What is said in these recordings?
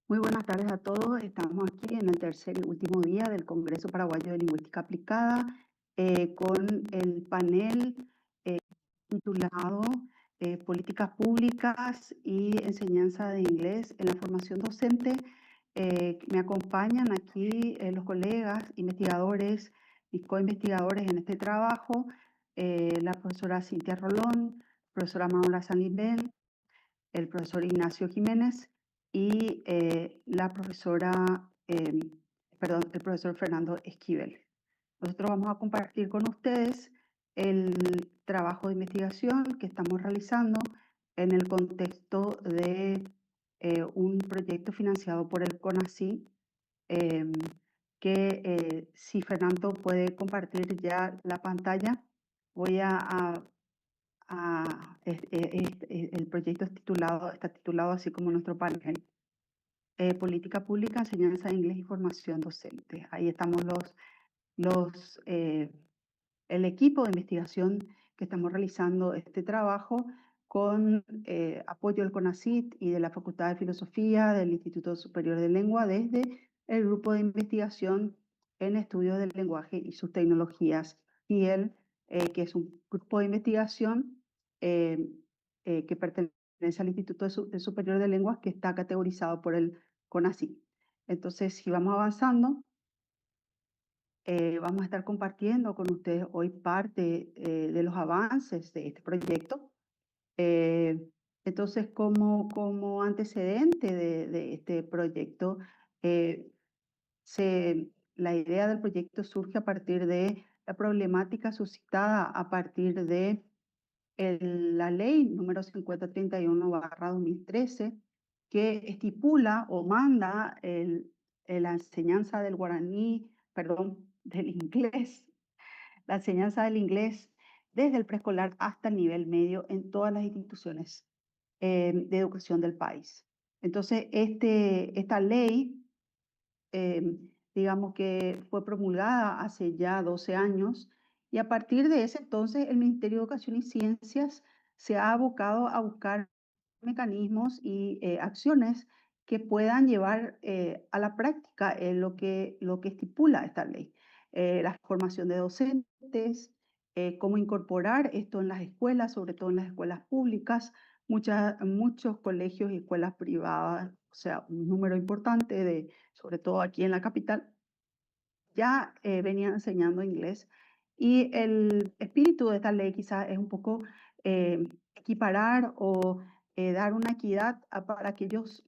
Muy buenas tardes a todos. Estamos aquí en el tercer y último día del Congreso Paraguayo de Lingüística Aplicada con el panel eh, titulado Políticas Públicas y Enseñanza de Inglés en la Formación Docente. Me acompañan aquí los colegas, investigadores y coinvestigadores en este trabajo, la profesora Cintia Rolón, profesora Maura Sanibel, el profesor Ignacio Jiménez y la profesora, el profesor Fernando Esquivel. Nosotros vamos a compartir con ustedes el trabajo de investigación que estamos realizando en el contexto de un proyecto financiado por el CONACYT, que si Fernando puede compartir ya la pantalla, voy el proyecto está titulado así como nuestro panel, Política Pública, Enseñanza de Inglés y Formación Docente. Ahí estamos el equipo de investigación que estamos realizando este trabajo con apoyo del CONACYT y de la Facultad de Filosofía del Instituto Superior de Lengua desde el grupo de investigación en estudios del lenguaje y sus tecnologías, FIEL, que es un grupo de investigación eh, que pertenece al Instituto Superior de Lenguas, que está categorizado por el CONACYT. Entonces, si vamos avanzando, vamos a estar compartiendo con ustedes hoy parte de los avances de este proyecto. Eh, entonces, como antecedente de este proyecto, eh, la idea del proyecto surge a partir de la problemática suscitada a partir de la ley número 5031/2013, que estipula o manda la enseñanza del guaraní, perdón, del inglés, la enseñanza del inglés desde el preescolar hasta el nivel medio en todas las instituciones de educación del país. Entonces, esta ley, digamos que fue promulgada hace ya 12 años, y a partir de ese entonces el Ministerio de Educación y Ciencias se ha abocado a buscar mecanismos y acciones que puedan llevar a la práctica lo que estipula esta ley. La formación de docentes, cómo incorporar esto en las escuelas, sobre todo en las escuelas públicas. Muchos colegios y escuelas privadas, o sea, un número importante sobre todo aquí en la capital, ya venían enseñando inglés. Y el espíritu de esta ley quizás es un poco equiparar o dar una equidad para aquellos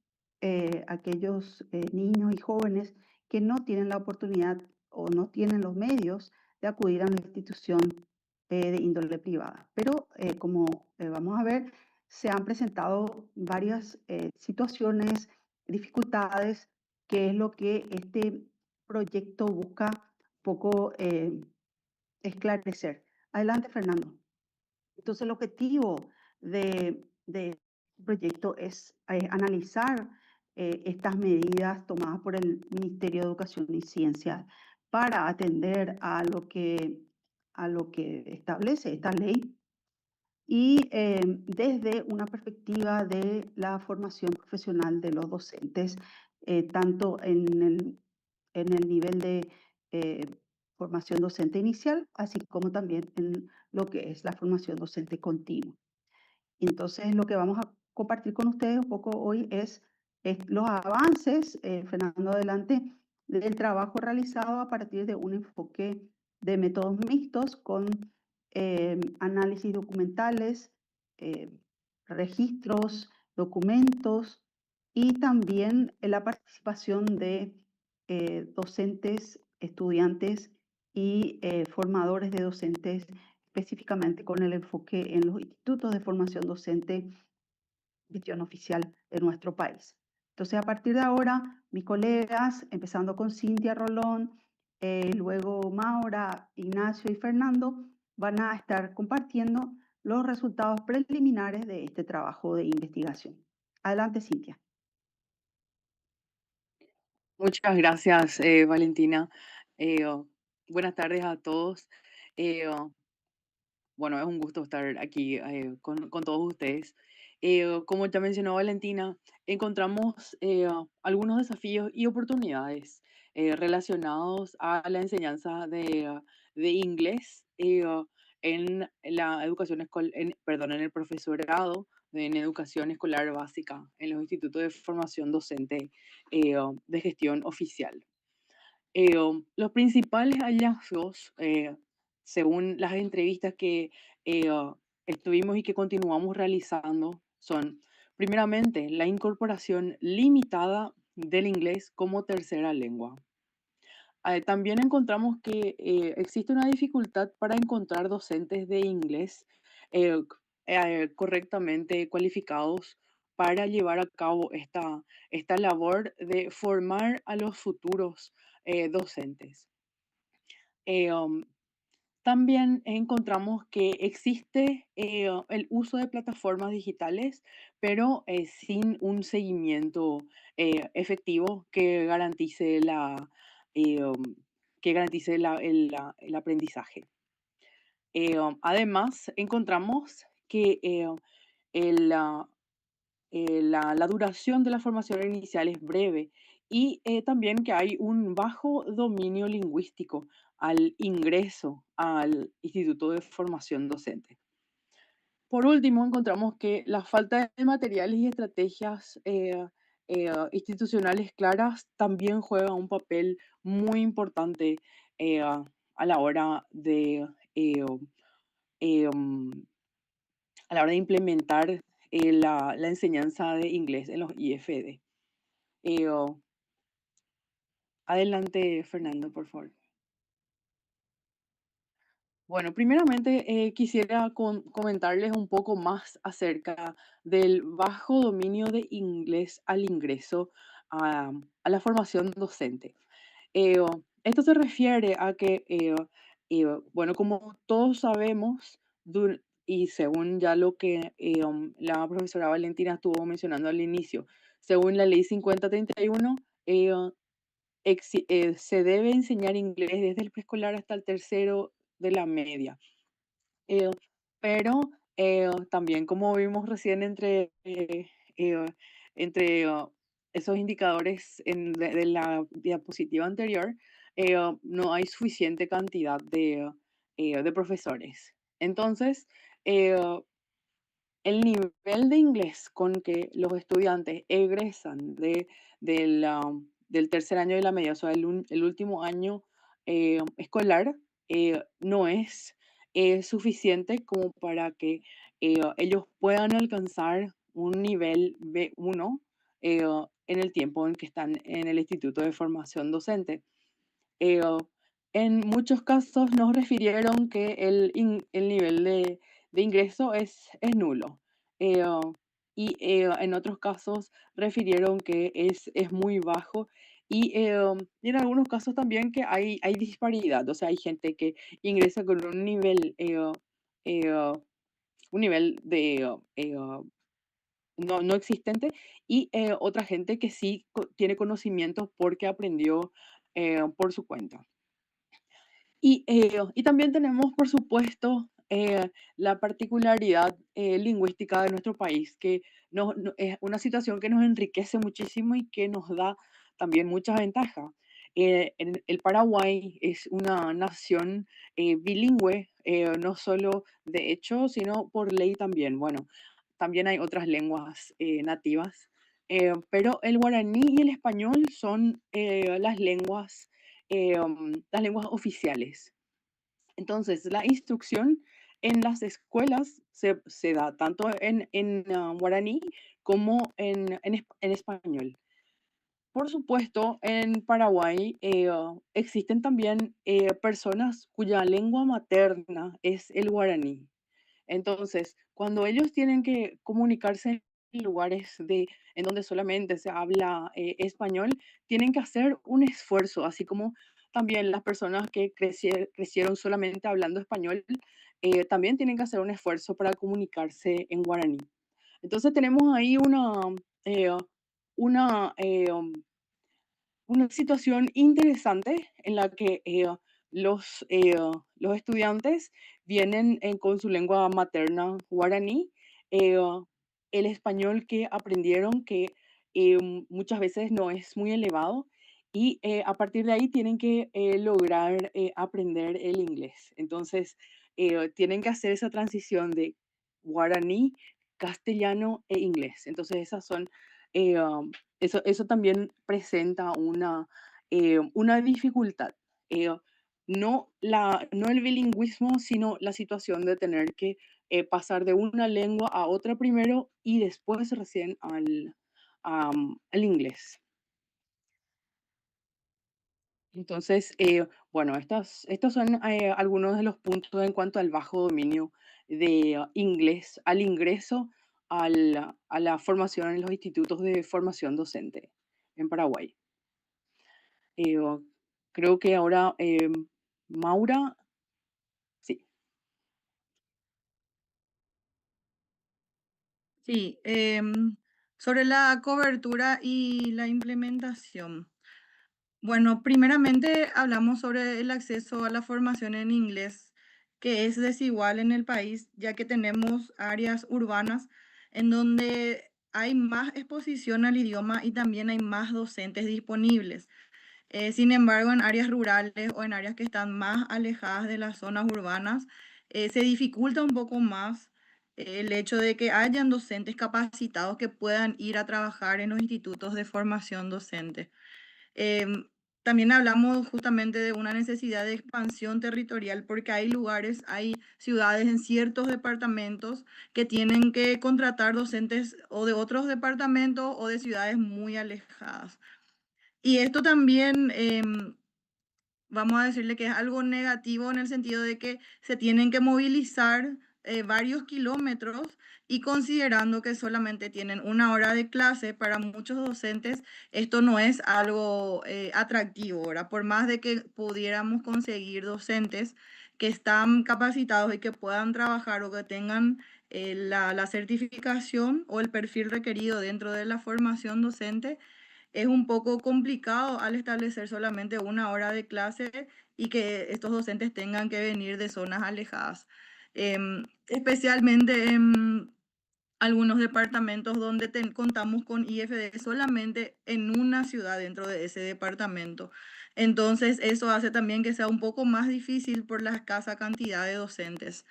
niños y jóvenes que no tienen la oportunidad o no tienen los medios de acudir a una institución de índole privada. Pero como vamos a ver, se han presentado varias situaciones, dificultades, que es lo que este proyecto busca poco esclarecer. Adelante, Fernando. Entonces, el objetivo de este proyecto es analizar estas medidas tomadas por el Ministerio de Educación y Ciencias para atender a lo que establece esta ley, y desde una perspectiva de la formación profesional de los docentes, tanto en el nivel de eh, formación docente inicial, así como también en lo que es la formación docente continua. Entonces, lo que vamos a compartir con ustedes un poco hoy es los avances, Fernando, adelante, del trabajo realizado a partir de un enfoque de métodos mixtos con análisis documentales, eh, registros, documentos, y también la participación de docentes, estudiantes y formadores de docentes, específicamente con el enfoque en los institutos de formación docente gestión oficial de nuestro país. Entonces, a partir de ahora, mis colegas, empezando con Cintia Rolón, luego Maura, Ignacio y Fernando, van a estar compartiendo los resultados preliminares de este trabajo de investigación. Adelante, Cintia. Muchas gracias, Valentina. Buenas tardes a todos. Eh, oh, Bueno, es un gusto estar aquí con todos ustedes. Como ya mencionó Valentina, encontramos algunos desafíos y oportunidades relacionados a la enseñanza de inglés en la educación perdón, en el profesorado, en educación escolar básica, en los institutos de formación docente de gestión oficial. Los principales hallazgos, según las entrevistas que estuvimos y que continuamos realizando, son, primeramente, la incorporación limitada del inglés como tercera lengua. También encontramos que existe una dificultad para encontrar docentes de inglés correctamente cualificados para llevar a cabo esta labor de formar a los futuros docentes. Eh, um, También encontramos que existe el uso de plataformas digitales, pero sin un seguimiento efectivo que garantice eh, um, el aprendizaje. Además, encontramos que el, ah, la duración de la formación inicial es breve y también que hay un bajo dominio lingüístico al ingreso al Instituto de Formación Docente. Por último, encontramos que la falta de materiales y estrategias institucionales claras también juega un papel muy importante a la hora eh, um, a la hora de implementar la enseñanza de inglés en los IFD. Oh, adelante, Fernando, por favor. Bueno, primeramente quisiera comentarles un poco más acerca del bajo dominio de inglés al ingreso a la formación docente. Esto se refiere a que, bueno, como todos sabemos, y según ya lo que la profesora Valentina estuvo mencionando al inicio, según la ley 5031, eh, se debe enseñar inglés desde el preescolar hasta el tercero de la media. Eh, pero también como vimos recién eh, entre esos indicadores de la diapositiva anterior, no hay suficiente cantidad de profesores. Entonces, eh, el nivel de inglés con que los estudiantes egresan del tercer año de la media, o sea, el último año escolar, no es suficiente como para que ellos puedan alcanzar un nivel B1 en el tiempo en que están en el Instituto de Formación Docente. Eh, en muchos casos nos refirieron que el nivel de ingreso es nulo. Eh, en otros casos refirieron que es muy bajo y en algunos casos también que hay disparidad. O sea, hay gente que ingresa con eh, un nivel no existente y otra gente que sí tiene conocimientos porque aprendió por su cuenta. Y también tenemos, por supuesto, la particularidad lingüística de nuestro país, que es una situación que nos enriquece muchísimo y que nos da también muchas ventajas. El Paraguay es una nación bilingüe, no solo de hecho, sino por ley también. Bueno, también hay otras lenguas nativas, pero el guaraní y el español son las lenguas oficiales. Entonces, la instrucción en las escuelas se da tanto en guaraní como en español. Por supuesto, en Paraguay existen también personas cuya lengua materna es el guaraní. Entonces, cuando ellos tienen que comunicarse en lugares en donde solamente se habla español, tienen que hacer un esfuerzo, así como también las personas que crecieron solamente hablando español, también tienen que hacer un esfuerzo para comunicarse en guaraní. Entonces tenemos ahí eh, una, una situación interesante en la que los estudiantes vienen con su lengua materna guaraní, el español que aprendieron que muchas veces no es muy elevado y a partir de ahí tienen que lograr aprender el inglés. Entonces, tienen que hacer esa transición de guaraní, castellano e inglés. Entonces, esas son, eso también presenta una dificultad. Eh, no el bilingüismo, sino la situación de tener que pasar de una lengua a otra primero y después recién al inglés. Entonces, bueno, estos son algunos de los puntos en cuanto al bajo dominio de inglés, al ingreso a la formación en los institutos de formación docente en Paraguay. O creo que ahora Maura, sí. Sí, sobre la cobertura y la implementación. Bueno, primeramente hablamos sobre el acceso a la formación en inglés, que es desigual en el país, ya que tenemos áreas urbanas en donde hay más exposición al idioma y también hay más docentes disponibles. Sin embargo, en áreas rurales o en áreas que están más alejadas de las zonas urbanas, se dificulta un poco más el hecho de que hayan docentes capacitados que puedan ir a trabajar en los institutos de formación docente. Em, También hablamos justamente de una necesidad de expansión territorial porque hay lugares, hay ciudades en ciertos departamentos que tienen que contratar docentes o de otros departamentos o de ciudades muy alejadas. Y esto también, vamos a decirle que es algo negativo en el sentido de que se tienen que movilizar varios kilómetros y considerando que solamente tienen una hora de clase, para muchos docentes esto no es algo atractivo, ¿verdad? Por más de que pudiéramos conseguir docentes que están capacitados y que puedan trabajar o que tengan la certificación o el perfil requerido dentro de la formación docente, es un poco complicado al establecer solamente una hora de clase y que estos docentes tengan que venir de zonas alejadas. Especialmente en algunos departamentos donde contamos con IFD solamente en una ciudad dentro de ese departamento. Entonces, eso hace también que sea un poco más difícil por la escasa cantidad de docentes.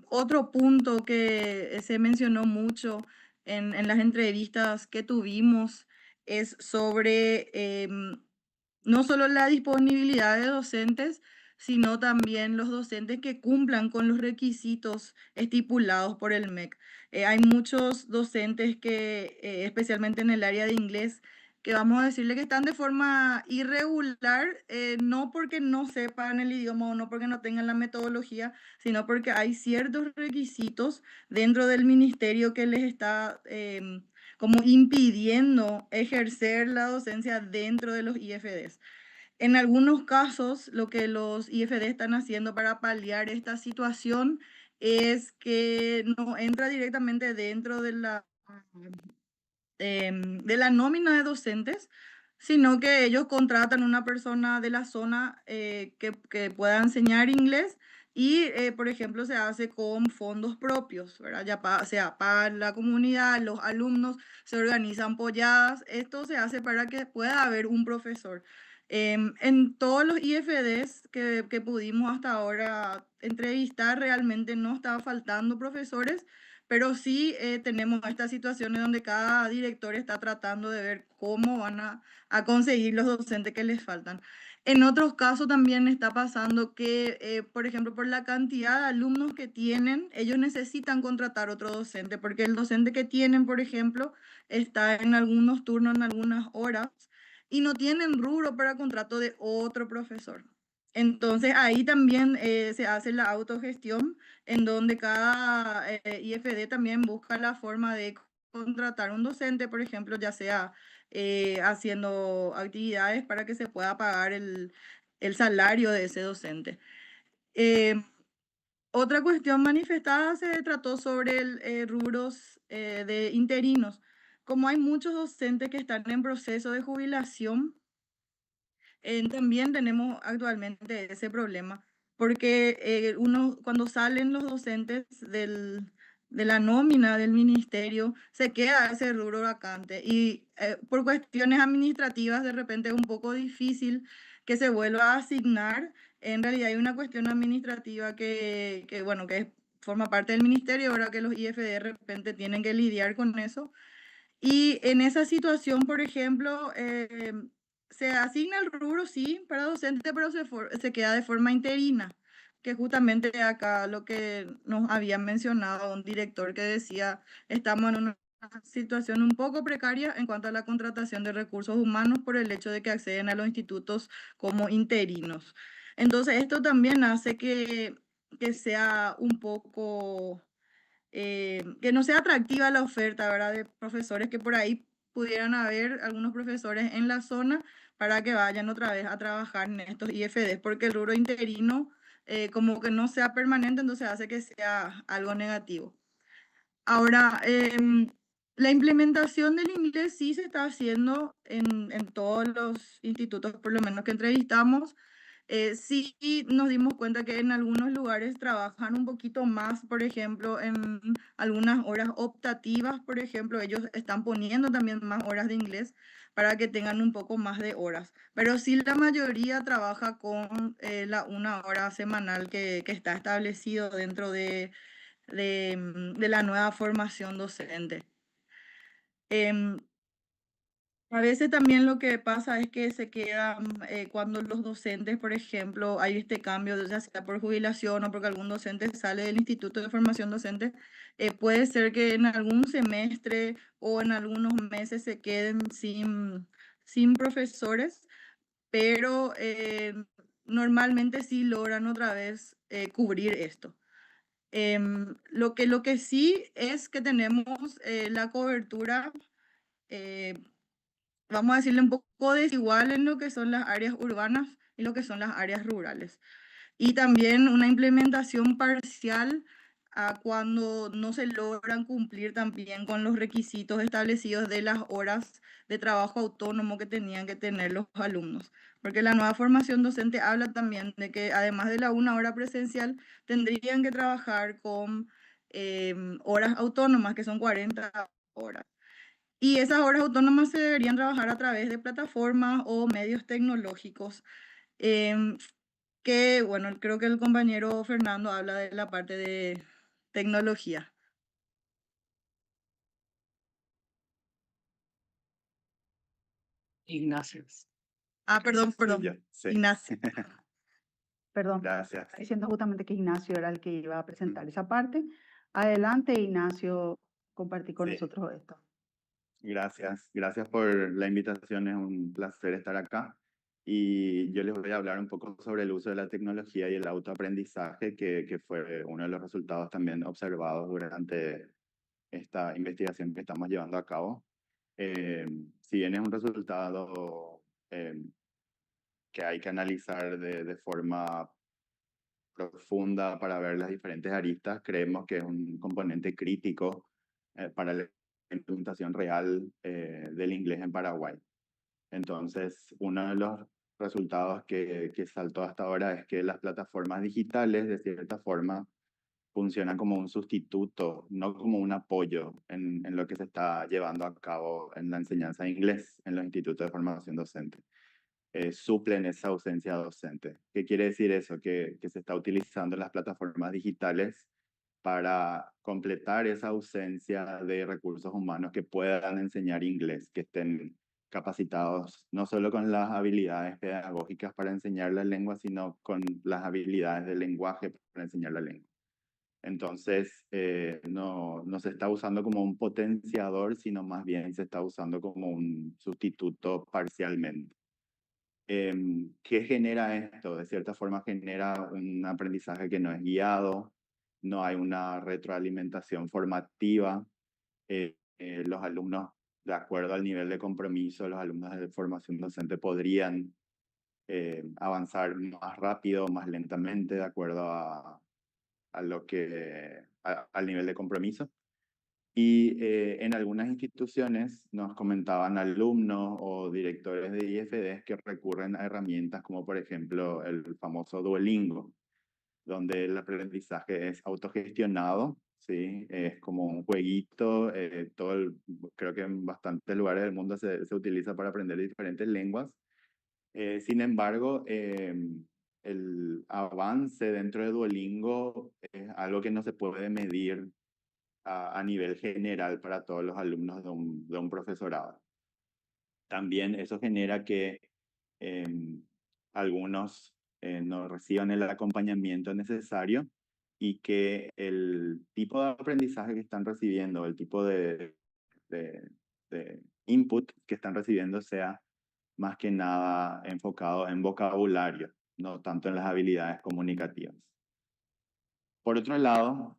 Otro punto que se mencionó mucho en las entrevistas que tuvimos es sobre no solo la disponibilidad de docentes, sino también los docentes que cumplan con los requisitos estipulados por el MEC. Hay muchos docentes que, especialmente en el área de inglés, que vamos a decirle que están de forma irregular, no porque no sepan el idioma o no porque no tengan la metodología, sino porque hay ciertos requisitos dentro del ministerio que les está como impidiendo ejercer la docencia dentro de los IFDs. En algunos casos, lo que los IFD están haciendo para paliar esta situación es que no entra directamente dentro de la nómina de docentes, sino que ellos contratan una persona de la zona que pueda enseñar inglés y, por ejemplo, se hace con fondos propios, ¿verdad? Ya sea para la comunidad, los alumnos se organizan polladas, esto se hace para que pueda haber un profesor. En todos los IFDs que pudimos hasta ahora entrevistar, realmente no estaba faltando profesores, pero sí tenemos estas situaciones donde cada director está tratando de ver cómo van a conseguir los docentes que les faltan. En otros casos también está pasando que, por ejemplo, por la cantidad de alumnos que tienen, ellos necesitan contratar otro docente, porque el docente que tienen, por ejemplo, está en algunos turnos, en algunas horas, y no tienen rubro para contrato de otro profesor. Entonces ahí también se hace la autogestión en donde cada IFD también busca la forma de contratar un docente, por ejemplo, ya sea haciendo actividades para que se pueda pagar el salario de ese docente. Eh, Otra cuestión manifestada se trató sobre el rubros de interinos. Como hay muchos docentes que están en proceso de jubilación, también tenemos actualmente ese problema porque uno cuando salen los docentes de la nómina del ministerio, se queda ese rubro vacante y por cuestiones administrativas de repente es un poco difícil que se vuelva a asignar. En realidad hay una cuestión administrativa bueno, que forma parte del ministerio, ahora que los IF de repente tienen que lidiar con eso. Y en esa situación, por ejemplo, se asigna el rubro, sí, para docente, pero se queda de forma interina, que justamente acá lo que nos había mencionado un director que decía, estamos en una situación un poco precaria en cuanto a la contratación de recursos humanos por el hecho de que acceden a los institutos como interinos. Entonces, esto también hace que sea un poco que no sea atractiva la oferta, ¿verdad? De profesores que por ahí pudieran haber algunos profesores en la zona para que vayan otra vez a trabajar en estos IFDs, porque el rubro interino como que no sea permanente, entonces hace que sea algo negativo. Ahora, la implementación del inglés sí se está haciendo en todos los institutos, por lo menos que entrevistamos. Sí nos dimos cuenta que en algunos lugares trabajan un poquito más, por ejemplo, en algunas horas optativas, por ejemplo, ellos están poniendo también más horas de inglés para que tengan un poco más de horas. Pero sí la mayoría trabaja con la 1 hora semanal que está establecido dentro de la nueva formación docente. A veces también lo que pasa es que se quedan, cuando los docentes, por ejemplo, hay este cambio, ya sea por jubilación o porque algún docente sale del Instituto de Formación Docente, puede ser que en algún semestre o en algunos meses se queden sin profesores, pero normalmente sí logran otra vez cubrir esto. Lo que sí es que tenemos la cobertura, eh, vamos a decirle, un poco desigual en lo que son las áreas urbanas y lo que son las áreas rurales. Y también una implementación parcial a cuando no se logran cumplir también con los requisitos establecidos de las horas de trabajo autónomo que tenían que tener los alumnos. Porque la nueva formación docente habla también de que además de la 1 hora presencial, tendrían que trabajar con horas autónomas, que son 40 horas. Y esas horas autónomas se deberían trabajar a través de plataformas o medios tecnológicos, em, que, bueno, creo que el compañero Fernando habla de la parte de tecnología. Ignacio. Perdón, Yo, sí. Ignacio. Perdón, Gracias. está diciendo justamente que Ignacio era el que iba a presentar esa parte. Adelante, Ignacio, compartí con Sí. nosotros esto. Gracias. Gracias por la invitación. Es un placer estar acá. Y yo les voy a hablar un poco sobre el uso de la tecnología y el autoaprendizaje, que fue uno de los resultados también observados durante esta investigación que estamos llevando a cabo. Si bien es un resultado que hay que analizar de forma profunda para ver las diferentes aristas, creemos que es un componente crítico para la implementación real del inglés en Paraguay. Entonces, uno de los resultados que saltó hasta ahora es que las plataformas digitales, de cierta forma, funcionan como un sustituto, no como un apoyo en lo que se está llevando a cabo en la enseñanza de inglés en los institutos de formación docente. Suplen esa ausencia docente. ¿Qué quiere decir eso? Que se está utilizando las plataformas digitales para completar esa ausencia de recursos humanos que puedan enseñar inglés, que estén capacitados no solo con las habilidades pedagógicas para enseñar la lengua, sino con las habilidades del lenguaje para enseñar la lengua. Entonces, no se está usando como un potenciador, sino más bien se está usando como un sustituto parcialmente. ¿Qué genera esto? De cierta forma genera un aprendizaje que no es guiado, no hay una retroalimentación formativa. Los alumnos, de acuerdo al nivel de compromiso, los alumnos de formación docente podrían avanzar más rápido, más lentamente, de acuerdo al nivel de compromiso. Y en algunas instituciones nos comentaban alumnos o directores de IFDs que recurren a herramientas como por ejemplo el famoso Duolingo, donde el aprendizaje es autogestionado, ¿sí? Es como un jueguito, creo que en bastantes lugares del mundo se utiliza para aprender diferentes lenguas. Sin embargo, el avance dentro de Duolingo es algo que no se puede medir a nivel general para todos los alumnos de un profesorado. También eso genera que algunos no reciban el acompañamiento necesario y que el tipo de aprendizaje que están recibiendo, el tipo de input que están recibiendo sea más que nada enfocado en vocabulario, no tanto en las habilidades comunicativas. Por otro lado,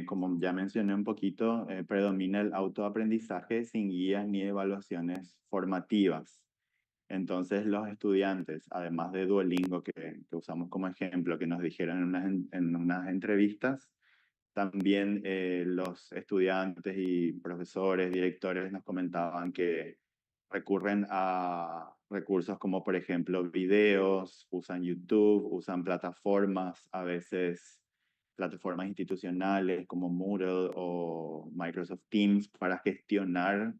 como ya mencioné un poquito, predomina el autoaprendizaje sin guías ni evaluaciones formativas. Entonces los estudiantes, además de Duolingo que usamos como ejemplo, que nos dijeron en unas entrevistas, también los estudiantes y profesores, directores nos comentaban que recurren a recursos como por ejemplo videos, usan YouTube, usan plataformas, a veces plataformas institucionales como Moodle o Microsoft Teams para gestionar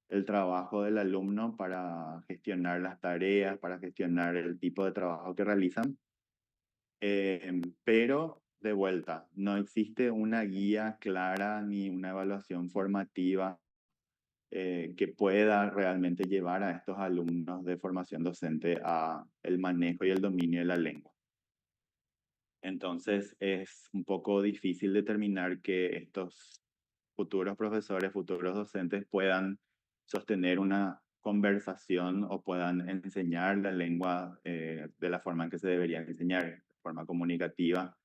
el trabajo del alumno, para gestionar las tareas, para gestionar el tipo de trabajo que realizan. Pero de vuelta, no existe una guía clara ni una evaluación formativa que pueda realmente llevar a estos alumnos de formación docente a el manejo y el dominio de la lengua. Entonces es un poco difícil determinar que estos futuros profesores, futuros docentes puedan sostener una conversación o puedan enseñar la lengua de la forma en que se debería enseñar, de forma comunicativa,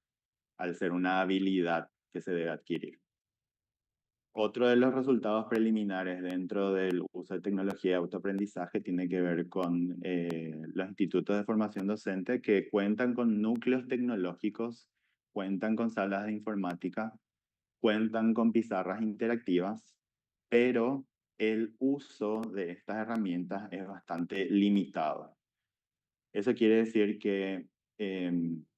al ser una habilidad que se debe adquirir. Otro de los resultados preliminares dentro del uso de tecnología de autoaprendizaje tiene que ver con los institutos de formación docente que cuentan con núcleos tecnológicos, cuentan con salas de informática, cuentan con pizarras interactivas, pero el uso de estas herramientas es bastante limitado. Eso quiere decir que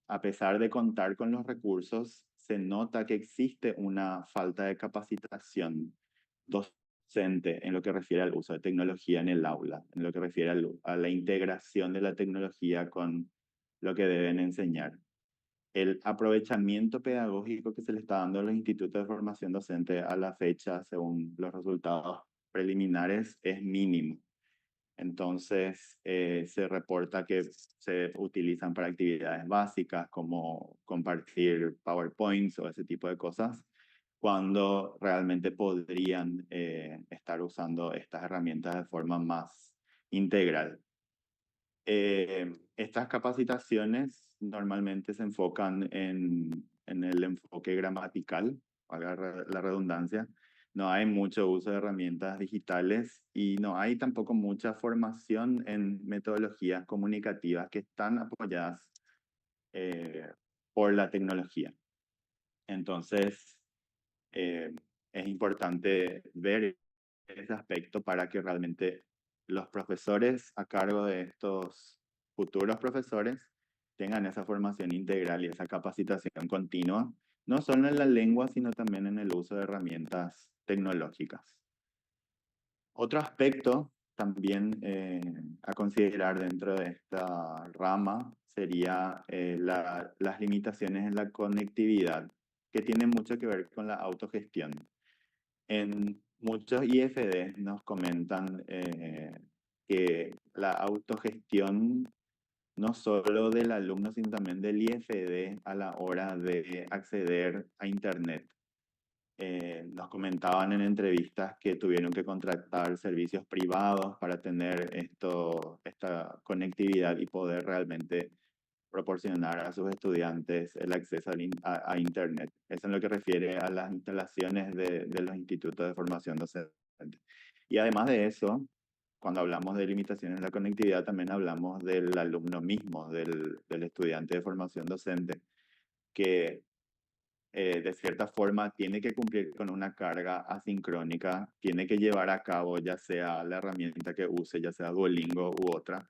a pesar de contar con los recursos, se nota que existe una falta de capacitación docente en lo que refiere al uso de tecnología en el aula, en lo que refiere a la integración de la tecnología con lo que deben enseñar. El aprovechamiento pedagógico que se le está dando a los institutos de formación docente a la fecha, según los resultados preliminares, es mínimo. Entonces, se reporta que se utilizan para actividades básicas como compartir PowerPoints o ese tipo de cosas, cuando realmente podrían estar usando estas herramientas de forma más integral. Estas capacitaciones normalmente se enfocan en el enfoque gramatical, valga la redundancia. No hay mucho uso de herramientas digitales y no hay tampoco mucha formación en metodologías comunicativas que están apoyadas por la tecnología. Entonces, es importante ver ese aspecto para que realmente los profesores a cargo de estos futuros profesores tengan esa formación integral y esa capacitación continua, no solo en la lengua, sino también en el uso de herramientas tecnológicas. Otro aspecto también a considerar dentro de esta rama sería las limitaciones en la conectividad, que tienen mucho que ver con la autogestión. En muchos IFD nos comentan que la autogestión no solo del alumno, sino también del IFD a la hora de acceder a Internet. Nos comentaban en entrevistas que tuvieron que contratar servicios privados para tener esta conectividad y poder realmente proporcionar a sus estudiantes el acceso a Internet. Eso en lo que refiere a las instalaciones de los institutos de formación docente. Y además de eso, cuando hablamos de limitaciones en la conectividad, también hablamos del alumno mismo, del estudiante de formación docente, que de cierta forma tiene que cumplir con una carga asincrónica, tiene que llevar a cabo ya sea la herramienta que use, ya sea Duolingo u otra,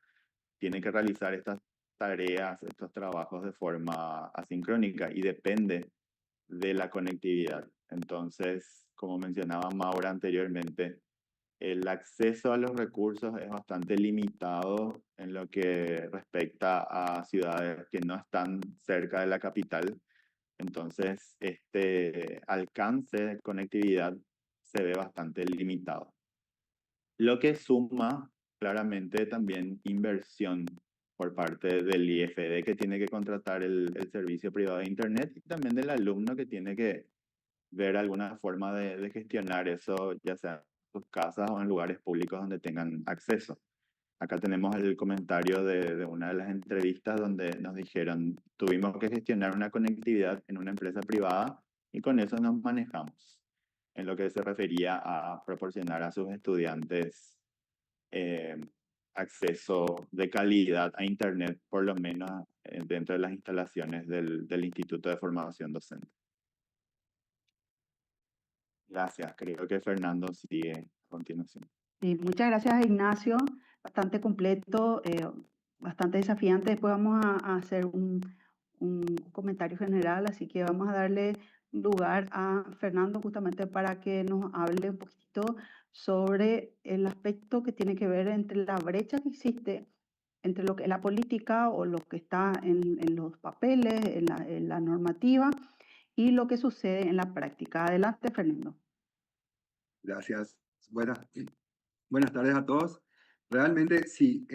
tiene que realizar estas tareas, estos trabajos de forma asincrónica y depende de la conectividad. Entonces, como mencionaba Maura anteriormente, el acceso a los recursos es bastante limitado en lo que respecta a ciudades que no están cerca de la capital. Entonces, este alcance de conectividad se ve bastante limitado. Lo que suma claramente también inversión por parte del IFD, que tiene que contratar el servicio privado de Internet, y también del alumno, que tiene que ver alguna forma de gestionar eso, ya sea en sus casas o en lugares públicos donde tengan acceso. Acá tenemos el comentario de una de las entrevistas donde nos dijeron: tuvimos que gestionar una conectividad en una empresa privada y con eso nos manejamos, en lo que se refería a proporcionar a sus estudiantes acceso de calidad a Internet, por lo menos dentro de las instalaciones del Instituto de Formación Docente. Gracias. Creo que Fernando sigue a continuación. Sí, muchas gracias, Ignacio. Bastante completo, bastante desafiante. Después vamos a hacer un comentario general, así que vamos a darle lugar a Fernando justamente para que nos hable un poquito sobre el aspecto que tiene que ver entre la brecha que existe entre lo que es la política o lo que está en los papeles, en la normativa, y lo que sucede en la práctica. Adelante, Fernando. Gracias. Buenas tardes a todos. Realmente sí,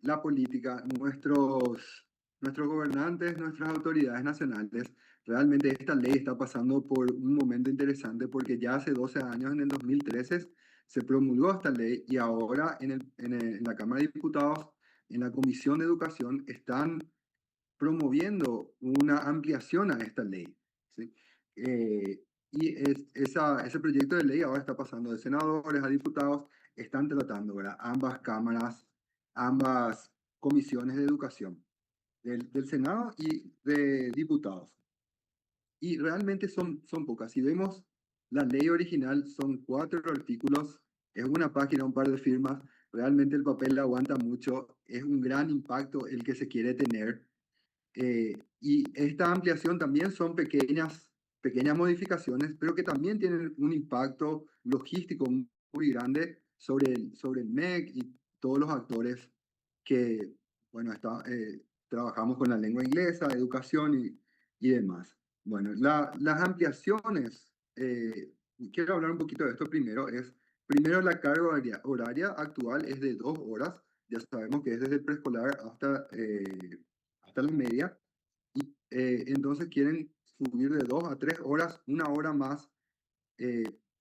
la política, nuestros gobernantes, nuestras autoridades nacionales, realmente esta ley está pasando por un momento interesante, porque ya hace 12 años, en el 2013, se promulgó esta ley, y ahora en la Cámara de Diputados, en la Comisión de Educación, están promoviendo una ampliación a esta ley, ¿sí? Ese proyecto de ley ahora está pasando de senadores a diputados, están tratando, ¿verdad?, ambas cámaras, ambas comisiones de educación, del Senado y de diputados. Y realmente son pocas. Si vemos la ley original, son 4 artículos, es una página, un par de firmas, realmente el papel aguanta mucho, es un gran impacto el que se quiere tener. Y esta ampliación también son pequeñas modificaciones, pero que también tienen un impacto logístico muy grande sobre el MEC y todos los actores que, bueno, trabajamos con la lengua inglesa, educación y demás. Bueno, las ampliaciones, quiero hablar un poquito de esto primero. Primero, la carga horaria actual es de 2 horas, ya sabemos que es desde el preescolar hasta la media, y entonces quieren subir de 2 a 3 horas, 1 hora más.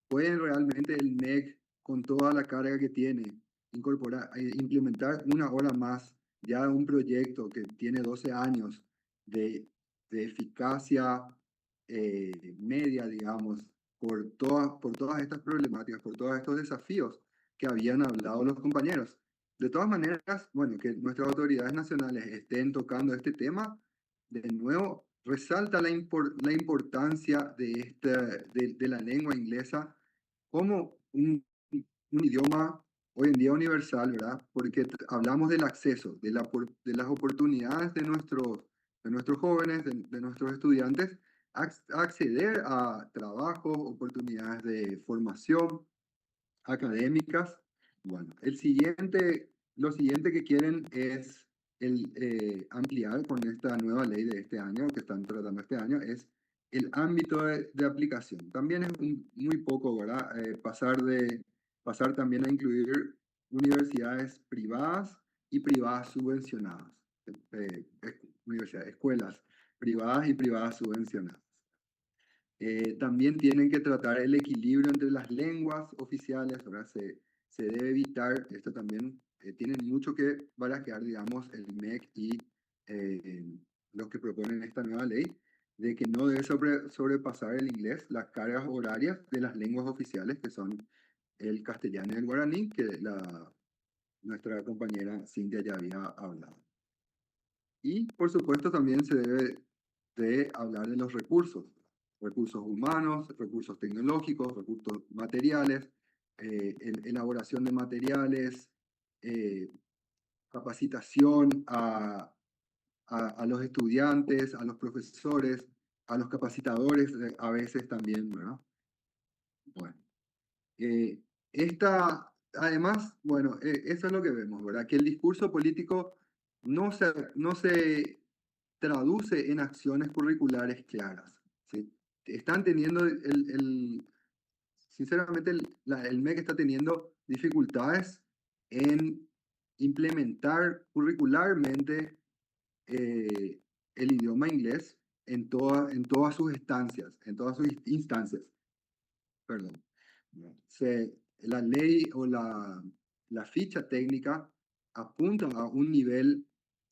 Pueden realmente el MEC, con toda la carga que tiene, implementar 1 hora más, ya un proyecto que tiene 12 años de eficacia media, digamos, por todas estas problemáticas, por todos estos desafíos que habían hablado los compañeros. De todas maneras, bueno, que nuestras autoridades nacionales estén tocando este tema, de nuevo, resalta la importancia de la lengua inglesa como un idioma hoy en día universal, ¿verdad? Porque hablamos del acceso, de las oportunidades de nuestros jóvenes, de nuestros estudiantes, a acceder a trabajos, oportunidades de formación académicas. Bueno, lo siguiente que quieren es ampliar con esta nueva ley de este año, que están tratando este año, es el ámbito de aplicación. También es muy poco, ¿verdad? Pasar también a incluir universidades privadas y privadas subvencionadas. Escuelas privadas y privadas subvencionadas. También tienen que tratar el equilibrio entre las lenguas oficiales, ¿verdad? Se debe evitar, esto también tienen mucho que barajear, digamos, el MEC y los que proponen esta nueva ley, de que no debe sobrepasar el inglés las cargas horarias de las lenguas oficiales, que son el castellano y el guaraní, que nuestra compañera Cintia ya había hablado. Y, por supuesto, también se debe de hablar de los recursos humanos, recursos tecnológicos, recursos materiales, elaboración de materiales, capacitación a a los estudiantes, a los profesores, a los capacitadores, a veces también, ¿verdad? Bueno, además, bueno, eso es lo que vemos, ¿verdad? Que el discurso político no se traduce en acciones curriculares claras, ¿sí? Están teniendo, sinceramente, el MEC está teniendo dificultades en implementar curricularmente el idioma inglés en todas sus instancias. Perdón. La ley o la ficha técnica apunta a un nivel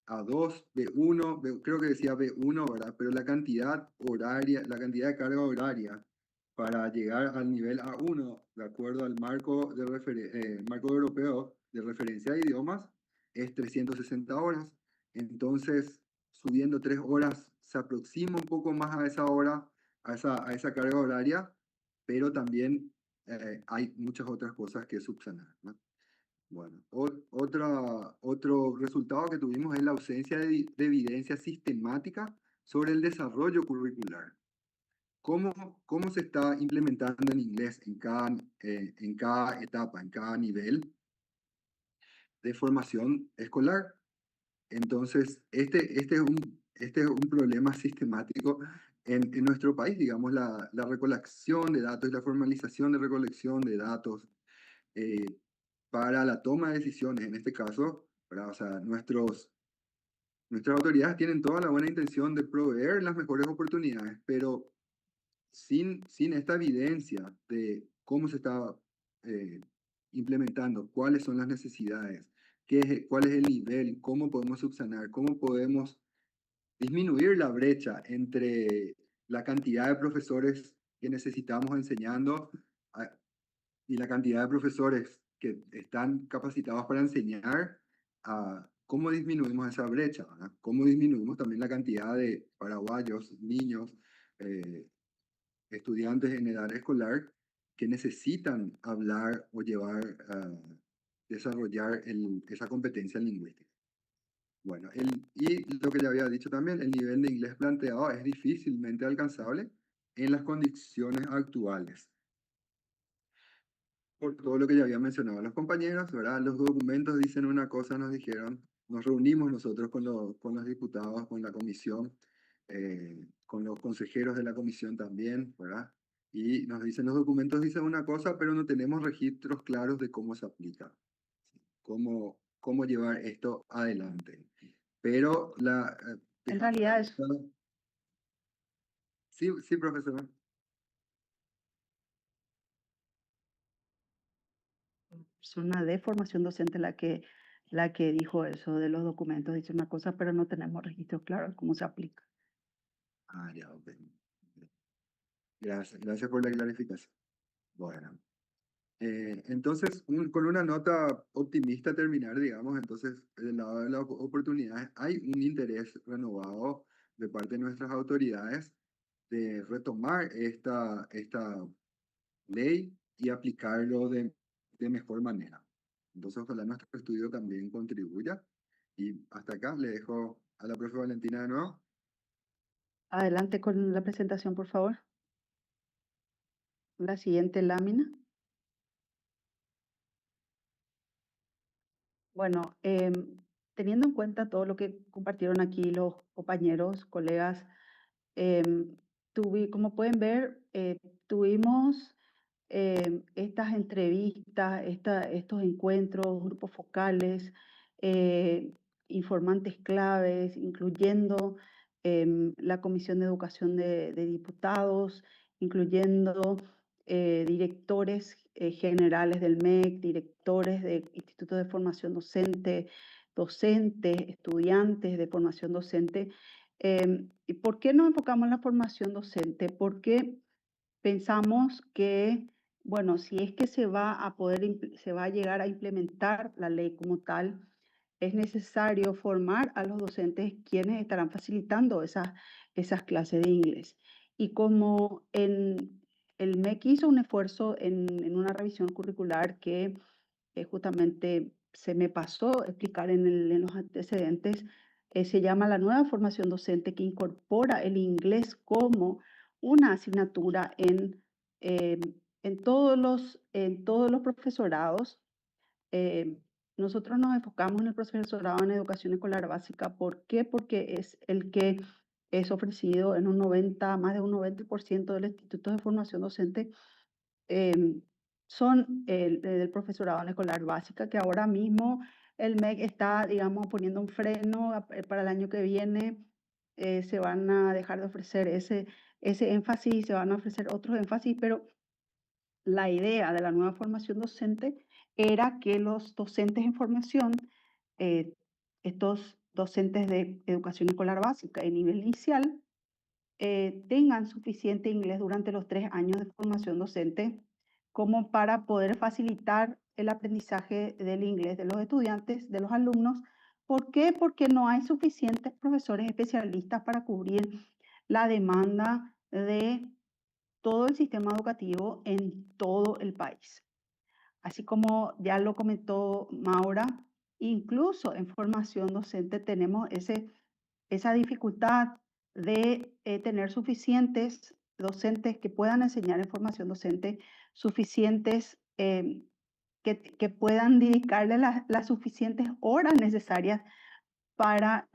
A2, B1, creo que decía B1, ¿verdad? Pero la cantidad horaria, la cantidad de carga horaria para llegar al nivel A1, de acuerdo al marco europeo de referencia de idiomas, es 360 horas. Entonces, subiendo 3 horas, se aproxima un poco más a esa hora, a esa carga horaria, pero también hay muchas otras cosas que subsanar, ¿no? Bueno, otro resultado que tuvimos es la ausencia de evidencia sistemática sobre el desarrollo curricular. ¿Cómo se está implementando en inglés en cada etapa, en cada nivel de formación escolar? Entonces, este es un problema sistemático en nuestro país, digamos, la recolección de datos y la formalización de recolección de datos para la toma de decisiones, en este caso, ¿verdad? O sea, nuestras autoridades tienen toda la buena intención de proveer las mejores oportunidades, pero sin esta evidencia de cómo se está implementando, cuáles son las necesidades, cuál es el nivel, cómo podemos subsanar, cómo podemos disminuir la brecha entre la cantidad de profesores que necesitamos enseñando y la cantidad de profesores que están capacitados para enseñar, cómo disminuimos esa brecha, ¿verdad? Cómo disminuimos también la cantidad de paraguayos, niños, estudiantes en edad escolar que necesitan hablar o desarrollar esa competencia lingüística. Bueno, y lo que ya había dicho también, el nivel de inglés planteado es difícilmente alcanzable en las condiciones actuales. Por todo lo que ya había mencionado los compañeros, ¿verdad? Los documentos dicen una cosa, nos dijeron, nos reunimos nosotros con los diputados, con la comisión, con los consejeros de la comisión también, ¿verdad? Y nos dicen, los documentos dicen una cosa, pero no tenemos registros claros de cómo se aplica, cómo llevar esto adelante. Pero En realidad es Sí, sí, profesor. persona de formación docente la que dijo eso de los documentos, dice una cosa, pero no tenemos registro claro de cómo se aplica. Ya, ok. Gracias por la clarificación. Bueno. Entonces, con una nota optimista terminar, digamos, entonces, del lado de las oportunidades, hay un interés renovado de parte de nuestras autoridades de retomar esta ley y aplicarlo de mejor manera. Entonces, ojalá nuestro estudio también contribuya. Y hasta acá le dejo a la profe Valentina de nuevo. Adelante con la presentación, por favor. La siguiente lámina. Bueno, teniendo en cuenta todo lo que compartieron aquí los compañeros, colegas, como pueden ver, tuvimos estas entrevistas, estos encuentros, grupos focales, informantes claves, incluyendo la Comisión de Educación de Diputados, incluyendo directores generales del MEC, directores de Institutos de Formación Docente, docentes, estudiantes de formación docente. ¿Y por qué nos enfocamos en la formación docente? Porque pensamos que, bueno, si es que se va a llegar a implementar la ley como tal, es necesario formar a los docentes quienes estarán facilitando esas clases de inglés. Y como el MEC hizo un esfuerzo en una revisión curricular que justamente se me pasó explicar en los antecedentes, se llama la nueva formación docente, que incorpora el inglés como una asignatura en todos los profesorados. Nosotros nos enfocamos en el profesorado en educación escolar básica. ¿Por qué? Porque es el que es ofrecido en más de un 90% de los institutos de formación docente son del profesorado en escolar básica, que ahora mismo el MEC está, digamos, poniendo un freno para el año que viene. Se van a dejar de ofrecer ese énfasis, se van a ofrecer otros énfasis, pero la idea de la nueva formación docente era que los docentes en formación, estos docentes de educación escolar básica y nivel inicial, tengan suficiente inglés durante los 3 años de formación docente como para poder facilitar el aprendizaje del inglés de los estudiantes, de los alumnos. ¿Por qué? Porque no hay suficientes profesores especialistas para cubrir la demanda de todo el sistema educativo en todo el país. Así como ya lo comentó Maura, incluso en formación docente tenemos esa dificultad de tener suficientes docentes que puedan enseñar en formación docente, suficientes que puedan dedicarle las suficientes horas necesarias para,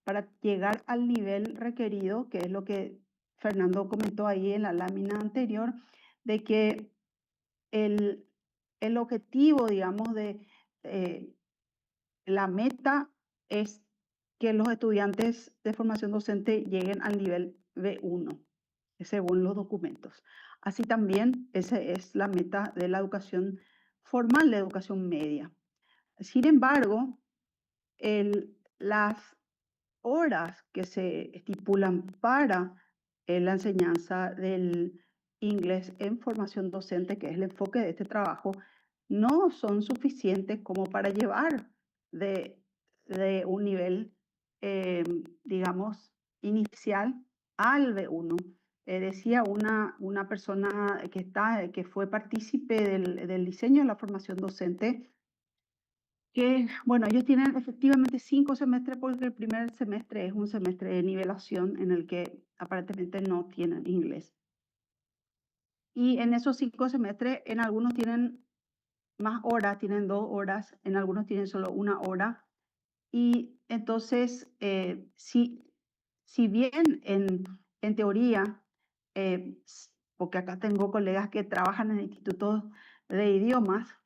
para llegar al nivel requerido, que es lo que Fernando comentó ahí en la lámina anterior, de que el objetivo, digamos, de la meta es que los estudiantes de formación docente lleguen al nivel B1, según los documentos. Así también, esa es la meta de la educación formal, la educación media. Sin embargo, las horas que se estipulan para la enseñanza del inglés en formación docente, que es el enfoque de este trabajo, no son suficientes como para llevar de un nivel, digamos, inicial al B1. Decía una persona que fue partícipe del diseño de la formación docente, que, bueno, ellos tienen efectivamente 5 semestres porque el primer semestre es un semestre de nivelación en el que aparentemente no tienen inglés. Y en esos 5 semestres, en algunos tienen más horas, tienen 2 horas, en algunos tienen solo 1 hora. Y entonces, si bien en teoría, porque acá tengo colegas que trabajan en institutos de idiomas,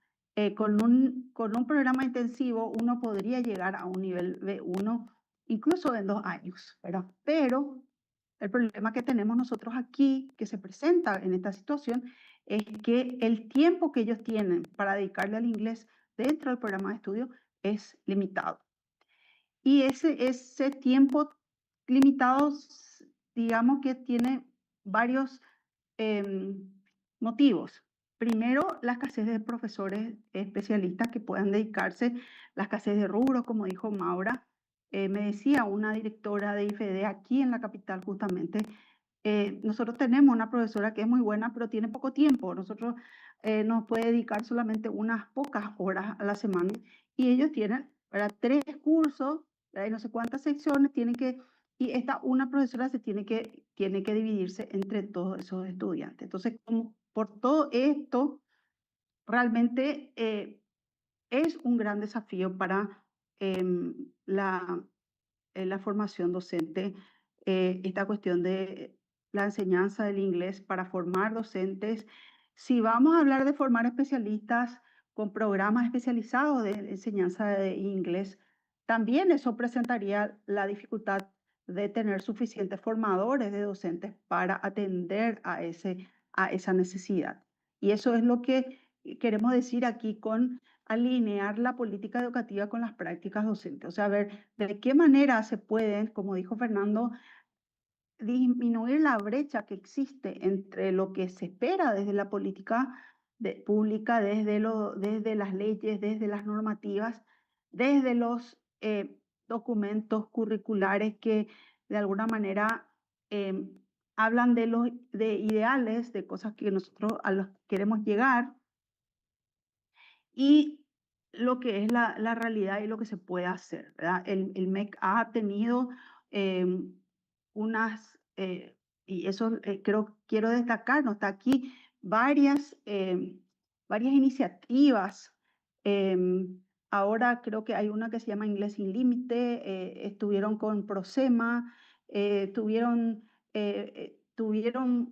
con un programa intensivo uno podría llegar a un nivel B1 incluso en 2 años, ¿verdad? Pero el problema que tenemos nosotros aquí, que se presenta en esta situación, es que el tiempo que ellos tienen para dedicarle al inglés dentro del programa de estudio es limitado. Y ese tiempo limitado, digamos que tiene varios motivos. Primero, la escasez de profesores especialistas que puedan dedicarse, la escasez de rubros, como dijo Maura. Me decía una directora de IFED aquí en la capital justamente, nosotros tenemos una profesora que es muy buena, pero tiene poco tiempo. Nosotros nos puede dedicar solamente unas pocas horas a la semana y ellos tienen, ¿verdad?, 3 cursos, ¿verdad?, y no sé cuántas secciones y una profesora tiene que dividirse entre todos esos estudiantes. Entonces, por todo esto, realmente es un gran desafío para la formación docente, esta cuestión de la enseñanza del inglés para formar docentes. Si vamos a hablar de formar especialistas con programas especializados de enseñanza de inglés, también eso presentaría la dificultad de tener suficientes formadores de docentes para atender a esa necesidad. Y eso es lo que queremos decir aquí con alinear la política educativa con las prácticas docentes. O sea, ver de qué manera se pueden, como dijo Fernando, disminuir la brecha que existe entre lo que se espera desde la política pública, desde las leyes, desde las normativas, desde los documentos curriculares que de alguna manera hablan de ideales, de cosas que nosotros a los que queremos llegar, y lo que es la realidad y lo que se puede hacer, ¿verdad? El MEC ha tenido unas, y eso quiero destacar, no está aquí, varias iniciativas. Ahora creo que hay una que se llama Inglés Sin Límite, estuvieron con Prosema, tuvieron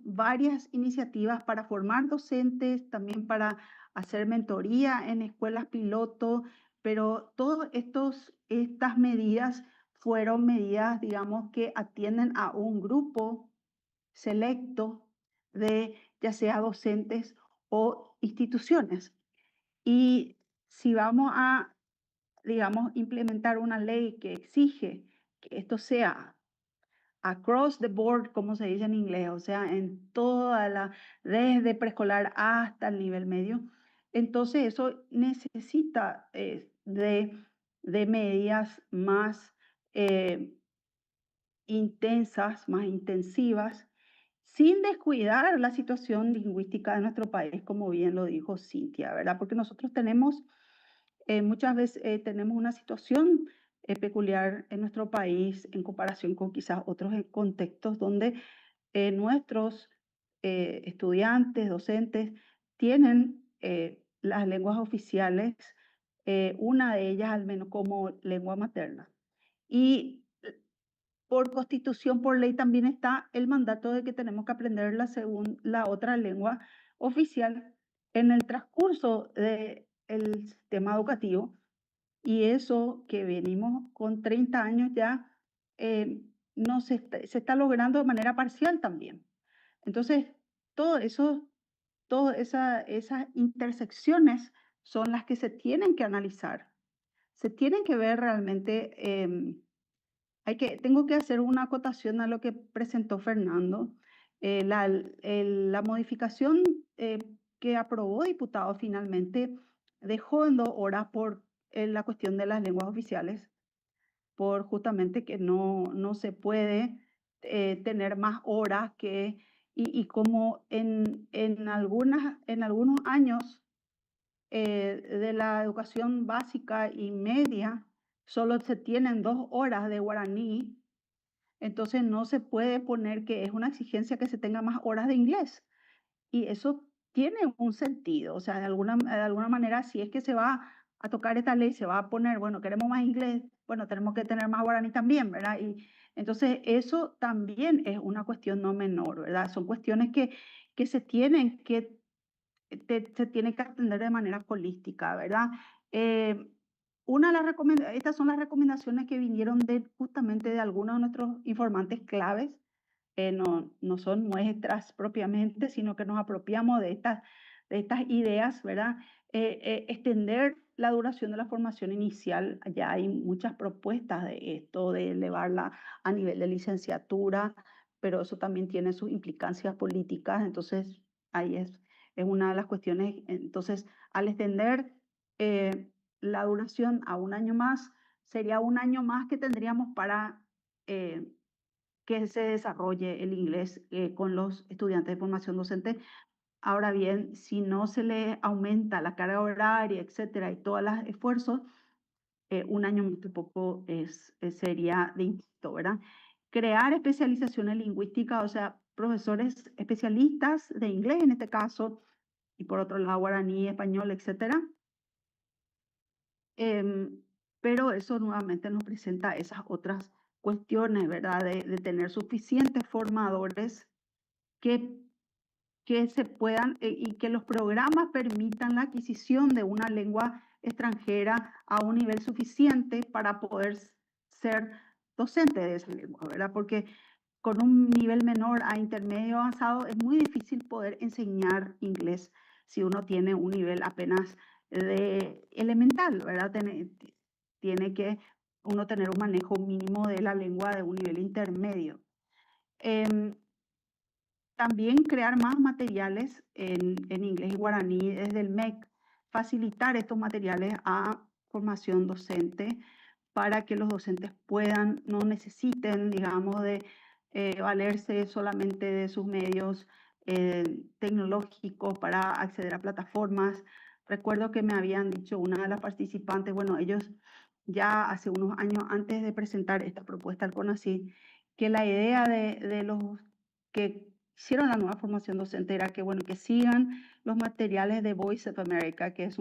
varias iniciativas para formar docentes, también para hacer mentoría en escuelas piloto, pero todas estas medidas fueron medidas, digamos, que atienden a un grupo selecto de ya sea docentes o instituciones. Y si vamos a, digamos, implementar una ley que exige que esto sea across the board, como se dice en inglés, o sea, en desde preescolar hasta el nivel medio, entonces eso necesita de medidas más intensas, más intensivas, sin descuidar la situación lingüística de nuestro país, como bien lo dijo Cintia, ¿verdad? Porque nosotros tenemos, muchas veces tenemos una situación peculiar en nuestro país en comparación con quizás otros contextos donde nuestros estudiantes, docentes, tienen las lenguas oficiales, una de ellas al menos como lengua materna. Y por constitución, por ley, también está el mandato de que tenemos que aprender la otra lengua oficial en el transcurso del sistema educativo. Y eso que venimos con 30 años ya, no se está logrando de manera parcial también. Entonces, todas esas intersecciones son las que se tienen que analizar. Se tienen que ver realmente. Tengo que hacer una acotación a lo que presentó Fernando. La modificación que aprobó diputado finalmente dejó en 2 horas por la cuestión de las lenguas oficiales, por justamente que no se puede tener más horas y como en algunos años de la educación básica y media solo se tienen 2 horas de guaraní, entonces no se puede poner que es una exigencia que se tenga más horas de inglés. Y eso tiene un sentido, o sea, de alguna manera, si es que se va a tocar esta ley, se va a poner, bueno, queremos más inglés, bueno, tenemos que tener más guaraní también, ¿verdad? Y entonces eso también es una cuestión no menor, ¿verdad? Son cuestiones que se tienen que atender de manera holística, ¿verdad? Estas son las recomendaciones que vinieron justamente de algunos de nuestros informantes claves. No son nuestras propiamente, sino que nos apropiamos de estas ideas, ¿verdad? Extender la duración de la formación inicial. Ya hay muchas propuestas de esto, de elevarla a nivel de licenciatura, pero eso también tiene sus implicancias políticas, entonces ahí es una de las cuestiones. Entonces, al extender la duración a 1 año más, sería 1 año más que tendríamos para que se desarrolle el inglés con los estudiantes de formación docente. Ahora bien, si no se le aumenta la carga horaria, etcétera, y todos los esfuerzos, 1 año muy poco sería de impacto, ¿verdad? Crear especializaciones lingüísticas, o sea, profesores especialistas de inglés en este caso, y por otro lado guaraní, español, etcétera. Pero eso nuevamente nos presenta esas otras cuestiones, ¿verdad? De tener suficientes formadores que se puedan y que los programas permitan la adquisición de una lengua extranjera a un nivel suficiente para poder ser docente de esa lengua, ¿verdad? Porque con un nivel menor a intermedio avanzado es muy difícil poder enseñar inglés si uno tiene un nivel apenas de elemental, ¿verdad? Tiene que uno tener un manejo mínimo de la lengua de un nivel intermedio. También crear más materiales en inglés y guaraní desde el MEC, facilitar estos materiales a formación docente para que los docentes no necesiten, digamos, de valerse solamente de sus medios tecnológicos para acceder a plataformas, recuerdo que me habían dicho una de las participantes, bueno, ellos ya hace unos años antes de presentar esta propuesta al CONACYT, que la idea de los que hicieron la nueva formación docente era que, bueno, que sigan los materiales de Voice of America, que es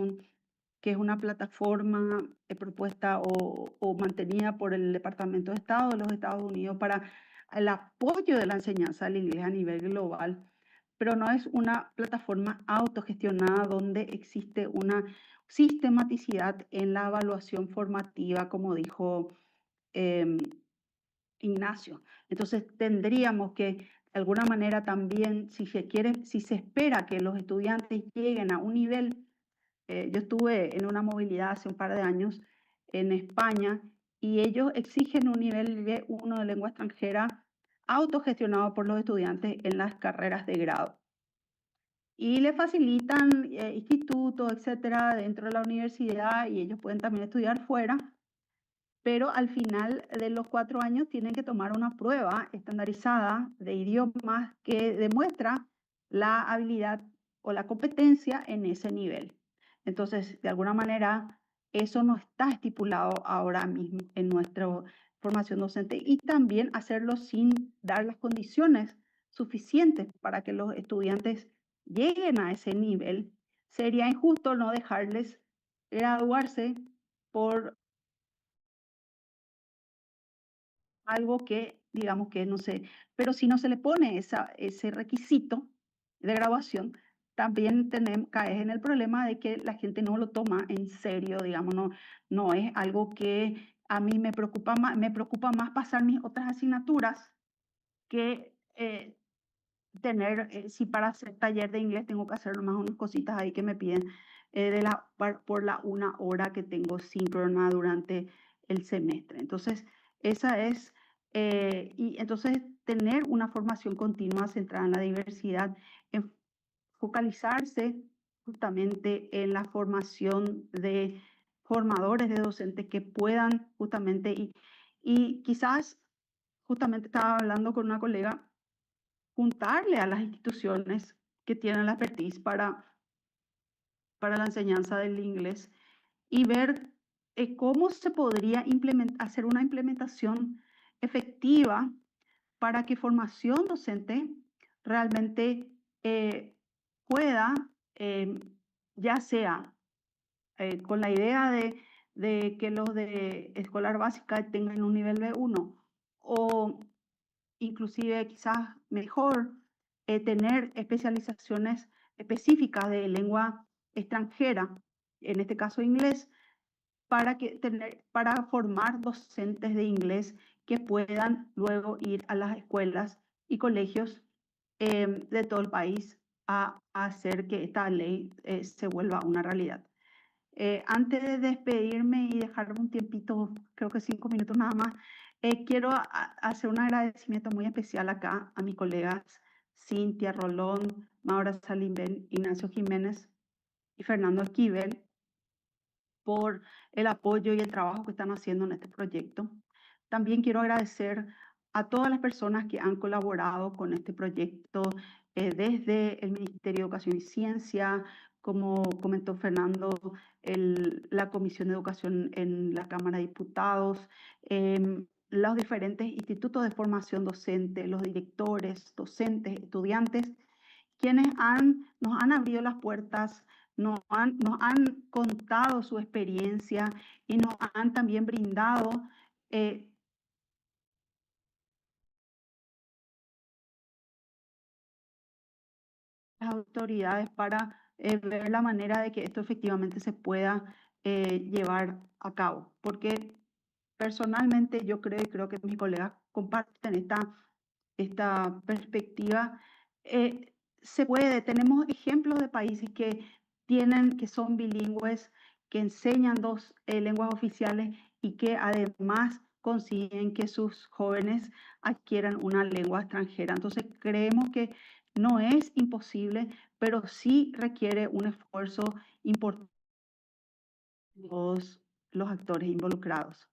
una plataforma propuesta o mantenida por el Departamento de Estado de los Estados Unidos para el apoyo de la enseñanza del inglés a nivel global, pero no es una plataforma autogestionada donde existe una sistematicidad en la evaluación formativa, como dijo Ignacio. Entonces tendríamos que, de alguna manera también, si se espera que los estudiantes lleguen a un nivel, yo estuve en una movilidad hace un par de años en España y ellos exigen un nivel B1 de lengua extranjera autogestionado por los estudiantes en las carreras de grado. Y le facilitan institutos, etcétera, dentro de la universidad y ellos pueden también estudiar fuera, pero al final de los 4 años tienen que tomar una prueba estandarizada de idiomas que demuestra la habilidad o la competencia en ese nivel. Entonces, de alguna manera, eso no está estipulado ahora mismo en nuestra formación docente y también hacerlo sin dar las condiciones suficientes para que los estudiantes lleguen a ese nivel. Sería injusto no dejarles graduarse por algo que, digamos que no sé, pero si no se le pone ese requisito de graduación, también caes en el problema de que la gente no lo toma en serio, digamos, no es algo que a mí me preocupa más pasar mis otras asignaturas que si para hacer taller de inglés tengo que hacer nomás unas cositas ahí que me piden por la 1 hora que tengo síncrona durante el semestre. Entonces, y entonces tener una formación continua centrada en la diversidad, en focalizarse justamente en la formación de formadores de docentes que puedan justamente, y quizás justamente estaba hablando con una colega, juntarle a las instituciones que tienen la expertise para la enseñanza del inglés y ver cómo se podría hacer una implementación efectiva para que formación docente realmente pueda, ya sea con la idea de que los de escolar básica tengan un nivel B1 o inclusive quizás mejor tener especializaciones específicas de lengua extranjera, en este caso inglés, para formar docentes de inglés que puedan luego ir a las escuelas y colegios de todo el país a hacer que esta ley se vuelva una realidad. Antes de despedirme y dejarme un tiempito, creo que 5 minutos nada más, quiero hacer un agradecimiento muy especial acá a mis colegas Cintia Rolón, Maura Salimben, Ignacio Jiménez y Fernando Esquivel por el apoyo y el trabajo que están haciendo en este proyecto. También quiero agradecer a todas las personas que han colaborado con este proyecto desde el Ministerio de Educación y Ciencia, como comentó Fernando, la Comisión de Educación en la Cámara de Diputados, los diferentes institutos de formación docente, los directores, docentes, estudiantes, quienes nos han abierto las puertas, nos han contado su experiencia y nos han también brindado las autoridades para ver la manera de que esto efectivamente se pueda llevar a cabo. Porque personalmente yo creo que mis colegas comparten esta perspectiva. Se puede, tenemos ejemplos de países que son bilingües, que enseñan 2 lenguas oficiales y que además consiguen que sus jóvenes adquieran una lengua extranjera. Entonces creemos que no es imposible, pero sí requiere un esfuerzo importante de todos los actores involucrados.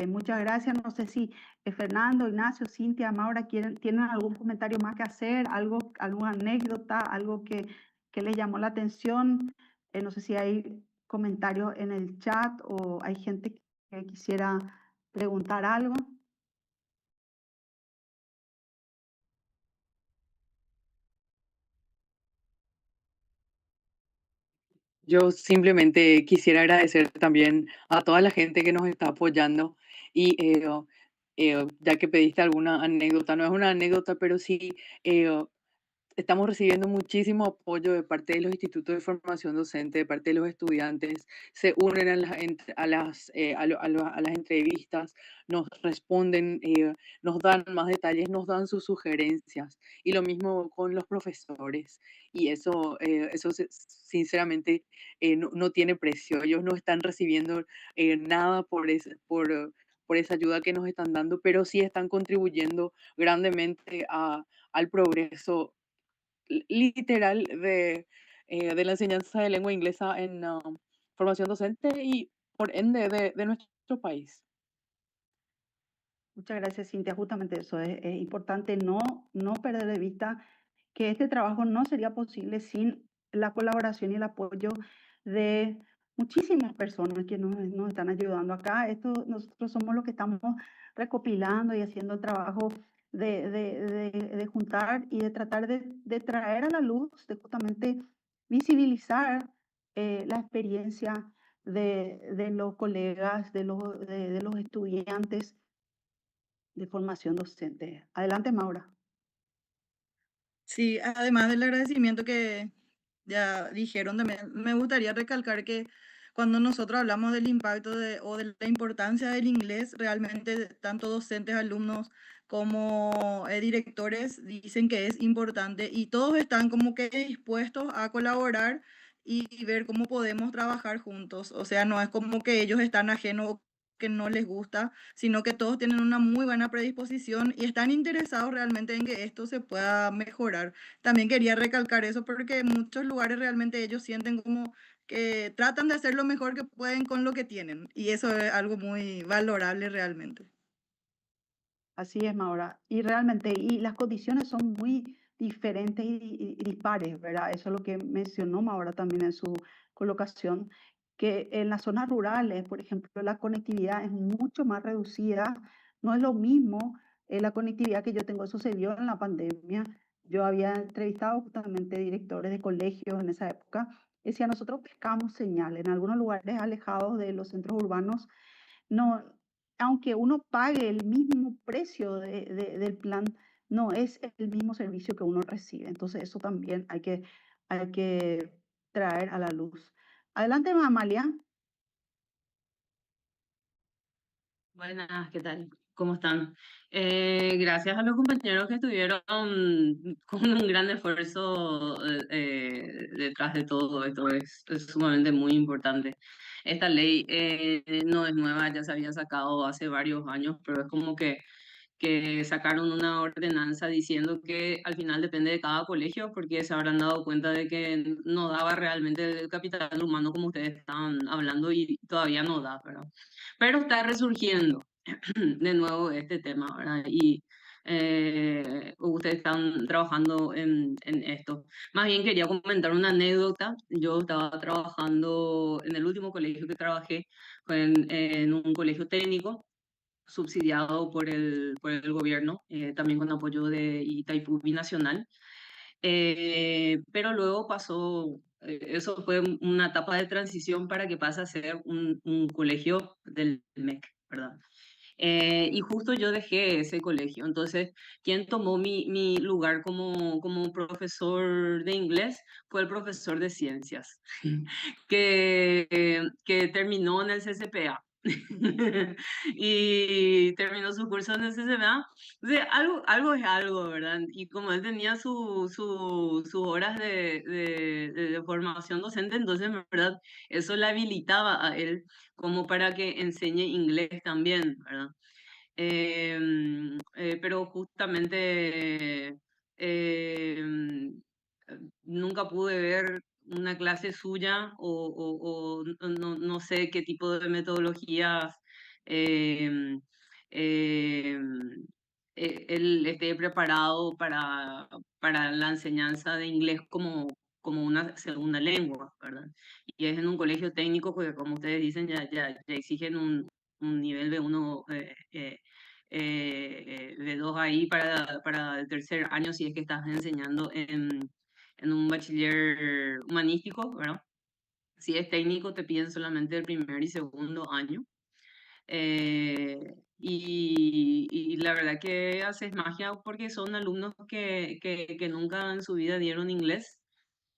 Muchas gracias. No sé si Fernando, Ignacio, Cintia, Maura tienen algún comentario más que hacer, alguna anécdota, algo que les llamó la atención. No sé si hay comentarios en el chat o hay gente que quisiera preguntar algo. Yo simplemente quisiera agradecer también a toda la gente que nos está apoyando y ya que pediste alguna anécdota, no es una anécdota, pero sí eh, estamos recibiendo muchísimo apoyo de parte de los institutos de formación docente, de parte de los estudiantes, se unen a las entrevistas, nos responden, nos dan más detalles, nos dan sus sugerencias y lo mismo con los profesores. Y sinceramente no tiene precio. Ellos no están recibiendo nada por esa ayuda que nos están dando, pero sí están contribuyendo grandemente al progreso literal de la enseñanza de lengua inglesa en formación docente y por ende de nuestro país. Muchas gracias, Cintia. Justamente eso es importante no perder de vista que este trabajo no sería posible sin la colaboración y el apoyo de muchísimas personas que nos están ayudando acá. Nosotros somos los que estamos recopilando y haciendo el trabajo de juntar y de tratar de traer a la luz, de justamente visibilizar la experiencia de los colegas, de los estudiantes de formación docente. Adelante, Maura. Sí, además del agradecimiento que ya dijeron, también me gustaría recalcar que cuando nosotros hablamos del impacto o de la importancia del inglés, realmente tanto docentes, alumnos como directores dicen que es importante y todos están como que dispuestos a colaborar y ver cómo podemos trabajar juntos. O sea, no es como que ellos están ajenos o que no les gusta, sino que todos tienen una muy buena predisposición y están interesados realmente en que esto se pueda mejorar. También quería recalcar eso porque en muchos lugares realmente ellos sienten como que tratan de hacer lo mejor que pueden con lo que tienen y eso es algo muy valorable realmente. Así es, Maura. Y realmente, y las condiciones son muy diferentes y dispares, ¿verdad? Eso es lo que mencionó Maura también en su colocación, que en las zonas rurales, por ejemplo, la conectividad es mucho más reducida. No es lo mismo la conectividad que yo tengo. Eso se vio en la pandemia. Yo había entrevistado justamente directores de colegios en esa época. Decía, nosotros pescamos señal en algunos lugares alejados de los centros urbanos. No, aunque uno pague el mismo precio del plan, no es el mismo servicio que uno recibe. Entonces, eso también hay que traer a la luz. Adelante, Amalia. Buenas, ¿qué tal? ¿Cómo están? Gracias a los compañeros que estuvieron con un gran esfuerzo detrás de todo esto, es sumamente muy importante. Esta ley no es nueva, ya se había sacado hace varios años, pero es como que sacaron una ordenanza diciendo que al final depende de cada colegio, porque se habrán dado cuenta de que no daba realmente el capital humano como ustedes estaban hablando y todavía no da, ¿verdad? Pero está resurgiendo de nuevo este tema, ¿verdad? Y ustedes están trabajando en esto. Más bien quería comentar una anécdota. Yo estaba trabajando en el último colegio que trabajé, fue en un colegio técnico subsidiado por el gobierno, también con apoyo de Itaipú Binacional. Pero luego pasó, eso fue una etapa de transición para que pase a ser un colegio del MEC, ¿verdad? Y justo yo dejé ese colegio. Entonces, quien tomó mi lugar como profesor de inglés fue el profesor de ciencias, que terminó en el CCPA. Y terminó su curso en el CCPA. O sea, algo es algo, ¿verdad? Y como él tenía sus horas de formación docente, entonces, ¿verdad? Eso le habilitaba a él como para que enseñe inglés también, ¿verdad? Pero justamente nunca pude ver una clase suya o no sé qué tipo de metodologías em, em, él esté preparado para la enseñanza de inglés como una segunda lengua, ¿verdad? Y es en un colegio técnico porque, como ustedes dicen, ya exigen un nivel B1, B2 ahí para el tercer año si es que estás enseñando en un bachiller humanístico, ¿verdad? Si es técnico, te piden solamente el primer y segundo año. Y la verdad que haces magia porque son alumnos que nunca en su vida dieron inglés.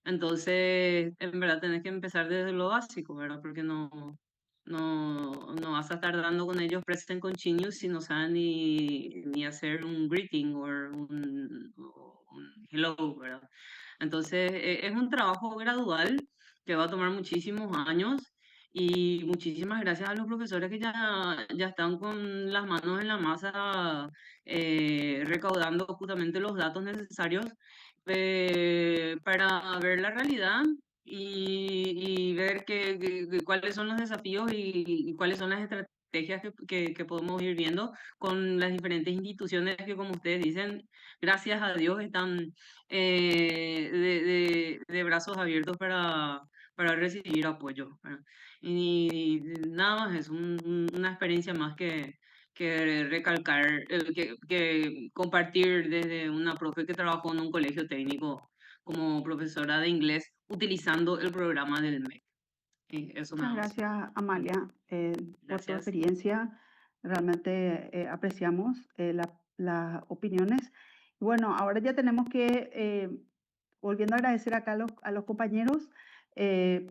Entonces, en verdad tenés que empezar desde lo básico, ¿verdad? Porque no vas a estar dando con ellos present continuous si no saben ni hacer un greeting o un hello, ¿verdad? Entonces, es un trabajo gradual que va a tomar muchísimos años y muchísimas gracias a los profesores que ya están con las manos en la masa, recaudando justamente los datos necesarios para ver la realidad y ver cuáles son los desafíos y cuáles son las estrategias que podemos ir viendo con las diferentes instituciones que, como ustedes dicen, gracias a Dios están de brazos abiertos para recibir apoyo, ¿verdad? Y nada más es una experiencia más que recalcar, que compartir desde una profe que trabajó en un colegio técnico como profesora de inglés utilizando el programa del MEC. Y eso Muchas nada más. gracias, Amalia, por tu Gracias. experiencia. Realmente apreciamos las opiniones. Y bueno, ahora ya tenemos que, volviendo a agradecer acá a los compañeros,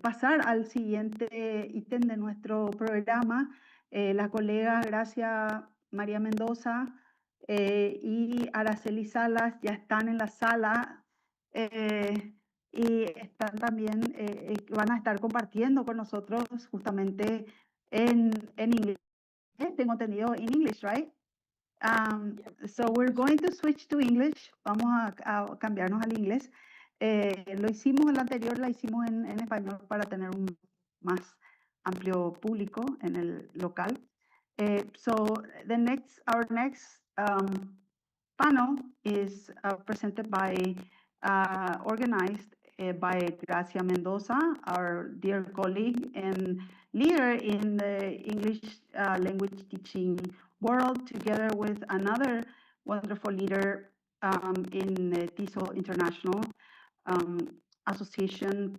pasar al siguiente ítem de nuestro programa. La colega Gracia María Mendoza y Araceli Salas ya están en la sala. Y están también, van a estar compartiendo con nosotros justamente en inglés. Tengo entendido en English, right? So we're going to switch to English. Vamos a cambiarnos al inglés. Lo hicimos, la anterior la hicimos en español para tener un más amplio público en el local. So our next panel is presented by, organized by Gracia Mendoza, our dear colleague and leader in the English language teaching world, together with another wonderful leader in the TESOL International Association,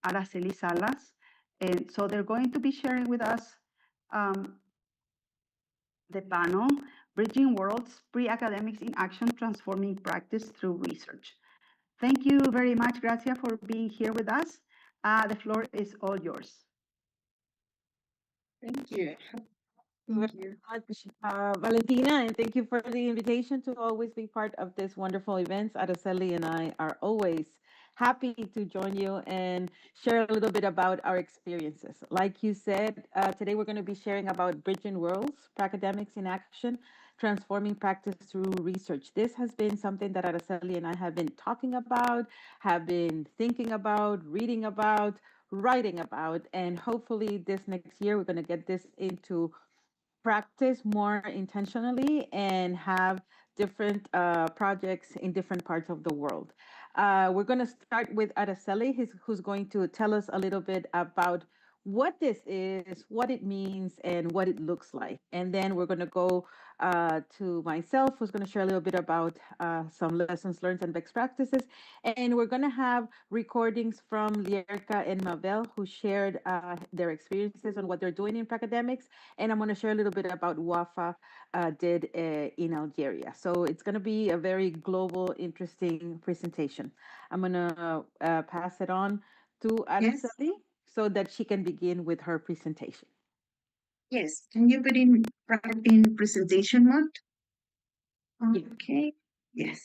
Araceli Salas. And so they're going to be sharing with us the panel, Bridging Worlds, Pre-Academics in Action, Transforming Practice Through Research. Thank you very much, Gracia, for being here with us. The floor is all yours. Thank you. Thank you much, Valentina, and thank you for the invitation to always be part of this wonderful events. Araceli and I are always happy to join you and share a little bit about our experiences. Like you said, today we're going to be sharing about Bridging Worlds, Academics in Action, Transforming Practice Through Research. This has been something that Araceli and I have been talking about, have been thinking about, reading about, writing about, and hopefully this next year we're going to get this into practice more intentionally and have different projects in different parts of the world. We're going to start with Araceli, who's going to tell us a little bit about what this is, what it means, and what it looks like. And then we're going to go to myself, who's going to share a little bit about some lessons learned and best practices. And we're going to have recordings from Lierka and Mabel, who shared their experiences on what they're doing in academics. And I'm going to share a little bit about WAFA did in Algeria. So it's going to be a very global, interesting presentation. I'm going to pass it on to Araceli so that she can begin with her presentation. Yes, can you put in presentation mode? Okay, yes.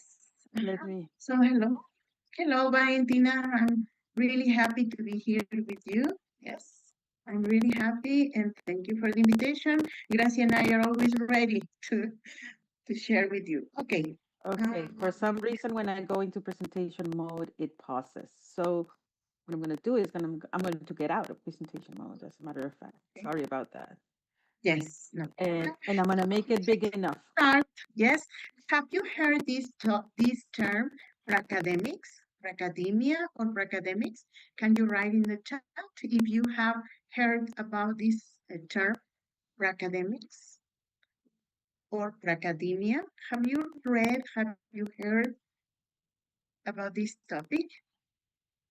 Let me. So hello, Valentina. I'm really happy to be here with you. Yes, I'm really happy and thank you for the invitation. Gracia and I are always ready to share with you. Okay. Okay, for some reason, when I go into presentation mode, it pauses. So what I'm going to do is I'm going to get out of presentation mode, as a matter of fact. Sorry about that. Yes. No. And I'm going to make it big enough. Start. Yes. Have you heard this term, academics? Pracademia or Pracademics? Can you write in the chat if you have heard about this term, Pracademics or Pracademia? Have you heard about this topic?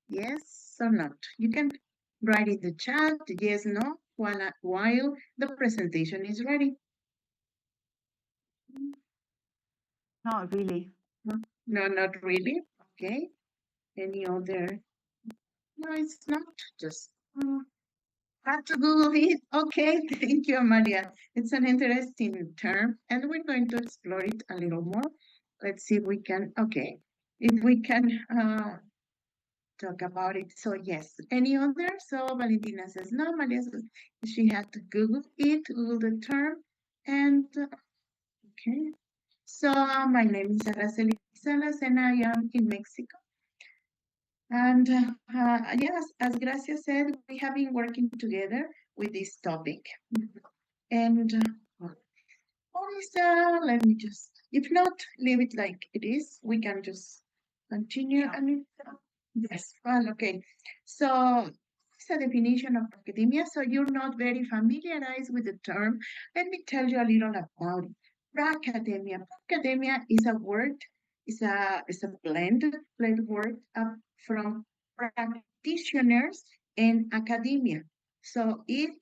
Yes or not? You can write in the chat, yes, no, while the presentation is ready. Not really. No, not really. Okay. Any other? No, it's not. Just have to Google it. Okay. Thank you, Amalia. It's an interesting term, and we're going to explore it a little more. Let's see if we can. Okay. If we can talk about it. So yes. Any other? So Valentina says no. Amalia says she had to Google it, Google the term, and okay. So my name is Araceli Salas, and I am in Mexico. And yes, as Gracia said, we have been working together with this topic. And what is let me just, if not, leave it like it is. We can just continue. Yeah. I mean, yes, well, okay. So it's a definition of academia. So you're not very familiarized with the term. Let me tell you a little about it. Academia. Academia is a word, is a blend word from practitioners and academia. So it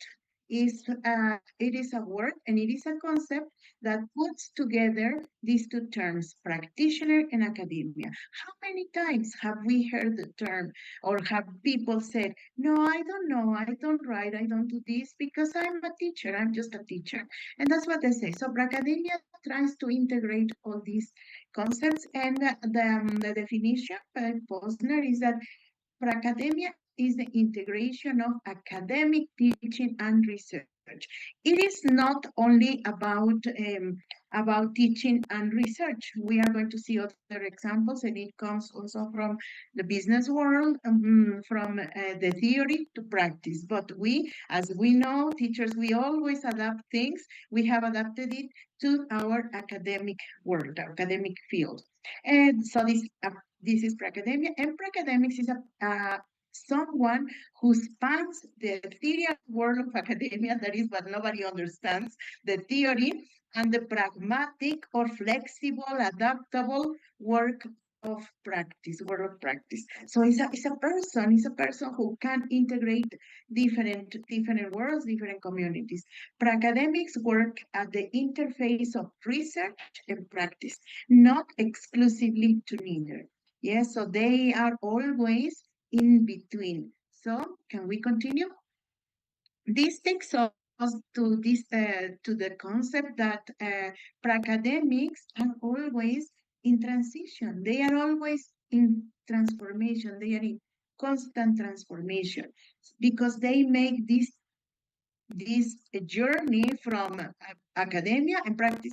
is a word and it is a concept that puts together these two terms, practitioner and academia. How many times have we heard the term or have people said, no, I don't know, I don't write, I don't do this because I'm a teacher, I'm just a teacher. And that's what they say. So academia tries to integrate all these concepts, and the definition by Posner is that academia is the integration of academic teaching and research. It is not only about teaching and research. We are going to see other examples, and it comes also from the business world, from the theory to practice. But we, as we know, teachers, we always adapt things. We have adapted it to our academic world, our academic field. And so this is Pracademia, and Pracademics is someone who spans the theory world of academia, that is what nobody understands, the theory, and the pragmatic or flexible, adaptable work of practice. So it's a person who can integrate different worlds, different communities. Pracademics work at the interface of research and practice, not exclusively to neither. Yes, so they are always in between. So can we continue? This takes us to this to the concept that academics are always in transition. They are always in transformation. They are in constant transformation because they make this journey from academia and practice.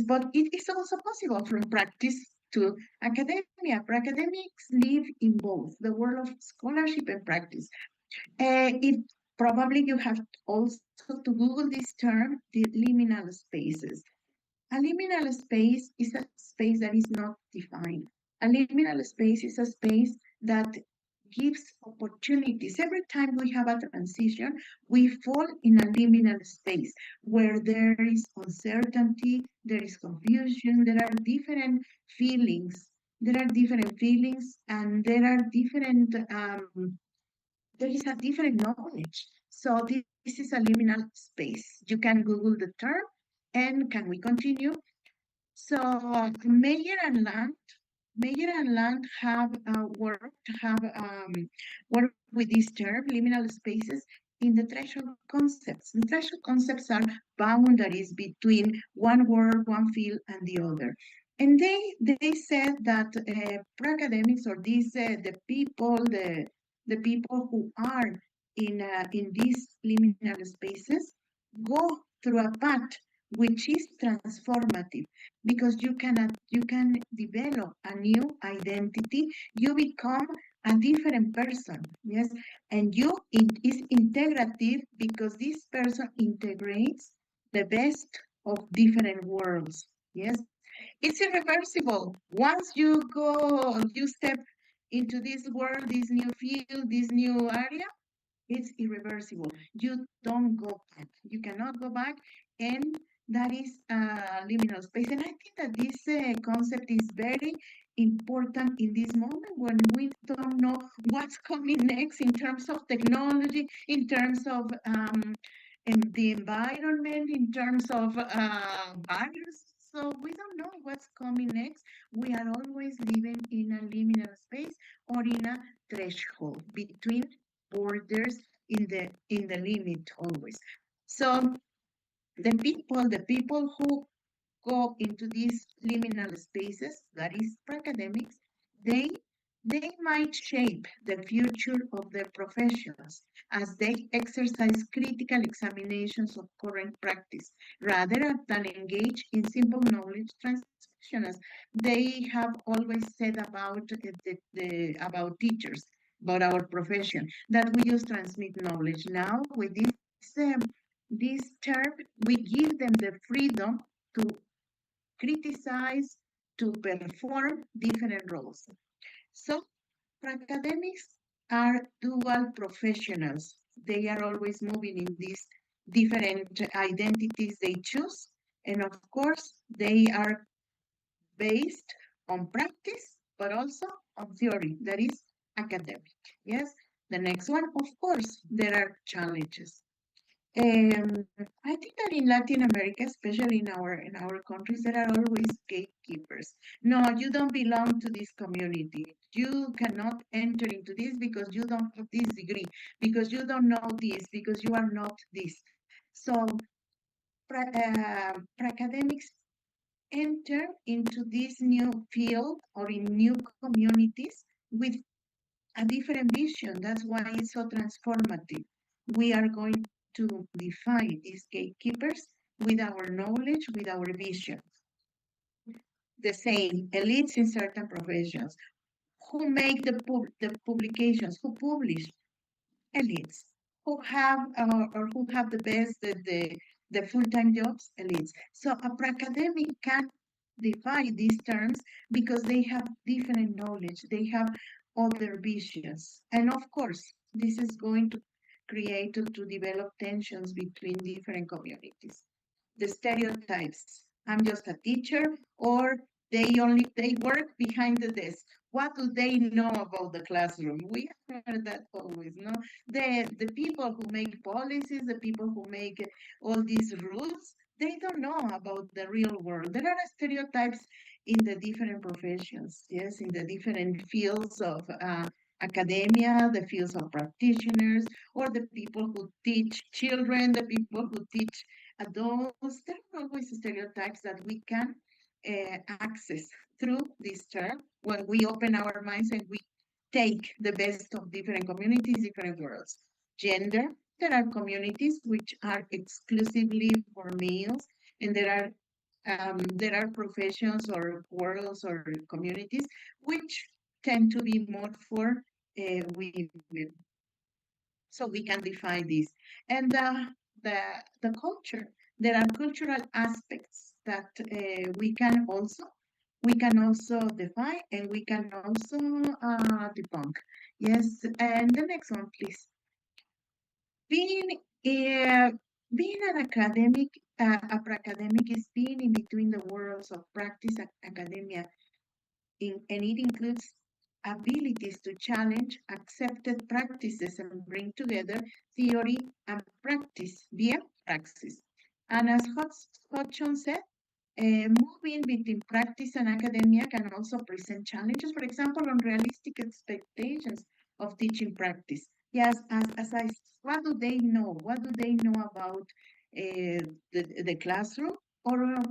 But it is also possible from practice to academia. Academics live in both the world of scholarship and practice. It probably you have also to Google this term, the liminal spaces. A liminal space is a space that is not defined. A liminal space is a space that gives opportunities. Every time we have a transition, we fall in a liminal space where there is uncertainty, there is confusion, there are different feelings. And there are different, there is a different knowledge. So this is a liminal space. You can Google the term, and can we continue? So Meyer and Land have worked with this term, liminal spaces, in the threshold concepts. The threshold concepts are boundaries between one world, one field, and the other. And they said that academics, or these the people who are in these liminal spaces, go through a path which is transformative, because you can develop a new identity. You become a different person, yes, and it is integrative because this person integrates the best of different worlds, yes. It's irreversible. Once you step into this world, this new field, this new area, it's irreversible. You don't go back. You cannot go back, and that is liminal space. And I think that this concept is very important in this moment when we don't know what's coming next in terms of technology, in terms of in the environment, in terms of virus. So we don't know what's coming next. We are always living in a liminal space or in a threshold between borders in the limit always. So the people who go into these liminal spaces, that is academics, they might shape the future of their professions as they exercise critical examinations of current practice rather than engage in simple knowledge transmission, as they have always said about about teachers, about our profession, that we just transmit knowledge. Now with this term, we give them the freedom to criticize, to perform different roles. So academics are dual professionals. They are always moving in these different identities they choose. And of course, they are based on practice, but also on theory, that is academic. Yes. The next one, of course, there are challenges. I think that in Latin America, especially in our countries, there are always gatekeepers. No, you don't belong to this community. You cannot enter into this because you don't have this degree, because you don't know this, because you are not this. So academics enter into this new field or in new communities with a different vision. That's why it's so transformative. We are going to define these gatekeepers with our knowledge, with our vision. The same, elites in certain professions. Who make the publications? Who publish? Elites. Who have or who have the best, the full-time jobs? Elites. So a academic can define these terms because they have different knowledge. They have other visions. And of course, this is going to create to develop tensions between different communities. The stereotypes. I'm just a teacher, or they work behind the desk. What do they know about the classroom? We have heard that always, no? The people who make policies, the people who make all these rules, they don't know about the real world. There are stereotypes in the different professions, yes, in the different fields of academia, the fields of practitioners, or the people who teach children, the people who teach adults. There are always stereotypes that we can access through this term when we open our minds and we take the best of different communities, different worlds. Gender, there are communities which are exclusively for males, and there are professions or worlds or communities which tend to be more for women. So we can define this. And the culture, there are cultural aspects that we can also define, and we can also debunk. Yes, and the next one, please. Being an academic, academic is being in between the worlds of practice and academia, and it includes abilities to challenge accepted practices and bring together theory and practice via praxis. And as Hodgson said, moving between practice and academia can also present challenges, for example, unrealistic expectations of teaching practice. Yes, what do they know? What do they know about the classroom? Or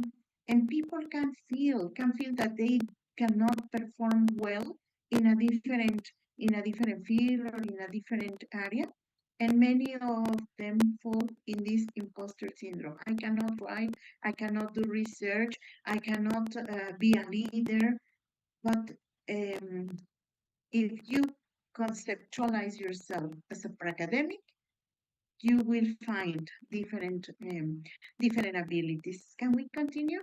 and people can feel that they cannot perform well in a different field or in a different area. And many of them fall in this imposter syndrome. I cannot write, I cannot do research, I cannot be a leader. But if you conceptualize yourself as an academic, you will find different abilities. Can we continue?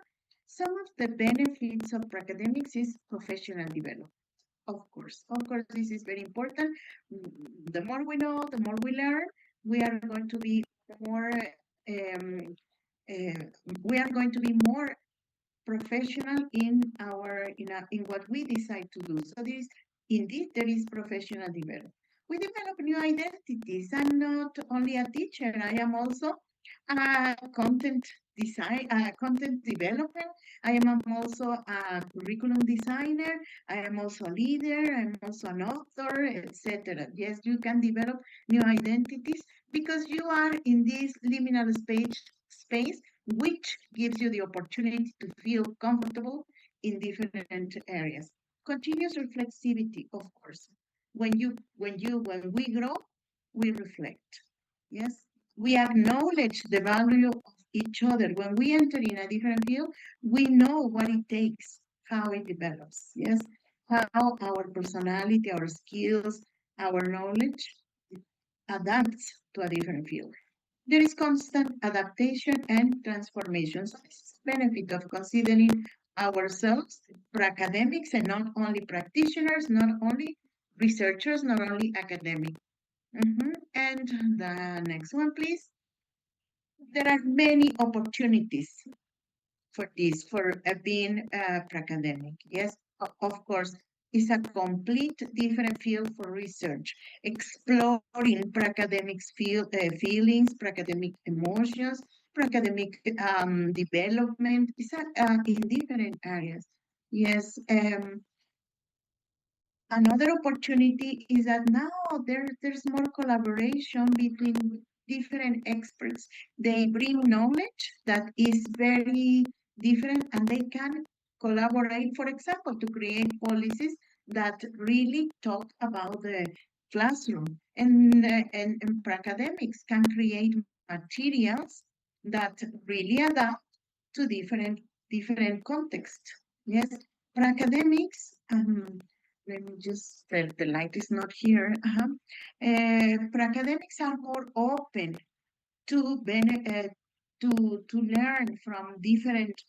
some of the benefits of academics is professional development. Of course, this is very important. The more we know, the more we learn, we are going to be more, we are going to be more professional in what we decide to do. So there is professional development. We develop new identities. I'm not only a teacher, I am also a content developer. I am also a curriculum designer. I am also a leader. I'm also an author, etc. Yes, you can develop new identities because you are in this liminal space, which gives you the opportunity to feel comfortable in different areas. Continuous reflexivity, of course. When we grow, we reflect. Yes, we acknowledge the value of each other. When we enter in a different field, we know what it takes, how it develops. Yes, how our personality, our skills, our knowledge adapts to a different field. There is constant adaptation and transformation. So this is the benefit of considering ourselves for academics and not only practitioners, not only researchers, not only academic. And the next one, please. There are many opportunities for this, for being academic. Yes, of course, it's a complete different field for research, exploring academic feelings, academic emotions, academic development. It's in different areas. Yes. Another opportunity is that now there's more collaboration between different experts. They bring knowledge that is very different and they can collaborate, for example, to create policies that really talk about the classroom. And academics can create materials that really adapt to different contexts. Yes, for academics, let me just, the light is not here. Academics are more open to learn from different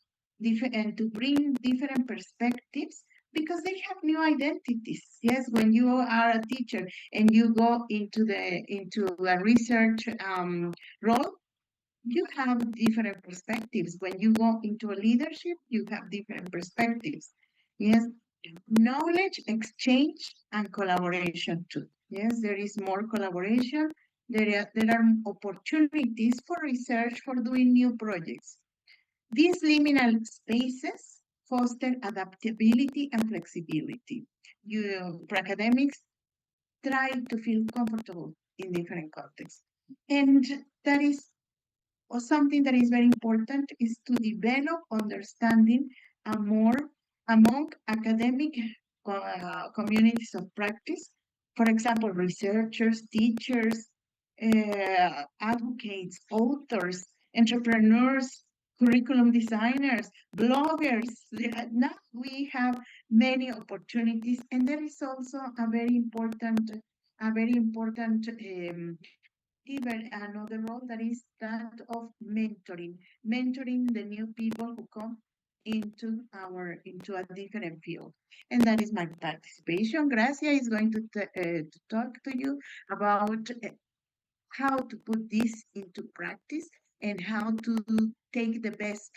and to bring different perspectives because they have new identities. Yes, when you are a teacher and you go into a research role, you have different perspectives. When you go into a leadership, you have different perspectives. Yes, knowledge exchange and collaboration too. Yes, there is more collaboration. There are opportunities for research, for doing new projects. These liminal spaces foster adaptability and flexibility. For academics, try to feel comfortable in different contexts. And that is something that is very important is to develop understanding among academic communities of practice. For example, researchers, teachers, advocates, authors, entrepreneurs, curriculum designers, bloggers. Now we have many opportunities, and there is also a very important even another role that is that of mentoring the new people who come into a different field. And that is my participation. Gracia is going to talk to you about how to put this into practice and how to take the best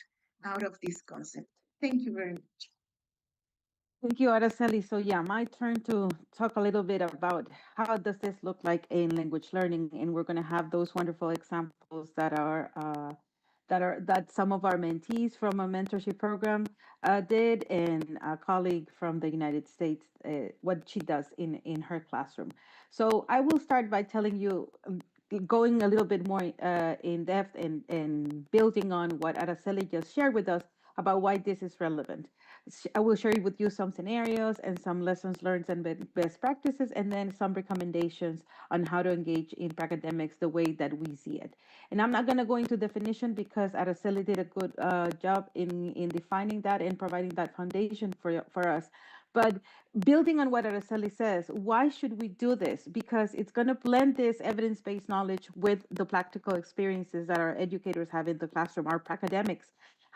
out of this concept. Thank you very much. Thank you, Araceli. So yeah, my turn to talk a little bit about how does this look like in language learning, and we're going to have those wonderful examples that some of our mentees from a mentorship program did, and a colleague from the United States, what she does in her classroom. So I will start by telling you, going a little bit more in depth and building on what Araceli just shared with us about why this is relevant. I will share with you some scenarios and some lessons learned and best practices, and then some recommendations on how to engage in academics the way that we see it. And I'm not going to go into definition because Araceli did a good job in defining that and providing that foundation for us. But building on what Araceli says, why should we do this? Because it's going to blend this evidence-based knowledge with the practical experiences that our educators have in the classroom, our academics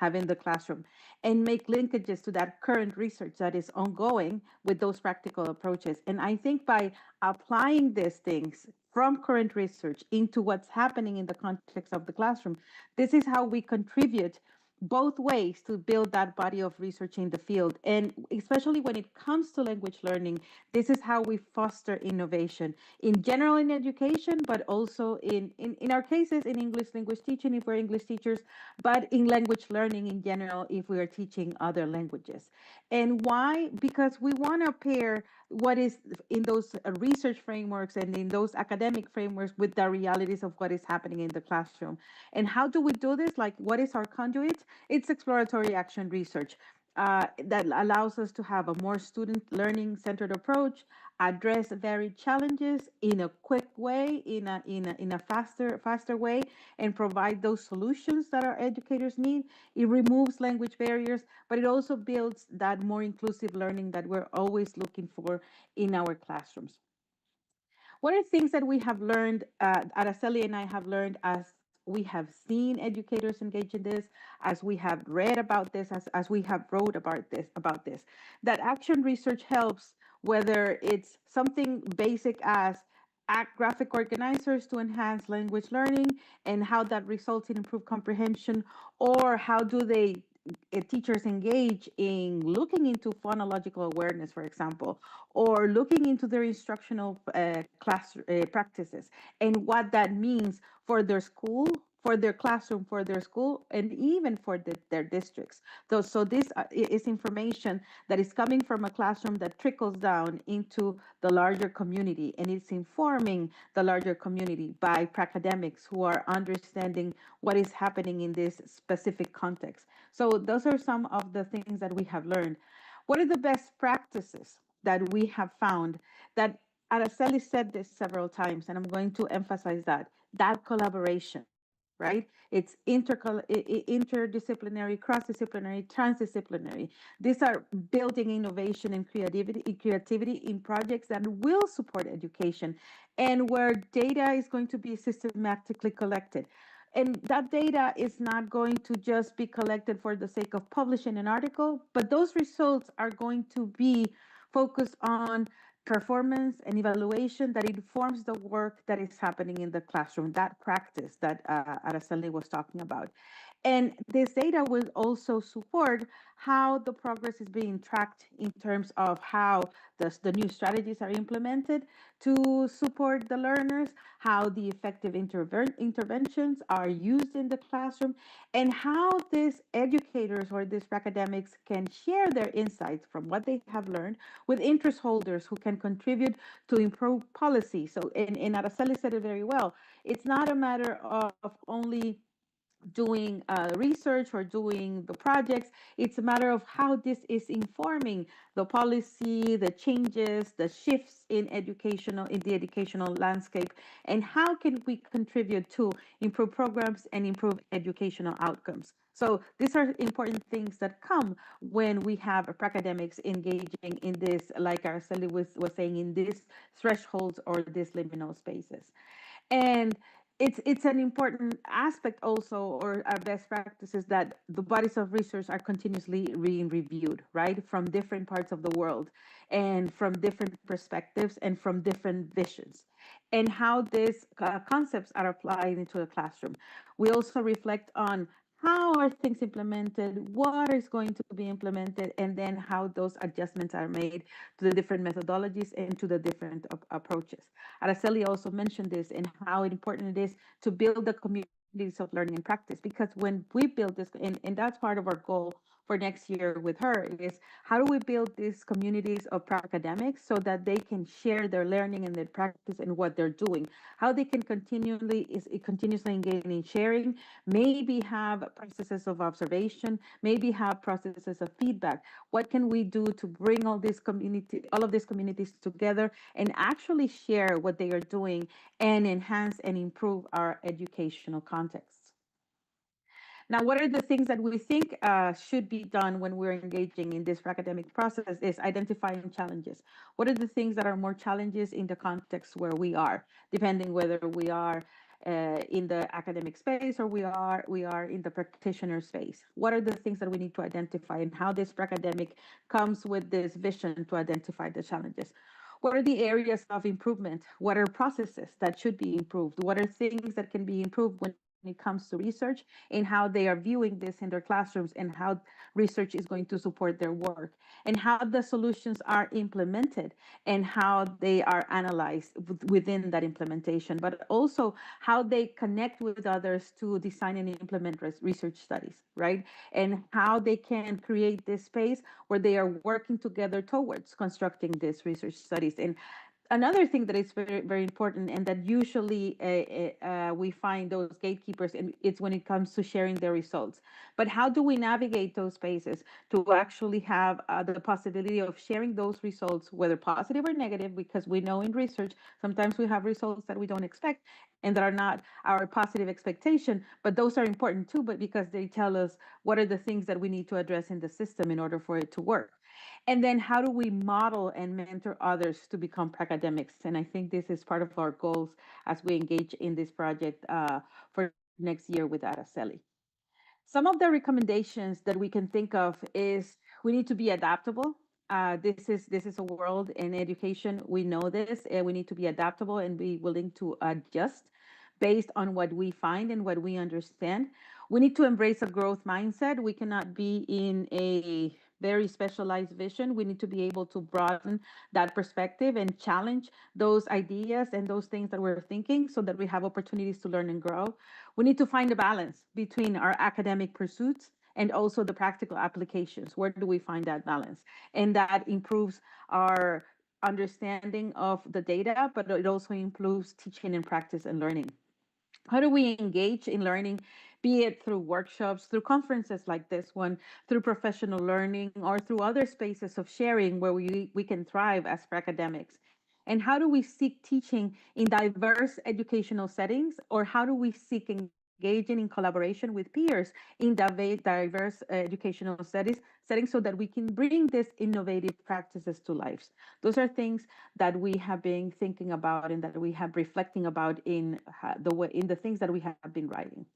have in the classroom, and make linkages to that current research that is ongoing with those practical approaches. And I think by applying these things from current research into what's happening in the context of the classroom, this is how we contribute both ways to build that body of research in the field. And especially when it comes to language learning, this is how we foster innovation in general in education, but also in our cases in English language teaching if we're English teachers, but in language learning in general if we are teaching other languages. And why? Because we want to pair what is in those research frameworks and in those academic frameworks with the realities of what is happening in the classroom. And how do we do this? Like, what is our conduit? It's exploratory action research that allows us to have a more student learning centered approach, address varied challenges in a quick way, in a faster way, and provide those solutions that our educators need. It removes language barriers, but it also builds that more inclusive learning that we're always looking for in our classrooms. What are things that we have learned, Araceli and I have learned as we have seen educators engage in this, as we have read about this, as we have wrote about this, that action research helps, whether it's something basic as graphic organizers to enhance language learning and how that results in improved comprehension, or how do they teachers engage in looking into phonological awareness, for example, or looking into their instructional class practices and what that means for their school, for their classroom, for their school, and even for their districts. So this is information that is coming from a classroom that trickles down into the larger community, and it's informing the larger community by academics who are understanding what is happening in this specific context. So those are some of the things that we have learned. What are the best practices that we have found? That Araceli said this several times, and I'm going to emphasize that collaboration, right? It's interdisciplinary, cross-disciplinary, transdisciplinary. These are building innovation and creativity in projects that will support education and where data is going to be systematically collected. And that data is not going to just be collected for the sake of publishing an article, but those results are going to be focused on performance and evaluation that informs the work that is happening in the classroom, that practice that Araceli was talking about. And this data will also support how the progress is being tracked in terms of how the new strategies are implemented to support the learners, how the effective interventions are used in the classroom, and how these educators or these academics can share their insights from what they have learned with interest holders who can contribute to improve policy. So, and Araceli said it very well, it's not a matter of only doing research or doing the projects. It's a matter of how this is informing the policy, the changes, the shifts in the educational landscape, and how can we contribute to improve programs and improve educational outcomes. So these are important things that come when we have academics engaging in this, like Araceli was saying, in these thresholds or these liminal spaces. And it's an important aspect also, or our best practices, that the bodies of research are continuously being reviewed, right, from different parts of the world and from different perspectives and from different visions, and how these concepts are applied into the classroom. We also reflect on how are things implemented, what is going to be implemented, and then how those adjustments are made to the different methodologies and to the different approaches. Araceli also mentioned this and how important it is to build the communities of learning and practice, because when we build this, and that's part of our goal for next year with her, is how do we build these communities of academics so that they can share their learning and their practice and what they're doing, how they can continuously engage in sharing, maybe have processes of observation, maybe have processes of feedback. What can we do to bring all of these communities together and actually share what they are doing and enhance and improve our educational contexts? Now, what are the things that we think should be done when we're engaging in this academic process is identifying challenges. What are the things that are more challenges in the context where we are, depending whether we are in the academic space, or we are in the practitioner space. What are the things that we need to identify, and how this academic comes with this vision to identify the challenges? What are the areas of improvement? What are processes that should be improved? What are things that can be improved when it comes to research, and how they are viewing this in their classrooms, and how research is going to support their work, and how the solutions are implemented, and how they are analyzed within that implementation, but also how they connect with others to design and implement research studies, right? And how they can create this space where they are working together towards constructing these research studies. And another thing that is very, very important, and that usually we find those gatekeepers, and it's when it comes to sharing their results. But how do we navigate those spaces to actually have the possibility of sharing those results, whether positive or negative? Because we know in research, sometimes we have results that we don't expect and that are not our positive expectation, but those are important too, but because they tell us what are the things that we need to address in the system in order for it to work. And then how do we model and mentor others to become academics? And I think this is part of our goals as we engage in this project for next year with Araceli. Some of the recommendations that we can think of is we need to be adaptable. This is a world in education. We know this, and we need to be adaptable and be willing to adjust based on what we find and what we understand. We need to embrace a growth mindset. We cannot be in a very specialized vision. We need to be able to broaden that perspective and challenge those ideas and those things that we're thinking, so that we have opportunities to learn and grow. We need to find a balance between our academic pursuits and also the practical applications. Where do we find that balance? And that improves our understanding of the data, but it also improves teaching and practice and learning. How do we engage in learning, be it through workshops, through conferences like this one, through professional learning, or through other spaces of sharing where we can thrive as academics? And how do we seek teaching in diverse educational settings, or how do we seek engaging in collaboration with peers in diverse educational settings so that we can bring these innovative practices to life? Those are things that we have been thinking about and that we have reflecting about in the things that we have been writing.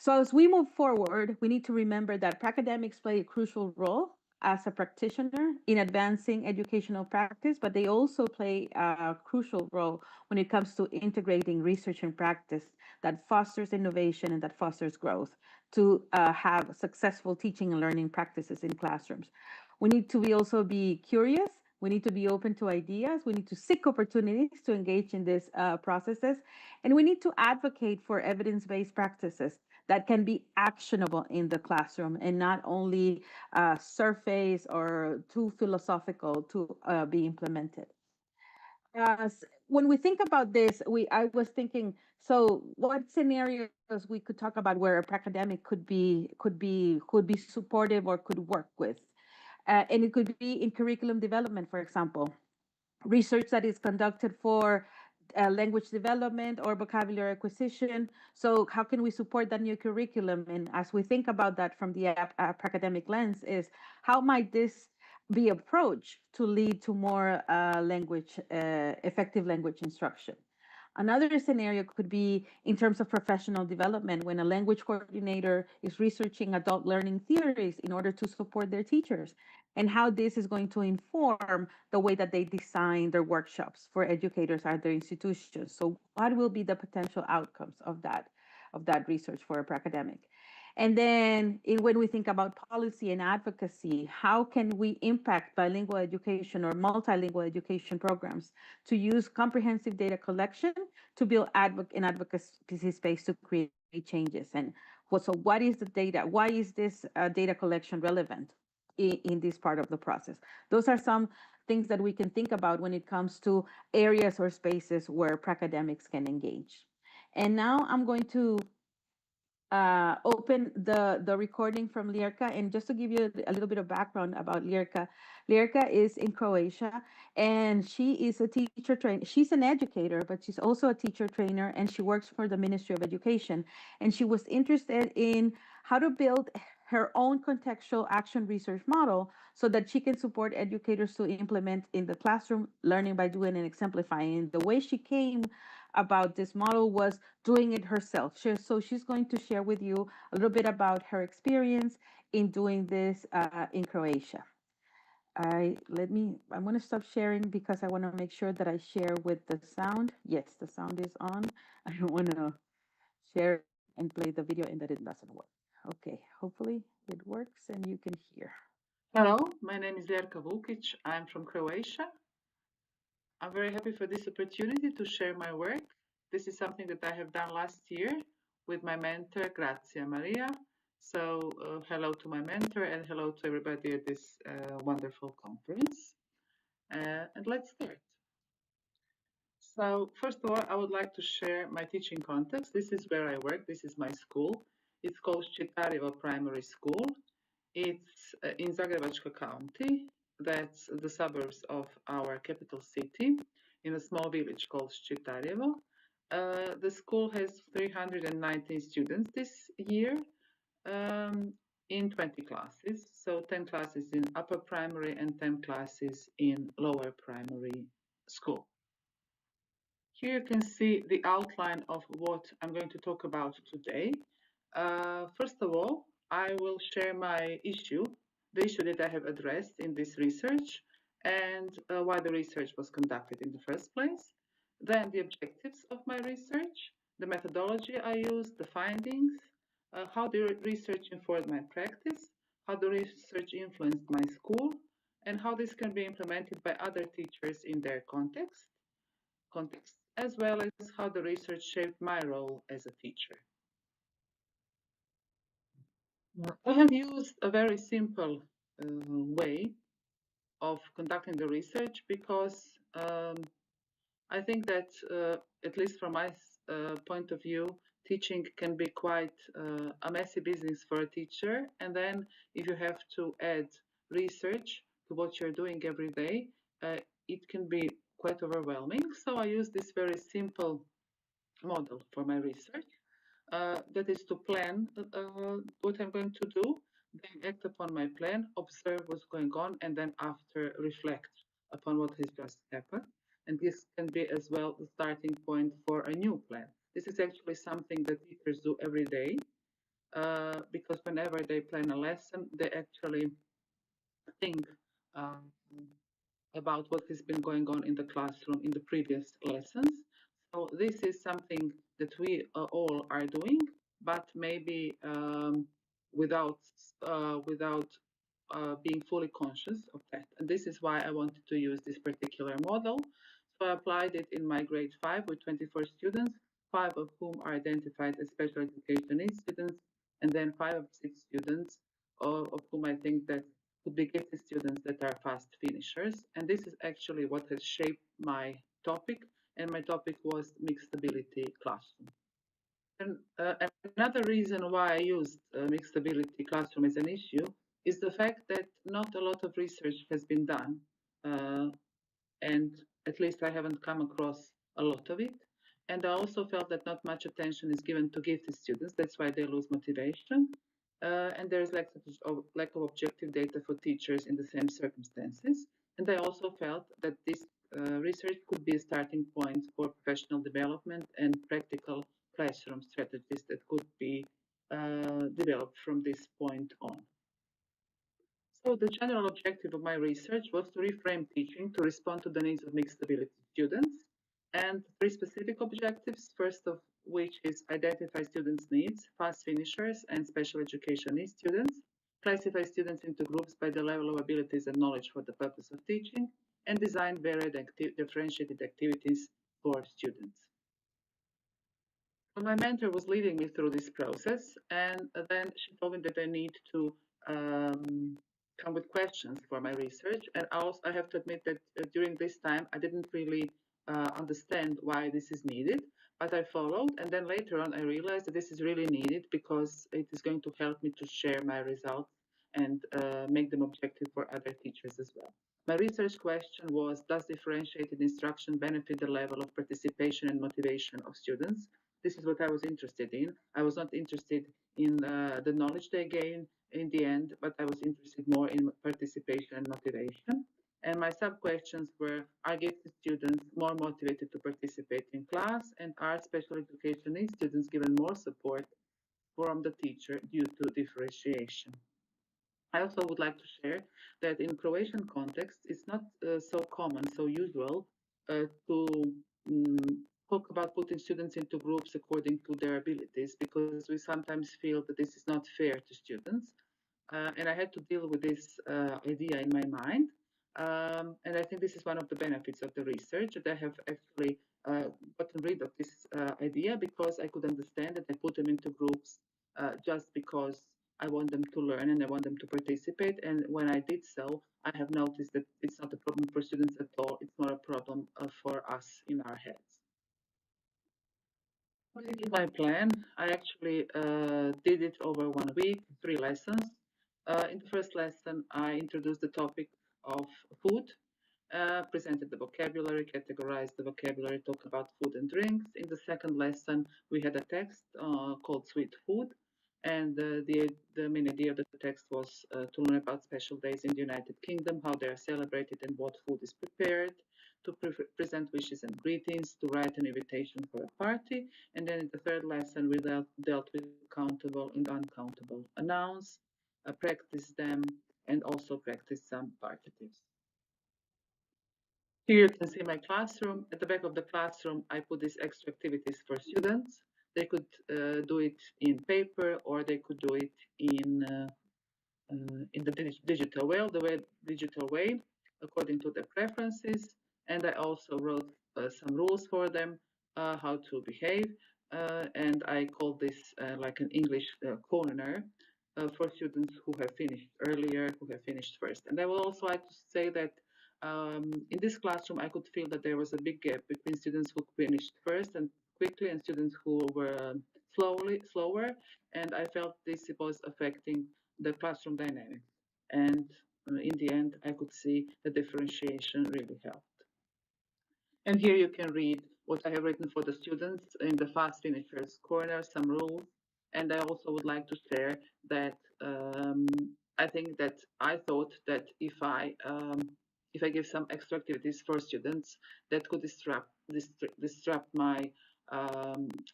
So as we move forward, we need to remember that academics play a crucial role as a practitioner in advancing educational practice, but they also play a crucial role when it comes to integrating research and practice that fosters innovation and that fosters growth to have successful teaching and learning practices in classrooms. We need to also be curious. We need to be open to ideas. We need to seek opportunities to engage in these processes. And we need to advocate for evidence-based practices that can be actionable in the classroom and not only surface or too philosophical to be implemented. When we think about this, I was thinking, so what scenarios we could talk about where a academic could be supportive or could work with? And it could be in curriculum development, for example, research that is conducted for language development or vocabulary acquisition. So how can we support that new curriculum? And as we think about that from the academic lens, is how might this be approached to lead to more effective language instruction? Another scenario could be in terms of professional development, when a language coordinator is researching adult learning theories in order to support their teachers, and how this is going to inform the way that they design their workshops for educators at their institutions. So what will be the potential outcomes of that research for a academic? And then when we think about policy and advocacy, how can we impact bilingual education or multilingual education programs to use comprehensive data collection to build an advocacy space to create changes? And so what is the data? Why is this data collection relevant in this part of the process? Those are some things that we can think about when it comes to areas or spaces where academics can engage. And now I'm going to open the recording from Ljerka. And just to give you a little bit of background about Ljerka, Ljerka is in Croatia, and she is a teacher trainer. She's an educator, but she's also a teacher trainer, and she works for the Ministry of Education. And she was interested in how to build her own contextual action research model so that she can support educators to implement in the classroom learning by doing and exemplifying. The way she came about this model was doing it herself. So she's going to share with you a little bit about her experience in doing this in Croatia. I'm going to stop sharing because I want to make sure that I share with the sound. Yes, the sound is on. I don't want to share and play the video and that it doesn't work. Okay, hopefully it works and you can hear. Hello, my name is Ljerka Vukic. I'm from Croatia. I'm very happy for this opportunity to share my work. This is something that I have done last year with my mentor, Grazia Maria. So hello to my mentor and hello to everybody at this wonderful conference. And let's start. So first of all, I would like to share my teaching context. This is where I work. This is my school. It's called Ščitarevo Primary School. It's in Zagrebačka County. That's the suburbs of our capital city in a small village called Ščitarevo. The school has 319 students this year in 20 classes. So 10 classes in upper primary and 10 classes in lower primary school. Here you can see the outline of what I'm going to talk about today. First of all, I will share my issue, the issue that I have addressed in this research and why the research was conducted in the first place. Then the objectives of my research, the methodology I used, the findings, how the research informed my practice, how the research influenced my school, and how this can be implemented by other teachers in their context, as well as how the research shaped my role as a teacher. I have used a very simple way of conducting the research because I think that, at least from my point of view, teaching can be quite a messy business for a teacher. And then if you have to add research to what you're doing every day, it can be quite overwhelming. So I use this very simple model for my research. That is to plan what I'm going to do, then act upon my plan, observe what's going on, and then after reflect upon what has just happened. And this can be as well the starting point for a new plan. This is actually something that teachers do every day because whenever they plan a lesson, they actually think about what has been going on in the classroom in the previous lessons. So this is something that we all are doing, but maybe without being fully conscious of that. And this is why I wanted to use this particular model. So I applied it in my grade 5 with 24 students, 5 of whom are identified as special education needs students, and then 5 of 6 students of whom I think that could be gifted students that are fast finishers. And this is actually what has shaped my topic. And my topic was mixed ability classroom. And another reason why I used mixed ability classroom as an issue is the fact that not a lot of research has been done, and at least I haven't come across a lot of it. And I also felt that not much attention is given to gifted students. That's why they lose motivation. And there is lack of objective data for teachers in the same circumstances. And I also felt that this research could be a starting point for professional development and practical classroom strategies that could be developed from this point on. So the general objective of my research was to reframe teaching to respond to the needs of mixed ability students, and 3 specific objectives, first of which is identify students' needs, fast finishers, and special education needs students, classify students into groups by the level of abilities and knowledge for the purpose of teaching, and design varied differentiated activities for students. So my mentor was leading me through this process, and then she told me that I need to come with questions for my research. And also I have to admit that during this time, I didn't really understand why this is needed, but I followed. And then later on, I realized that this is really needed because it is going to help me to share my results and make them objective for other teachers as well. My research question was, does differentiated instruction benefit the level of participation and motivation of students? This is what I was interested in. I was not interested in the knowledge they gain in the end, but I was interested more in participation and motivation. And my sub-questions were, are gifted students more motivated to participate in class, and are special education needs students given more support from the teacher due to differentiation? I also would like to share that in Croatian context, it's not so common, so usual to talk about putting students into groups according to their abilities, because we sometimes feel that this is not fair to students. And I had to deal with this idea in my mind. And I think this is one of the benefits of the research, that I have actually gotten rid of this idea, because I could understand that I put them into groups just because I want them to learn and I want them to participate. And when I did so, I have noticed that it's not a problem for students at all. It's not a problem for us in our heads. What is my plan? I actually did it over 1 week, 3 lessons. In the first lesson, I introduced the topic of food, presented the vocabulary, categorized the vocabulary, talked about food and drinks. In the second lesson, we had a text called Sweet Food. And the main idea of the text was to learn about special days in the United Kingdom, how they are celebrated and what food is prepared, to present wishes and greetings, to write an invitation for a party. And then in the third lesson, we dealt with countable and uncountable nouns, practice them, and also practice some participes. Here you can see my classroom. At the back of the classroom, I put these extra activities for students. They could do it in paper, or they could do it in the digital way, according to their preferences. And I also wrote some rules for them, how to behave. And I call this like an English corner for students who have finished earlier, who have finished first. And I would also like to say that in this classroom, I could feel that there was a big gap between students who finished first and quickly and students who were slower. And I felt this was affecting the classroom dynamics. And in the end, I could see the differentiation really helped. And here you can read what I have written for the students in the fast finishers corner, some rules. And I also would like to share that I think that I thought that if I give some extra activities for students, that could disrupt my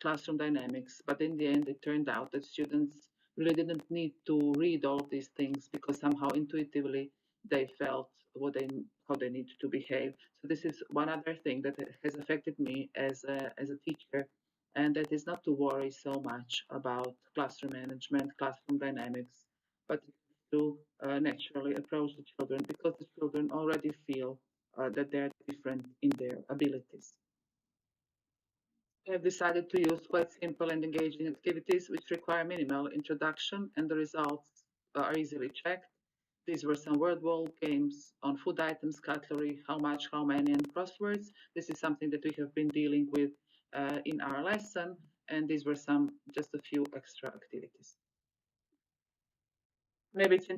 classroom dynamics. But in the end, it turned out that students really didn't need to read all of these things, because somehow intuitively they felt how they need to behave. So this is one other thing that has affected me as a teacher, and that is not to worry so much about classroom management, classroom dynamics, but to naturally approach the children, because the children already feel that they're different in their abilities. I have decided to use quite simple and engaging activities which require minimal introduction, and the results are easily checked. These were some word wall games on food items, cutlery, how much, how many, and crosswords. This is something that we have been dealing with in our lesson, and these were just a few extra activities. Maybe it's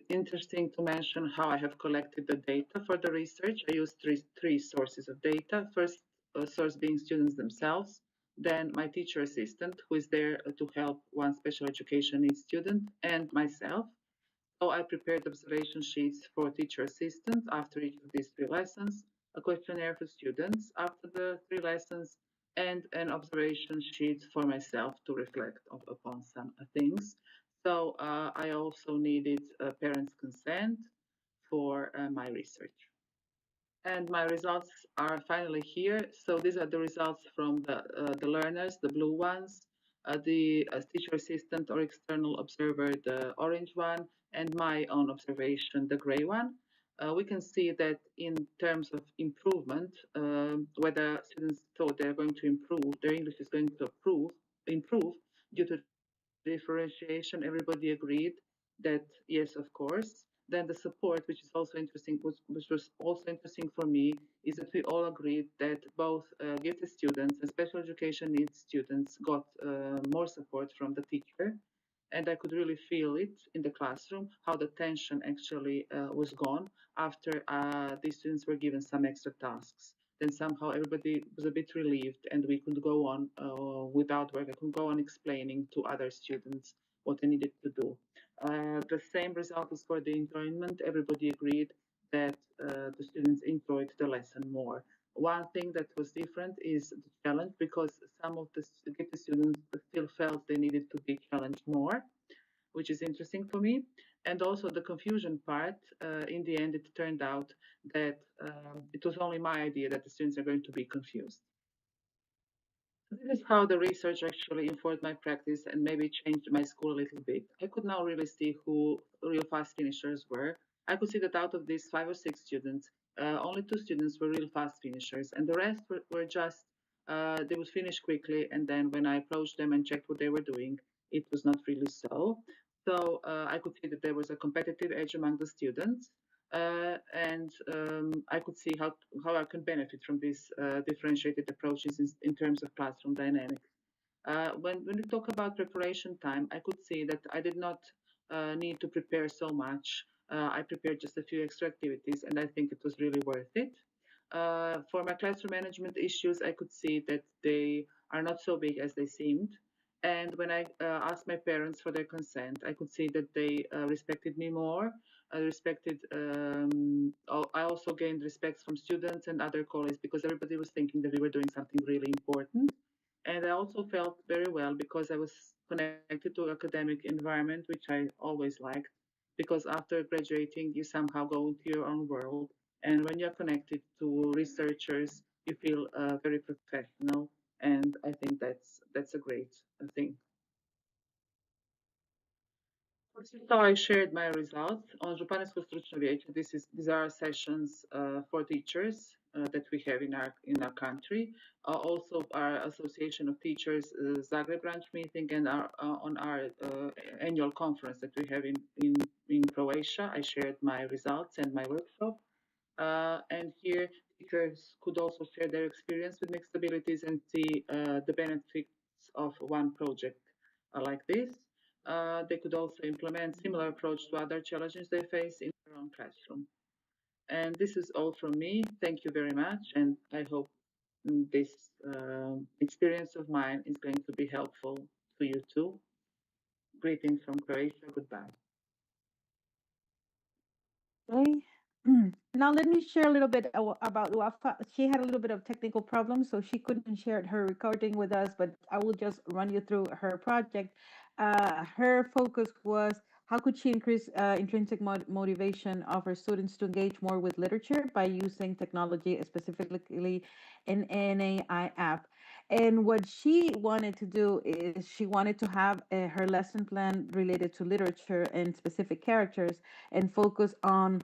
interesting to mention how I have collected the data for the research. I used three sources of data. First source being students themselves, then my teacher assistant, who is there to help one special education needs student, and myself. So I prepared observation sheets for teacher assistants after each of these 3 lessons, a questionnaire for students after the 3 lessons, and an observation sheet for myself to reflect upon some things. So I also needed parents' consent for my research. And my results are finally here. So these are the results from the learners, the blue ones, the teacher assistant or external observer, the orange one, and my own observation, the gray one. We can see that in terms of improvement, whether students thought they're going to improve, their English is going to improve due to differentiation, everybody agreed that yes, of course. Then the support, which is also interesting, which was also interesting for me, is that we all agreed that both gifted students and special education needs students got more support from the teacher. And I could really feel it in the classroom, how the tension actually was gone after these students were given some extra tasks. Then somehow everybody was a bit relieved, and we could go on without work. I could go on explaining to other students what I needed to do. The same result as for the enjoyment. Everybody agreed that the students enjoyed the lesson more. One thing that was different is the challenge, because some of the gifted students still felt they needed to be challenged more, which is interesting for me. And also the confusion part, in the end, it turned out that it was only my idea that the students are going to be confused. This is how the research actually informed my practice and maybe changed my school a little bit. I could now really see who real fast finishers were. I could see that out of these 5 or 6 students, only 2 students were real fast finishers, and the rest were just, they would finish quickly, and then when I approached them and checked what they were doing, it was not really so. So I could see that there was a competitive edge among the students. And I could see how I can benefit from these differentiated approaches in terms of classroom dynamics. When we talk about preparation time, I could see that I did not need to prepare so much. I prepared just a few extra activities, and I think it was really worth it. For my classroom management issues, I could see that they are not so big as they seemed. And when I asked my parents for their consent, I could see that they respected me more. I also gained respect from students and other colleagues because everybody was thinking that we were doing something really important. And I also felt very well because I was connected to academic environment, which I always liked, because after graduating, you somehow go into your own world. And when you're connected to researchers, you feel very professional. And I think that's a great thing. So I shared my results on Županijsko stručno vijeće. These are sessions for teachers that we have in our country. Also, our Association of Teachers Zagreb branch meeting, and on our annual conference that we have in Croatia. I shared my results and my workshop. And here, teachers could also share their experience with mixed abilities and see the benefits of one project like this. They could also implement similar approach to other challenges they face in their own classroom. And this is all from me. Thank you very much, and I hope this experience of mine is going to be helpful to you too. Greetings from Croatia. Goodbye. Okay. Now let me share a little bit about Wafa. She had a little bit of technical problems, so she couldn't share her recording with us, but I will just run you through her project. Her focus was how could she increase intrinsic motivation of her students to engage more with literature by using technology, specifically an NAI app. And what she wanted to do is she wanted to have her lesson plan related to literature and specific characters and focus on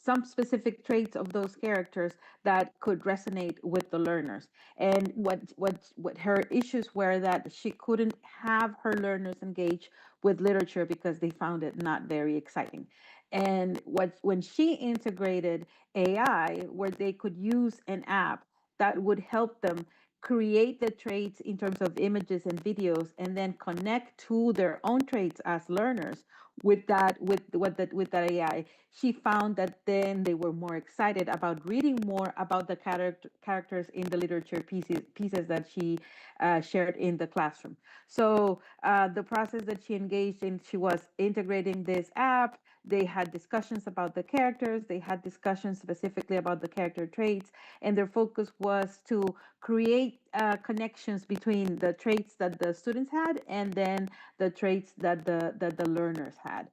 some specific traits of those characters that could resonate with the learners. And what her issues were that she couldn't have her learners engage with literature because they found it not very exciting. And when she integrated AI, where they could use an app that would help them create the traits in terms of images and videos and then connect to their own traits as learners with that AI, she found that then they were more excited about reading more about the characters in the literature pieces that she shared in the classroom. So the process that she engaged in, she was integrating this app. They had discussions about the characters. They had discussions specifically about the character traits, and their focus was to create connections between the traits that the students had and then the traits that the learners had.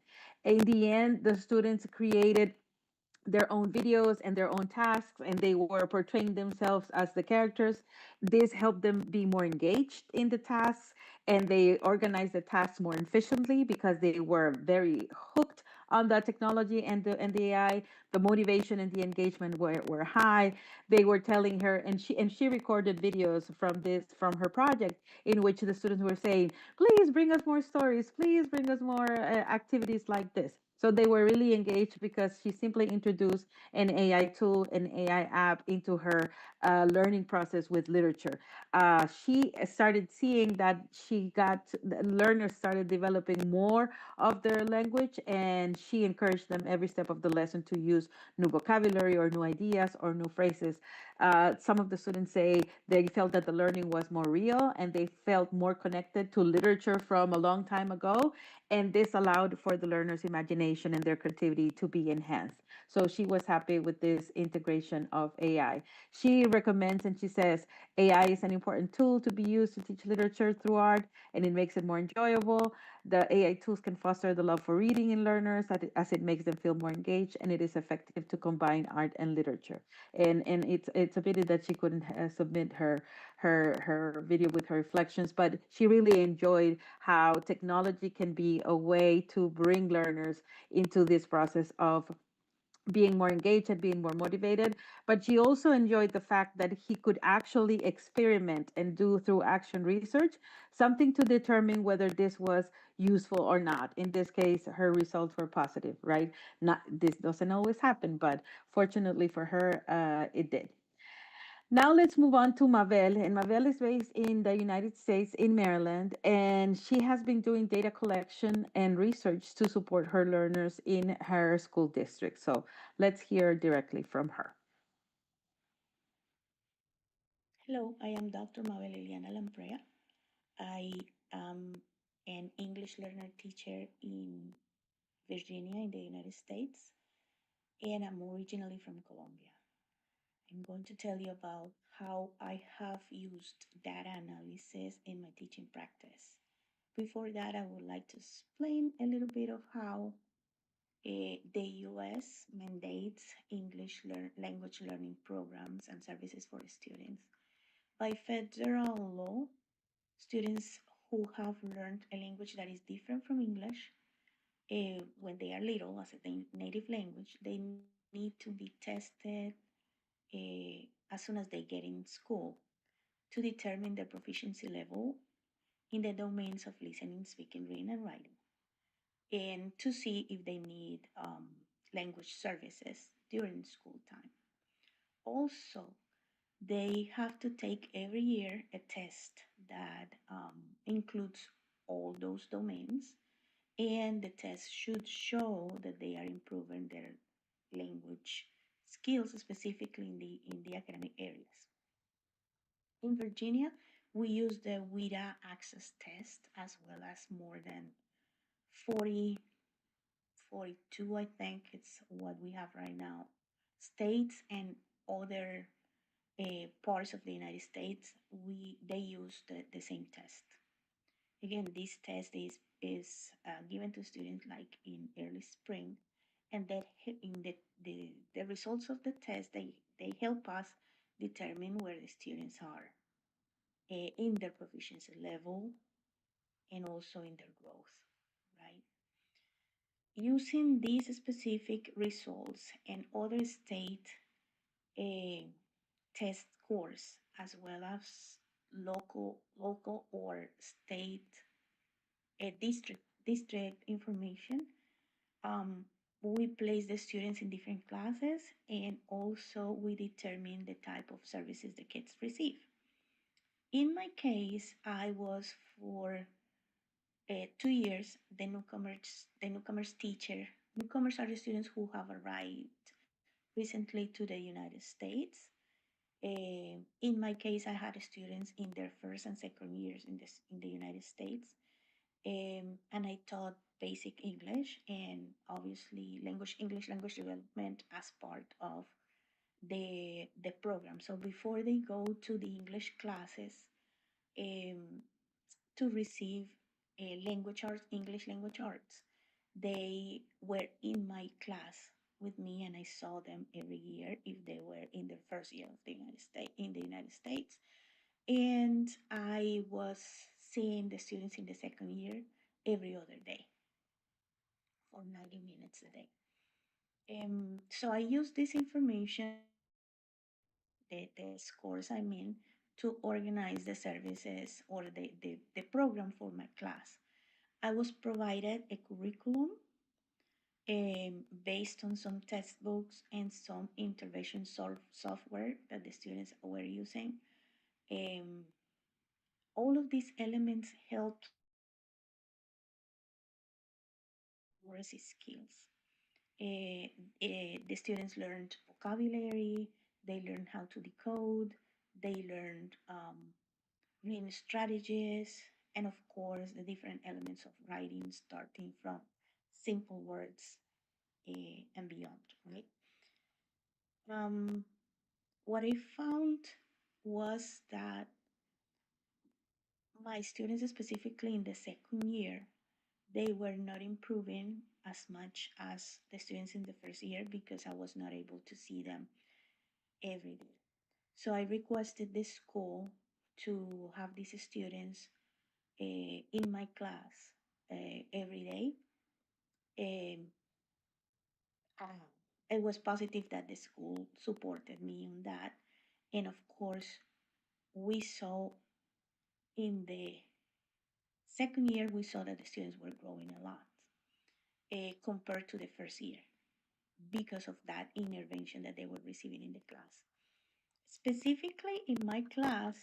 In the end, the students created their own videos and their own tasks, and they were portraying themselves as the characters. This helped them be more engaged in the tasks, and they organized the tasks more efficiently because they were very hooked on the technology and the AI. The motivation and the engagement were high. They were telling her, and she recorded videos from her project in which the students were saying, "Please bring us more stories. Please bring us more activities like this." So they were really engaged because she simply introduced an AI tool, an AI app into her learning process with literature. She started seeing that the learners started developing more of their language, and she encouraged them every step of the lesson to use new vocabulary or new ideas or new phrases Some of the students say they felt that the learning was more real and they felt more connected to literature from a long time ago. And this allowed for the learners' imagination and their creativity to be enhanced. So she was happy with this integration of AI. She recommends and she says AI is an important tool to be used to teach literature through art, and it makes it more enjoyable. The AI tools can foster the love for reading in learners as it makes them feel more engaged, and it is effective to combine art and literature. And it's a pity that she couldn't submit her video with her reflections, but she really enjoyed how technology can be a way to bring learners into this process of being more engaged and being more motivated. But she also enjoyed the fact that he could actually experiment and do through action research something to determine whether this was useful or not. In this case, her results were positive, right? Not this doesn't always happen, but fortunately for her, it did. Now let's move on to Mabel. And Mabel is based in the United States in Maryland, and she has been doing data collection and research to support her learners in her school district. So let's hear directly from her. Hello, I am Dr. Mabel Liliana Lamprea. I am an English learner teacher in Virginia in the United States, and I'm originally from Colombia. I'm going to tell you about how I have used data analysis in my teaching practice. Before that, I would like to explain a little bit of how the US mandates English language learning programs and services for students. By federal law, students who have learned a language that is different from English when they are little as a native language, they need to be tested as soon as they get in school to determine their proficiency level in the domains of listening, speaking, reading, and writing, and to see if they need language services during school time. Also, they have to take every year a test that includes all those domains, and the test should show that they are improving their language skills, specifically in the academic areas. In Virginia, we use the WIDA access test as well as more than 40, 42, I think it's what we have right now, states and other parts of the United States, they use the same test. Again, this test is given to students like in early spring, and that in the results of the test, they help us determine where the students are in their proficiency level and also in their growth, right? Using these specific results and other state test scores, as well as local or state district information, we place the students in different classes, and also we determine the type of services the kids receive. In my case, I was for 2 years the newcomers teacher. Newcomers are the students who have arrived recently to the United States. In my case, I had students in their first and second years in the United States, and I taught basic English and obviously English language development as part of the program. So before they go to the English classes to receive English language arts, they were in my class with me, and I saw them every year if they were in their first year of in the United States. And I was seeing the students in the second year every other day for 90 minutes a day. So I use this information, the scores I mean, to organize the services or the program for my class. I was provided a curriculum based on some textbooks and some intervention software that the students were using. All of these elements helped literacy skills. The students learned vocabulary, They learned how to decode. They learned reading strategies, and of course, the different elements of writing, starting from simple words and beyond, right? What I found was that my students, specifically in the second year, they were not improving as much as the students in the first year because I was not able to see them every day. So I requested the school to have these students in my class every day. It was positive that the school supported me on that. And of course, we saw in the second year, we saw that the students were growing a lot compared to the first year because of that intervention that they were receiving in the class. Specifically in my class,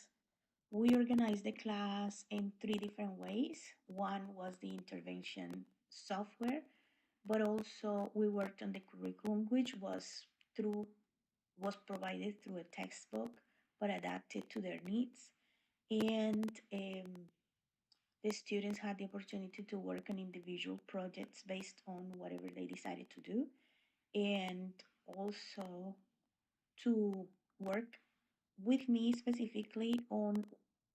we organized the class in 3 different ways. One was the intervention software, but also we worked on the curriculum, which was provided through a textbook, but adapted to their needs. And the students had the opportunity to work on individual projects based on whatever they decided to do, and also to work with me specifically on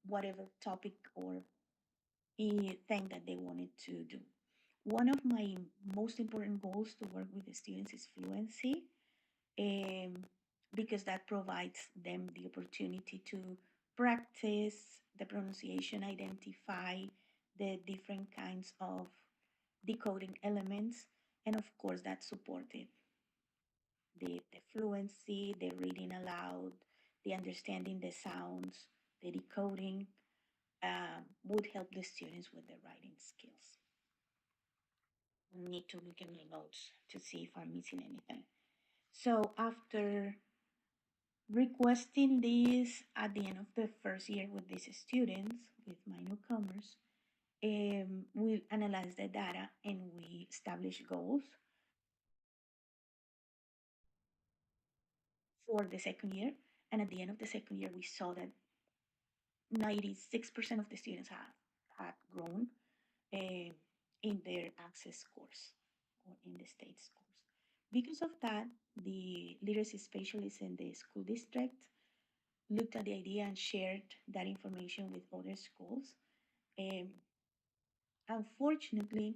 whatever topic or thing that they wanted to do. One of my most important goals to work with the students is fluency, because that provides them the opportunity to practice the pronunciation, identify the different kinds of decoding elements, and of course, that supported the fluency, the reading aloud, the understanding the sounds, the decoding would help the students with their writing skills. I need to look at my notes to see if I'm missing anything. So after requesting this at the end of the first year with these students, with my newcomers, we analyzed the data and we established goals for the second year. And at the end of the second year, we saw that 96% of the students had grown in their access scores or in the state scores. Because of that, the literacy specialists in the school district looked at the idea and shared that information with other schools. Unfortunately,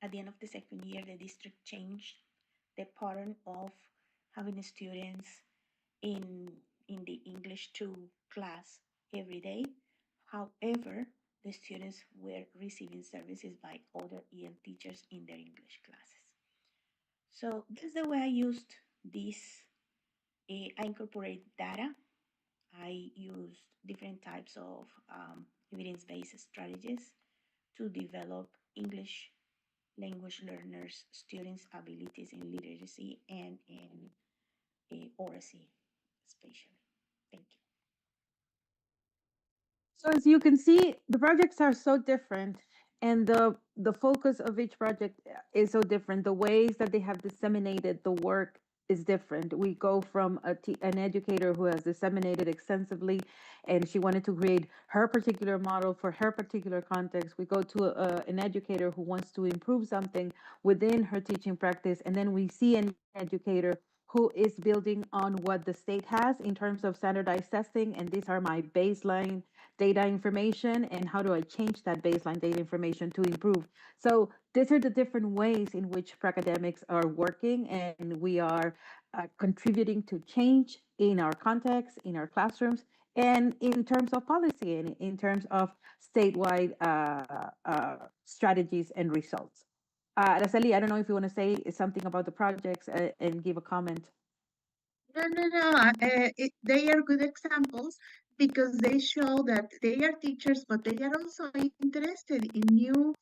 at the end of the second year, the district changed the pattern of having students in the English 2 class every day. However, the students were receiving services by other EL teachers in their English classes. So that's the way I used this. I incorporate data. I used different types of evidence-based strategies to develop English language learners, students' abilities in literacy and in oracy, especially. Thank you. So as you can see, the projects are so different, and the focus of each project is so different. The ways that they have disseminated the work is different. We go from an educator who has disseminated extensively, and she wanted to create her particular model for her particular context. We go to an educator who wants to improve something within her teaching practice, and then we see an educator who is building on what the state has in terms of standardized testing, and these are my baseline data information, and how do I change that baseline data information to improve. So these are the different ways in which academics are working, and we are contributing to change in our context, in our classrooms, and in terms of policy, and in terms of statewide strategies and results. Araceli, I don't know if you want to say something about the projects and give a comment. No. They are good examples because they show that they are teachers, but they are also interested in new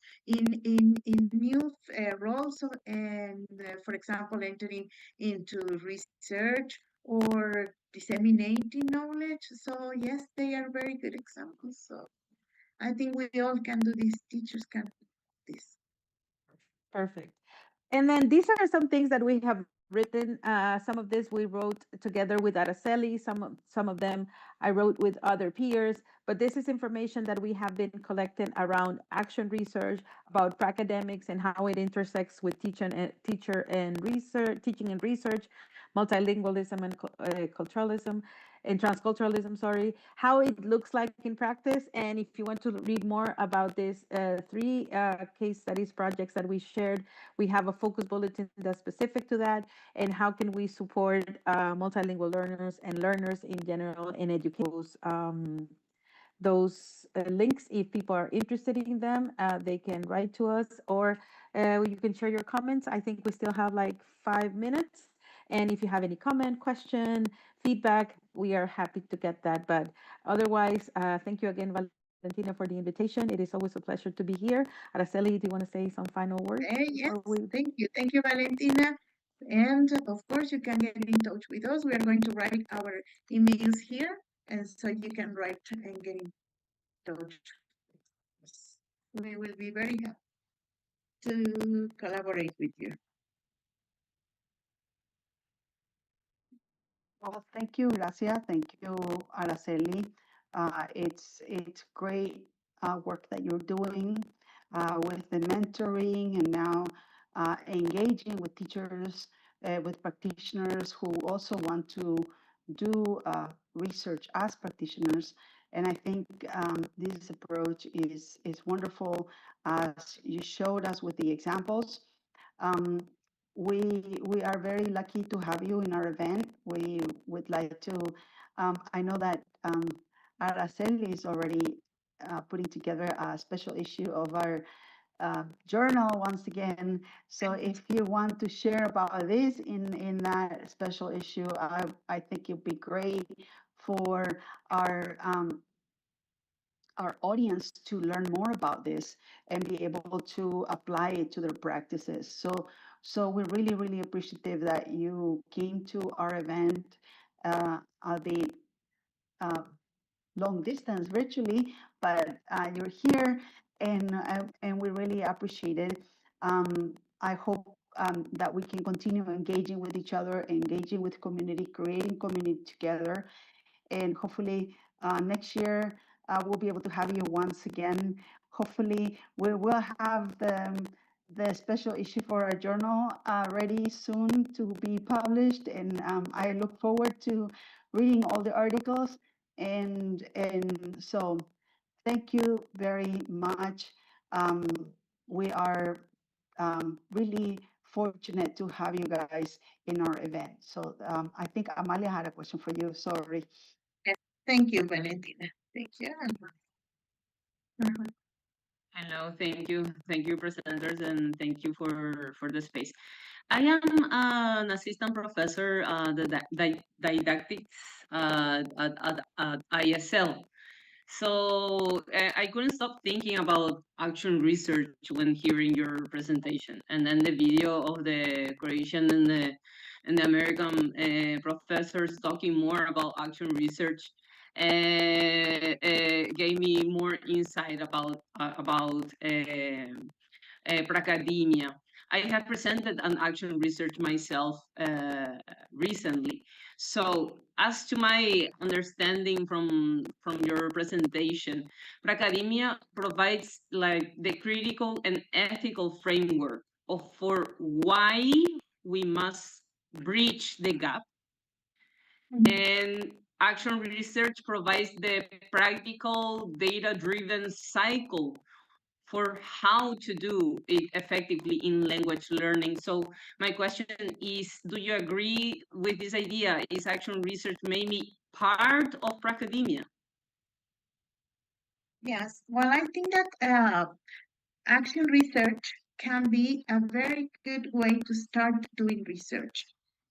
roles, and for example, entering into research or disseminating knowledge. So yes, they are very good examples. So I think we all can do this. Teachers can do this. Perfect. And then these are some things that we have written. Some of this we wrote together with Araceli. Some of them I wrote with other peers. But this is information that we have been collecting around action research about academics and how it intersects with teaching and research, multilingualism and culturalism and transculturalism, sorry, how it looks like in practice. And if you want to read more about these three case studies projects that we shared, we have a focus bulletin that's specific to that, and how can we support multilingual learners and learners in general in education. Those links, if people are interested in them, they can write to us, or you can share your comments. I think we still have like 5 minutes. And if you have any comment, question, feedback, we are happy to get that. But otherwise, thank you again, Valentina, for the invitation. It is always a pleasure to be here. Araceli, do you want to say some final words? Yes, thank you. Thank you, Valentina. And of course, you can get in touch with us. We are going to write our emails here, and so you can write and get in touch. We will be very happy to collaborate with you. Well, thank you, Gracia. Thank you, Araceli. It's great work that you're doing with the mentoring and now engaging with teachers, with practitioners who also want to do research as practitioners. And I think this approach is wonderful, as you showed us with the examples. We are very lucky to have you in our event. We would like to, I know that Araceli is already putting together a special issue of our journal once again. So if you want to share about this in that special issue, I think it'd be great for our audience to learn more about this and be able to apply it to their practices. So we're really, really appreciative that you came to our event, albeit long distance virtually, but you're here, and we really appreciate it. I hope that we can continue engaging with each other, engaging with community, creating community together, and hopefully next year we'll be able to have you once again. Hopefully we will have the special issue for our journal ready soon to be published, and I look forward to reading all the articles. And so thank you very much. We are really fortunate to have you guys in our event. So I think Amalia had a question for you. Sorry. Thank you, Valentina. Thank you. Hello, thank you, presenters, and thank you for the space. I am an assistant professor, didactics at ISL. So I couldn't stop thinking about action research when hearing your presentation, and then the video of the Croatian and the American professors talking more about action research gave me more insight about Pracademia. I have presented an action research myself recently. So as to my understanding from your presentation, Pracademia provides like the critical and ethical framework for why we must bridge the gap. And action research provides the practical data-driven cycle for how to do it effectively in language learning. So my question is, do you agree with this idea? Is action research maybe part of Pracademia? Yes, well, I think that action research can be a very good way to start doing research,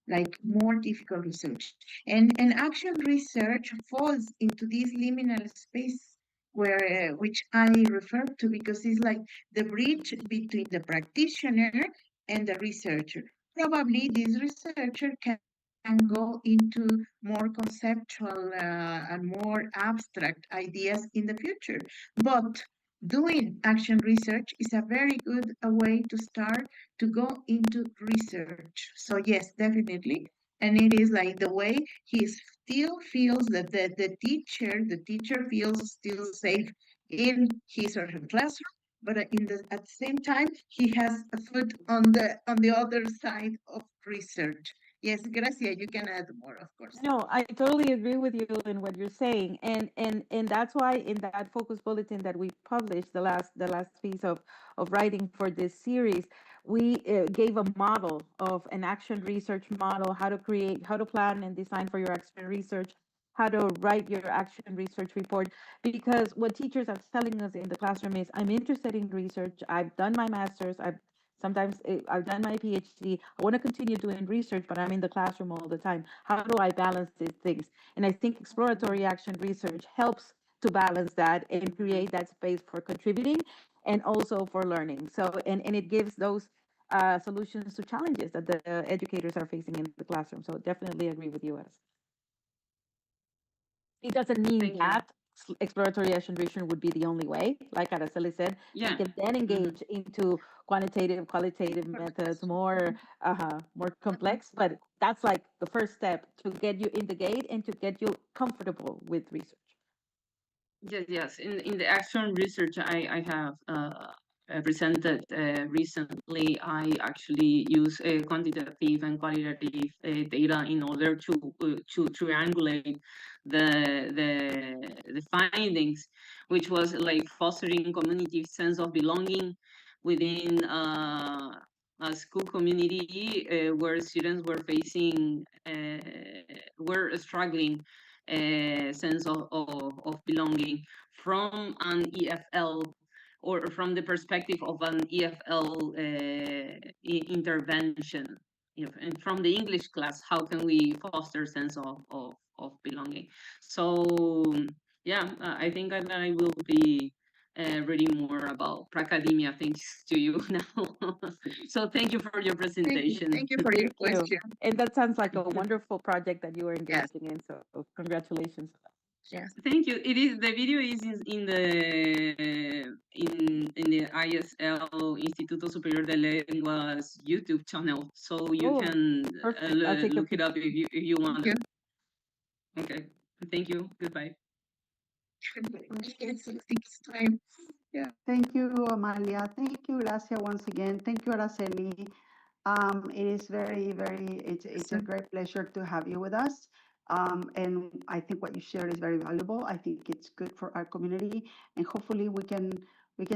like more difficult research. And action research falls into this liminal space where which I refer to, because it's like the bridge between the practitioner and the researcher. Probably this researcher can go into more conceptual and more abstract ideas in the future. But doing action research is a very good way to start to go into research. So yes, definitely. And it is like the way he still feels that the teacher feels still safe in his or her classroom, but at the same time, he has a foot on the other side of research. Yes, Gracia, you can add more, of course. No, I totally agree with you in what you're saying, and that's why in that focus bulletin that we published, the last piece of writing for this series, we gave a model of an action research model, how to create, how to plan and design for your action research, how to write your action research report. Because what teachers are telling us in the classroom is, I'm interested in research. I've done my master's. I've done my PhD. I want to continue doing research, but I'm in the classroom all the time. How do I balance these things? And I think exploratory action research helps to balance that and create that space for contributing and also for learning. So, and it gives those solutions to challenges that the educators are facing in the classroom. So definitely agree with you, Araceli. It doesn't mean Thank you. that exploratory action research would be the only way. Like Araceli said, Yeah. we can then engage into quantitative, qualitative methods, more complex, but that's like the first step to get you in the gate and to get you comfortable with research. Yes. In the action research I have presented recently, I actually use quantitative and qualitative data in order to triangulate the findings, which was like fostering community sense of belonging within a school community where students were facing were struggling sense of belonging from an EFL or from the perspective of an EFL intervention. And from the English class, how can we foster sense of belonging? So yeah, I think that I will be reading more about Pracademia thanks to you now. So thank you for your presentation. Thank you for your Thank you. question. And that sounds like a wonderful project that you are engaging in. So congratulations. Yes. Thank you. It is the video is in the ISL Instituto Superior de Lenguas YouTube channel, so you Oh, can perfect. I'll take a look it up if you want. you. Okay. Thank you. Goodbye. It's time. Yeah. Thank you, Amalia. Thank you, Gracia, once again. Thank you, Araceli. It is it's a great pleasure to have you with us. And I think what you shared is very valuable. I think it's good for our community, and hopefully we can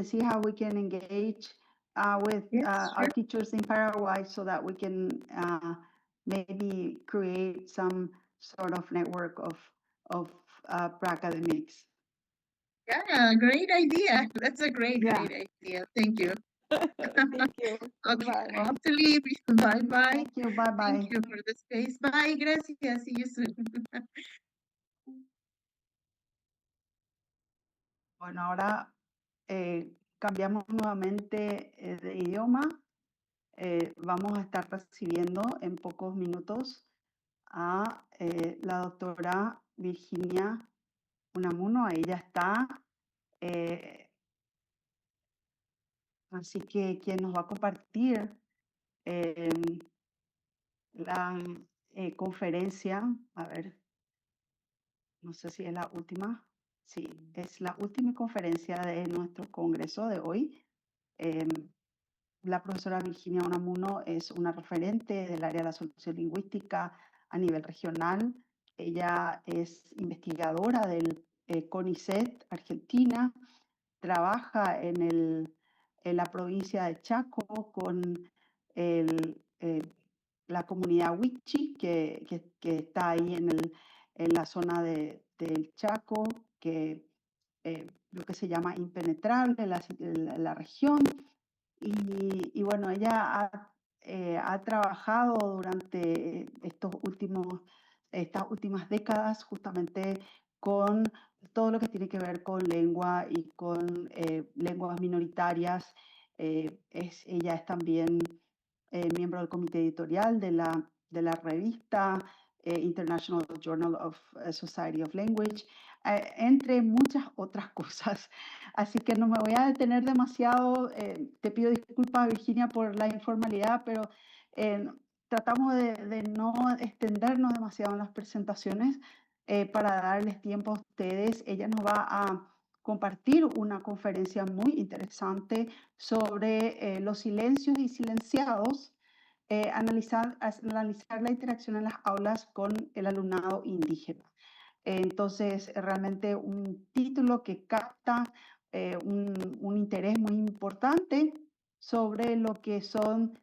see how we can engage with Yes, our sure. teachers in Paraguay so that we can maybe create some sort of network of academics. Yeah, great idea. That's a great Yeah. idea. Thank you. Thank you. Okay, Bye. I have to leave. Bye bye. Thank you. Bye bye. Thank you for the space. Bye. Gracias. See you soon. Bueno, ahora cambiamos nuevamente de idioma. Vamos a estar recibiendo en pocos minutos a la doctora Virginia Unamuno. Ella está. Así que quien nos va a compartir la conferencia, a ver, no sé si es la última. Sí, es la última conferencia de nuestro congreso de hoy. La profesora Virginia Unamuno es una referente del área de la sociolingüística a nivel regional. Ella es investigadora del CONICET Argentina, trabaja en la provincia de Chaco con la comunidad Wichi, que está ahí en la zona del Chaco, lo que se llama impenetrable, la región. Y bueno, ella ha trabajado durante estas últimas décadas justamente con todo lo que tiene que ver con lengua y con lenguas minoritarias. Ella es también miembro del comité editorial de la revista International Journal of Society of Language, entre muchas otras cosas. Así que no me voy a detener demasiado. Te pido disculpas, Virginia, por la informalidad, pero tratamos de no extendernos demasiado en las presentaciones para darles tiempo a ustedes. Ella nos va a compartir una conferencia muy interesante sobre los silencios y silenciados, analizar la interacción en las aulas con el alumnado indígena. Entonces, realmente un título que capta un interés muy importante sobre lo que son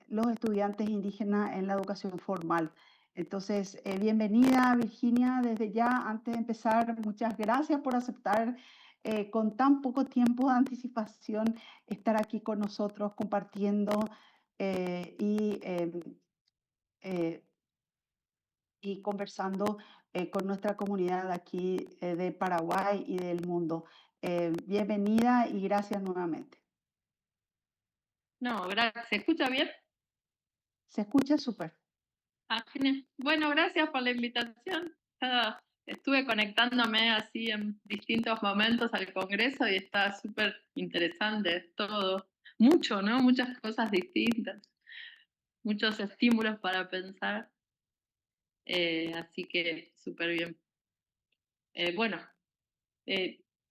los estudiantes indígenas en la educación formal. Entonces, bienvenida Virginia, desde ya. Antes de empezar, muchas gracias por aceptar con tan poco tiempo de anticipación estar aquí con nosotros compartiendo y conversando con nuestra comunidad aquí de Paraguay y del mundo. Bienvenida y gracias nuevamente. No, gracias. ¿Se escucha bien? Se escucha súper. Ah, genial. Bueno, gracias por la invitación. Estuve conectándome así en distintos momentos al Congreso y está súper interesante todo. Mucho, ¿no? Muchas cosas distintas. Muchos estímulos para pensar. Así que súper bien. Bueno,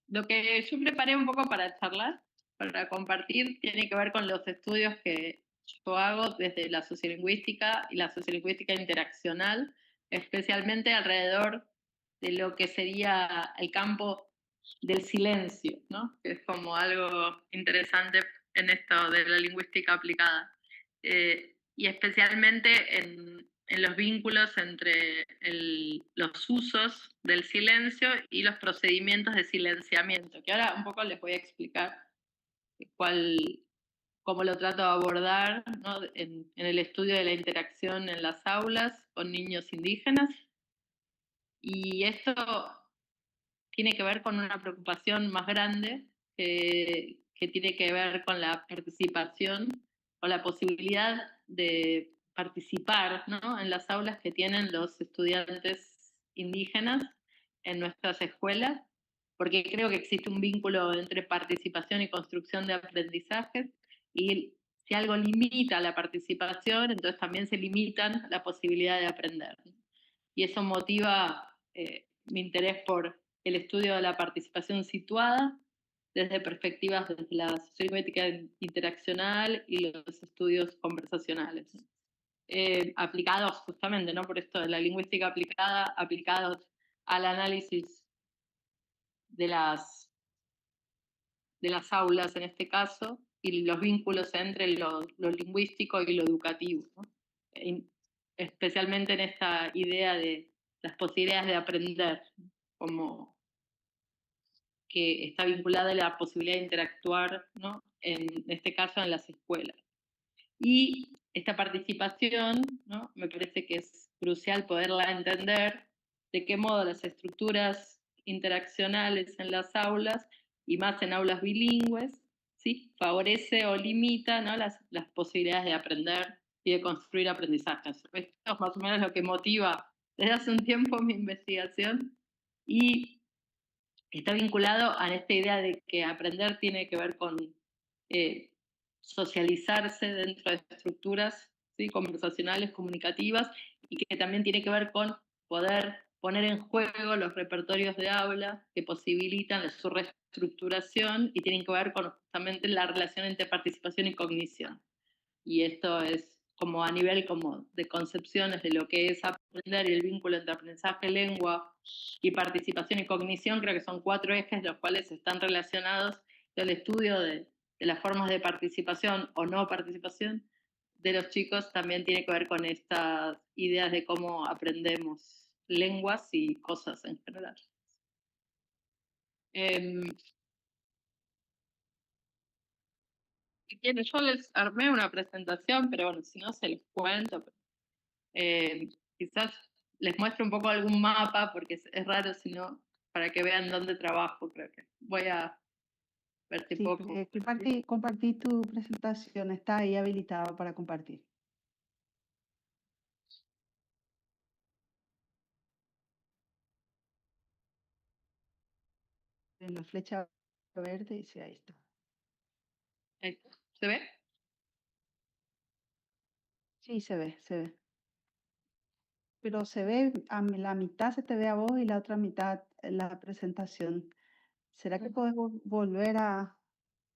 lo que yo preparé un poco para charlar, para compartir, tiene que ver con los estudios que yo hago desde la sociolingüística y la sociolingüística interaccional, especialmente alrededor de lo que sería el campo del silencio, ¿no? Que es como algo interesante en esto de la lingüística aplicada. Y especialmente en los vínculos entre los usos del silencio y los procedimientos de silenciamiento, que ahora un poco les voy a explicar cómo lo trato de abordar, ¿no? en el estudio de la interacción en las aulas con niños indígenas. Y esto tiene que ver con una preocupación más grande que tiene que ver con la participación o la posibilidad de participar, ¿no? en las aulas que tienen los estudiantes indígenas en nuestras escuelas, porque creo que existe un vínculo entre participación y construcción de aprendizajes, y si algo limita la participación, entonces también se limitan la posibilidad de aprender. Y eso motiva mi interés por el estudio de la participación situada desde perspectivas desde la sociolingüística interaccional y los estudios conversacionales, aplicados justamente, ¿no? Por esto de la lingüística aplicada, aplicados al análisis de las aulas en este caso, y los vínculos entre lo lingüístico y lo educativo, ¿no? Especialmente en esta idea de las posibilidades de aprender, como que está vinculada a la posibilidad de interactuar, ¿no? En este caso en las escuelas. Y esta participación, ¿no? Me parece que es crucial poderla entender, de qué modo las estructuras interaccionales en las aulas, y más en aulas bilingües, ¿sí? favorece o limita, ¿no? las posibilidades de aprender y de construir aprendizajes. Esto es más o menos lo que motiva desde hace un tiempo mi investigación, y está vinculado a esta idea de que aprender tiene que ver con socializarse dentro de estructuras, ¿sí? conversacionales, comunicativas, y que también tiene que ver con poder poner en juego los repertorios de aula que posibilitan su reestructuración, y tienen que ver con justamente la relación entre participación y cognición. Y esto es como a nivel como de concepciones de lo que es aprender y el vínculo entre aprendizaje, lengua y participación y cognición. Creo que son 4 ejes los cuales están relacionados del estudio de las formas de participación o no participación de los chicos. También tiene que ver con estas ideas de cómo aprendemos lenguas y cosas en general. Si quieren, yo les armé una presentación, pero bueno, si no se los cuento. Quizás les muestro un poco algún mapa, porque es raro, si no, para que vean dónde trabajo. Creo que voy a ver si puedo Compartí tu presentación, está ahí habilitada para compartir. En la flecha verde dice ahí está. Ahí está. ¿Se ve? Sí, se ve, se ve. Pero se ve, la mitad se te ve a vos y la otra mitad la presentación. ¿Será que podemos volver a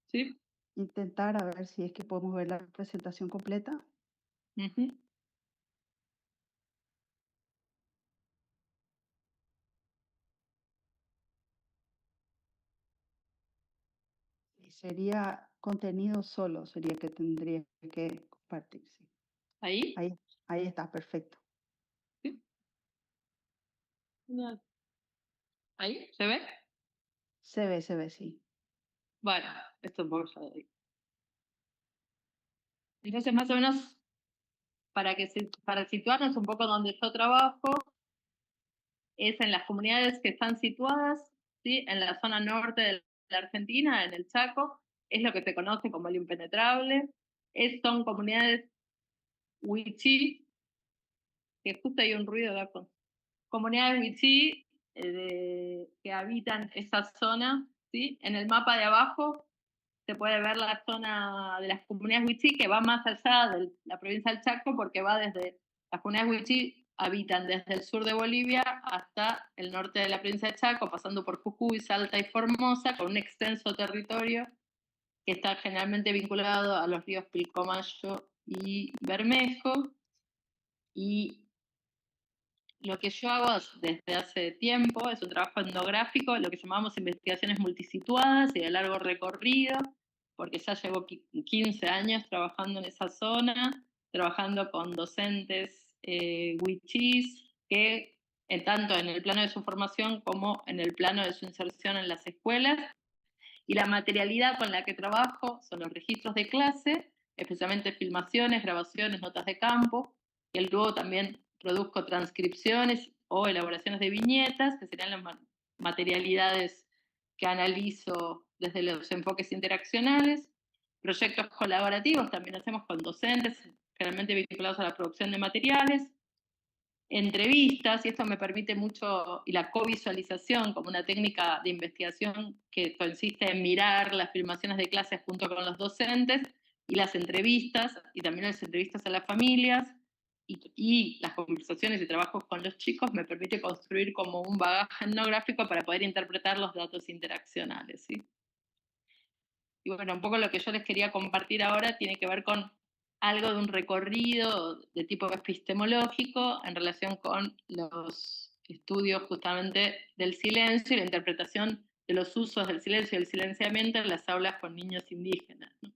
Sí. intentar a ver si es que podemos ver la presentación completa? Ujú. Y sería contenido solo, sería que tendría que compartir. Sí. Ahí. Ahí está, perfecto. Ahí. ¿Se ve? Se ve, sí. Bueno, esto es un poco ya de ahí. Entonces, más o menos, para situarnos un poco donde yo trabajo, es en las comunidades que están situadas, ¿sí? En la zona norte de la Argentina, en el Chaco, es lo que se conoce como el impenetrable. Son comunidades wichí, que justo hay un ruido de comunidades wichí que habitan esa zona, ¿sí? En el mapa de abajo se puede ver la zona de las comunidades wichí que va más allá de la provincia del Chaco, porque va desde las comunidades wichí habitan desde el sur de Bolivia hasta el norte de la provincia de Chaco, pasando por Jujuy, Salta y Formosa, con un extenso territorio que está generalmente vinculado a los ríos Pilcomayo y Bermejo. Y lo que yo hago desde hace tiempo es un trabajo etnográfico, lo que llamamos investigaciones multisituadas y de largo recorrido, porque ya llevo 15 años trabajando en esa zona, trabajando con docentes wichís, que tanto en el plano de su formación como en el plano de su inserción en las escuelas. Y la materialidad con la que trabajo son los registros de clase, especialmente filmaciones, grabaciones, notas de campo, y luego también produzco transcripciones o elaboraciones de viñetas, que serían las materialidades que analizo desde los enfoques interaccionales. Proyectos colaborativos también hacemos con docentes, generalmente vinculados a la producción de materiales. Entrevistas, y esto me permite mucho, y la covisualización como una técnica de investigación que consiste en mirar las filmaciones de clases junto con los docentes, y las entrevistas, y también las entrevistas a las familias, y las conversaciones y trabajos con los chicos me permite construir como un bagaje etnográfico para poder interpretar los datos interaccionales, ¿sí? Y bueno, un poco lo que yo les quería compartir ahora tiene que ver con algo de un recorrido de tipo epistemológico en relación con los estudios justamente del silencio y la interpretación de los usos del silencio y el silenciamiento en las aulas con niños indígenas, ¿no?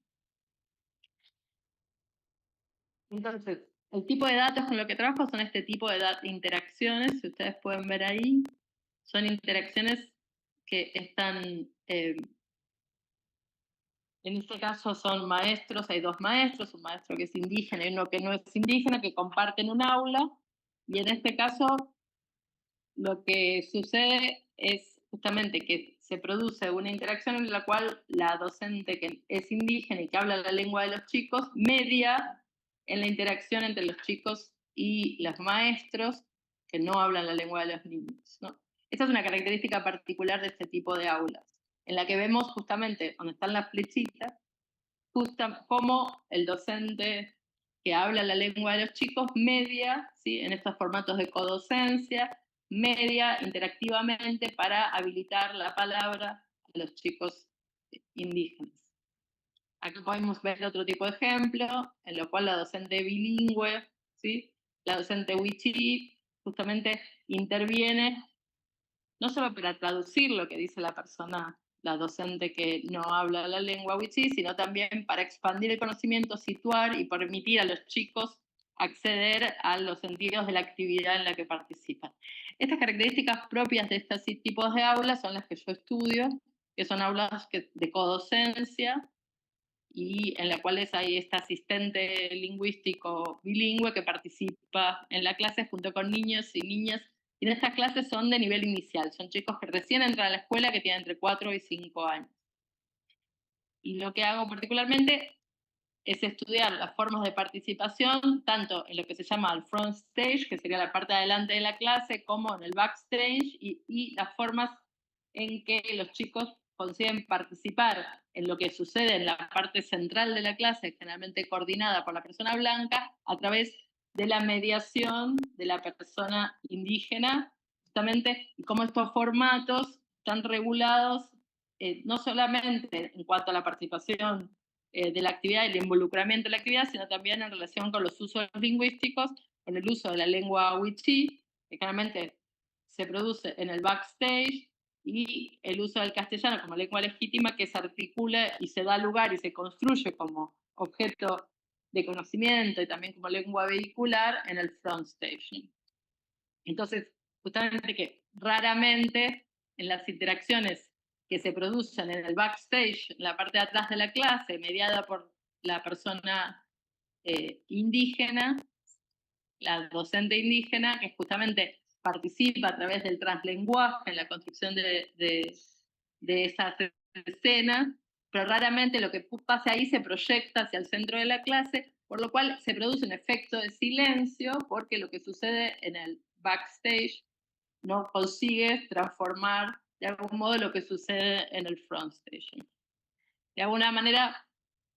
Entonces, el tipo de datos con lo que trabajo son este tipo de interacciones, si ustedes pueden ver ahí, son interacciones que están... en este caso son maestros, hay dos maestros, un maestro que es indígena y uno que no es indígena, que comparten un aula, y en este caso lo que sucede es justamente que se produce una interacción en la cual la docente que es indígena y que habla la lengua de los chicos media en la interacción entre los chicos y los maestros que no hablan la lengua de los niños, ¿no? Esta es una característica particular de este tipo de aulas, en la que vemos justamente donde están las flechitas, cómo el docente que habla la lengua de los chicos media, ¿sí? En estos formatos de codocencia, media interactivamente para habilitar la palabra a los chicos indígenas. Aquí podemos ver otro tipo de ejemplo, en lo cual la docente bilingüe, ¿sí? La docente wichí, justamente interviene no solo para traducir lo que dice la persona, la docente que no habla la lengua wichí, sino también para expandir el conocimiento, situar y permitir a los chicos acceder a los sentidos de la actividad en la que participan. Estas características propias de estos tipos de aulas son las que yo estudio, que son aulas de codocencia, y en las cuales hay este asistente lingüístico bilingüe que participa en la clase junto con niños y niñas. Y en estas clases son de nivel inicial, son chicos que recién entran a la escuela, que tienen entre 4 y 5 años. Y lo que hago particularmente es estudiar las formas de participación, tanto en lo que se llama el front stage, que sería la parte de adelante de la clase, como en el backstage, y las formas en que los chicos consiguen participar en lo que sucede en la parte central de la clase, generalmente coordinada por la persona blanca, a través de la mediación de la persona indígena, justamente, y cómo estos formatos están regulados no solamente en cuanto a la participación de la actividad y el involucramiento de la actividad, sino también en relación con los usos lingüísticos, con el uso de la lengua wichí, que generalmente se produce en el backstage, y el uso del castellano como lengua legítima que se articula y se da lugar y se construye como objeto de conocimiento y también como lengua vehicular en el front stage. Entonces, justamente que raramente en las interacciones que se producen en el backstage, en la parte de atrás de la clase, mediada por la persona indígena, la docente indígena, que justamente participa a través del translenguaje en la construcción de esas escenas, pero raramente lo que pasa ahí se proyecta hacia el centro de la clase, por lo cual se produce un efecto de silencio, porque lo que sucede en el backstage no consigue transformar de algún modo lo que sucede en el front stage. De alguna manera,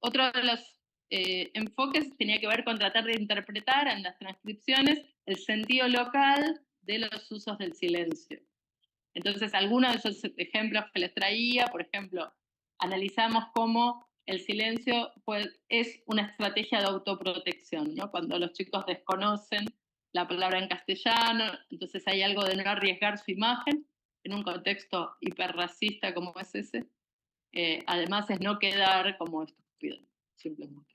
otro de los enfoques tenía que ver con tratar de interpretar en las transcripciones el sentido local de los usos del silencio. Entonces, algunos de esos ejemplos que les traía, por ejemplo, analizamos cómo el silencio es una estrategia de autoprotección, ¿no? Cuando los chicos desconocen la palabra en castellano, entonces hay algo de no arriesgar su imagen en un contexto hiperracista como es ese. Además es no quedar como estúpido, simplemente.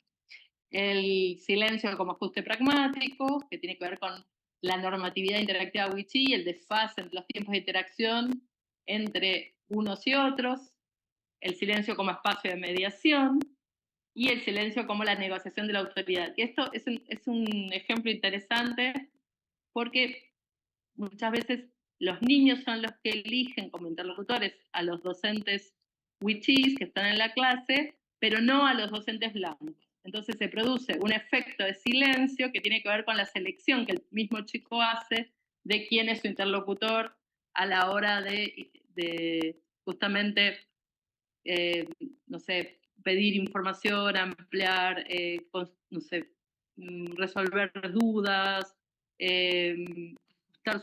El silencio como ajuste pragmático, que tiene que ver con la normatividad interactiva wichí y el desfase entre los tiempos de interacción entre unos y otros. El silencio como espacio de mediación y el silencio como la negociación de la autoridad. Y esto es un ejemplo interesante porque muchas veces los niños son los que eligen como interlocutores a los docentes wichís que están en la clase, pero no a los docentes blancos. Entonces se produce un efecto de silencio que tiene que ver con la selección que el mismo chico hace de quién es su interlocutor a la hora de justamente, no sé, pedir información, ampliar, no sé, resolver dudas,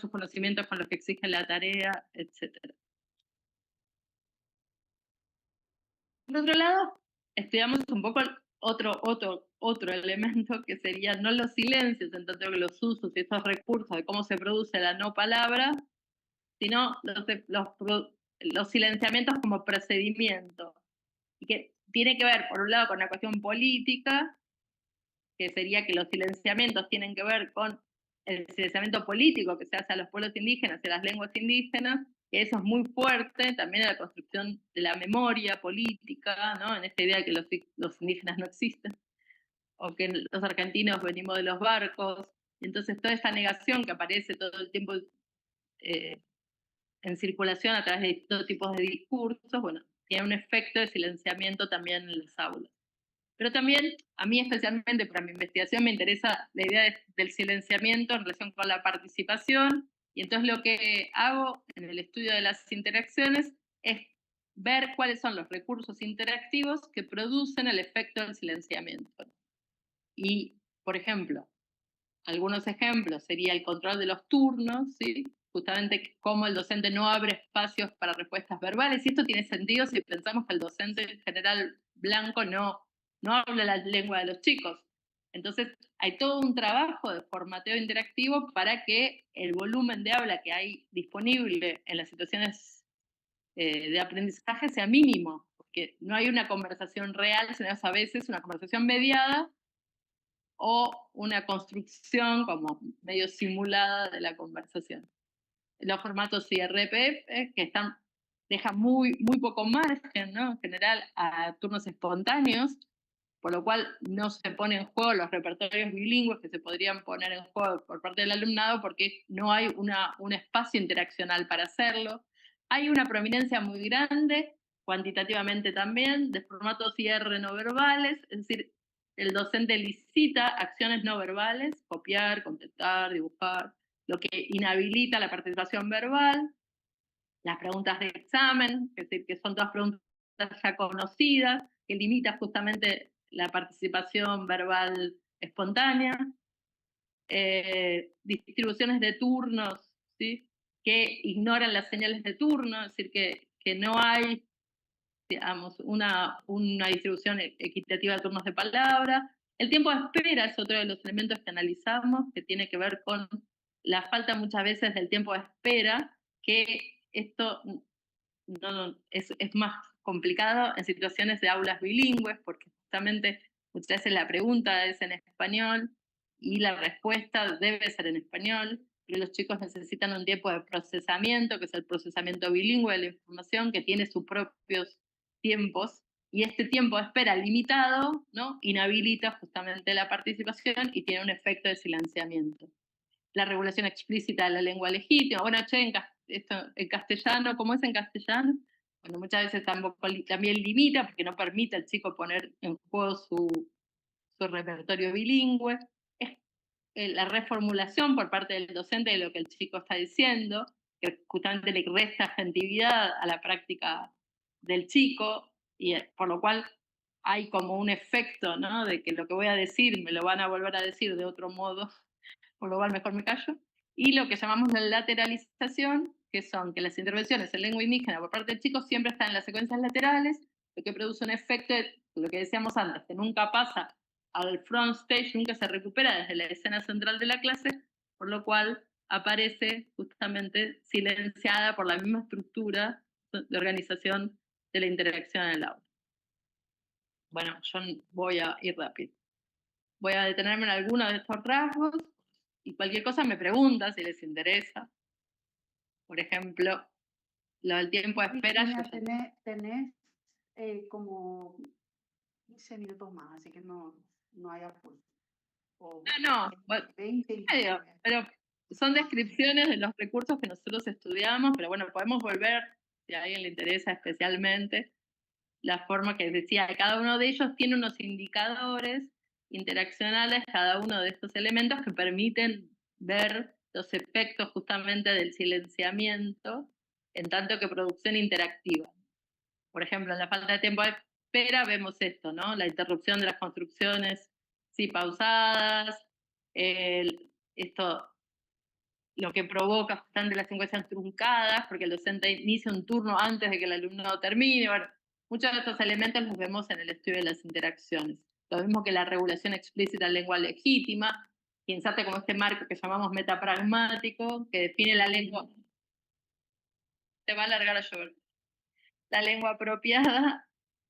sus conocimientos con los que exigen la tarea, etc. Por otro lado, estudiamos un poco otro elemento que sería no los silencios, en tanto que los usos y estos recursos de cómo se produce la no palabra, sino los silenciamientos como procedimiento, y que tiene que ver, por un lado, con una cuestión política, que sería que los silenciamientos tienen que ver con el silenciamiento político que se hace a los pueblos indígenas y a las lenguas indígenas, que eso es muy fuerte, también en la construcción de la memoria política, ¿no? En esta idea de que los indígenas no existen, o que los argentinos venimos de los barcos, y entonces toda esta negación que aparece todo el tiempo en circulación a través de distintos tipos de discursos, bueno, tiene un efecto de silenciamiento también en las aulas. Pero también, a mí especialmente para mi investigación, me interesa la idea del silenciamiento en relación con la participación, y entonces lo que hago en el estudio de las interacciones es ver cuáles son los recursos interactivos que producen el efecto del silenciamiento. Y, por ejemplo, algunos ejemplos sería el control de los turnos, ¿sí? Justamente cómo el docente no abre espacios para respuestas verbales, y esto tiene sentido si pensamos que el docente en general blanco no habla la lengua de los chicos. Entonces hay todo un trabajo de formateo interactivo para que el volumen de habla que hay disponible en las situaciones de aprendizaje sea mínimo, porque no hay una conversación real, sino a veces una conversación mediada o una construcción como medio simulada de la conversación. Los formatos IRPF que dejan muy poco margen, ¿no? En general a turnos espontáneos, por lo cual no se pone en juego los repertorios bilingües que se podrían poner en juego por parte del alumnado, porque no hay un espacio interaccional para hacerlo. Hay una prominencia muy grande, cuantitativamente también, de formatos IR no verbales, es decir, el docente licita acciones no verbales, copiar, contestar, dibujar, lo que inhabilita la participación verbal. las preguntas de examen, es decir, que son todas preguntas ya conocidas, que limita justamente la participación verbal espontánea, distribuciones de turnos, ¿sí?, que ignoran las señales de turno, es decir, que no hay, digamos, una distribución equitativa de turnos de palabra. El tiempo de espera es otro de los elementos que analizamos, que tiene que ver con la falta muchas veces del tiempo de espera, que esto es más complicado en situaciones de aulas bilingües, porque justamente muchas veces la pregunta es en español y la respuesta debe ser en español, pero los chicos necesitan un tiempo de procesamiento, que es el procesamiento bilingüe de la información, que tiene sus propios tiempos, y este tiempo de espera limitado, ¿no?, inhabilita justamente la participación y tiene un efecto de silenciamiento. La regulación explícita de la lengua legítima. Bueno, esto en castellano, ¿cómo es en castellano? Bueno, muchas veces también limita porque no permite al chico poner en juego su repertorio bilingüe. Es la reformulación por parte del docente de lo que el chico está diciendo, que justamente le resta asertividad a la práctica del chico, y por lo cual hay como un efecto, ¿no?, de que lo que voy a decir me lo van a volver a decir de otro modo, por lo cual mejor me callo. Y lo que llamamos la lateralización, que son que las intervenciones en lengua indígena por parte del chico siempre están en las secuencias laterales, lo que produce un efecto de lo que decíamos antes, que nunca pasa al front stage, nunca se recupera desde la escena central de la clase, por lo cual aparece justamente silenciada por la misma estructura de organización de la interacción en el aula. Bueno, yo voy a ir rápido. Voy a detenerme en algunos de estos rasgos y cualquier cosa me pregunta si les interesa. Por ejemplo, lo del tiempo de espera. Cristina, tenés como 15 minutos más, así que no hay apuro. No, bueno, pero son descripciones de los recursos que nosotros estudiamos, pero bueno, podemos volver, si a alguien le interesa especialmente, la forma que decía, cada uno de ellos tiene unos indicadores interaccionales, cada uno de estos elementos que permiten ver los efectos justamente del silenciamiento en tanto que producción interactiva. Por ejemplo, en la falta de tiempo de espera vemos esto, ¿no? La interrupción de las construcciones sí pausadas, esto lo que provoca justamente las secuencias truncadas, porque el docente inicia un turno antes de que el alumno termine. Bueno, muchos de estos elementos los vemos en el estudio de las interacciones. Lo mismo que la regulación explícita en lengua legítima, que inserta como este marco que llamamos metapragmático, que define la lengua. Se va a alargar a llover. La lengua apropiada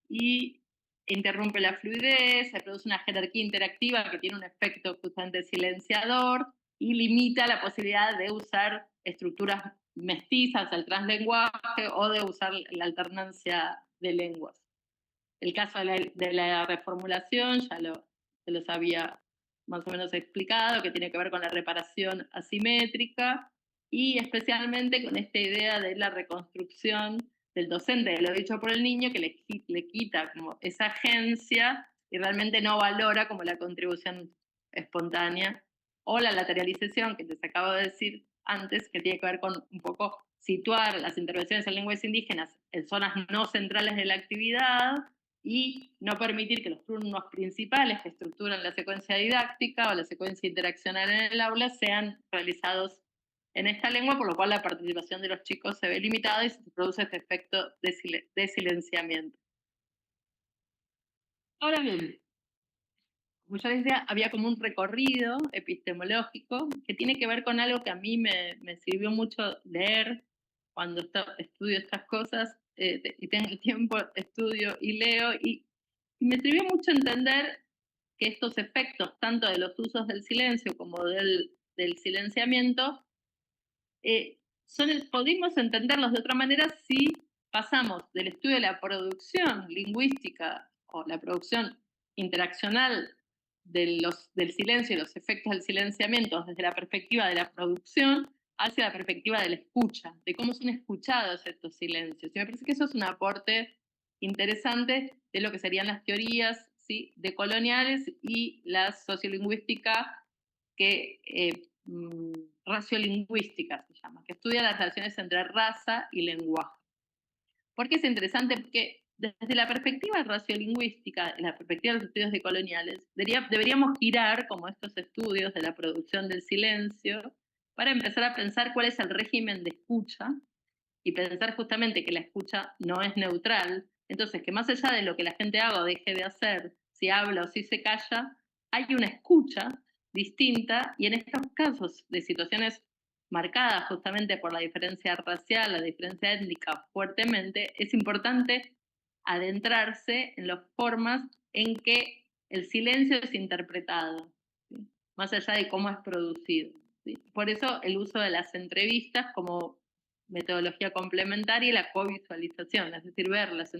y interrumpe la fluidez, se produce una jerarquía interactiva que tiene un efecto justamente silenciador y limita la posibilidad de usar estructuras mestizas, el translenguaje, o de usar la alternancia de lenguas. El caso de la reformulación ya se los había más o menos explicado, que tiene que ver con la reparación asimétrica y especialmente con esta idea de la reconstrucción del docente, de lo dicho por el niño, que le quita como esa agencia y realmente no valora como la contribución espontánea, o la lateralización, que les acabo de decir antes, que tiene que ver con un poco situar las intervenciones en lenguas indígenas en zonas no centrales de la actividad y no permitir que los turnos principales que estructuran la secuencia didáctica o la secuencia interaccional en el aula sean realizados en esta lengua, por lo cual la participación de los chicos se ve limitada y se produce este efecto de silenciamiento. Ahora bien, como yo decía, había como un recorrido epistemológico que tiene que ver con algo que a mí me sirvió mucho leer cuando estudio estas cosas, y tengo el tiempo, estudio y leo, y me sirvió mucho entender que estos efectos, tanto de los usos del silencio como del silenciamiento, podemos entenderlos de otra manera si pasamos del estudio de la producción lingüística o la producción interaccional del silencio y los efectos del silenciamiento desde la perspectiva de la producción hacia la perspectiva de la escucha, de cómo son escuchados estos silencios. Y me parece que eso es un aporte interesante de lo que serían las teorías, ¿sí?, decoloniales y la sociolingüística que raciolingüística, se llama, que estudia las relaciones entre raza y lenguaje. ¿Por qué es interesante? Porque desde la perspectiva raciolingüística, en la perspectiva de los estudios decoloniales, deberíamos girar como estos estudios de la producción del silencio para empezar a pensar cuál es el régimen de escucha y pensar justamente que la escucha no es neutral. Entonces, que más allá de lo que la gente haga o deje de hacer, si habla o si se calla, hay una escucha distinta, y en estos casos de situaciones marcadas justamente por la diferencia racial, la diferencia étnica fuertemente, es importante adentrarse en las formas en que el silencio es interpretado, ¿sí? Más allá de cómo es producido, ¿sí? Por eso el uso de las entrevistas como metodología complementaria y la covisualización, es decir, ver las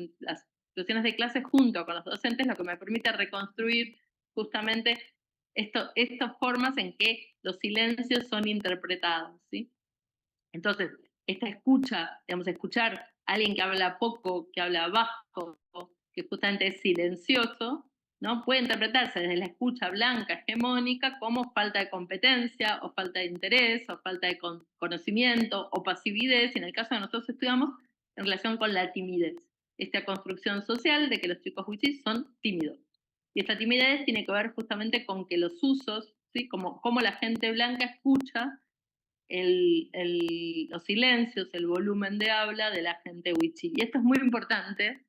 situaciones de clase junto con los docentes, lo que me permite reconstruir justamente estas formas en que los silencios son interpretados, ¿sí? Entonces, esta escucha, digamos, escuchar a alguien que habla poco, que habla bajo, que justamente es silencioso, ¿no? Puede interpretarse desde la escucha blanca, hegemónica, como falta de competencia, o falta de interés, o falta de conocimiento, o pasividad, y en el caso que nosotros estudiamos, en relación con la timidez. Esta construcción social de que los chicos wichís son tímidos. Y esta timidez tiene que ver justamente con que los usos, ¿sí? Como la gente blanca escucha los silencios, el volumen de habla de la gente wichí. Y esto es muy importante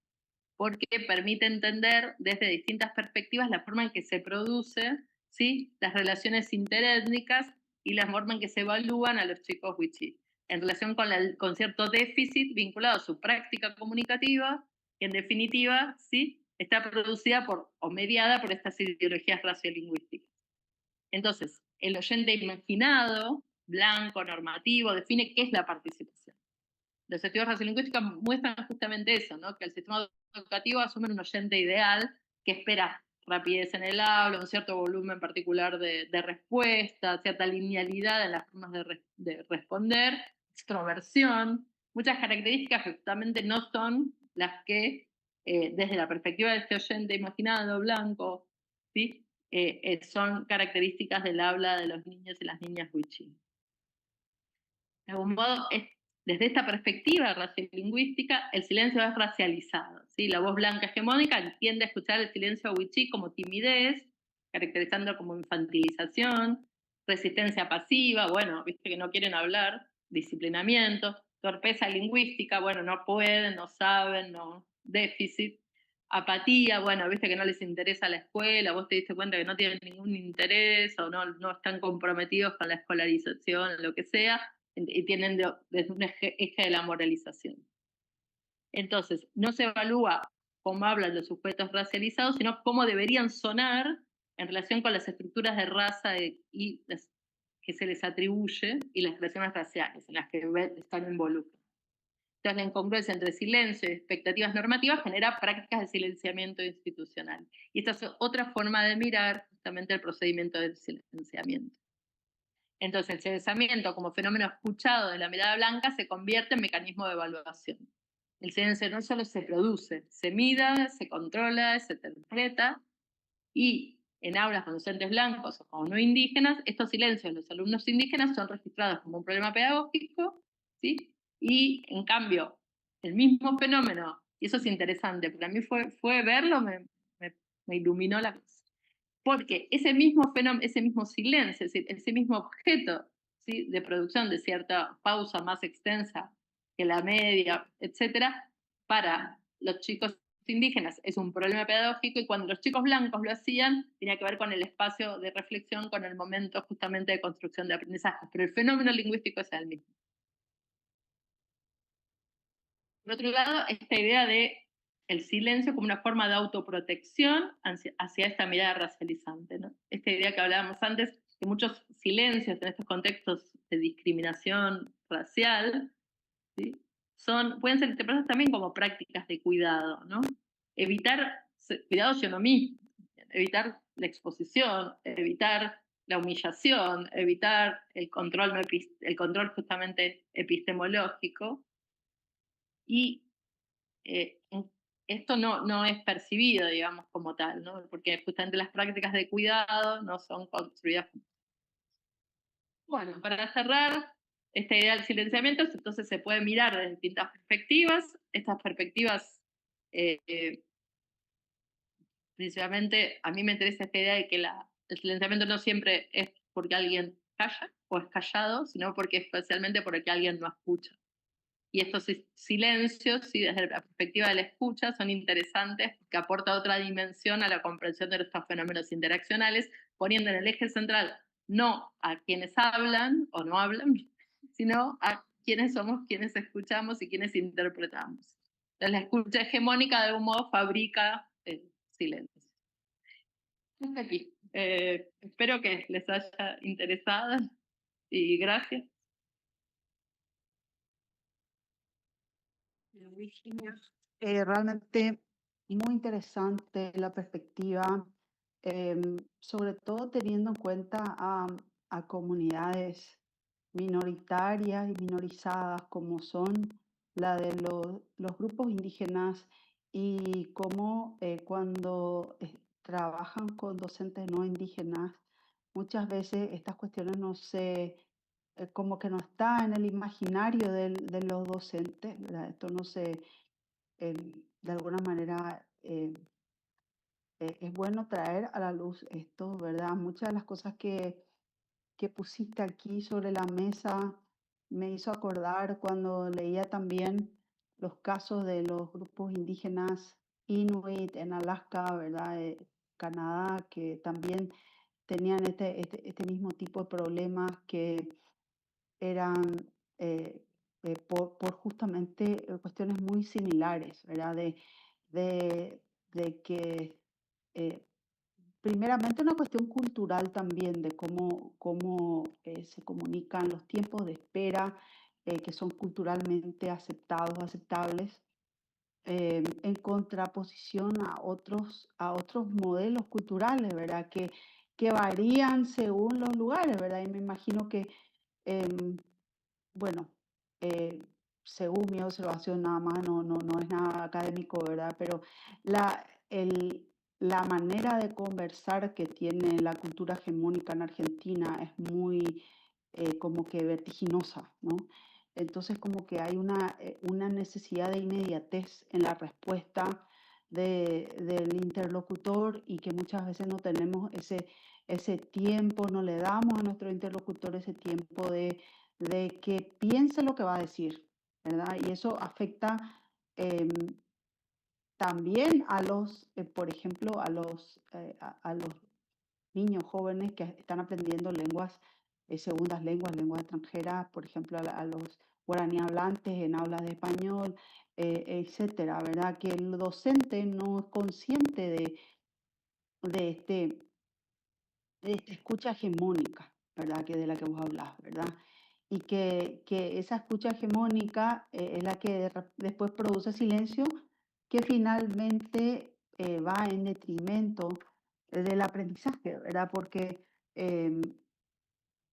porque permite entender desde distintas perspectivas la forma en que se produce, ¿sí? Las relaciones interétnicas y la forma en que se evalúan a los chicos wichí, en relación con cierto déficit vinculado a su práctica comunicativa, que en definitiva, ¿sí? Está producida o mediada por estas ideologías raciolingüísticas. Entonces, el oyente imaginado, blanco, normativo, define qué es la participación. Los estudios raciolingüísticos muestran justamente eso, ¿no? Que el sistema educativo asume un oyente ideal que espera rapidez en el habla, un cierto volumen particular de respuesta, cierta linealidad en las formas de responder, extroversión, muchas características que justamente no son las que, desde la perspectiva de este oyente imaginado, blanco, ¿sí? Son características del habla de los niños y las niñas wichí. De algún modo, desde esta perspectiva raciolingüística, el silencio es racializado, ¿sí? La voz blanca hegemónica tiende a escuchar el silencio wichí como timidez, caracterizando como infantilización, resistencia pasiva, bueno, viste que no quieren hablar, disciplinamiento, torpeza lingüística, bueno, no pueden, no saben, no, déficit, apatía, bueno, viste que no les interesa la escuela, vos te diste cuenta que no tienen ningún interés o no están comprometidos con la escolarización, lo que sea, y tienen desde un eje de la moralización. Entonces, no se evalúa cómo hablan los sujetos racializados, sino cómo deberían sonar en relación con las estructuras de raza que se les atribuye y las expresiones raciales en las que están involucrados. Entonces, la incongruencia entre silencio y expectativas normativas genera prácticas de silenciamiento institucional. Y esta es otra forma de mirar justamente el procedimiento del silenciamiento. Entonces, el silenciamiento como fenómeno escuchado de la mirada blanca se convierte en mecanismo de evaluación. El silencio no solo se produce, se mide, se controla, se interpreta, y en aulas con docentes blancos o no indígenas, estos silencios de los alumnos indígenas son registrados como un problema pedagógico, ¿sí? Y en cambio, el mismo fenómeno, y eso es interesante, para mí fue verlo, me iluminó la cosa. Porque ese mismo fenómeno, ese mismo silencio, es decir, ese mismo objeto, ¿sí? De producción de cierta pausa más extensa que la media, etcétera, para los chicos indígenas es un problema pedagógico, y cuando los chicos blancos lo hacían, tenía que ver con el espacio de reflexión, con el momento justamente de construcción de aprendizaje, pero el fenómeno lingüístico es el mismo. Por otro lado, esta idea de el silencio como una forma de autoprotección hacia esta mirada racializante, ¿no? Esta idea que hablábamos antes, que muchos silencios en estos contextos de discriminación racial, ¿sí? Pueden ser interpretados también como prácticas de cuidado, ¿no? Evitar cuidado hacia uno mismo, evitar la exposición, evitar la humillación, evitar el control justamente epistemológico, y esto no es percibido, digamos, como tal, ¿no? Porque justamente las prácticas de cuidado no son construidas. Bueno, para cerrar esta idea del silenciamiento, entonces se puede mirar desde distintas perspectivas. Estas perspectivas, principalmente, a mí me interesa esta idea de que el silenciamiento no siempre es porque alguien calla o es callado, sino porque especialmente porque alguien no escucha. Y estos silencios, sí, desde la perspectiva de la escucha, son interesantes porque aporta otra dimensión a la comprensión de estos fenómenos interaccionales, poniendo en el eje central no a quienes hablan o no hablan, sino a quienes somos, quienes escuchamos y quienes interpretamos. Entonces, la escucha hegemónica de algún modo fabrica silencios. Hasta aquí. Espero que les haya interesado y gracias. Virginia, realmente muy interesante la perspectiva, sobre todo teniendo en cuenta a comunidades minoritarias y minorizadas como son la de los grupos indígenas y cómo cuando trabajan con docentes no indígenas, muchas veces estas cuestiones no se como que no está en el imaginario de los docentes, ¿verdad? Esto no se, de alguna manera, es bueno traer a la luz esto, ¿verdad? Muchas de las cosas que pusiste aquí sobre la mesa me hizo acordar cuando leía también los casos de los grupos indígenas Inuit en Alaska, ¿verdad? Canadá, que también tenían este mismo tipo de problemas que eran por justamente cuestiones muy similares, ¿verdad? De que primeramente una cuestión cultural también de cómo se comunican los tiempos de espera que son culturalmente aceptables, en contraposición a otros modelos culturales, ¿verdad? Que varían según los lugares, ¿verdad? Y me imagino que bueno, según mi observación nada más, no es nada académico, ¿verdad? Pero la, la manera de conversar que tiene la cultura hegemónica en Argentina es muy como que vertiginosa, ¿no? Entonces como que hay una necesidad de inmediatez en la respuesta del interlocutor y que muchas veces no tenemos ese tiempo, no le damos a nuestro interlocutor ese tiempo de que piense lo que va a decir, ¿verdad? Y eso afecta también a los, por ejemplo, a los niños jóvenes que están aprendiendo lenguas, segundas lenguas extranjeras, por ejemplo, a los guaraní hablantes en aulas de español, etcétera, ¿verdad? Que el docente no es consciente de esta escucha hegemónica, ¿verdad? Que de la que vos hablás, ¿verdad? Y que esa escucha hegemónica es la que después produce silencio que finalmente va en detrimento del aprendizaje, ¿verdad? Porque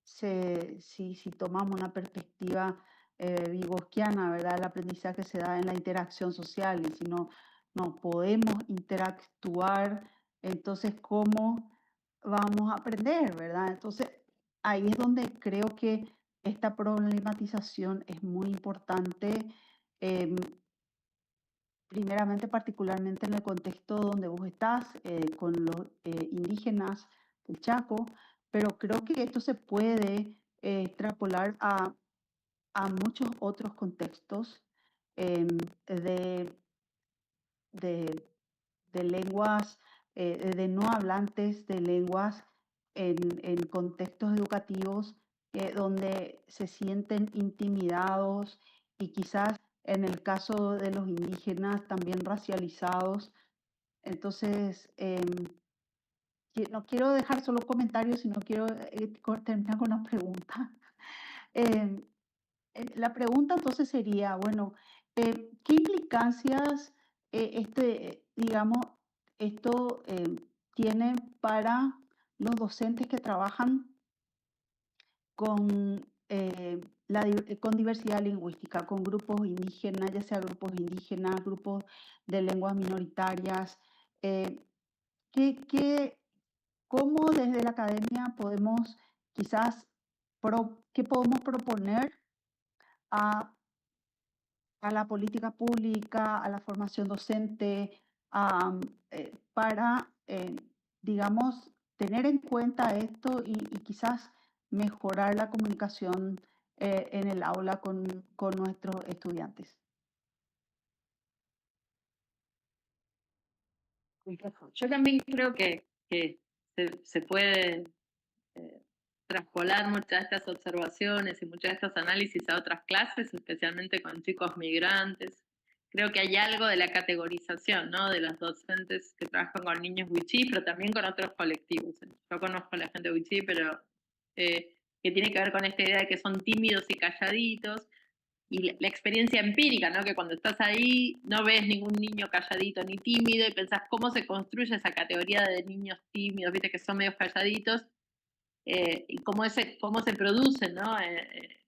si tomamos una perspectiva vygotsky-iana, ¿verdad? El aprendizaje se da en la interacción social y si no podemos interactuar, entonces, ¿cómo vamos a aprender, ¿verdad? Entonces, ahí es donde creo que esta problematización es muy importante, primeramente, particularmente en el contexto donde vos estás, con los indígenas del Chaco, pero creo que esto se puede extrapolar a muchos otros contextos de lenguas, de no hablantes de lenguas en contextos educativos donde se sienten intimidados y quizás en el caso de los indígenas también racializados. Entonces, no quiero dejar solo comentarios, sino quiero terminar con una pregunta. La pregunta entonces sería, bueno, ¿qué implicancias digamos, esto tiene para los docentes que trabajan con, con diversidad lingüística, con grupos indígenas, ya sea grupos indígenas, grupos de lenguas minoritarias? ¿Cómo desde la academia podemos quizás ¿qué podemos proponer a la política pública, a la formación docente, para, digamos, tener en cuenta esto y quizás mejorar la comunicación en el aula con nuestros estudiantes? Yo también creo que se puede traspolar muchas de estas observaciones y muchos de estos análisis a otras clases, especialmente con chicos migrantes. Creo que hay algo de la categorización, ¿no? De los docentes que trabajan con niños wichí, pero también con otros colectivos. Yo conozco a la gente wichí, pero que tiene que ver con esta idea de que son tímidos y calladitos, y la experiencia empírica, ¿no? Que cuando estás ahí no ves ningún niño calladito ni tímido y pensás cómo se construye esa categoría de niños tímidos, viste que son medios calladitos, y cómo se produce, ¿no?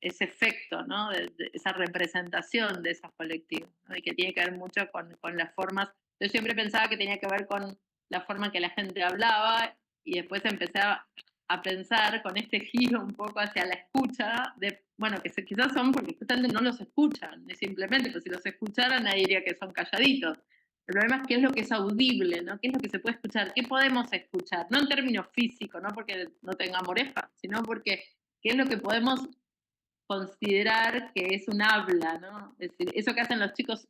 Ese efecto, ¿no? De esa representación de esos colectivos, ¿no? Y que tiene que ver mucho con las formas. Yo siempre pensaba que tenía que ver con la forma en que la gente hablaba, y después empecé a pensar con este giro un poco hacia la escucha, bueno, que quizás son porque justamente no los escuchan, simplemente, pero si los escucharan nadie diría que son calladitos. El problema es qué es lo que es audible, ¿no? ¿Qué es lo que se puede escuchar? ¿Qué podemos escuchar? No en términos físicos, no porque no tengamos orejas, sino porque qué es lo que podemos considerar que es un habla, ¿no? Es decir, eso que hacen los chicos,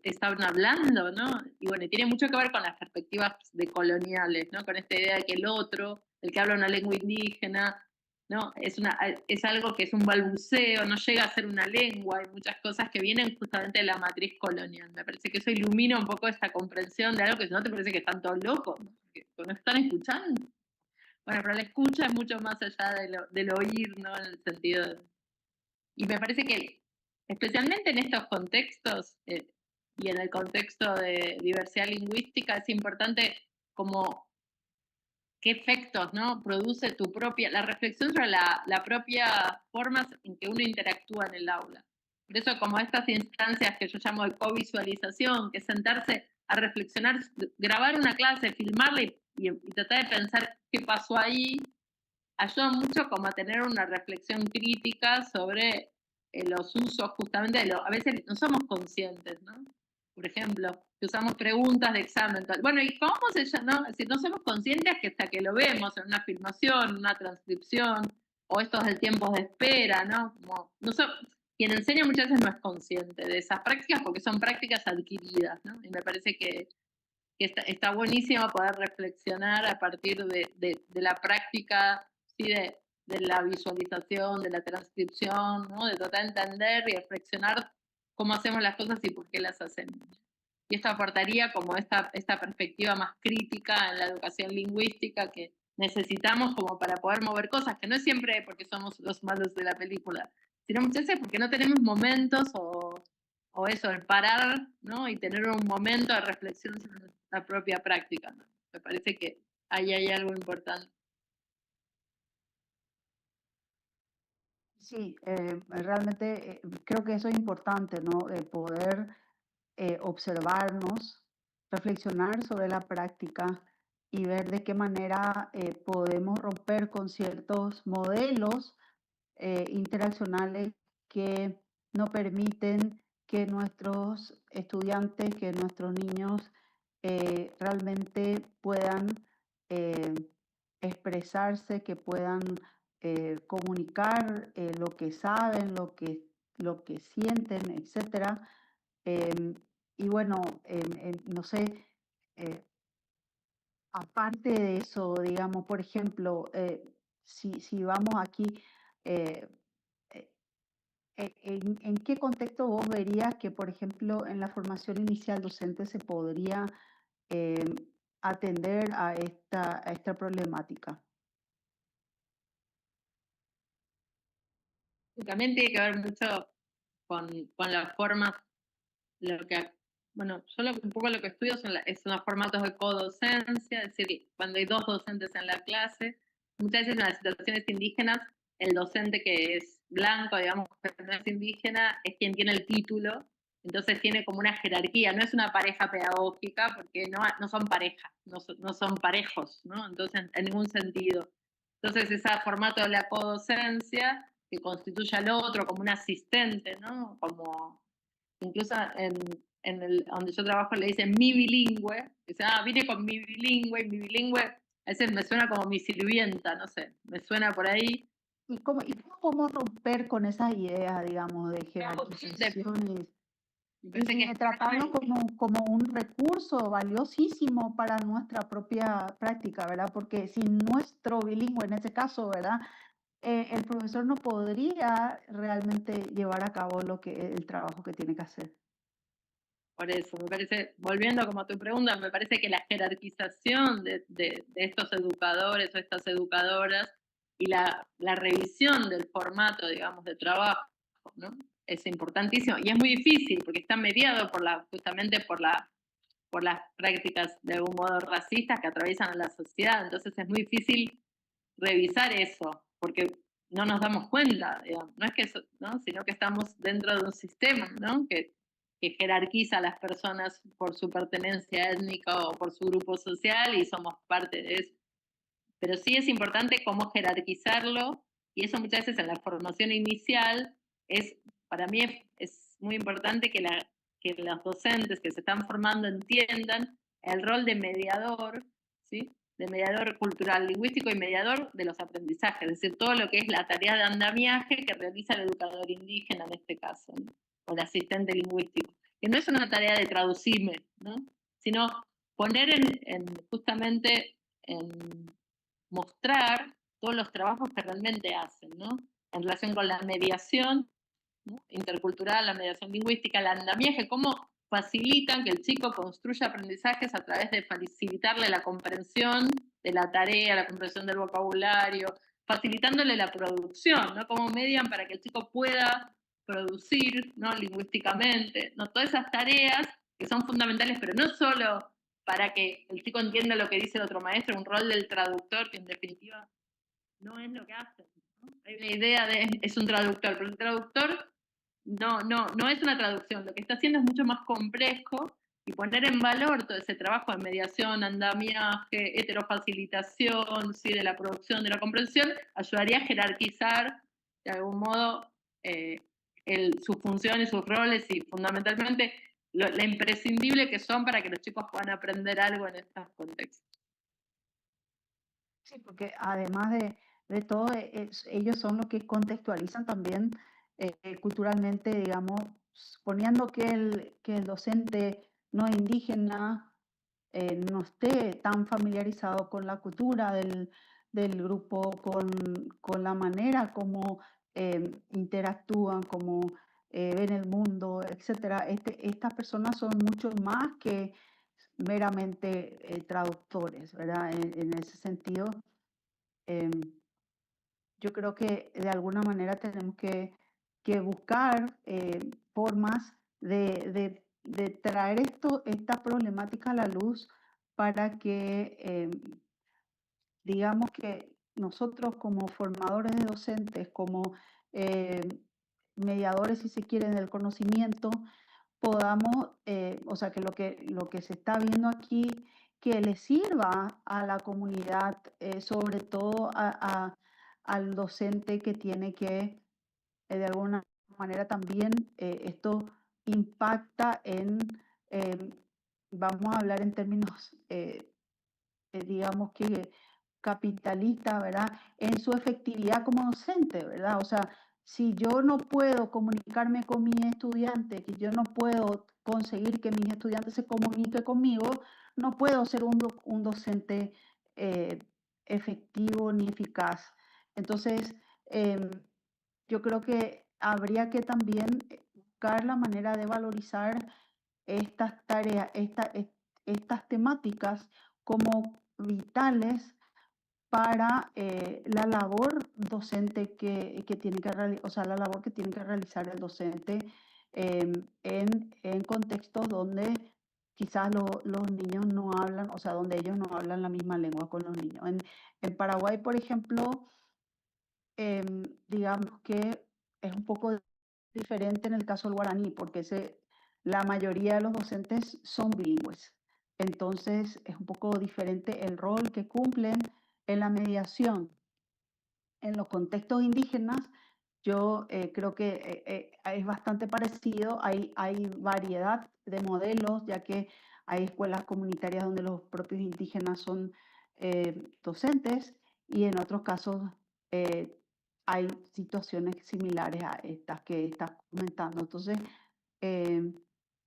están hablando, ¿no? Y bueno, tiene mucho que ver con las perspectivas decoloniales, ¿no? Con esta idea de que el otro, el que habla una lengua indígena, ¿no? Es algo que es un balbuceo, no llega a ser una lengua, hay muchas cosas que vienen justamente de la matriz colonial. Me parece que eso ilumina un poco esta comprensión de algo que si no te parece que están todos locos, ¿no? Que no están escuchando. Bueno, pero la escucha es mucho más allá del oír, ¿no? En el sentido y me parece que especialmente en estos contextos y en el contexto de diversidad lingüística es importante como qué efectos, ¿no? Produce la reflexión sobre la propia forma en que uno interactúa en el aula. Por eso como estas instancias que yo llamo de covisualización, que es sentarse a reflexionar, grabar una clase, filmarla y tratar de pensar qué pasó ahí, ayuda mucho como a tener una reflexión crítica sobre los usos justamente a veces no somos conscientes, ¿no? Por ejemplo, que usamos preguntas de examen. Bueno, ¿y cómo se llama? No? Si no somos conscientes que hasta que lo vemos en una filmación, una transcripción, o estos del tiempo de espera, ¿no? Como, quien enseña muchas veces no es consciente de esas prácticas porque son prácticas adquiridas, ¿no? Y me parece que está buenísimo poder reflexionar a partir de la práctica, ¿sí? de la visualización, de la transcripción, ¿no? De tratar de entender y reflexionar cómo hacemos las cosas y por qué las hacemos. Y esto aportaría como esta perspectiva más crítica en la educación lingüística que necesitamos como para poder mover cosas, que no es siempre porque somos los malos de la película, sino muchas veces porque no tenemos momentos o eso, el parar, ¿no? Y tener un momento de reflexión sobre la propia práctica, ¿no? Me parece que ahí hay algo importante. Sí, realmente creo que eso es importante, ¿no? Poder observarnos, reflexionar sobre la práctica y ver de qué manera podemos romper con ciertos modelos interaccionales que no permiten que nuestros estudiantes, que nuestros niños realmente puedan expresarse, que puedan comunicar lo que saben, lo que sienten, etc. Y bueno, no sé, aparte de eso, digamos, por ejemplo, si vamos aquí, eh, ¿en qué contexto vos verías que, por ejemplo, en la formación inicial docente se podría atender a esta problemática? También tiene que ver mucho con las formas, bueno, yo un poco lo que estudio son los formatos de codocencia, es decir, cuando hay dos docentes en la clase, muchas veces en las situaciones indígenas, el docente que es blanco, digamos, que no es indígena, es quien tiene el título, entonces tiene como una jerarquía, no es una pareja pedagógica, porque no son parejas, no son parejos, ¿no? Entonces, en ningún sentido. Entonces, ese formato de la codocencia que constituye al otro como un asistente, ¿no? Como incluso donde yo trabajo le dicen mi bilingüe. Dice, vine con mi bilingüe, y mi bilingüe a veces me suena como mi sirvienta, no sé, me suena por ahí. ¿Y cómo podemos romper con esa idea, digamos, de jerarquización y de tratarlo como un recurso valiosísimo para nuestra propia práctica, ¿verdad? Porque sin nuestro bilingüe, en ese caso, ¿verdad? El profesor no podría realmente llevar a cabo el trabajo que tiene que hacer. Por eso, me parece, volviendo como a tu pregunta, me parece que la jerarquización de estos educadores o estas educadoras y la revisión del formato, digamos, de trabajo, ¿no? Es importantísimo y es muy difícil porque está mediado justamente por las prácticas de algún modo racistas que atraviesan a la sociedad. Entonces es muy difícil revisar eso porque no nos damos cuenta, digamos. No es que eso, ¿no? Sino que estamos dentro de un sistema, ¿no? que jerarquiza a las personas por su pertenencia étnica o por su grupo social y somos parte de eso. Pero sí es importante cómo jerarquizarlo y eso muchas veces en la formación inicial para mí es muy importante que los docentes que se están formando entiendan el rol de mediador, ¿sí? De mediador cultural, lingüístico y mediador de los aprendizajes, es decir, todo lo que es la tarea de andamiaje que realiza el educador indígena en este caso, ¿no? O el asistente lingüístico, que no es una tarea de traducirme, ¿no? Sino poner justamente en mostrar todos los trabajos que realmente hacen, ¿no? En relación con la mediación, ¿no? Intercultural, la mediación lingüística, el andamiaje, cómo facilitan que el chico construya aprendizajes a través de facilitarle la comprensión de la tarea, la comprensión del vocabulario, facilitándole la producción, ¿no? Cómo median para que el chico pueda producir, ¿no? Lingüísticamente, ¿no? Todas esas tareas que son fundamentales, pero no solo para que el chico entienda lo que dice el otro maestro, un rol del traductor que en definitiva no es lo que hace, ¿no? Hay una idea es un traductor, pero el traductor no es una traducción, lo que está haciendo es mucho más complejo y poner en valor todo ese trabajo de mediación, andamiaje, heterofacilitación, ¿sí? De la producción, de la comprensión, ayudaría a jerarquizar de algún modo sus funciones, sus roles y fundamentalmente lo imprescindible que son para que los chicos puedan aprender algo en estos contextos. Sí, porque además de todo, ellos son los que contextualizan también culturalmente, digamos, poniendo que el docente no indígena no esté tan familiarizado con la cultura del grupo, con la manera como interactúan, como ven el mundo, etc. Estas personas son mucho más que meramente traductores, ¿verdad? En ese sentido, yo creo que de alguna manera tenemos que buscar formas de traer esta problemática a la luz para que, digamos que nosotros como formadores de docentes, como mediadores, si se quiere, del conocimiento, podamos, o sea, que lo que se está viendo aquí, que le sirva a la comunidad, sobre todo al docente que tiene que, de alguna manera también, esto impacta en, vamos a hablar en términos, digamos que capitalista, ¿verdad? En su efectividad como docente, ¿verdad? O sea, si yo no puedo comunicarme con mis estudiantes, que yo no puedo conseguir que mis estudiantes se comuniquen conmigo, no puedo ser un docente efectivo ni eficaz. Entonces, yo creo que habría que también buscar la manera de valorizar estas tareas, estas temáticas como vitales para la labor docente que tiene que realizar, o sea, la labor que tiene que realizar el docente en contextos donde quizás los niños no hablan, o sea, donde ellos no hablan la misma lengua con los niños. En Paraguay, por ejemplo, digamos que es un poco diferente en el caso del guaraní, porque la mayoría de los docentes son bilingües. Entonces es un poco diferente el rol que cumplen en la mediación. en los contextos indígenas, yo creo que es bastante parecido. Hay variedad de modelos, ya que hay escuelas comunitarias donde los propios indígenas son docentes y en otros casos hay situaciones similares a estas que estás comentando. Entonces,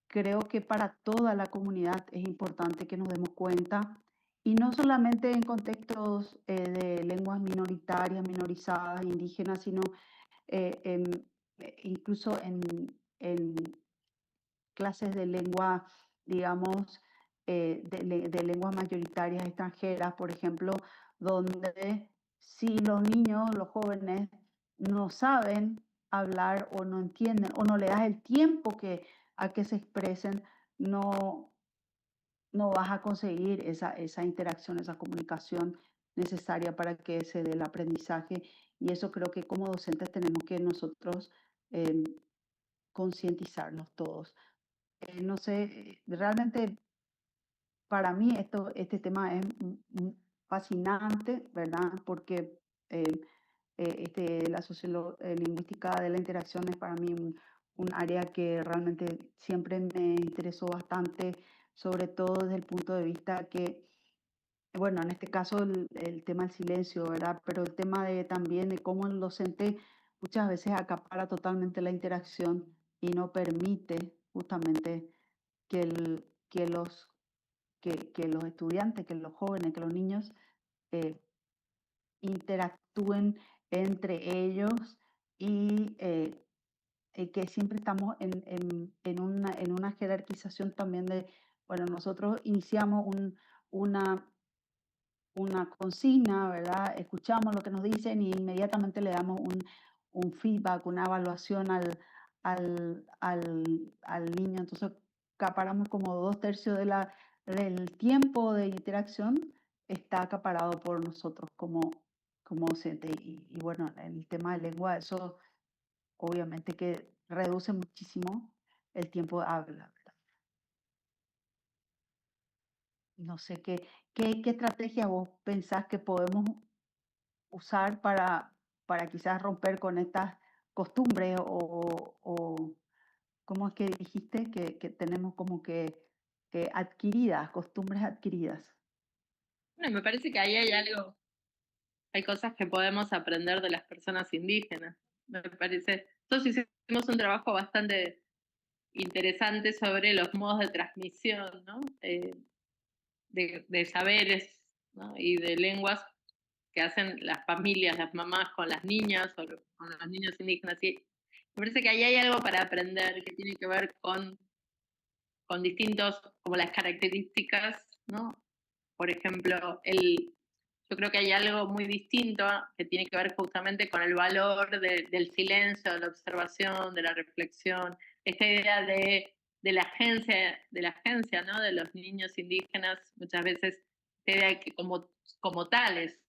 creo que para toda la comunidad es importante que nos demos cuenta, y no solamente en contextos de lenguas minoritarias, minorizadas, indígenas, sino incluso en clases de lengua, digamos, de lenguas mayoritarias extranjeras, por ejemplo, donde si los niños, los jóvenes, no saben hablar o no entienden o no le das el tiempo a que se expresen, no vas a conseguir esa interacción, esa comunicación necesaria para que se dé el aprendizaje. Y eso creo que como docentes tenemos que nosotros concientizarnos todos. No sé, realmente para mí este tema es fascinante, ¿verdad? Porque la lingüística de la interacción es para mí un área que realmente siempre me interesó bastante, sobre todo desde el punto de vista que, bueno, en este caso el tema del silencio, ¿verdad? Pero el tema también de cómo el docente muchas veces acapara totalmente la interacción y no permite justamente que los estudiantes, que los jóvenes, que los niños interactúen entre ellos y que siempre estamos en una jerarquización también de, bueno, nosotros iniciamos una consigna, ¿verdad? Escuchamos lo que nos dicen y inmediatamente le damos un feedback, una evaluación al niño. Entonces, acaparamos como 2/3 del tiempo de interacción está acaparado por nosotros como docentes. Y bueno, el tema de lengua, eso obviamente que reduce muchísimo el tiempo de habla, ¿verdad? No sé qué estrategia vos pensás que podemos usar para quizás romper con estas costumbres o ¿cómo es que dijiste? Que tenemos como que adquiridas, costumbres adquiridas. Bueno, me parece que ahí hay algo, hay cosas que podemos aprender de las personas indígenas. Me parece, todos hicimos un trabajo bastante interesante sobre los modos de transmisión, ¿no? De saberes, ¿no? Y de lenguas que hacen las familias, las mamás con las niñas o con los niños indígenas. Y me parece que ahí hay algo para aprender que tiene que ver con distintos, como las características, ¿no? Por ejemplo, yo creo que hay algo muy distinto que tiene que ver justamente con el valor del silencio, de la observación, de la reflexión, esta idea de la agencia, ¿no? De los niños indígenas, muchas veces esta idea de que como tales,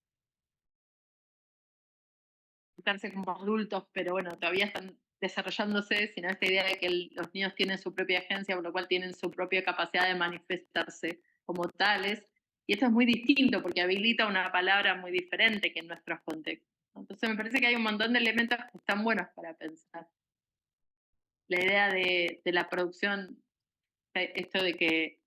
como adultos, pero bueno, todavía están desarrollándose, sino esta idea de que los niños tienen su propia agencia, por lo cual tienen su propia capacidad de manifestarse como tales. Y esto es muy distinto porque habilita una palabra muy diferente que en nuestros contextos. Entonces me parece que hay un montón de elementos que están buenos para pensar. La idea de la producción, esto de que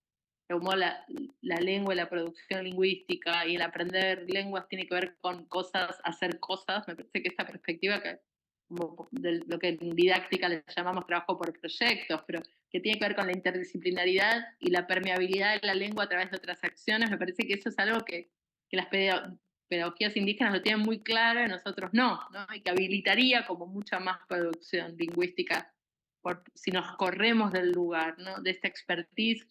como la lengua y la producción lingüística y el aprender lenguas tiene que ver con cosas, hacer cosas, me parece que esta perspectiva que como de lo que en didáctica le llamamos trabajo por proyectos, pero que tiene que ver con la interdisciplinaridad y la permeabilidad de la lengua a través de otras acciones, me parece que eso es algo que las pedagogías indígenas lo tienen muy claro y nosotros no, y que habilitaría como mucha más producción lingüística si nos corremos del lugar, ¿no? De esta expertise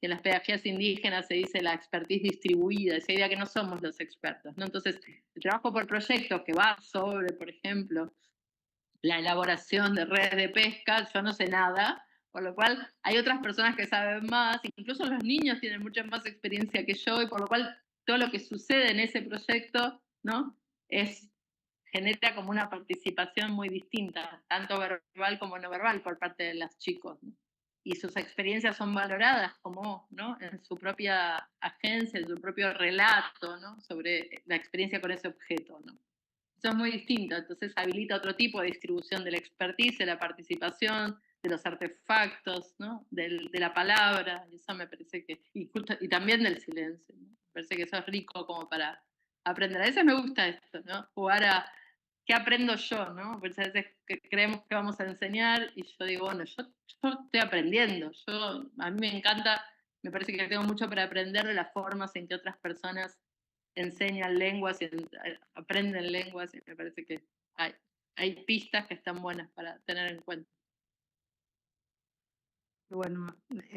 que en las pedagogías indígenas se dice la expertise distribuida, esa idea que no somos los expertos, ¿no? Entonces, el trabajo por proyecto que va sobre, por ejemplo, la elaboración de redes de pesca, yo no sé nada, por lo cual hay otras personas que saben más, incluso los niños tienen mucha más experiencia que yo, y por lo cual todo lo que sucede en ese proyecto, ¿no? Genera como una participación muy distinta, tanto verbal como no verbal, por parte de los chicos, ¿no? Y sus experiencias son valoradas como, ¿no? En su propia agencia, en su propio relato, ¿no? Sobre la experiencia con ese objeto, ¿no? Eso es muy distinto, entonces habilita otro tipo de distribución de la expertise, de la participación, de los artefactos, ¿no? De la palabra, y eso me parece que, y también del silencio, ¿no? Me parece que eso es rico como para aprender. A veces me gusta esto, ¿no? Jugar a qué aprendo yo, ¿no? Porque a veces creemos que vamos a enseñar y yo digo, bueno, yo estoy aprendiendo, a mí me encanta, me parece que tengo mucho para aprender de las formas en que otras personas enseñan lenguas y aprenden lenguas, y me parece que hay pistas que están buenas para tener en cuenta. Bueno,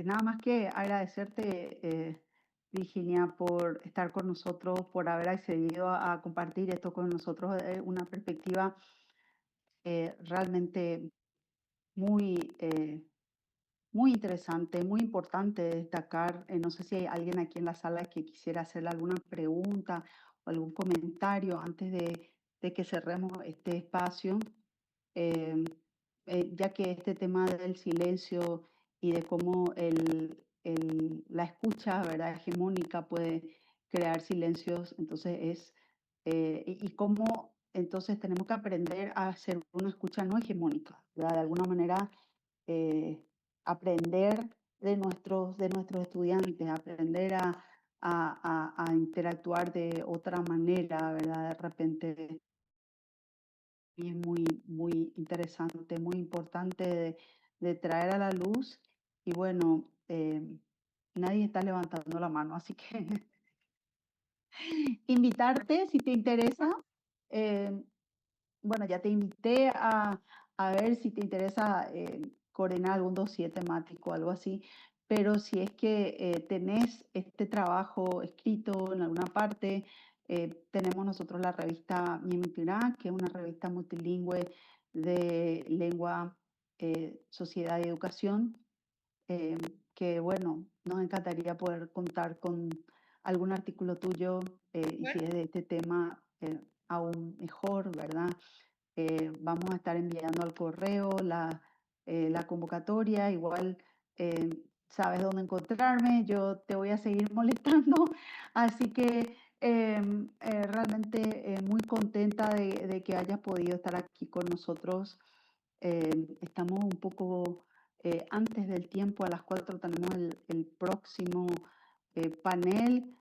nada más que agradecerte, Virginia, por estar con nosotros, por haber accedido a compartir esto con nosotros, una perspectiva realmente muy, muy interesante, muy importante de destacar. No sé si hay alguien aquí en la sala que quisiera hacerle alguna pregunta o algún comentario antes de que cerremos este espacio. Ya que este tema del silencio y de cómo la escucha, ¿verdad?, hegemónica puede crear silencios, entonces y cómo entonces tenemos que aprender a hacer una escucha no hegemónica, ¿verdad? De alguna manera aprender de nuestros estudiantes, aprender a interactuar de otra manera, ¿verdad? De repente y es muy, muy interesante, muy importante de traer a la luz. Y bueno, nadie está levantando la mano, así que invitarte si te interesa. Bueno, ya te invité a ver si te interesa coordinar algún dossier temático, algo así. Pero si es que tenés este trabajo escrito en alguna parte, tenemos nosotros la revista Mimitirá, que es una revista multilingüe de lengua, sociedad y educación, que bueno, nos encantaría poder contar con algún artículo tuyo y si es de este tema, aún mejor, ¿verdad? Vamos a estar enviando al correo la convocatoria, igual sabes dónde encontrarme, yo te voy a seguir molestando, así que realmente muy contenta de que hayas podido estar aquí con nosotros. Estamos un poco antes del tiempo, a las 4 tenemos el próximo panel,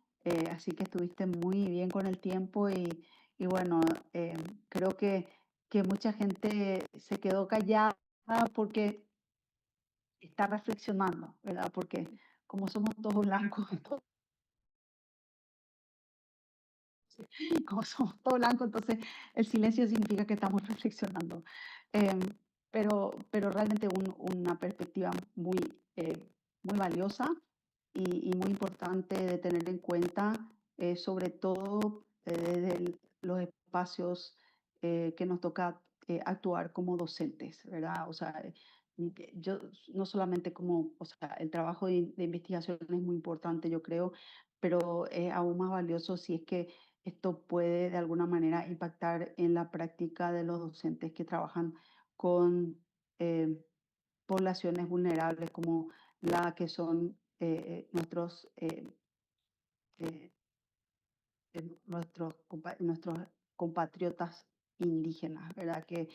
así que estuviste muy bien con el tiempo y bueno, creo que mucha gente se quedó callada porque está reflexionando, ¿verdad? Porque como somos todos blancos, como somos todos blancos, entonces el silencio significa que estamos reflexionando. Pero realmente una perspectiva muy, muy valiosa y muy importante de tener en cuenta, sobre todo desde los espacios que nos toca actuar como docentes, ¿verdad? O sea, yo no solamente como, o sea, el trabajo de investigación es muy importante, yo creo, pero es aún más valioso si es que esto puede de alguna manera impactar en la práctica de los docentes que trabajan con poblaciones vulnerables como la que son nuestros compatriotas indígenas, ¿verdad? Que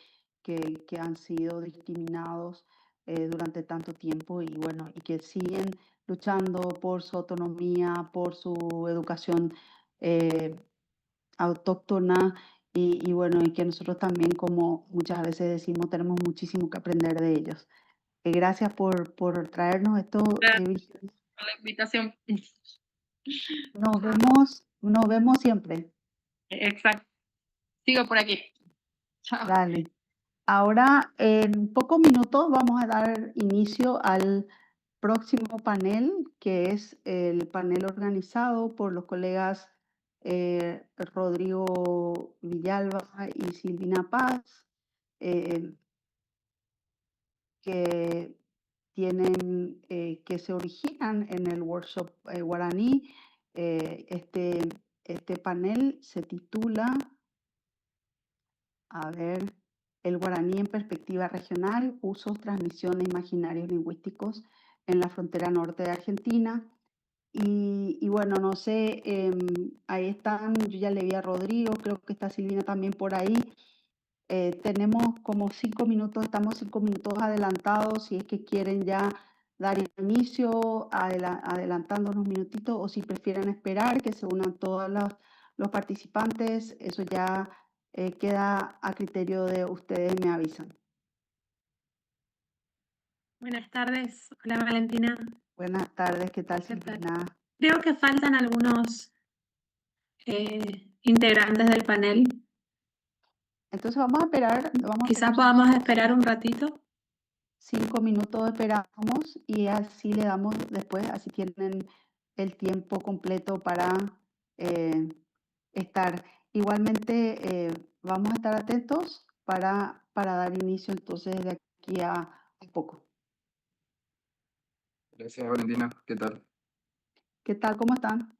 han sido discriminados durante tanto tiempo y bueno, y que siguen luchando por su autonomía, por su educación autóctona y bueno, y que nosotros también, como muchas veces decimos, tenemos muchísimo que aprender de ellos. Gracias por traernos esto, Gracias Virginia. por la invitación. Nos vemos siempre. Exacto. Sigo por aquí. Chao. Dale. Ahora, en pocos minutos, vamos a dar inicio al próximo panel, que es el panel organizado por los colegas Rodrigo Villalba y Silvina Paz, que que se originan en el workshop guaraní. Este panel se titula, a ver, el guaraní en perspectiva regional, usos, transmisiones, imaginarios lingüísticos en la frontera norte de Argentina. Y bueno, no sé, ahí están, yo ya le vi a Rodrigo, creo que está Silvina también por ahí. Tenemos como 5 minutos, estamos 5 minutos adelantados, si es que quieren ya dar inicio, adelantando unos minutitos, o si prefieren esperar que se unan todos los participantes, eso ya queda a criterio de ustedes, me avisan. Buenas tardes. Hola Valentina. Buenas tardes, ¿qué tal, ¿Qué tal? Silvina? Creo que faltan algunos integrantes del panel. Entonces vamos a esperar, Quizás podamos esperar un ratito. 5 minutos esperamos y así le damos después, así tienen el tiempo completo para estar. Igualmente vamos a estar atentos para dar inicio entonces de aquí a poco. Gracias, Valentina. ¿Qué tal? ¿Qué tal? ¿Cómo están?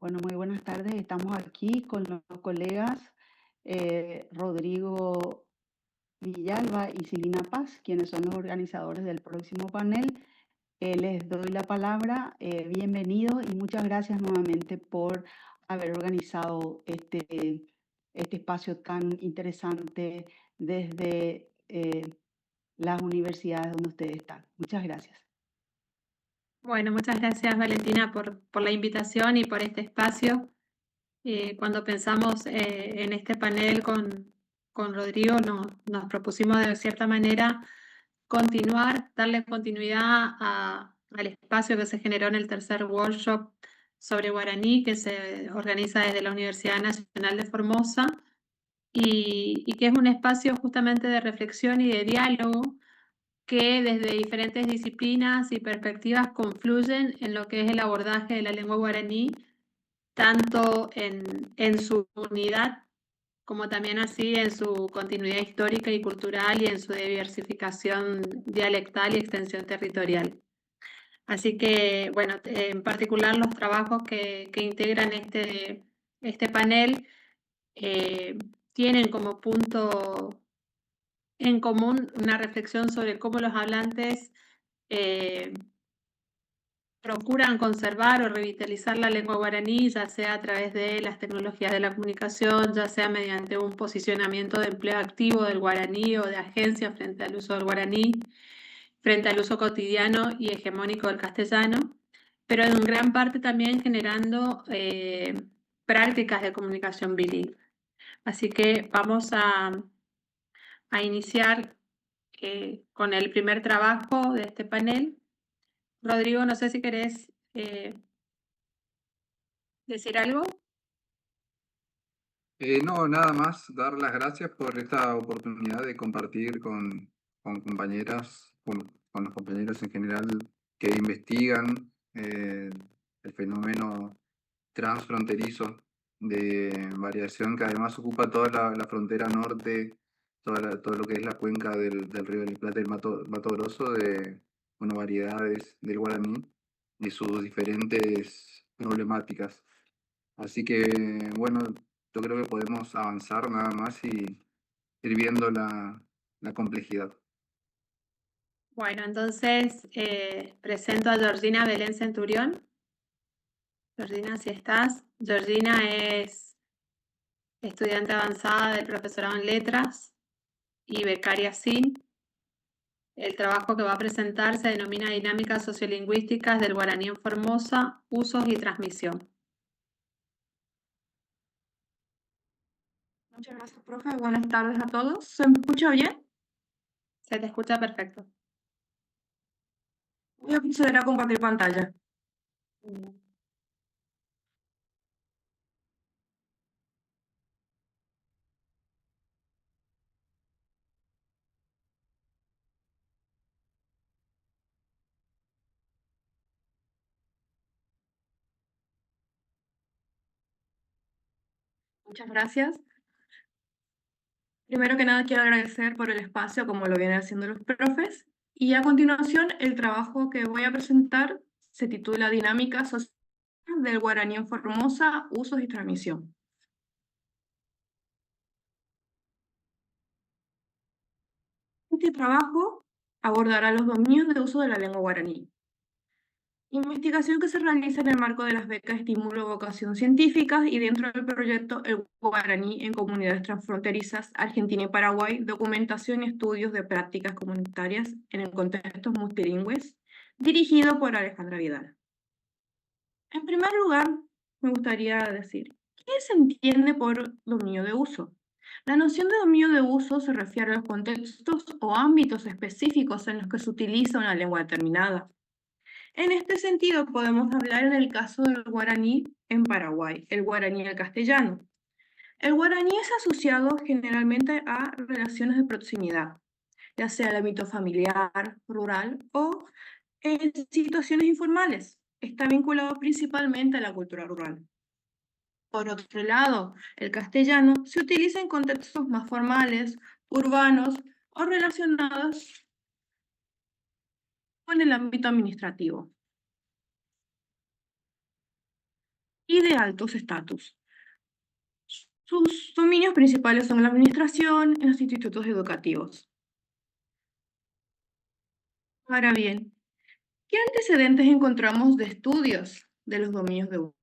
Bueno, muy buenas tardes. Estamos aquí con los colegas Rodrigo Villalba y Silina Paz, quienes son los organizadores del próximo panel. Les doy la palabra. Bienvenidos y muchas gracias nuevamente por haber organizado este espacio tan interesante desde las universidades donde ustedes están. Muchas gracias. Bueno, muchas gracias Valentina por la invitación y por este espacio. Cuando pensamos en este panel con Rodrigo, nos propusimos de cierta manera darle continuidad al espacio que se generó en el tercer workshop sobre guaraní que se organiza desde la Universidad Nacional de Formosa y que es un espacio justamente de reflexión y de diálogo que desde diferentes disciplinas y perspectivas confluyen en lo que es el abordaje de la lengua guaraní, tanto en su unidad como también así en su continuidad histórica y cultural y en su diversificación dialectal y extensión territorial. Así que, bueno, en particular los trabajos que integran este panel tienen como punto en común una reflexión sobre cómo los hablantes procuran conservar o revitalizar la lengua guaraní, ya sea a través de las tecnologías de la comunicación, ya sea mediante un posicionamiento de empleo activo del guaraní o de agencia frente al uso del guaraní, frente al uso cotidiano y hegemónico del castellano, pero en gran parte también generando prácticas de comunicación bilingüe. Así que vamos a iniciar con el primer trabajo de este panel. Rodrigo, no sé si querés decir algo. No, nada más dar las gracias por esta oportunidad de compartir con compañeras, con los compañeros en general que investigan el fenómeno transfronterizo de variación que además ocupa toda la frontera norte, todo lo que es la cuenca del río del Plata y el Mato Grosso, de variedades del guaraní y sus diferentes problemáticas. Así que, bueno, yo creo que podemos avanzar nada más y ir viendo la complejidad. Bueno, entonces presento a Georgina Belén Centurión. Georgina, si estás. Georgina es estudiante avanzada del profesorado en Letras y becaria SIN. El trabajo que va a presentar se denomina Dinámicas sociolingüísticas del guaraní en Formosa, usos y transmisión. Muchas gracias, profe. Buenas tardes a todos. ¿Se me escucha bien? Se te escucha perfecto. Voy a proceder a compartir pantalla. Muchas gracias. Primero que nada quiero agradecer por el espacio como lo vienen haciendo los profes y a continuación el trabajo que voy a presentar se titula Dinámicas sociales del guaraní en Formosa, usos y transmisión. Este trabajo abordará los dominios de uso de la lengua guaraní. Investigación que se realiza en el marco de las becas Estímulo Vocación Científica y dentro del proyecto El Guaraní en Comunidades Transfronterizas, Argentina y Paraguay, documentación y estudios de prácticas comunitarias en contextos multilingües, dirigido por Alejandra Vidal. En primer lugar, me gustaría decir, ¿qué se entiende por dominio de uso? La noción de dominio de uso se refiere a los contextos o ámbitos específicos en los que se utiliza una lengua determinada. En este sentido, podemos hablar en el caso del guaraní en Paraguay, el guaraní y el castellano. El guaraní es asociado generalmente a relaciones de proximidad, ya sea el ámbito familiar, rural o en situaciones informales. Está vinculado principalmente a la cultura rural. Por otro lado, el castellano se utiliza en contextos más formales, urbanos o relacionados con el ámbito administrativo. y de altos estatus. Sus dominios principales son la administración y los institutos educativos. Ahora bien, ¿qué antecedentes encontramos de estudios de los dominios de uso?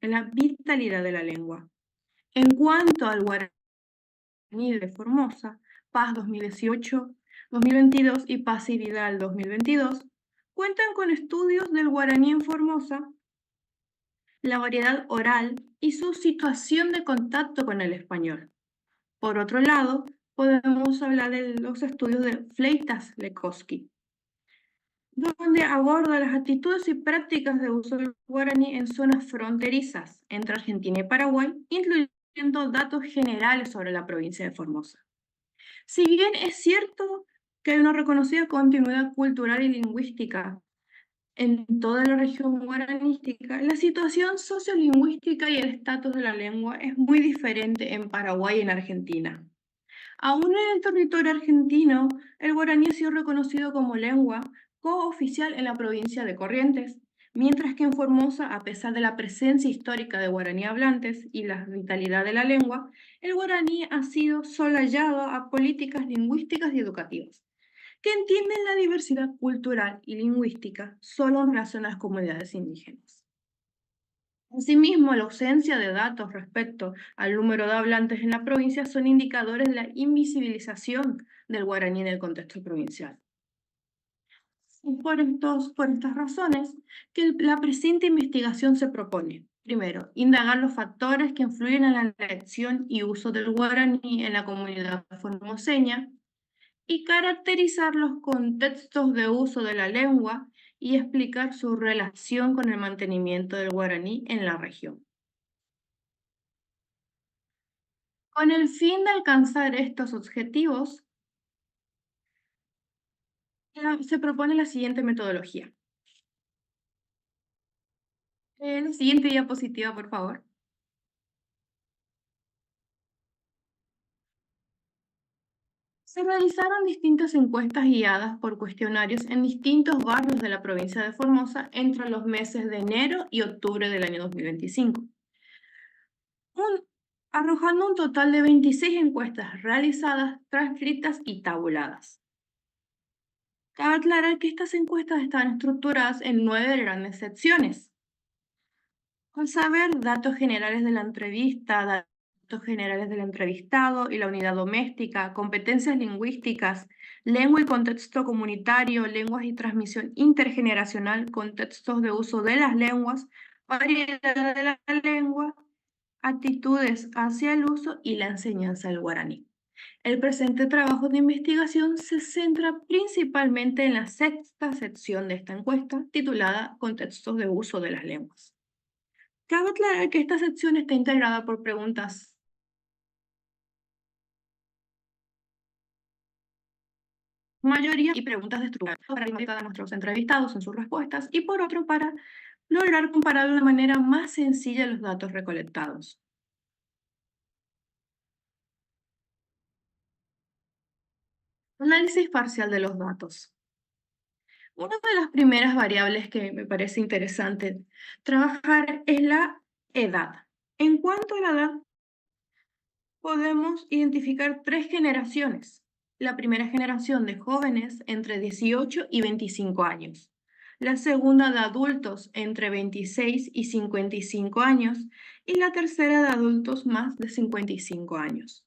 En la vitalidad de la lengua. En cuanto al guaraní de Formosa, Paz 2018, 2022 y Paz y Vidal 2022, cuentan con estudios del guaraní en Formosa, la variedad oral y su situación de contacto con el español. Por otro lado, podemos hablar de los estudios de Fleitas-Lekoski, donde aborda las actitudes y prácticas de uso del guaraní en zonas fronterizas entre Argentina y Paraguay, incluyendo datos generales sobre la provincia de Formosa. Si bien es cierto que hay una reconocida continuidad cultural y lingüística en toda la región guaranística, la situación sociolingüística y el estatus de la lengua es muy diferente en Paraguay y en Argentina. Aún en el territorio argentino, el guaraní ha sido reconocido como lengua cooficial en la provincia de Corrientes, mientras que en Formosa, a pesar de la presencia histórica de guaraní hablantes y la vitalidad de la lengua, el guaraní ha sido solayado a políticas lingüísticas y educativas, que entienden la diversidad cultural y lingüística solo en relación a las comunidades indígenas. Asimismo, la ausencia de datos respecto al número de hablantes en la provincia son indicadores de la invisibilización del guaraní en el contexto provincial. Por estas razones, que la presente investigación se propone, primero, indagar los factores que influyen en la elección y uso del guaraní en la comunidad formoseña y caracterizar los contextos de uso de la lengua y explicar su relación con el mantenimiento del guaraní en la región. Con el fin de alcanzar estos objetivos, se propone la siguiente metodología. La siguiente diapositiva, por favor. Se realizaron distintas encuestas guiadas por cuestionarios en distintos barrios de la provincia de Formosa entre los meses de enero y octubre del año 2025. Arrojando un total de 26 encuestas realizadas, transcritas y tabuladas. Cabe aclarar que estas encuestas están estructuradas en 9 grandes secciones. Al saber datos generales de la entrevista, datos generales del entrevistado y la unidad doméstica, competencias lingüísticas, lengua y contexto comunitario, lenguas y transmisión intergeneracional, contextos de uso de las lenguas, variedad de la lengua, actitudes hacia el uso y la enseñanza del guaraní. El presente trabajo de investigación se centra principalmente en la sexta sección de esta encuesta, titulada Contextos de uso de las lenguas. Cabe aclarar que esta sección está integrada por preguntas mayoría y preguntas de estructura para alimentar a nuestros entrevistados en sus respuestas y por otro para lograr comparar de una manera más sencilla los datos recolectados. Análisis parcial de los datos. Una de las primeras variables que me parece interesante trabajar es la edad. En cuanto a la edad, podemos identificar 3 generaciones. La primera generación de jóvenes entre 18 y 25 años. La segunda de adultos entre 26 y 55 años. Y la tercera de adultos más de 55 años.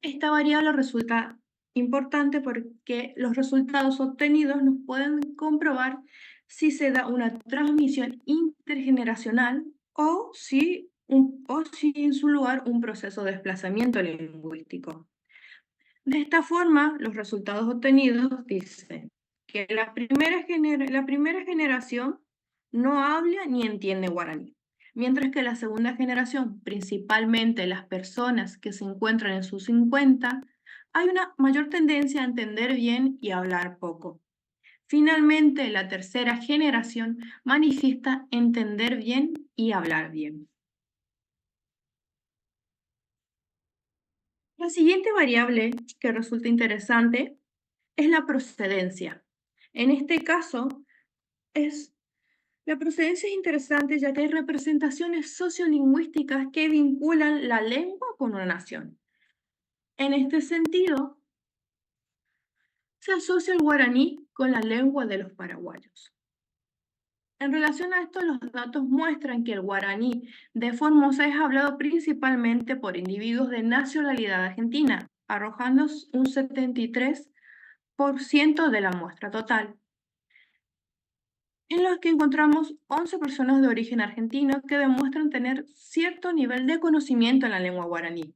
Esta variable resulta importante porque los resultados obtenidos nos pueden comprobar si se da una transmisión intergeneracional o si en su lugar un proceso de desplazamiento lingüístico. De esta forma, los resultados obtenidos dicen que la primera generación no habla ni entiende guaraní, mientras que la segunda generación, principalmente las personas que se encuentran en sus 50, hay una mayor tendencia a entender bien y a hablar poco. Finalmente, la tercera generación manifiesta entender bien y hablar bien. La siguiente variable que resulta interesante es la procedencia. En este caso, la procedencia es interesante ya que hay representaciones sociolingüísticas que vinculan la lengua con una nación. En este sentido, se asocia el guaraní con la lengua de los paraguayos. En relación a esto, los datos muestran que el guaraní de Formosa es hablado principalmente por individuos de nacionalidad argentina, arrojando un 73% de la muestra total, en los que encontramos 11 personas de origen argentino que demuestran tener cierto nivel de conocimiento en la lengua guaraní,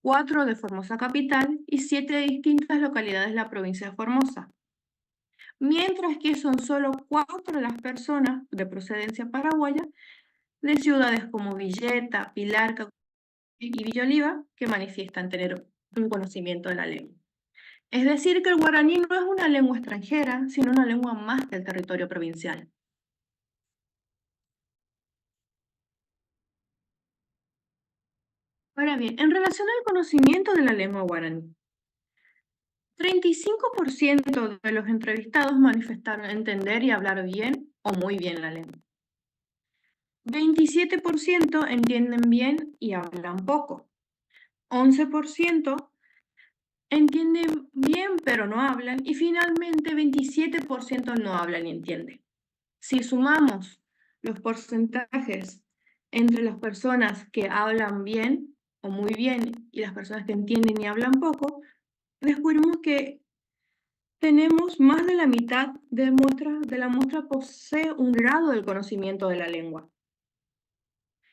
4 de Formosa capital y 7 de distintas localidades de la provincia de Formosa. Mientras que son solo 4 las personas de procedencia paraguaya de ciudades como Villeta, Pilar y Villa Oliva que manifiestan tener un conocimiento de la lengua. Es decir, que el guaraní no es una lengua extranjera, sino una lengua más del territorio provincial. Ahora bien, en relación al conocimiento de la lengua guaraní, 35% de los entrevistados manifestaron entender y hablar bien o muy bien la lengua. 27% entienden bien y hablan poco. 11% entienden bien pero no hablan. Y finalmente 27% no hablan ni entienden. Si sumamos los porcentajes entre las personas que hablan bien o muy bien y las personas que entienden y hablan poco, descubrimos que tenemos más de la mitad de la muestra posee un grado del conocimiento de la lengua,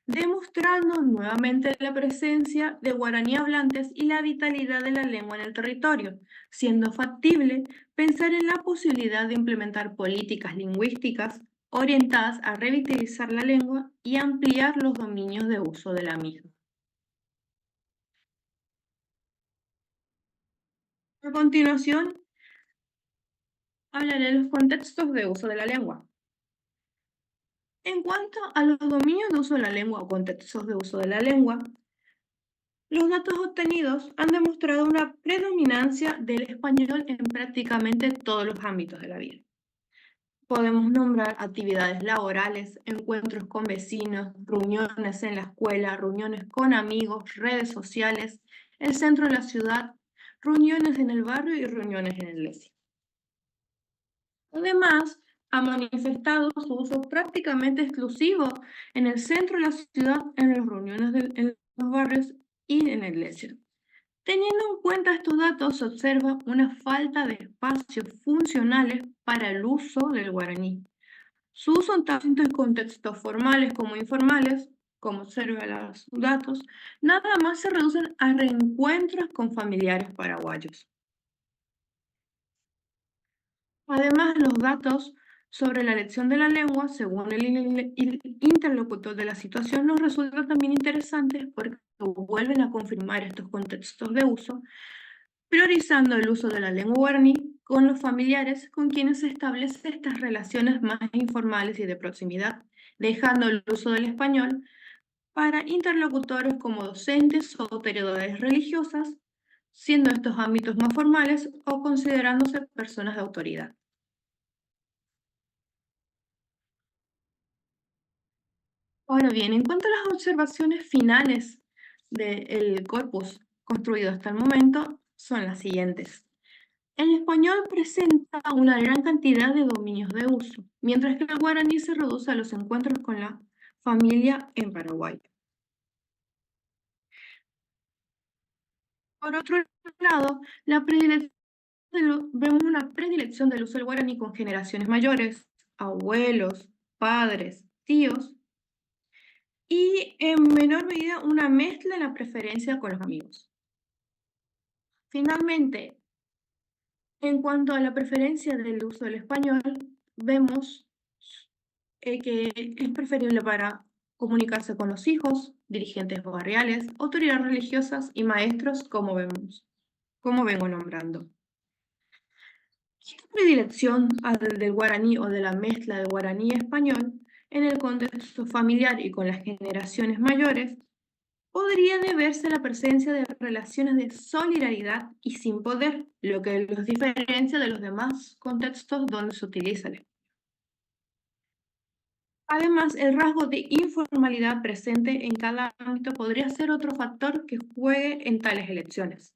demostrando nuevamente la presencia de guaraní hablantes y la vitalidad de la lengua en el territorio, siendo factible pensar en la posibilidad de implementar políticas lingüísticas orientadas a revitalizar la lengua y ampliar los dominios de uso de la misma. A continuación, hablaré de los contextos de uso de la lengua. En cuanto a los dominios de uso de la lengua o contextos de uso de la lengua, los datos obtenidos han demostrado una predominancia del español en prácticamente todos los ámbitos de la vida. Podemos nombrar actividades laborales, encuentros con vecinos, reuniones en la escuela, reuniones con amigos, redes sociales, el centro de la ciudad, reuniones en el barrio y reuniones en la iglesia. Además, ha manifestado su uso prácticamente exclusivo en el centro de la ciudad, en las reuniones en los barrios y en la iglesia. Teniendo en cuenta estos datos, se observa una falta de espacios funcionales para el uso del guaraní. Su uso tanto en contextos formales como informales, como observa los datos, nada más se reducen a reencuentros con familiares paraguayos. Además, los datos sobre la elección de la lengua, según el interlocutor de la situación, nos resultan también interesantes porque vuelven a confirmar estos contextos de uso, priorizando el uso de la lengua guaraní con los familiares con quienes se establecen estas relaciones más informales y de proximidad, dejando el uso del español para interlocutores como docentes o autoridades religiosas, siendo estos ámbitos más formales o considerándose personas de autoridad. Ahora bien, en cuanto a las observaciones finales del corpus construido hasta el momento, son las siguientes. El español presenta una gran cantidad de dominios de uso, mientras que el guaraní se reduce a los encuentros con la familia en Paraguay. Por otro lado, vemos una predilección del uso del guaraní con generaciones mayores, abuelos, padres, tíos, y en menor medida una mezcla en la preferencia con los amigos. Finalmente, en cuanto a la preferencia del uso del español, vemos que es preferible para comunicarse con los hijos, dirigentes barriales, autoridades religiosas y maestros, como vengo nombrando. Esta predilección del guaraní o de la mezcla de guaraní y español en el contexto familiar y con las generaciones mayores podría deberse a la presencia de relaciones de solidaridad y sin poder, lo que los diferencia de los demás contextos donde se utiliza el español. Además, el rasgo de informalidad presente en cada ámbito podría ser otro factor que juegue en tales elecciones.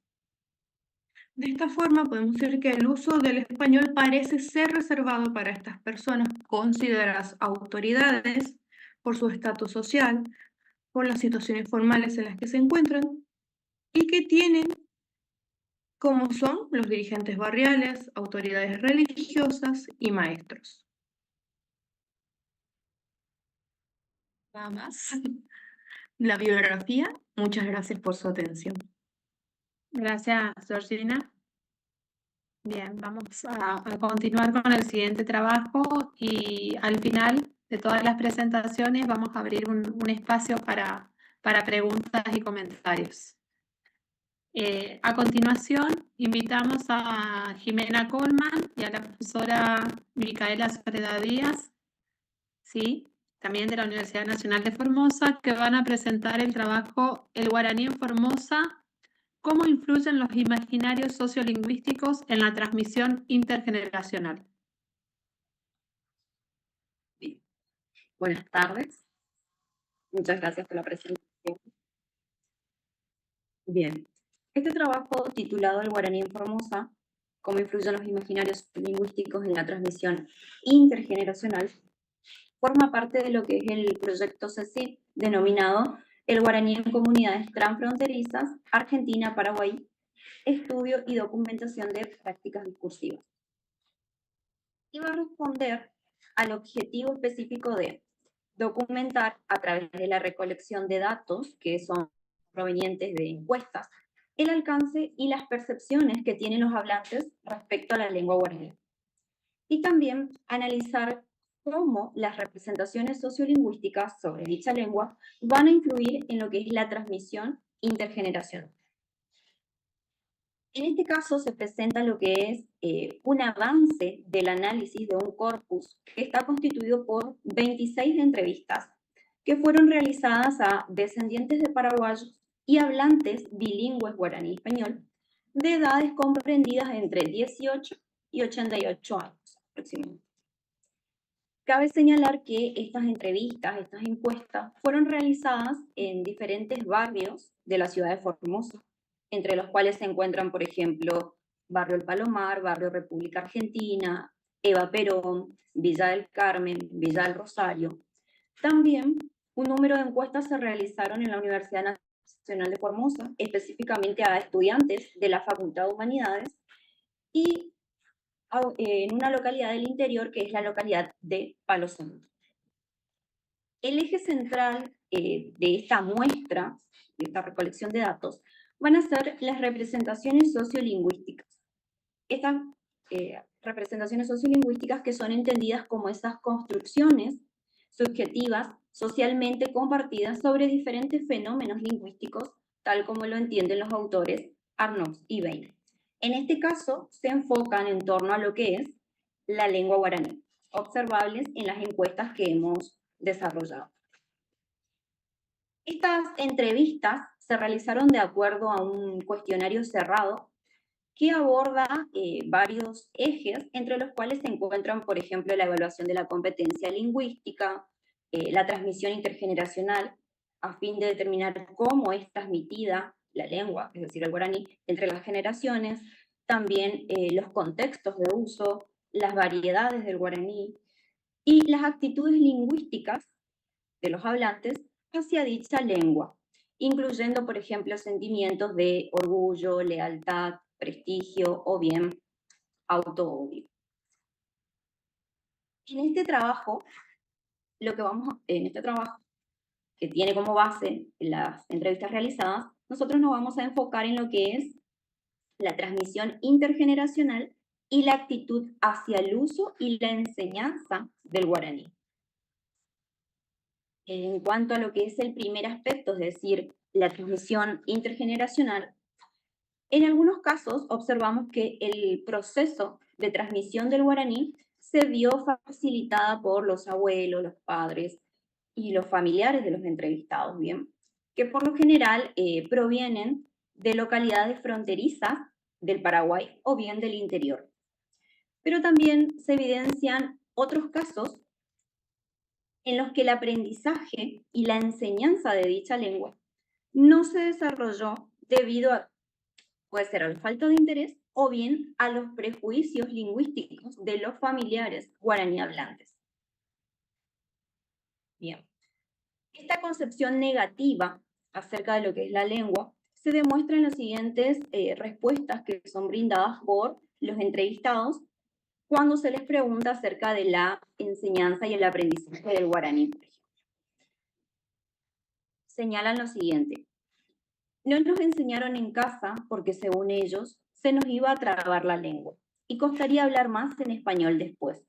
De esta forma, podemos decir que el uso del español parece ser reservado para estas personas consideradas autoridades por su estatus social, por las situaciones formales en las que se encuentran y que tienen, como son los dirigentes barriales, autoridades religiosas y maestros. Nada más. La bibliografía. Muchas gracias por su atención. Gracias, Georgina. Bien, vamos a continuar con el siguiente trabajo y al final de todas las presentaciones vamos a abrir un espacio para preguntas y comentarios. A continuación, invitamos a Jimena Coleman y a la profesora Micaela Soledad Díaz, ¿sí? También de la Universidad Nacional de Formosa, que van a presentar el trabajo El guaraní en Formosa, cómo influyen los imaginarios sociolingüísticos en la transmisión intergeneracional. Bien. Buenas tardes. Muchas gracias por la presentación. Bien. Este trabajo, titulado El guaraní en Formosa, cómo influyen los imaginarios lingüísticos en la transmisión intergeneracional, forma parte de lo que es el proyecto CECID, denominado El guaraní en comunidades transfronterizas, Argentina, Paraguay, estudio y documentación de prácticas discursivas. Y va a responder al objetivo específico de documentar a través de la recolección de datos que son provenientes de encuestas el alcance y las percepciones que tienen los hablantes respecto a la lengua guaraní. Y también analizar cómo las representaciones sociolingüísticas sobre dicha lengua van a influir en lo que es la transmisión intergeneracional. En este caso se presenta lo que es un avance del análisis de un corpus que está constituido por 26 entrevistas que fueron realizadas a descendientes de paraguayos y hablantes bilingües guaraní-español de edades comprendidas entre 18 y 88 años aproximadamente. Cabe señalar que estas entrevistas, estas encuestas, fueron realizadas en diferentes barrios de la ciudad de Formosa, entre los cuales se encuentran, por ejemplo, Barrio El Palomar, Barrio República Argentina, Eva Perón, Villa del Carmen, Villa del Rosario. También un número de encuestas se realizaron en la Universidad Nacional de Formosa, específicamente a estudiantes de la Facultad de Humanidades, y en una localidad del interior que es la localidad de Palo Santo. El eje central de esta muestra, de esta recolección de datos, van a ser las representaciones sociolingüísticas. Estas representaciones sociolingüísticas que son entendidas como esas construcciones subjetivas socialmente compartidas sobre diferentes fenómenos lingüísticos, tal como lo entienden los autores Arnaud y Bain. En este caso, se enfocan en torno a lo que es la lengua guaraní, observables en las encuestas que hemos desarrollado. Estas entrevistas se realizaron de acuerdo a un cuestionario cerrado que aborda varios ejes, entre los cuales se encuentran, por ejemplo, la evaluación de la competencia lingüística, la transmisión intergeneracional, a fin de determinar cómo es transmitida la lengua, es decir, el guaraní, entre las generaciones, también los contextos de uso, las variedades del guaraní y las actitudes lingüísticas de los hablantes hacia dicha lengua, incluyendo, por ejemplo, sentimientos de orgullo, lealtad, prestigio o bien auto-odio. En este trabajo, que tiene como base las entrevistas realizadas, nosotros nos vamos a enfocar en lo que es la transmisión intergeneracional y la actitud hacia el uso y la enseñanza del guaraní. En cuanto a lo que es el primer aspecto, es decir, la transmisión intergeneracional, en algunos casos observamos que el proceso de transmisión del guaraní se vio facilitada por los abuelos, los padres y los familiares de los entrevistados, ¿bien? Que por lo general provienen de localidades fronterizas del Paraguay o bien del interior. Pero también se evidencian otros casos en los que el aprendizaje y la enseñanza de dicha lengua no se desarrolló debido a, puede ser a la falta de interés o bien a los prejuicios lingüísticos de los familiares guaraní hablantes. Bien, esta concepción negativa acerca de lo que es la lengua se demuestra en las siguientes respuestas que son brindadas por los entrevistados cuando se les pregunta acerca de la enseñanza y el aprendizaje del guaraní. Señalan lo siguiente: no nos enseñaron en casa porque, según ellos, se nos iba a trabar la lengua y costaría hablar más en español después.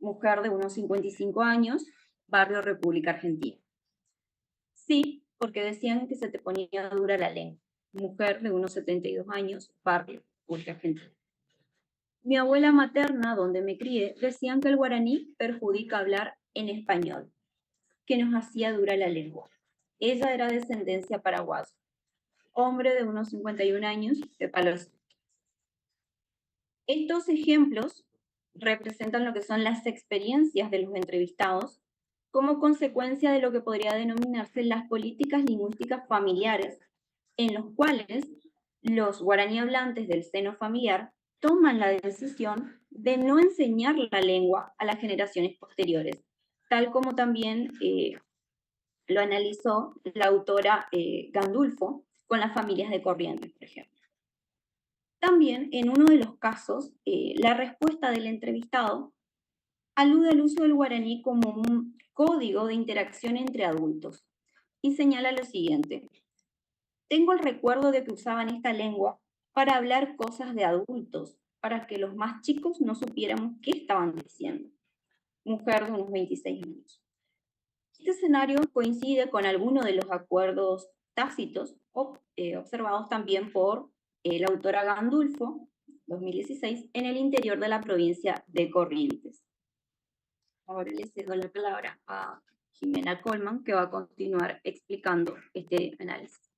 Mujer de unos 55 años, barrio República Argentina. Sí, porque decían que se te ponía dura la lengua. Mujer de unos 72 años, barrio República Argentina. Mi abuela materna, donde me crié, decían que el guaraní perjudica hablar en español, que nos hacía dura la lengua. Ella era de descendencia paraguaya. Hombre de unos 51 años, de Palos. Estos ejemplos representan lo que son las experiencias de los entrevistados como consecuencia de lo que podría denominarse las políticas lingüísticas familiares, en los cuales los guaraní hablantes del seno familiar toman la decisión de no enseñar la lengua a las generaciones posteriores, tal como también lo analizó la autora Gandulfo con las familias de Corrientes, por ejemplo. También, en uno de los casos, la respuesta del entrevistado alude al uso del guaraní como un código de interacción entre adultos y señala lo siguiente: tengo el recuerdo de que usaban esta lengua para hablar cosas de adultos, para que los más chicos no supiéramos qué estaban diciendo. Mujer de unos 26 años. Este escenario coincide con algunos de los acuerdos tácitos observados también por la autora Gandulfo, 2016, en el interior de la provincia de Corrientes. Ahora le cedo la palabra a Jimena Colman, que va a continuar explicando este análisis.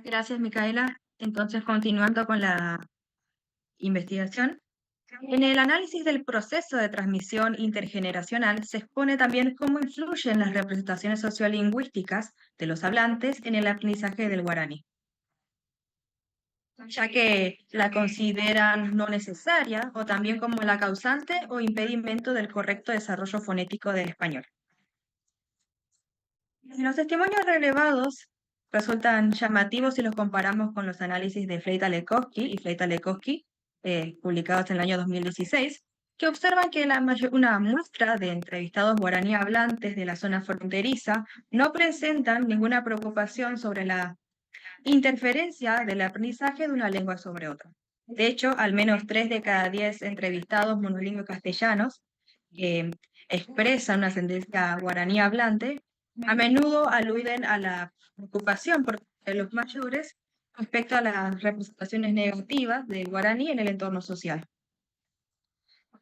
Gracias, Micaela. Entonces, continuando con la investigación. En el análisis del proceso de transmisión intergeneracional se expone también cómo influyen las representaciones sociolingüísticas de los hablantes en el aprendizaje del guaraní, ya que la consideran no necesaria o también como la causante o impedimento del correcto desarrollo fonético del español. Los testimonios relevados resultan llamativos si los comparamos con los análisis de Fleita-Lekowski y Fleita-Lekowski, publicados en el año 2016, que observan que una muestra de entrevistados guaraní hablantes de la zona fronteriza no presentan ninguna preocupación sobre la interferencia del aprendizaje de una lengua sobre otra. De hecho, al menos 3 de cada 10 entrevistados monolingües castellanos que expresan una ascendencia guaraní hablante a menudo aluden a la preocupación por los mayores respecto a las representaciones negativas del guaraní en el entorno social,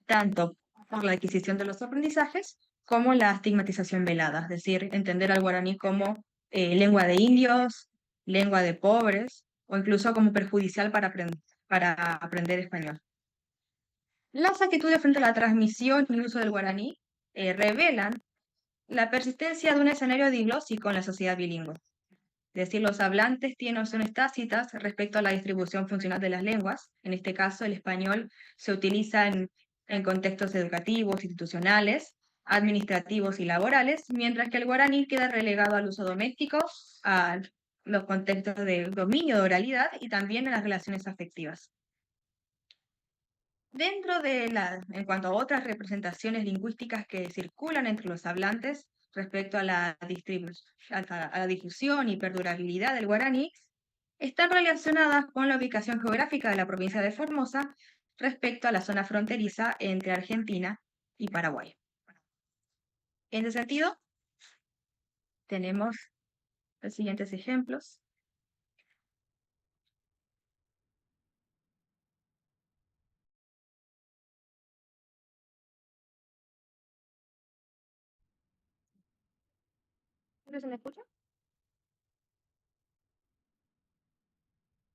tanto por la adquisición de los aprendizajes como la estigmatización velada, es decir, entender al guaraní como lengua de indios, lengua de pobres, o incluso como perjudicial para aprender español. Las actitudes frente a la transmisión y uso del guaraní revelan la persistencia de un escenario diglósico en la sociedad bilingüe. Es decir, los hablantes tienen nociones tácitas respecto a la distribución funcional de las lenguas. En este caso, el español se utiliza en contextos educativos, institucionales, administrativos y laborales, mientras que el guaraní queda relegado al uso doméstico, a los contextos de dominio de oralidad y también a las relaciones afectivas. En cuanto a otras representaciones lingüísticas que circulan entre los hablantes respecto a la difusión y perdurabilidad del guaraní, están relacionadas con la ubicación geográfica de la provincia de Formosa respecto a la zona fronteriza entre Argentina y Paraguay. En ese sentido, tenemos los siguientes ejemplos. ¿Pero se me escucha?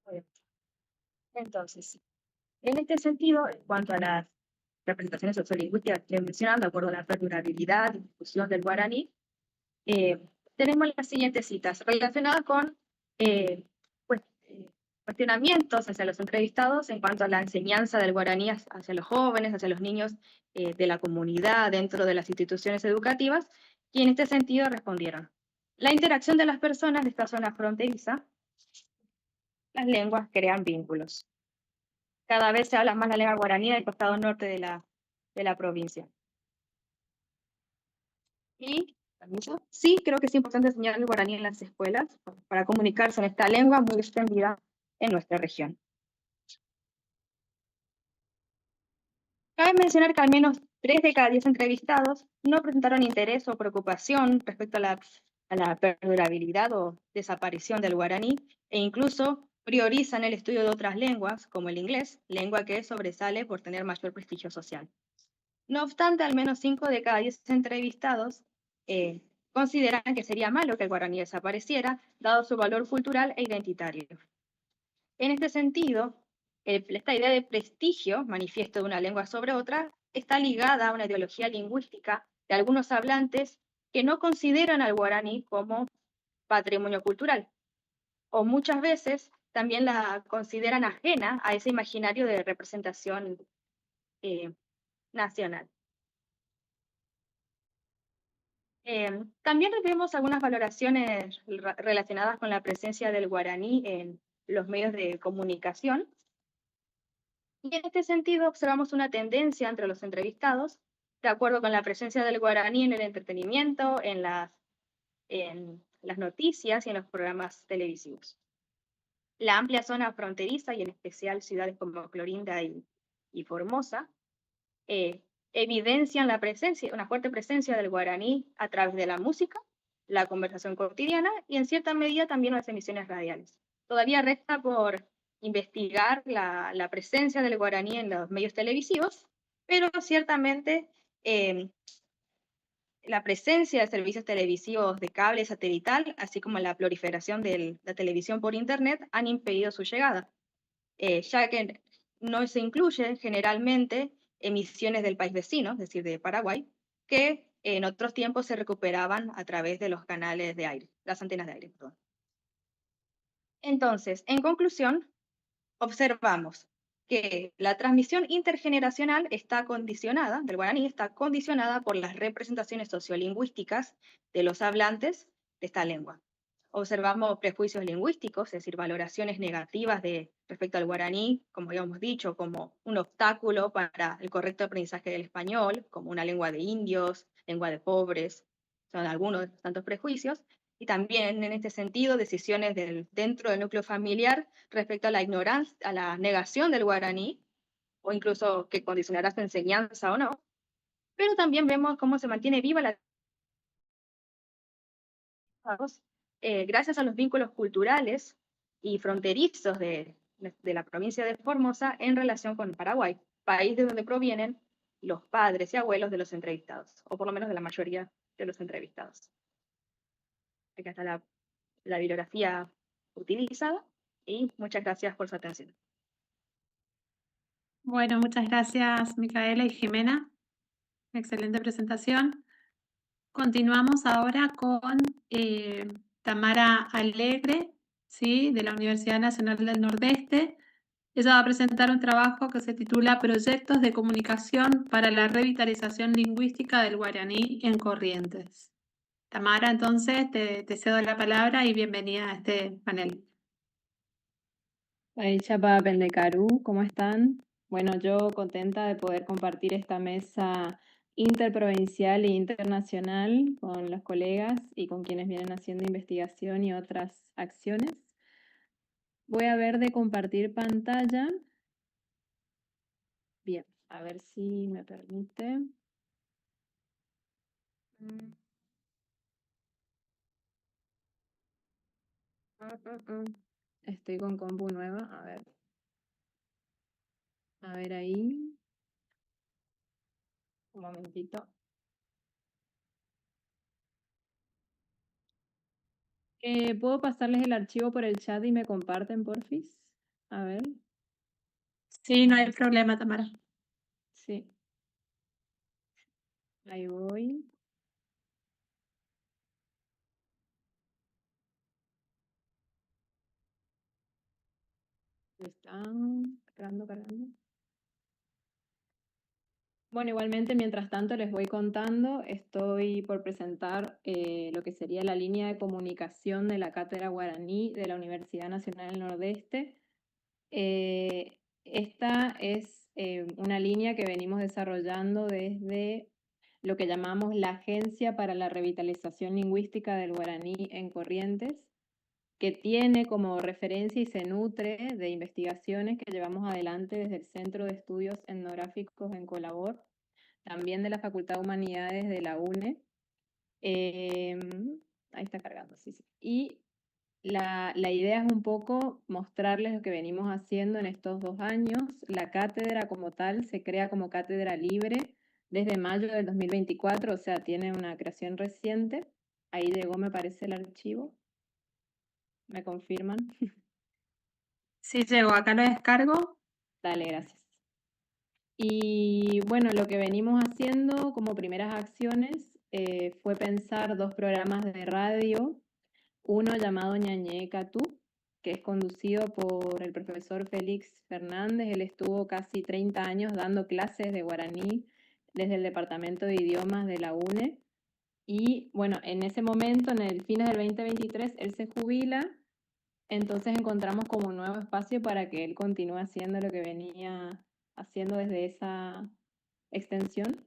Muy bien. Entonces, en este sentido, en cuanto a las representaciones sociolingüísticas que mencionan, de acuerdo a la perdurabilidad y difusión del guaraní, tenemos las siguientes citas relacionadas con pues, cuestionamientos hacia los entrevistados en cuanto a la enseñanza del guaraní hacia los jóvenes, hacia los niños de la comunidad, dentro de las instituciones educativas, y en este sentido respondieron: la interacción de las personas de esta zona fronteriza, las lenguas crean vínculos. Cada vez se habla más la lengua guaraní del costado norte de la provincia. Y, ¿permiso? Sí, creo que es importante enseñar el guaraní en las escuelas para comunicarse en esta lengua muy extendida en nuestra región. Cabe mencionar que al menos 3 de cada 10 entrevistados no presentaron interés o preocupación respecto a la perdurabilidad o desaparición del guaraní, e incluso priorizan el estudio de otras lenguas, como el inglés, lengua que sobresale por tener mayor prestigio social. No obstante, al menos 5 de cada 10 entrevistados consideran que sería malo que el guaraní desapareciera, dado su valor cultural e identitario. En este sentido, esta idea de prestigio, manifiesto de una lengua sobre otra, está ligada a una ideología lingüística de algunos hablantes que no consideran al guaraní como patrimonio cultural, o muchas veces también la consideran ajena a ese imaginario de representación nacional. También vemos algunas valoraciones relacionadas con la presencia del guaraní en los medios de comunicación. Y en este sentido observamos una tendencia entre los entrevistados, de acuerdo con la presencia del guaraní en el entretenimiento, en las noticias y en los programas televisivos. La amplia zona fronteriza, y en especial ciudades como Clorinda y Formosa, evidencian una fuerte presencia del guaraní a través de la música, la conversación cotidiana y en cierta medida también las emisiones radiales. Todavía resta por investigar la presencia del guaraní en los medios televisivos, pero ciertamente la presencia de servicios televisivos de cable satelital, así como la proliferación de la televisión por Internet, han impedido su llegada, ya que no se incluyen generalmente emisiones del país vecino, es decir, de Paraguay, que en otros tiempos se recuperaban a través de los canales de aire, las antenas de aire, perdón. Entonces, en conclusión, observamos que la transmisión intergeneracional del guaraní está condicionada por las representaciones sociolingüísticas de los hablantes de esta lengua. Observamos prejuicios lingüísticos, es decir, valoraciones negativas respecto al guaraní, como habíamos dicho, como un obstáculo para el correcto aprendizaje del español, como una lengua de indios, lengua de pobres, son algunos de los tantos prejuicios, y también en este sentido decisiones dentro del núcleo familiar respecto a la ignorancia, a la negación del guaraní, o incluso que condicionará su enseñanza o no, pero también vemos cómo se mantiene viva gracias a los vínculos culturales y fronterizos de la provincia de Formosa en relación con Paraguay, país de donde provienen los padres y abuelos de los entrevistados, o por lo menos de la mayoría de los entrevistados. Acá está la bibliografía utilizada, y muchas gracias por su atención. Bueno, muchas gracias, Micaela y Jimena. Excelente presentación. Continuamos ahora con Tamara Alegre, ¿sí? De la Universidad Nacional del Nordeste. Ella va a presentar un trabajo que se titula Proyectos de comunicación para la revitalización lingüística del guaraní en Corrientes. Tamara, entonces te cedo la palabra y bienvenida a este panel. Chapa Pendecarú, ¿cómo están? Bueno, yo contenta de poder compartir esta mesa interprovincial e internacional con los colegas y con quienes vienen haciendo investigación y otras acciones. Voy a ver de compartir pantalla. Bien, a ver si me permite. Estoy con compu nueva, a ver. A ver ahí. Un momentito. ¿Puedo pasarles el archivo por el chat y me comparten, porfis? A ver. Sí, no hay problema, Tamara. Sí. Ahí voy. Están cargando. Bueno, igualmente, mientras tanto les voy contando, estoy por presentar lo que sería la línea de comunicación de la Cátedra Guaraní de la Universidad Nacional del Nordeste. Esta es una línea que venimos desarrollando desde lo que llamamos la Agencia para la Revitalización Lingüística del Guaraní en Corrientes, que tiene como referencia y se nutre de investigaciones que llevamos adelante desde el Centro de Estudios Etnográficos en Colabor, también de la Facultad de Humanidades de la UNE. Ahí está cargando, sí. Y la idea es un poco mostrarles lo que venimos haciendo en estos 2 años. La cátedra como tal se crea como cátedra libre desde mayo del 2024, o sea, tiene una creación reciente. Ahí llegó, me parece, el archivo. ¿Me confirman? Sí, llegó, acá lo descargo. Dale, gracias. Y bueno, lo que venimos haciendo como primeras acciones fue pensar 2 programas de radio, uno llamado Ñañe Catú, que es conducido por el profesor Félix Fernández. Él estuvo casi 30 años dando clases de guaraní desde el Departamento de Idiomas de la UNE. Y bueno, en ese momento, en el fines del 2023, él se jubila. Entonces encontramos como un nuevo espacio para que él continúe haciendo lo que venía haciendo desde esa extensión.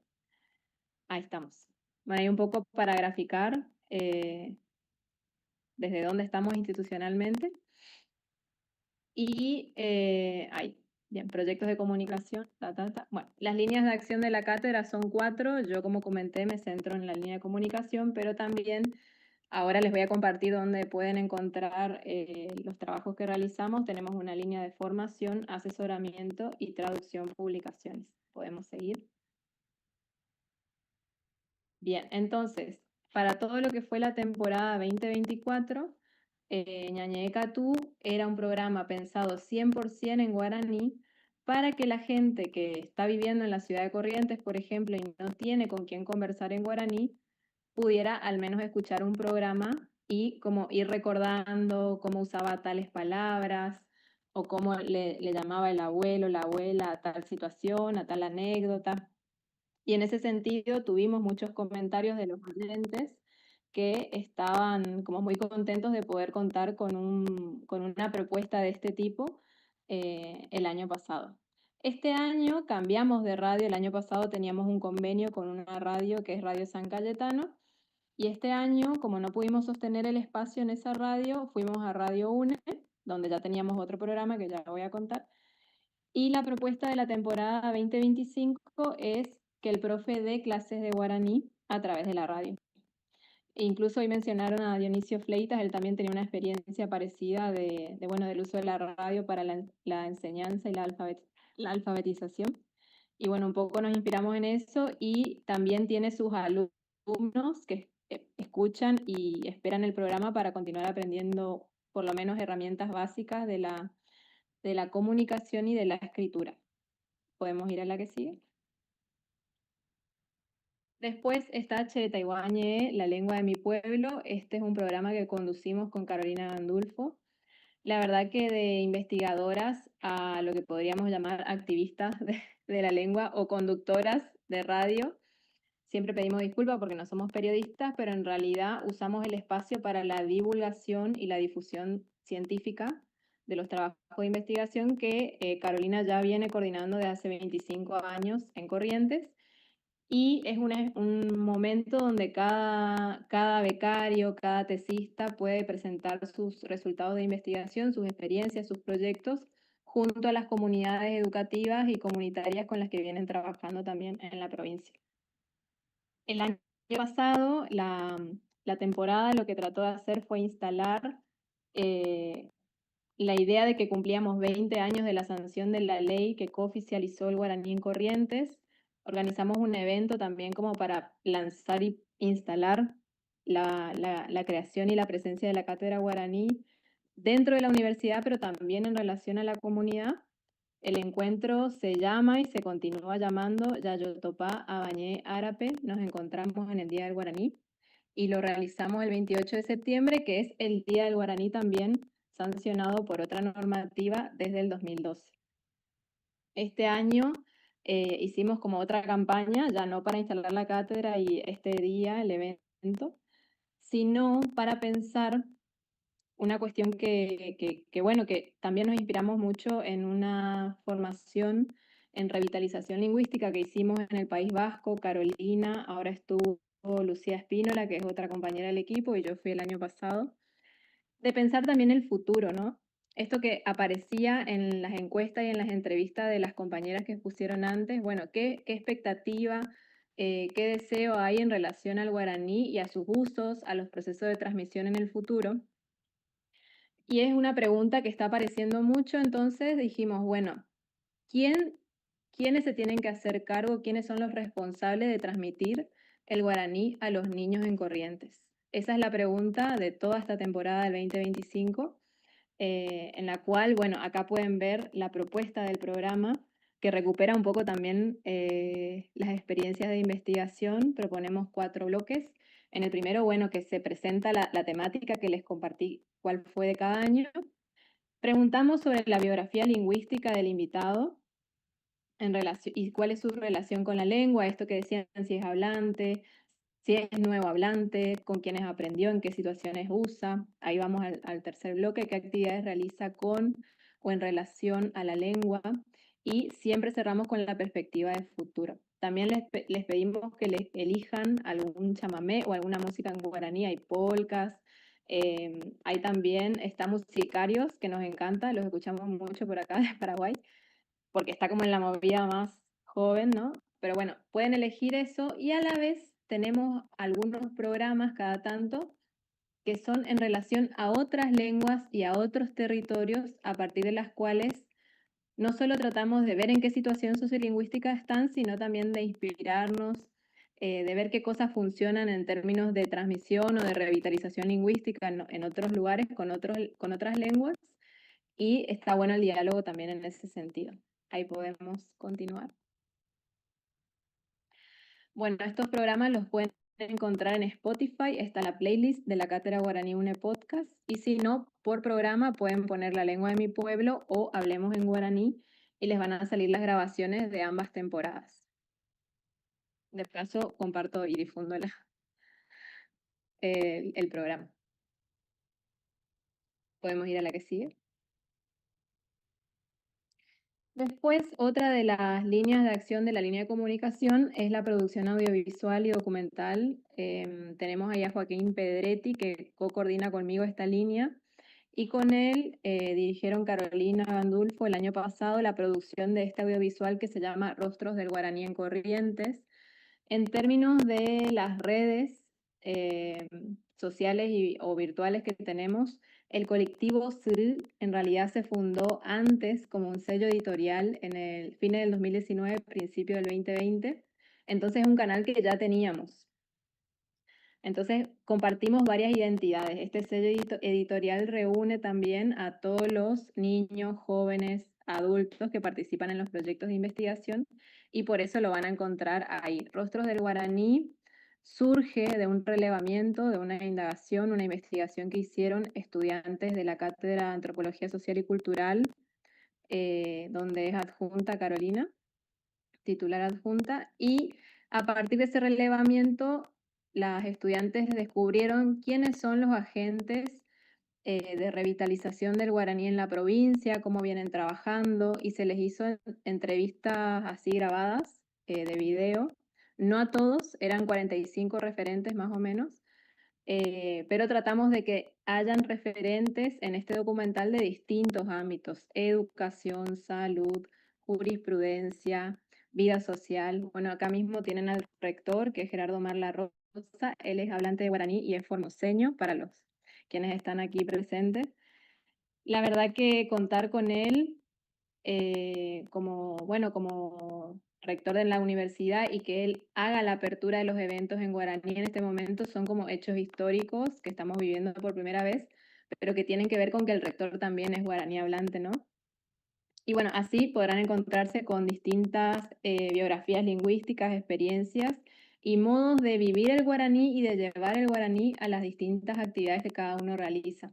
Ahí estamos. Bueno, ahí un poco para graficar desde dónde estamos institucionalmente. Y ahí, bien, proyectos de comunicación, Bueno, las líneas de acción de la cátedra son 4. Yo, como comenté, me centro en la línea de comunicación, pero también ahora les voy a compartir dónde pueden encontrar los trabajos que realizamos. Tenemos una línea de formación, asesoramiento y traducción, publicaciones. Podemos seguir. Bien, entonces, para todo lo que fue la temporada 2024, Ñañe Catú era un programa pensado 100% en guaraní para que la gente que está viviendo en la ciudad de Corrientes, por ejemplo, y no tiene con quién conversar en guaraní, pudiera al menos escuchar un programa y como ir recordando cómo usaba tales palabras o cómo le llamaba el abuelo, la abuela a tal situación, a tal anécdota. Y en ese sentido tuvimos muchos comentarios de los oyentes que estaban como muy contentos de poder contar con una propuesta de este tipo el año pasado. Este año cambiamos de radio. El año pasado teníamos un convenio con una radio que es Radio San Cayetano, y este año, como no pudimos sostener el espacio en esa radio, fuimos a Radio UNE, donde ya teníamos otro programa que ya voy a contar. Y la propuesta de la temporada 2025 es que el profe dé clases de guaraní a través de la radio. E incluso hoy mencionaron a Dionisio Fleitas. Él también tenía una experiencia parecida del uso de la radio para la enseñanza y la alfabetización. Y bueno, un poco nos inspiramos en eso, y también tiene sus alumnos que escuchan y esperan el programa para continuar aprendiendo por lo menos herramientas básicas de la comunicación y de la escritura. ¿Podemos ir a la que sigue? Después está Chetaihuañe, la lengua de mi pueblo. Este es un programa que conducimos con Carolina Gandulfo. La verdad que de investigadoras a lo que podríamos llamar activistas de la lengua o conductoras de radio, siempre pedimos disculpas porque no somos periodistas, pero en realidad usamos el espacio para la divulgación y la difusión científica de los trabajos de investigación que Carolina ya viene coordinando desde hace 25 años en Corrientes. Y es un momento donde cada becario, cada tesista puede presentar sus resultados de investigación, sus experiencias, sus proyectos, junto a las comunidades educativas y comunitarias con las que vienen trabajando también en la provincia. El año pasado, la temporada lo que trató de hacer fue instalar la idea de que cumplíamos 20 años de la sanción de la ley que cooficializó el guaraní en Corrientes. Organizamos un evento también como para lanzar y instalar la creación y la presencia de la cátedra guaraní dentro de la universidad, pero también en relación a la comunidad. El encuentro se llama y se continúa llamando Yayotopá Abañé Árape. Nos encontramos en el Día del Guaraní y lo realizamos el 28 de septiembre, que es el Día del Guaraní también sancionado por otra normativa desde el 2012. Este año hicimos como otra campaña, ya no para instalar la cátedra y este día, el evento, sino para pensar una cuestión bueno, que también nos inspiramos mucho en una formación en revitalización lingüística que hicimos en el País Vasco. Carolina, ahora estuvo Lucía Espínola, que es otra compañera del equipo, y yo fui el año pasado, de pensar también el futuro, ¿no? Esto que aparecía en las encuestas y en las entrevistas de las compañeras que pusieron antes, bueno, ¿qué expectativa, qué deseo hay en relación al guaraní y a sus usos, a los procesos de transmisión en el futuro? Y es una pregunta que está apareciendo mucho, entonces dijimos, bueno, ¿quiénes se tienen que hacer cargo? ¿Quiénes son los responsables de transmitir el guaraní a los niños en Corrientes? Esa es la pregunta de toda esta temporada del 2025, en la cual, bueno, acá pueden ver la propuesta del programa que recupera un poco también las experiencias de investigación. Proponemos 4 bloques. En el primero, bueno, que se presenta la temática que les compartí, cuál fue de cada año. Preguntamos sobre la biografía lingüística del invitado en relación, y cuál es su relación con la lengua, esto que decían, si es hablante, si es nuevo hablante, con quiénes aprendió, en qué situaciones usa. Ahí vamos al tercer bloque, qué actividades realiza con o en relación a la lengua. Y siempre cerramos con la perspectiva de futuro. También les pedimos que les elijan algún chamamé o alguna música en guaraní. Hay polcas, hay también, está musicarios, que nos encanta, los escuchamos mucho por acá de Paraguay, porque está como en la movida más joven, ¿no? Pero bueno, pueden elegir eso y a la vez tenemos algunos programas cada tanto que son en relación a otras lenguas y a otros territorios, a partir de las cuales no solo tratamos de ver en qué situación sociolingüística están, sino también de inspirarnos, de ver qué cosas funcionan en términos de transmisión o de revitalización lingüística en otros lugares con otras lenguas. Y está bueno el diálogo también en ese sentido. Ahí podemos continuar. Bueno, estos programas los pueden encontrar en Spotify, está la playlist de la Cátedra Guaraní UNE Podcast, y si no, por programa pueden poner La Lengua de mi Pueblo o Hablemos en Guaraní, y les van a salir las grabaciones de ambas temporadas. De paso, comparto y difundo el programa. Podemos ir a la que sigue. Después, otra de las líneas de acción de la línea de comunicación es la producción audiovisual y documental. Tenemos ahí a Joaquín Pedretti, que co-coordina conmigo esta línea, y con él dirigieron Carolina Gandulfo el año pasado la producción de este audiovisual que se llama Rostros del Guaraní en Corrientes. En términos de las redes sociales o virtuales que tenemos, el colectivo SRI en realidad se fundó antes como un sello editorial en el fin del 2019, principio del 2020. Entonces es un canal que ya teníamos. Entonces compartimos varias identidades. Este sello editorial reúne también a todos los niños, jóvenes, adultos que participan en los proyectos de investigación y por eso lo van a encontrar ahí. Rostros del Guaraní surge de un relevamiento, de una indagación, una investigación que hicieron estudiantes de la Cátedra de Antropología Social y Cultural, donde es adjunta Carolina, titular adjunta, y a partir de ese relevamiento, las estudiantes descubrieron quiénes son los agentes de revitalización del guaraní en la provincia, cómo vienen trabajando, y se les hizo entrevistas así grabadas de video. No a todos, eran 45 referentes más o menos, pero tratamos de que hayan referentes en este documental de distintos ámbitos: educación, salud, jurisprudencia, vida social. Bueno, acá mismo tienen al rector, que es Gerardo Marla Rosa. Él es hablante de guaraní y es formoseño, para los quienes están aquí presentes. La verdad que contar con él como rector de la universidad y que él haga la apertura de los eventos en guaraní en este momento son como hechos históricos que estamos viviendo por primera vez, pero que tienen que ver con que el rector también es guaraní hablante, ¿no? Y bueno, así podrán encontrarse con distintas biografías lingüísticas, experiencias y modos de vivir el guaraní y de llevar el guaraní a las distintas actividades que cada uno realiza.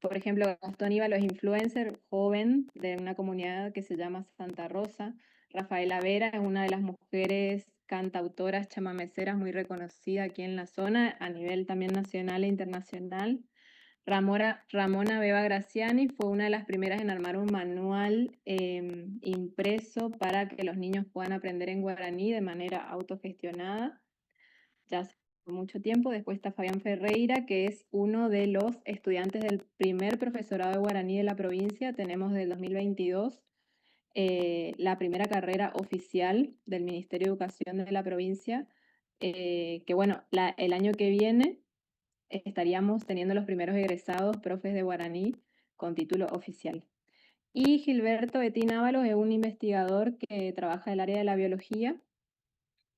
Por ejemplo, Gastón Íbalo es influencer joven de una comunidad que se llama Santa Rosa. Rafaela Vera es una de las mujeres cantautoras chamameceras muy reconocida aquí en la zona, a nivel también nacional e internacional. Ramona Beba Graciani fue una de las primeras en armar un manual impreso para que los niños puedan aprender en guaraní de manera autogestionada. Ya hace mucho tiempo. Después está Fabián Ferreira, que es uno de los estudiantes del primer profesorado de guaraní de la provincia. Tenemos del 2022 la primera carrera oficial del Ministerio de Educación de la provincia, que bueno, el año que viene estaríamos teniendo los primeros egresados profes de guaraní con título oficial. Y Gilberto Betín Ábalos es un investigador que trabaja en el área de la biología.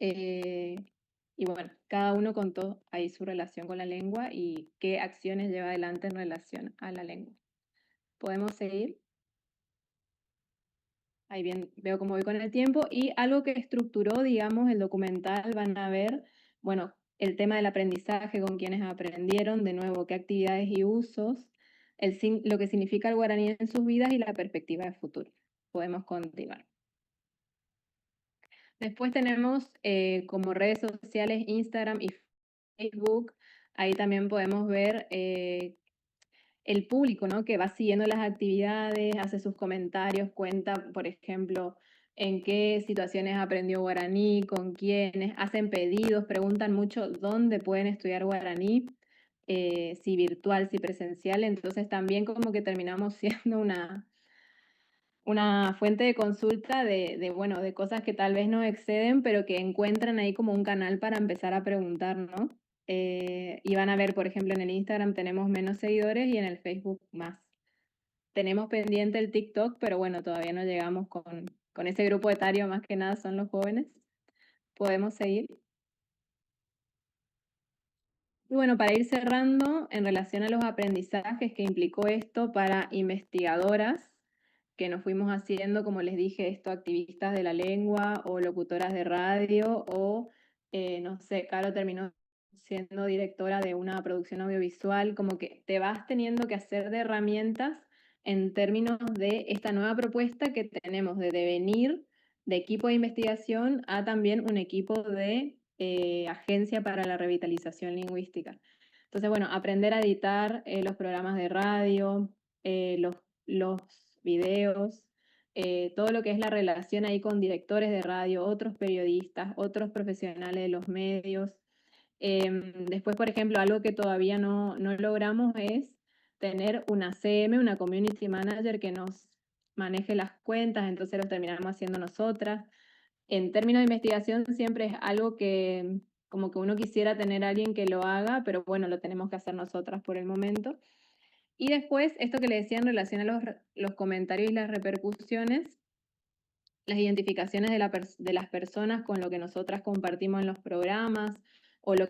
Y bueno, cada uno contó ahí su relación con la lengua y qué acciones lleva adelante en relación a la lengua. ¿Podemos seguir? Ahí bien, veo cómo voy con el tiempo. Y algo que estructuró, digamos, el documental, van a ver, bueno, el tema del aprendizaje, con quienes aprendieron, de nuevo, qué actividades y usos, lo que significa el guaraní en sus vidas y la perspectiva de futuro. Podemos continuar. Después tenemos como redes sociales Instagram y Facebook. Ahí también podemos ver el público, ¿no? Que va siguiendo las actividades, hace sus comentarios, cuenta, por ejemplo, en qué situaciones aprendió guaraní, con quiénes, hacen pedidos, preguntan mucho dónde pueden estudiar guaraní, si virtual, si presencial. Entonces también como que terminamos siendo una fuente de consulta bueno, de cosas que tal vez no exceden, pero que encuentran ahí como un canal para empezar a preguntar, ¿no? Y van a ver, por ejemplo, en el Instagram tenemos menos seguidores y en el Facebook más. Tenemos pendiente el TikTok, pero bueno, todavía no llegamos con ese grupo etario, más que nada son los jóvenes. ¿Podemos seguir? Y bueno, para ir cerrando, en relación a los aprendizajes que implicó esto para investigadoras, que nos fuimos haciendo, como les dije, esto, activistas de la lengua o locutoras de radio o, no sé, Caro terminó siendo directora de una producción audiovisual, como que te vas teniendo que hacer de herramientas en términos de esta nueva propuesta que tenemos de devenir de equipo de investigación a también un equipo de agencia para la revitalización lingüística. Entonces, bueno, aprender a editar los programas de radio, los videos, todo lo que es la relación ahí con directores de radio, otros periodistas, otros profesionales de los medios. Después, por ejemplo, algo que todavía no logramos es tener una CM, una Community Manager que nos maneje las cuentas, entonces lo terminamos haciendo nosotras. En términos de investigación siempre es algo que como que uno quisiera tener a alguien que lo haga, pero bueno, lo tenemos que hacer nosotras por el momento. Y después, esto que le decía en relación a los comentarios y las repercusiones, las identificaciones de las personas con lo que nosotras compartimos en los programas, o lo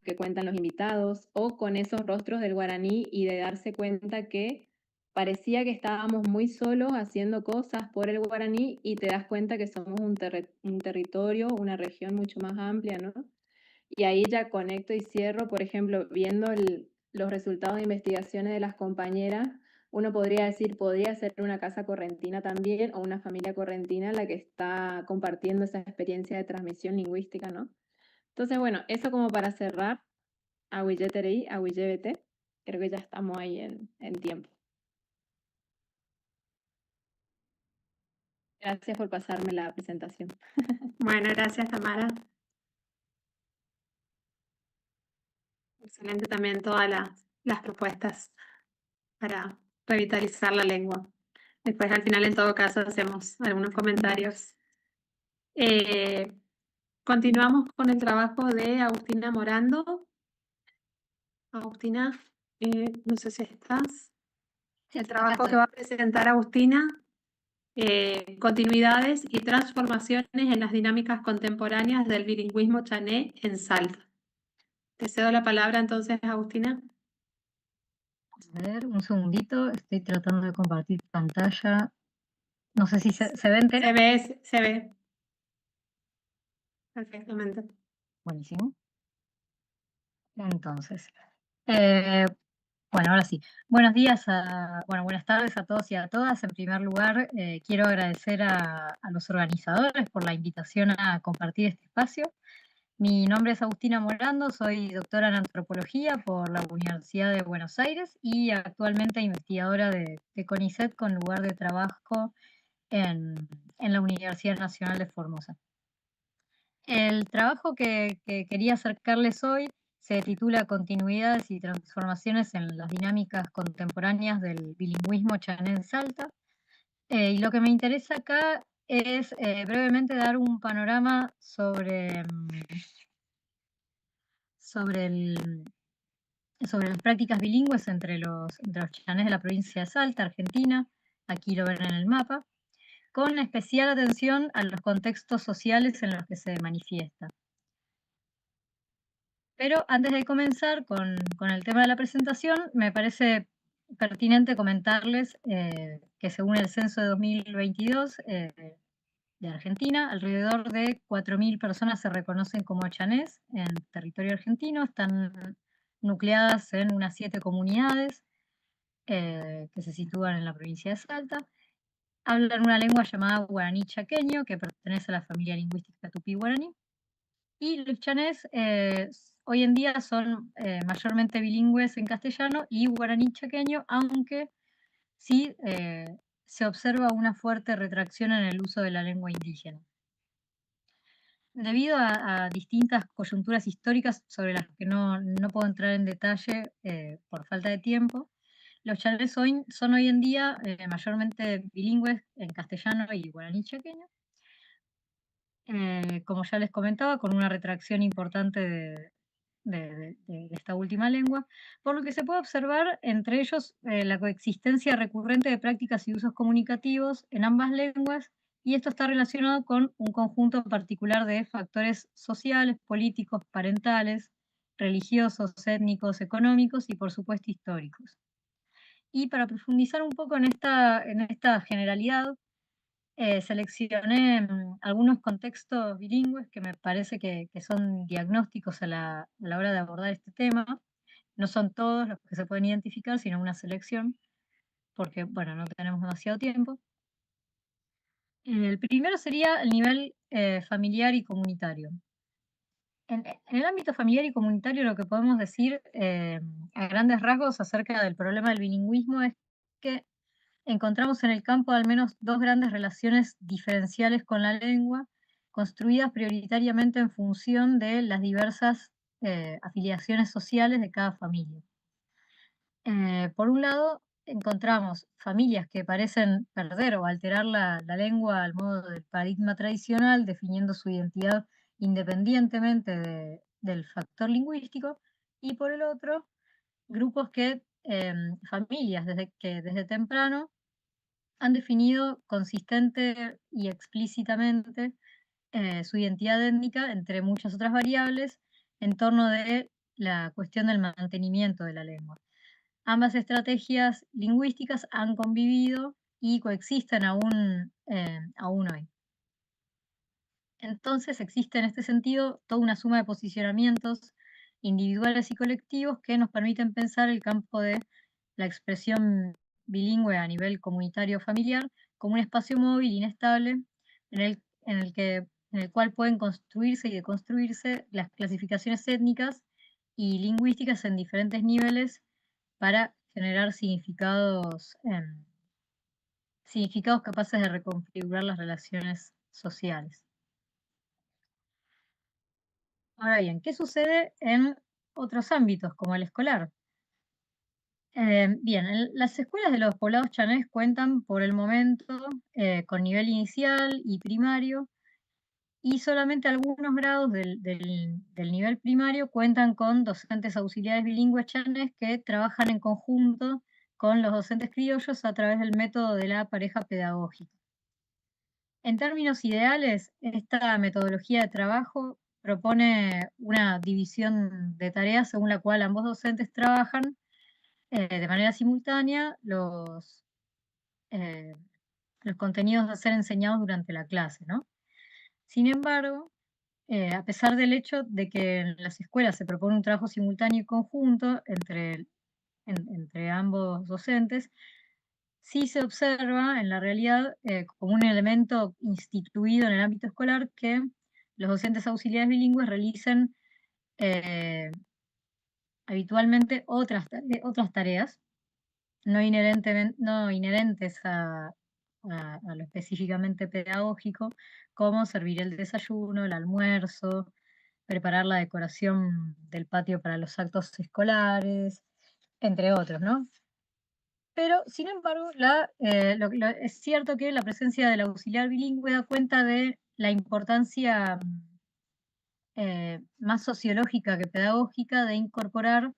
que cuentan los invitados, o con esos rostros del guaraní y de darse cuenta que parecía que estábamos muy solos haciendo cosas por el guaraní y te das cuenta que somos un territorio, una región mucho más amplia, ¿no? Y ahí ya conecto y cierro, por ejemplo, viendo los resultados de investigaciones de las compañeras, uno podría decir, podría ser una casa correntina también o una familia correntina la que está compartiendo esa experiencia de transmisión lingüística, ¿no? Entonces, bueno, eso como para cerrar, Ahuilleterei, Ahuillebete, creo que ya estamos ahí en tiempo. Gracias por pasarme la presentación. Bueno, gracias, Tamara. Excelente también todas las propuestas para revitalizar la lengua. Después, al final, en todo caso, hacemos algunos comentarios. Continuamos con el trabajo de Agustina Morando. Agustina, no sé si estás. El trabajo que va a presentar Agustina continuidades y transformaciones en las dinámicas contemporáneas del bilingüismo chané en Salta. Te cedo la palabra entonces, Agustina. A ver, un segundito, estoy tratando de compartir pantalla. No sé si se ve entera. Se ve. Perfectamente. Buenísimo. Entonces, bueno, ahora sí. Buenos días, buenas tardes a todos y a todas. En primer lugar, quiero agradecer a los organizadores por la invitación a compartir este espacio. Mi nombre es Agustina Morando, soy doctora en antropología por la Universidad de Buenos Aires y actualmente investigadora de CONICET con lugar de trabajo en la Universidad Nacional de Formosa. El trabajo que quería acercarles hoy se titula Continuidades y transformaciones en las dinámicas contemporáneas del bilingüismo chané en Salta. Y lo que me interesa acá es brevemente dar un panorama sobre las prácticas bilingües entre los chanés de la provincia de Salta, Argentina. Aquí lo ven en el mapa, con especial atención a los contextos sociales en los que se manifiesta. Pero antes de comenzar con el tema de la presentación, me parece pertinente comentarles que según el censo de 2022 de Argentina, alrededor de 4.000 personas se reconocen como chanés en territorio argentino, están nucleadas en unas 7 comunidades que se sitúan en la provincia de Salta. Hablan una lengua llamada guaraní chaqueño, que pertenece a la familia lingüística tupí-guaraní. Y los chanés hoy en día son mayormente bilingües en castellano y guaraní chaqueño, aunque sí se observa una fuerte retracción en el uso de la lengua indígena. Debido a distintas coyunturas históricas sobre las que no puedo entrar en detalle por falta de tiempo, los chanés son hoy en día mayormente bilingües en castellano y guaraní chaqueño. Como ya les comentaba, con una retracción importante de esta última lengua, por lo que se puede observar entre ellos la coexistencia recurrente de prácticas y usos comunicativos en ambas lenguas, y esto está relacionado con un conjunto particular de factores sociales, políticos, parentales, religiosos, étnicos, económicos y por supuesto históricos. Y para profundizar un poco en esta generalidad, seleccioné algunos contextos bilingües que me parece que son diagnósticos a la hora de abordar este tema. No son todos los que se pueden identificar, sino una selección, porque, bueno, no tenemos demasiado tiempo. El primero sería el nivel familiar y comunitario. En el ámbito familiar y comunitario, lo que podemos decir a grandes rasgos acerca del problema del bilingüismo es que encontramos en el campo al menos 2 grandes relaciones diferenciales con la lengua, construidas prioritariamente en función de las diversas afiliaciones sociales de cada familia. Por un lado, encontramos familias que parecen perder o alterar la lengua al modo del paradigma tradicional, definiendo su identidad independientemente del factor lingüístico, y por el otro, grupos familias que desde temprano han definido consistente y explícitamente su identidad étnica, entre muchas otras variables, en torno de la cuestión del mantenimiento de la lengua. Ambas estrategias lingüísticas han convivido y coexisten aún hoy. Entonces existe en este sentido toda una suma de posicionamientos individuales y colectivos que nos permiten pensar el campo de la expresión bilingüe a nivel comunitario familiar como un espacio móvil inestable en el cual pueden construirse y deconstruirse las clasificaciones étnicas y lingüísticas en diferentes niveles para generar significados capaces de reconfigurar las relaciones sociales. Ahora bien, ¿qué sucede en otros ámbitos, como el escolar? Bien, las escuelas de los poblados chanés cuentan por el momento con nivel inicial y primario, y solamente algunos grados del nivel primario cuentan con docentes auxiliares bilingües chanés que trabajan en conjunto con los docentes criollos a través del método de la pareja pedagógica. En términos ideales, esta metodología de trabajo propone una división de tareas según la cual ambos docentes trabajan de manera simultánea los contenidos a ser enseñados durante la clase, ¿no? Sin embargo, a pesar del hecho de que en las escuelas se propone un trabajo simultáneo y conjunto entre ambos docentes, sí se observa en la realidad como un elemento instituido en el ámbito escolar que los docentes auxiliares bilingües realicen habitualmente otras tareas no inherentes a lo específicamente pedagógico, como servir el desayuno, el almuerzo, preparar la decoración del patio para los actos escolares, entre otros, ¿no? Pero, sin embargo, es cierto que la presencia del auxiliar bilingüe da cuenta de la importancia más sociológica que pedagógica de incorporar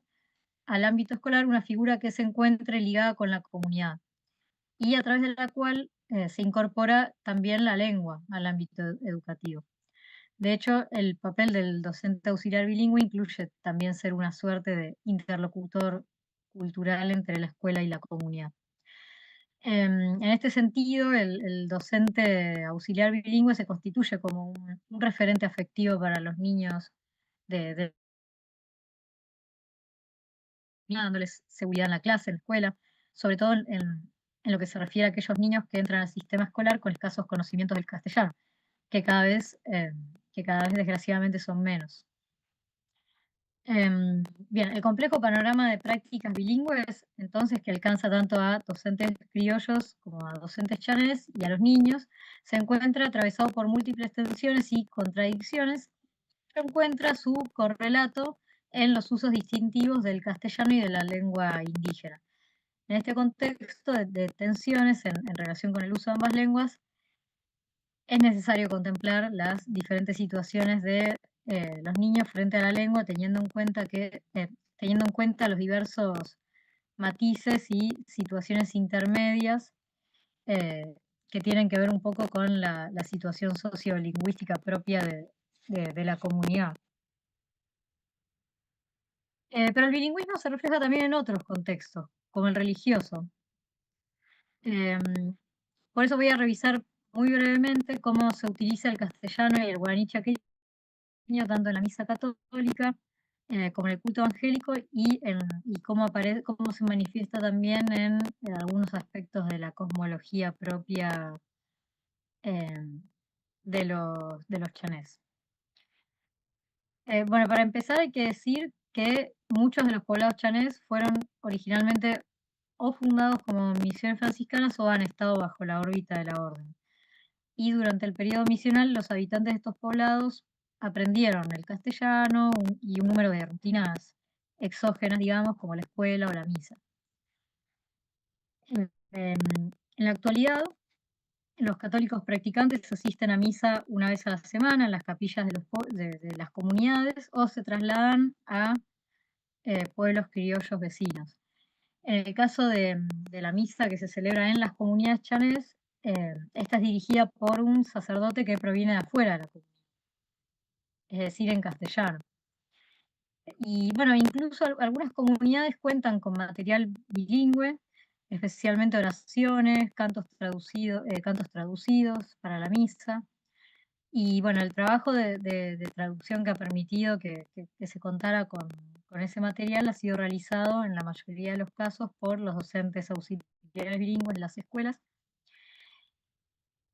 al ámbito escolar una figura que se encuentre ligada con la comunidad y a través de la cual se incorpora también la lengua al ámbito educativo. De hecho, el papel del docente auxiliar bilingüe incluye también ser una suerte de interlocutor cultural entre la escuela y la comunidad. En este sentido, el docente auxiliar bilingüe se constituye como un referente afectivo para los niños, dándoles seguridad en la clase, en la escuela, sobre todo en lo que se refiere a aquellos niños que entran al sistema escolar con escasos conocimientos del castellano, que cada vez desgraciadamente son menos. Bien, el complejo panorama de prácticas bilingües, entonces, que alcanza tanto a docentes criollos como a docentes chanés y a los niños, se encuentra atravesado por múltiples tensiones y contradicciones, encuentra su correlato en los usos distintivos del castellano y de la lengua indígena. En este contexto de tensiones en relación con el uso de ambas lenguas, es necesario contemplar las diferentes situaciones de los niños frente a la lengua, teniendo en cuenta los diversos matices y situaciones intermedias que tienen que ver un poco con la situación sociolingüística propia de la comunidad. Pero el bilingüismo se refleja también en otros contextos, como el religioso. Por eso voy a revisar muy brevemente cómo se utiliza el castellano y el guaraní chaqueño tanto en la misa católica como en el culto evangélico y cómo se manifiesta también en algunos aspectos de la cosmología propia de los chanés. Bueno, para empezar hay que decir que muchos de los poblados chanés fueron originalmente o fundados como misiones franciscanas o han estado bajo la órbita de la orden. Y durante el periodo misional los habitantes de estos poblados aprendieron el castellano y un número de rutinas exógenas, digamos, como la escuela o la misa. En la actualidad, los católicos practicantes asisten a misa una vez a la semana en las capillas de las comunidades o se trasladan a pueblos criollos vecinos. En el caso de la misa que se celebra en las comunidades chanés, esta es dirigida por un sacerdote que proviene de afuera de la comunidad, es decir, en castellano. Y bueno, incluso algunas comunidades cuentan con material bilingüe, especialmente oraciones, cantos traducidos para la misa. Y bueno, el trabajo de traducción que ha permitido que se contara con ese material ha sido realizado en la mayoría de los casos por los docentes auxiliares bilingües de las escuelas.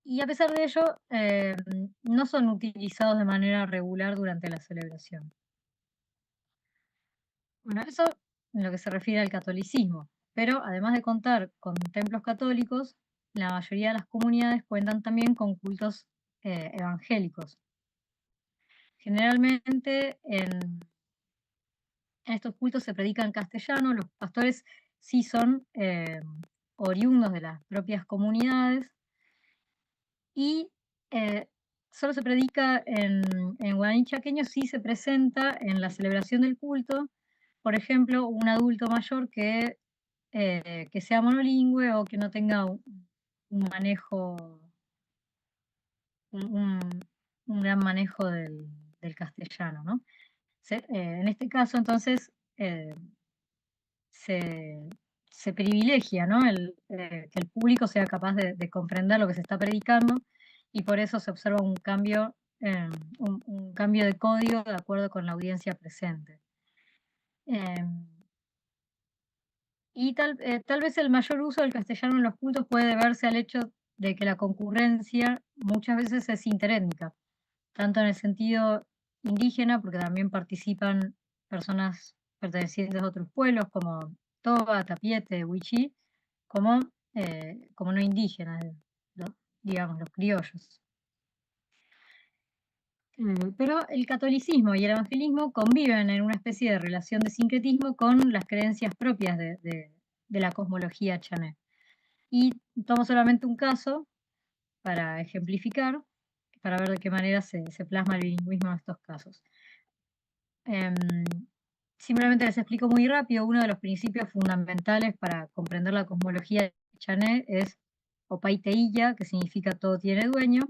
Y a pesar de ello, no son utilizados de manera regular durante la celebración. Bueno, eso en lo que se refiere al catolicismo. Pero además de contar con templos católicos, la mayoría de las comunidades cuentan también con cultos evangélicos. Generalmente en estos cultos se predica en castellano, los pastores sí son oriundos de las propias comunidades y solo se predica en guaraní chaqueño si se presenta en la celebración del culto, por ejemplo, un adulto mayor que sea monolingüe o que no tenga un manejo un gran manejo del castellano, ¿no? En este caso, entonces, se privilegia, ¿no? Que el público sea capaz de comprender lo que se está predicando y por eso se observa un cambio de código de acuerdo con la audiencia presente. Y tal vez el mayor uso del castellano en los cultos puede deberse al hecho de que la concurrencia muchas veces es interétnica, tanto en el sentido indígena, porque también participan personas pertenecientes a otros pueblos como Toba, Tapiete, Wichí, como no indígenas, digamos, los criollos. Pero el catolicismo y el evangelismo conviven en una especie de relación de sincretismo con las creencias propias de la cosmología chané. Y tomo solamente un caso para ejemplificar, para ver de qué manera se plasma el bilingüismo en estos casos. Simplemente les explico muy rápido, uno de los principios fundamentales para comprender la cosmología chané es Opaiteilla, que significa todo tiene dueño.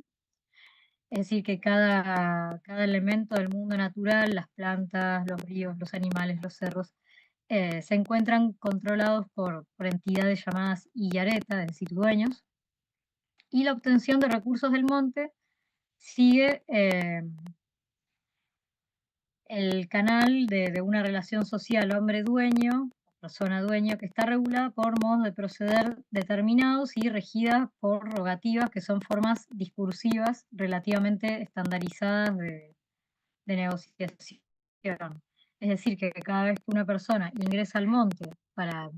Es decir, que cada elemento del mundo natural, las plantas, los ríos, los animales, los cerros, se encuentran controlados por entidades llamadas Iyareta, es decir, dueños, y la obtención de recursos del monte sigue el canal de una relación social hombre-dueño, persona-dueño, que está regulada por modos de proceder determinados y regida por rogativas, que son formas discursivas relativamente estandarizadas de negociación. Es decir, que cada vez que una persona ingresa al monte para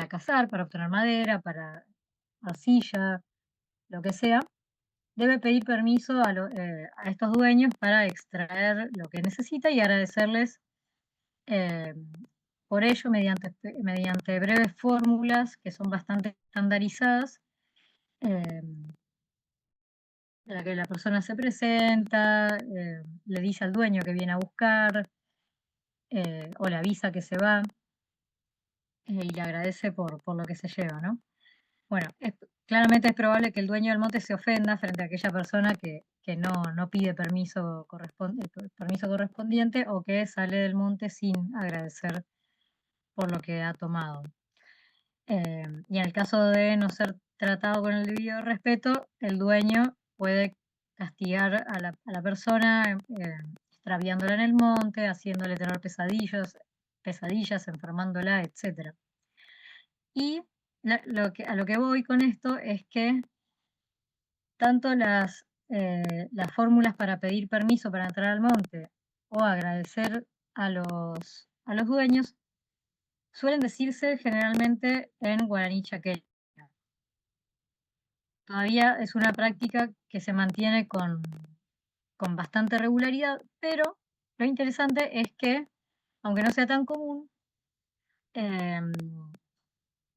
cazar, para obtener madera, para arcilla, lo que sea, debe pedir permiso a estos dueños para extraer lo que necesita y agradecerles por ello mediante breves fórmulas que son bastante estandarizadas, en la que la persona se presenta, le dice al dueño que viene a buscar, o le avisa que se va, y le agradece por lo que se lleva, ¿no? Bueno, claramente es probable que el dueño del monte se ofenda frente a aquella persona que no pide permiso correspondiente o que sale del monte sin agradecer por lo que ha tomado. Y en el caso de no ser tratado con el debido respeto, el dueño puede castigar a la persona extraviándola en el monte, haciéndole tener pesadillas, enfermándola, etc. Y a lo que voy con esto es que tanto las fórmulas para pedir permiso para entrar al monte o agradecer a los dueños suelen decirse generalmente en guaraní chaqueño. Todavía es una práctica que se mantiene con bastante regularidad, pero lo interesante es que, aunque no sea tan común,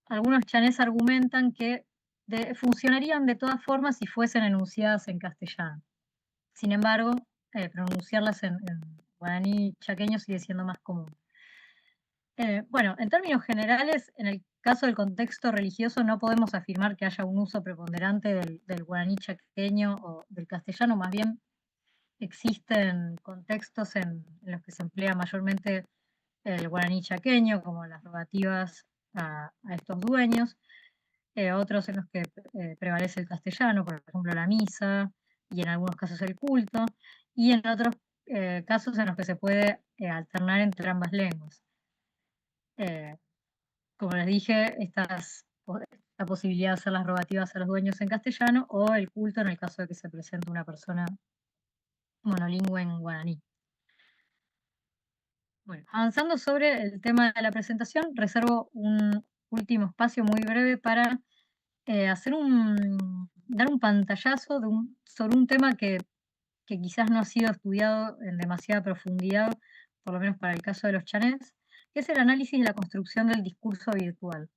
algunos chanés argumentan que funcionarían de todas formas si fuesen enunciadas en castellano. Sin embargo, pronunciarlas en guaraní chaqueño sigue siendo más común. Bueno, en términos generales, en el caso del contexto religioso no podemos afirmar que haya un uso preponderante del guaraní chaqueño o del castellano, más bien existen contextos en los que se emplea mayormente el guaraní chaqueño, como las rogativas a estos dueños, otros en los que prevalece el castellano, por ejemplo la misa, y en algunos casos el culto, y en otros casos en los que se puede alternar entre ambas lenguas. Como les dije, la posibilidad de hacer las rogativas a los dueños en castellano o el culto en el caso de que se presente una persona monolingüe en guaraní. Bueno, avanzando sobre el tema de la presentación, reservo un último espacio muy breve para dar un pantallazo sobre un tema que quizás no ha sido estudiado en demasiada profundidad, por lo menos para el caso de los chanés, que es el análisis de la construcción del discurso virtual.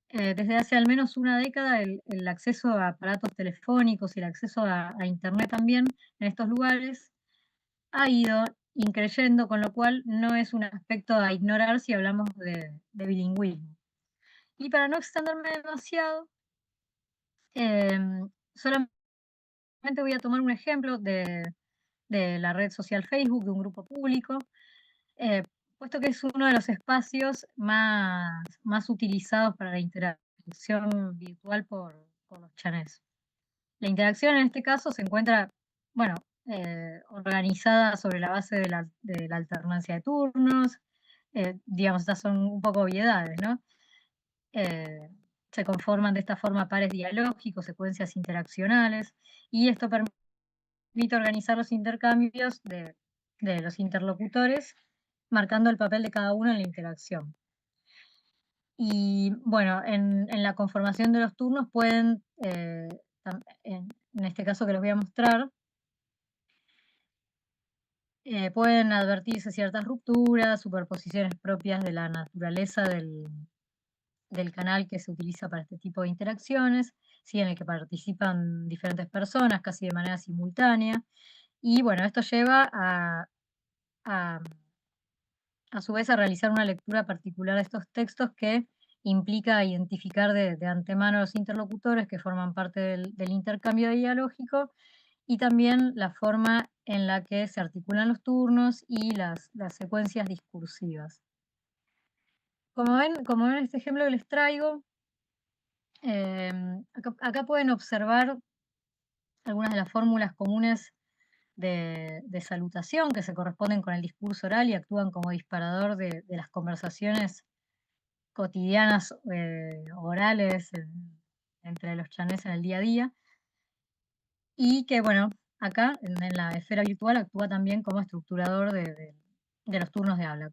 Desde hace al menos una década el acceso a aparatos telefónicos y el acceso a Internet también en estos lugares ha ido increyendo, con lo cual no es un aspecto a ignorar si hablamos de bilingüismo. Y para no extenderme demasiado, solamente voy a tomar un ejemplo de la red social Facebook, de un grupo público, puesto que es uno de los espacios más utilizados para la interacción virtual por los chanés. La interacción en este caso se encuentra, bueno, organizada sobre la base de la alternancia de turnos. Digamos, estas son un poco obviedades, ¿no? Se conforman de esta forma pares dialógicos, secuencias interaccionales, y esto permite organizar los intercambios de los interlocutores, marcando el papel de cada uno en la interacción. Y bueno, en la conformación de los turnos pueden, en este caso que les voy a mostrar, pueden advertirse ciertas rupturas, superposiciones propias de la naturaleza del canal que se utiliza para este tipo de interacciones, ¿sí? En el que participan diferentes personas casi de manera simultánea. Y bueno, esto lleva a su vez a realizar una lectura particular de estos textos que implica identificar de antemano a los interlocutores que forman parte del intercambio dialógico, y también la forma en la que se articulan los turnos y las secuencias discursivas. Como ven en este ejemplo que les traigo, acá pueden observar algunas de las fórmulas comunes de salutación que se corresponden con el discurso oral y actúan como disparador de las conversaciones cotidianas orales entre los chanés en el día a día. Y que, bueno, acá en la esfera virtual actúa también como estructurador de los turnos de habla.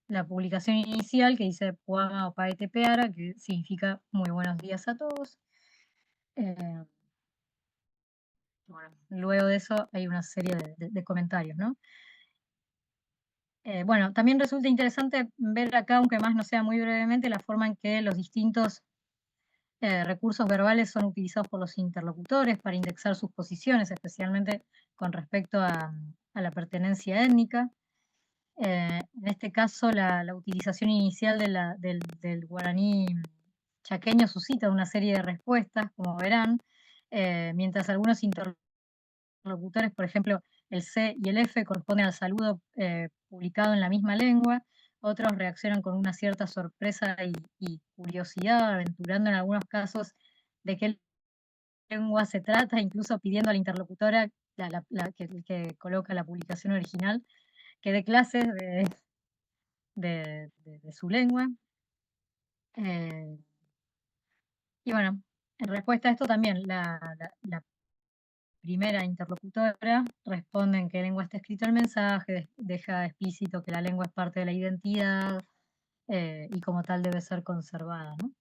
La publicación inicial que dice Puama o Paete Peara, que significa muy buenos días a todos. Bueno, luego de eso hay una serie de comentarios, ¿no? Bueno, también resulta interesante ver acá, aunque más no sea muy brevemente, la forma en que los distintos recursos verbales son utilizados por los interlocutores para indexar sus posiciones, especialmente con respecto a la pertenencia étnica. En este caso, la utilización inicial del guaraní chaqueño suscita una serie de respuestas, como verán, mientras algunos interlocutores, por ejemplo, el C y el F corresponden al saludo publicado en la misma lengua, otros reaccionan con una cierta sorpresa y curiosidad, aventurando en algunos casos de qué lengua se trata, incluso pidiendo a la interlocutora, que coloca la publicación original, que dé clases de su lengua. Y bueno, en respuesta a esto también la primera interlocutora responde en qué lengua está escrito el mensaje, deja explícito que la lengua es parte de la identidad y como tal debe ser conservada, ¿no?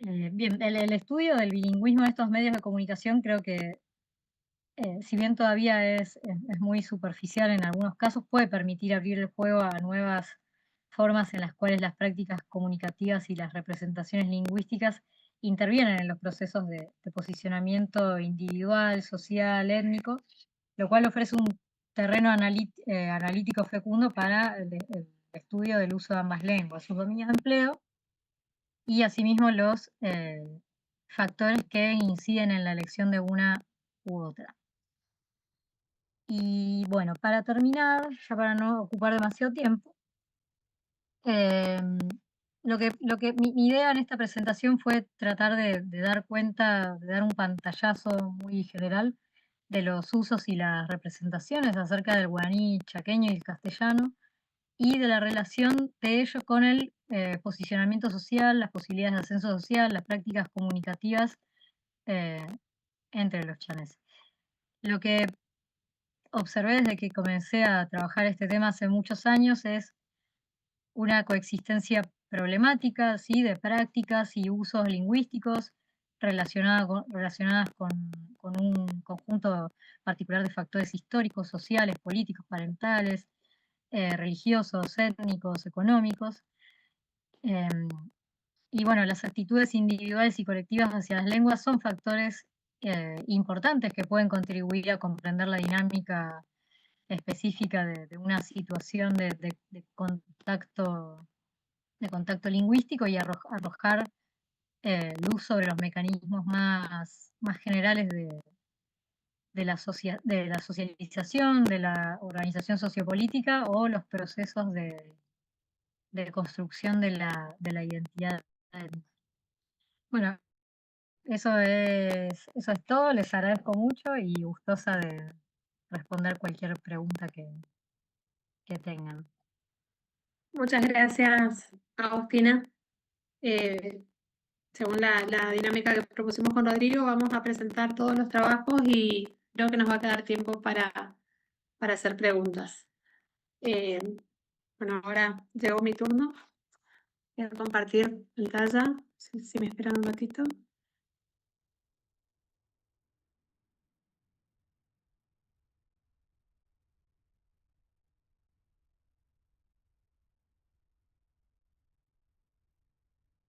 Bien, el estudio del bilingüismo en estos medios de comunicación creo que, si bien todavía es muy superficial en algunos casos, puede permitir abrir el juego a nuevas formas en las cuales las prácticas comunicativas y las representaciones lingüísticas intervienen en los procesos de posicionamiento individual, social, étnico, lo cual ofrece un terreno analítico fecundo para el estudio del uso de ambas lenguas, sus dominios de empleo y asimismo los factores que inciden en la elección de una u otra. Y bueno, para terminar, ya para no ocupar demasiado tiempo, mi idea en esta presentación fue tratar de dar cuenta, de dar un pantallazo muy general de los usos y las representaciones acerca del guaraní chaqueño y el castellano, y de la relación de ello con el posicionamiento social, las posibilidades de ascenso social, las prácticas comunicativas entre los chaneses. Lo que observé desde que comencé a trabajar este tema hace muchos años es una coexistencia problemática, ¿sí? De prácticas y usos lingüísticos relacionadas con un conjunto particular de factores históricos, sociales, políticos, parentales, religiosos, étnicos, económicos. Y bueno, las actitudes individuales y colectivas hacia las lenguas son factores importantes que pueden contribuir a comprender la dinámica específica de una situación de contacto lingüístico y arrojar luz sobre los mecanismos más generales de la socialización, de la organización sociopolítica o los procesos de construcción de la identidad. Bueno, eso es todo. Les agradezco mucho y gustosa de responder cualquier pregunta que tengan. Muchas gracias, Agustina. Según la dinámica que propusimos con Rodrigo, vamos a presentar todos los trabajos y creo que nos va a quedar tiempo para hacer preguntas. Bueno, ahora llegó mi turno. Voy a compartir pantalla, si me esperan un ratito.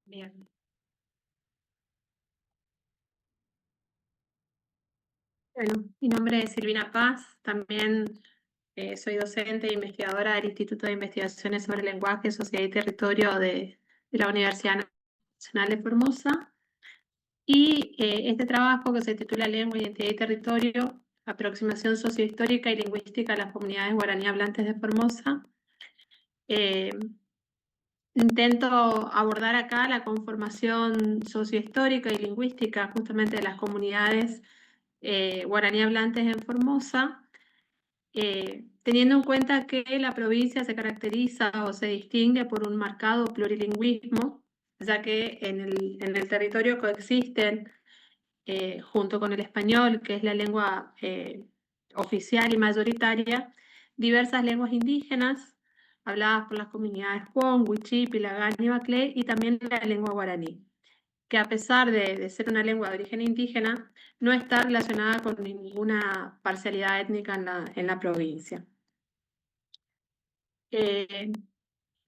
Bien. Bueno, mi nombre es Silvina Paz, también soy docente e investigadora del Instituto de Investigaciones sobre Lenguaje, Sociedad y Territorio de la Universidad Nacional de Formosa. Y este trabajo, que se titula Lengua, Identidad y Territorio, aproximación sociohistórica y lingüística a las comunidades guaraní hablantes de Formosa. Intento abordar acá la conformación sociohistórica y lingüística justamente de las comunidades guaraní hablantes en Formosa, teniendo en cuenta que la provincia se caracteriza o se distingue por un marcado plurilingüismo, ya que en el territorio coexisten, junto con el español, que es la lengua oficial y mayoritaria, diversas lenguas indígenas habladas por las comunidades Huon, Wichí, Pilagán y Baclé, y también la lengua guaraní, que a pesar de ser una lengua de origen indígena, no está relacionada con ninguna parcialidad étnica en la provincia. En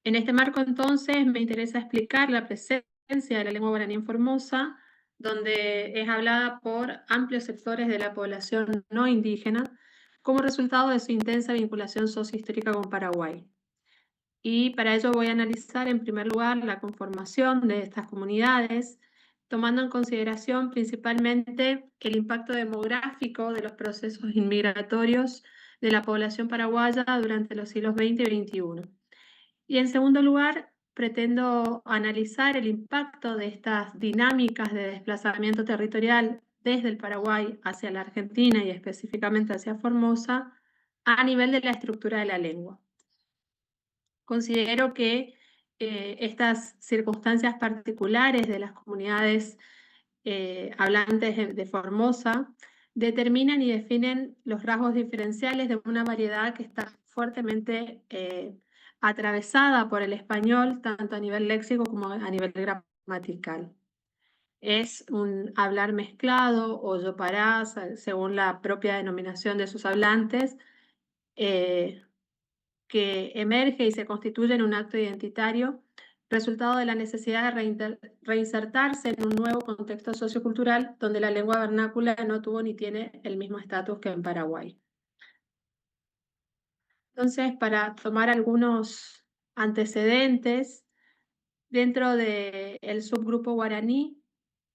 este marco, entonces, me interesa explicar la presencia de la lengua guaraní en Formosa, donde es hablada por amplios sectores de la población no indígena, como resultado de su intensa vinculación sociohistórica con Paraguay. Y para ello voy a analizar, en primer lugar, la conformación de estas comunidades, tomando en consideración principalmente el impacto demográfico de los procesos inmigratorios de la población paraguaya durante los siglos XX y XXI. Y en segundo lugar, pretendo analizar el impacto de estas dinámicas de desplazamiento territorial desde el Paraguay hacia la Argentina y específicamente hacia Formosa a nivel de la estructura de la lengua. Considero que estas circunstancias particulares de las comunidades hablantes de Formosa determinan y definen los rasgos diferenciales de una variedad que está fuertemente atravesada por el español, tanto a nivel léxico como a nivel gramatical. Es un hablar mezclado o yopará, según la propia denominación de sus hablantes, que emerge y se constituye en un acto identitario, resultado de la necesidad de reinsertarse en un nuevo contexto sociocultural donde la lengua vernácula no tuvo ni tiene el mismo estatus que en Paraguay. Entonces, para tomar algunos antecedentes, dentro del subgrupo guaraní,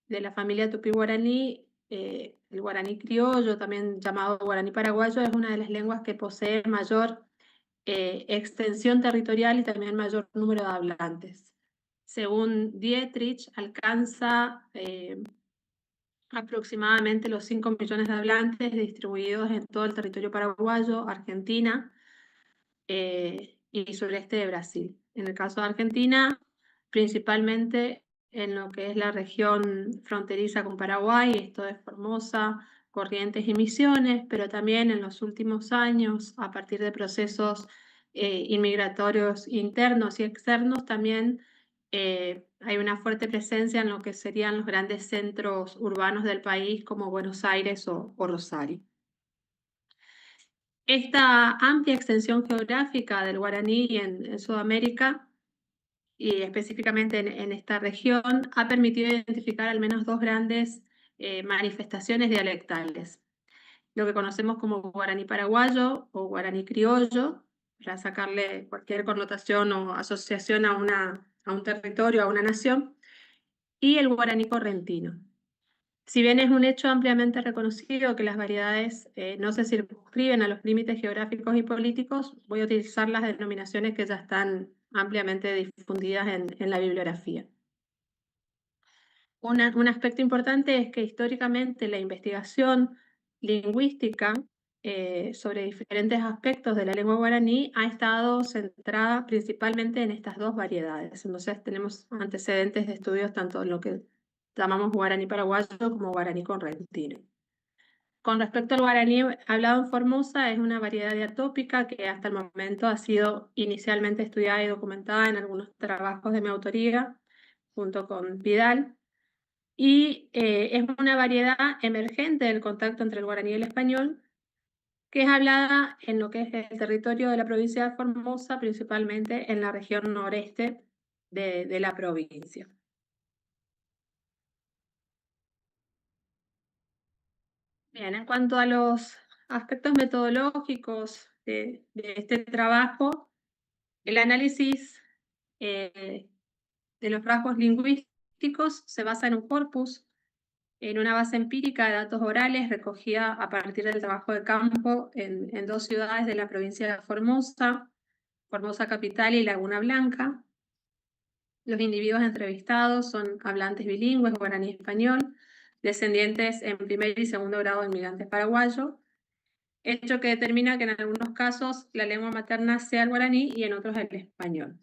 de la familia tupí-guaraní, el guaraní criollo, también llamado guaraní paraguayo, es una de las lenguas que posee mayor extensión territorial y también mayor número de hablantes. Según Dietrich, alcanza aproximadamente los 5 millones de hablantes distribuidos en todo el territorio paraguayo, Argentina y sureste de Brasil. En el caso de Argentina, principalmente en lo que es la región fronteriza con Paraguay, esto es Formosa, Corrientes y Misiones, pero también en los últimos años, a partir de procesos inmigratorios internos y externos, también hay una fuerte presencia en lo que serían los grandes centros urbanos del país, como Buenos Aires o Rosario. Esta amplia extensión geográfica del guaraní en Sudamérica, y específicamente en esta región, ha permitido identificar al menos dos grandes manifestaciones dialectales. Lo que conocemos como guaraní paraguayo o guaraní criollo, para sacarle cualquier connotación o asociación a un territorio, a una nación, y el guaraní correntino. Si bien es un hecho ampliamente reconocido que las variedades no se circunscriben a los límites geográficos y políticos, voy a utilizar las denominaciones que ya están ampliamente difundidas en la bibliografía. Un aspecto importante es que históricamente la investigación lingüística sobre diferentes aspectos de la lengua guaraní ha estado centrada principalmente en estas dos variedades. Entonces tenemos antecedentes de estudios tanto en lo que llamamos guaraní paraguayo como guaraní correntino. Con respecto al guaraní hablado en Formosa, es una variedad diatópica que hasta el momento ha sido inicialmente estudiada y documentada en algunos trabajos de mi autoría, junto con Vidal, y es una variedad emergente del contacto entre el guaraní y el español, que es hablada en lo que es el territorio de la provincia de Formosa, principalmente en la región noreste de la provincia. Bien, en cuanto a los aspectos metodológicos de este trabajo, el análisis de los rasgos lingüísticos se basa en un corpus, en una base empírica de datos orales recogida a partir del trabajo de campo en dos ciudades de la provincia de Formosa, Formosa Capital y Laguna Blanca. Los individuos entrevistados son hablantes bilingües, guaraní y español, descendientes en primer y segundo grado de inmigrantes paraguayos, hecho que determina que en algunos casos la lengua materna sea el guaraní y en otros el español.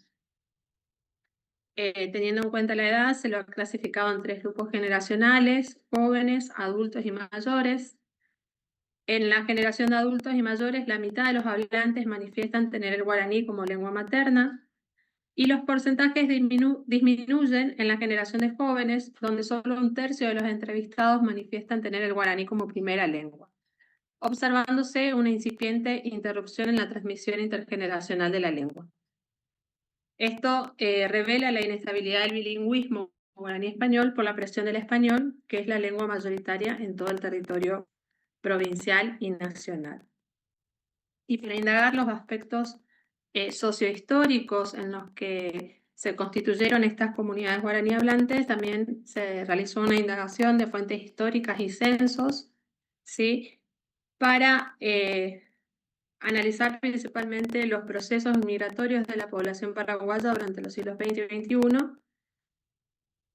Teniendo en cuenta la edad, se lo ha clasificado en 3 grupos generacionales: jóvenes, adultos y mayores. En la generación de adultos y mayores, la mitad de los hablantes manifiestan tener el guaraní como lengua materna, y los porcentajes disminuyen en la generación de jóvenes, donde solo 1/3 de los entrevistados manifiestan tener el guaraní como primera lengua, observándose una incipiente interrupción en la transmisión intergeneracional de la lengua. Esto revela la inestabilidad del bilingüismo guaraní-español por la presión del español, que es la lengua mayoritaria en todo el territorio provincial y nacional. Y para indagar los aspectos sociohistóricos en los que se constituyeron estas comunidades guaraní hablantes, también se realizó una indagación de fuentes históricas y censos, ¿sí?, para analizar principalmente los procesos migratorios de la población paraguaya durante los siglos XX y XXI,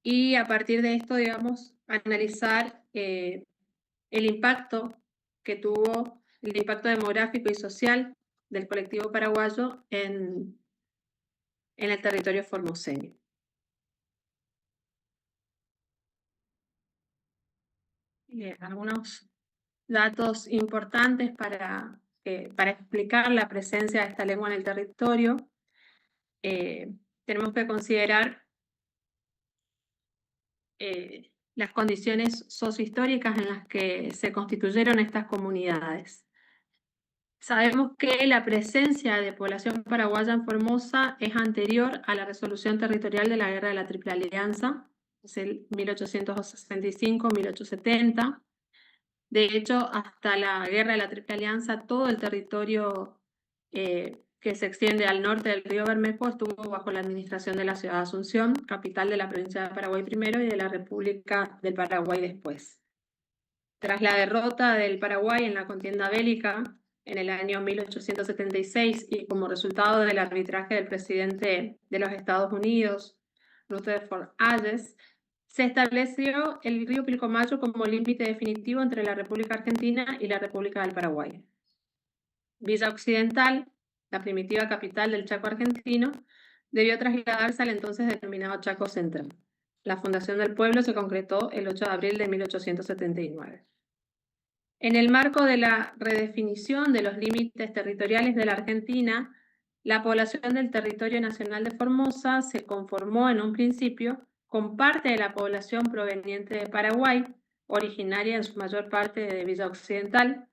y a partir de esto, digamos, analizar el impacto que tuvo, el impacto demográfico y social del colectivo paraguayo en el territorio formoseño. Algunos datos importantes para explicar la presencia de esta lengua en el territorio. Tenemos que considerar las condiciones sociohistóricas en las que se constituyeron estas comunidades. Sabemos que la presencia de población paraguaya en Formosa es anterior a la resolución territorial de la Guerra de la Triple Alianza, es el 1865-1870. De hecho, hasta la Guerra de la Triple Alianza, todo el territorio que se extiende al norte del río Bermejo estuvo bajo la administración de la ciudad de Asunción, capital de la provincia de Paraguay primero y de la República del Paraguay después. Tras la derrota del Paraguay en la contienda bélica en el año 1876 y como resultado del arbitraje del presidente de los Estados Unidos, Rutherford Hayes, se estableció el río Pilcomayo como límite definitivo entre la República Argentina y la República del Paraguay. Villa Occidental, la primitiva capital del Chaco argentino, debió trasladarse al entonces denominado Chaco Central. La fundación del pueblo se concretó el 8 de abril de 1879. En el marco de la redefinición de los límites territoriales de la Argentina, la población del territorio nacional de Formosa se conformó en un principio con parte de la población proveniente de Paraguay, originaria en su mayor parte de Villa Occidental,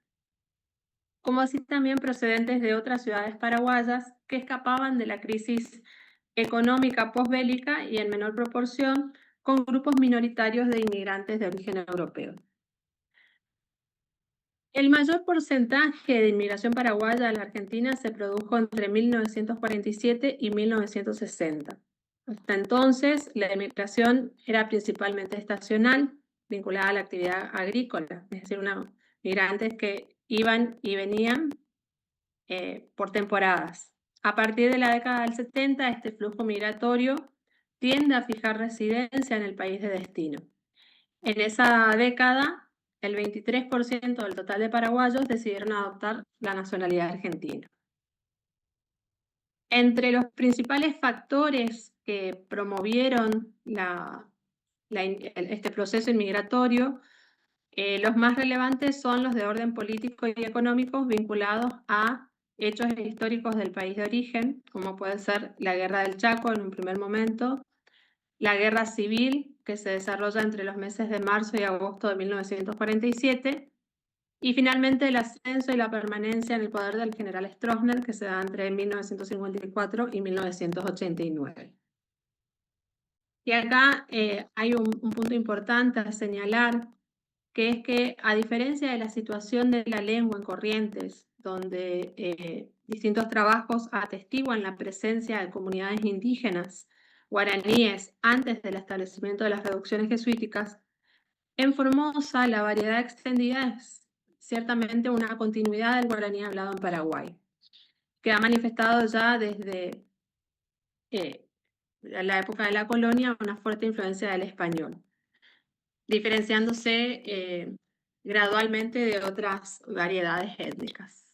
como así también procedentes de otras ciudades paraguayas que escapaban de la crisis económica posbélica y en menor proporción con grupos minoritarios de inmigrantes de origen europeo. El mayor porcentaje de inmigración paraguaya a la Argentina se produjo entre 1947 y 1960. Hasta entonces, la inmigración era principalmente estacional, vinculada a la actividad agrícola, es decir, migrantes que iban y venían por temporadas. A partir de la década del 70, este flujo migratorio tiende a fijar residencia en el país de destino. En esa década, el 23% del total de paraguayos decidieron adoptar la nacionalidad argentina. Entre los principales factores que promovieron este proceso inmigratorio, los más relevantes son los de orden político y económico vinculados a hechos históricos del país de origen, como puede ser la Guerra del Chaco en un primer momento, la Guerra Civil, que se desarrolla entre los meses de marzo y agosto de 1947, y finalmente el ascenso y la permanencia en el poder del general Stroessner, que se da entre 1954 y 1989. Y acá hay un punto importante a señalar, que es que a diferencia de la situación de la lengua en Corrientes, donde distintos trabajos atestiguan la presencia de comunidades indígenas guaraníes antes del establecimiento de las reducciones jesuíticas, en Formosa la variedad extendida es ciertamente una continuidad del guaraní hablado en Paraguay, que ha manifestado ya desde la época de la colonia una fuerte influencia del español, diferenciándose gradualmente de otras variedades étnicas.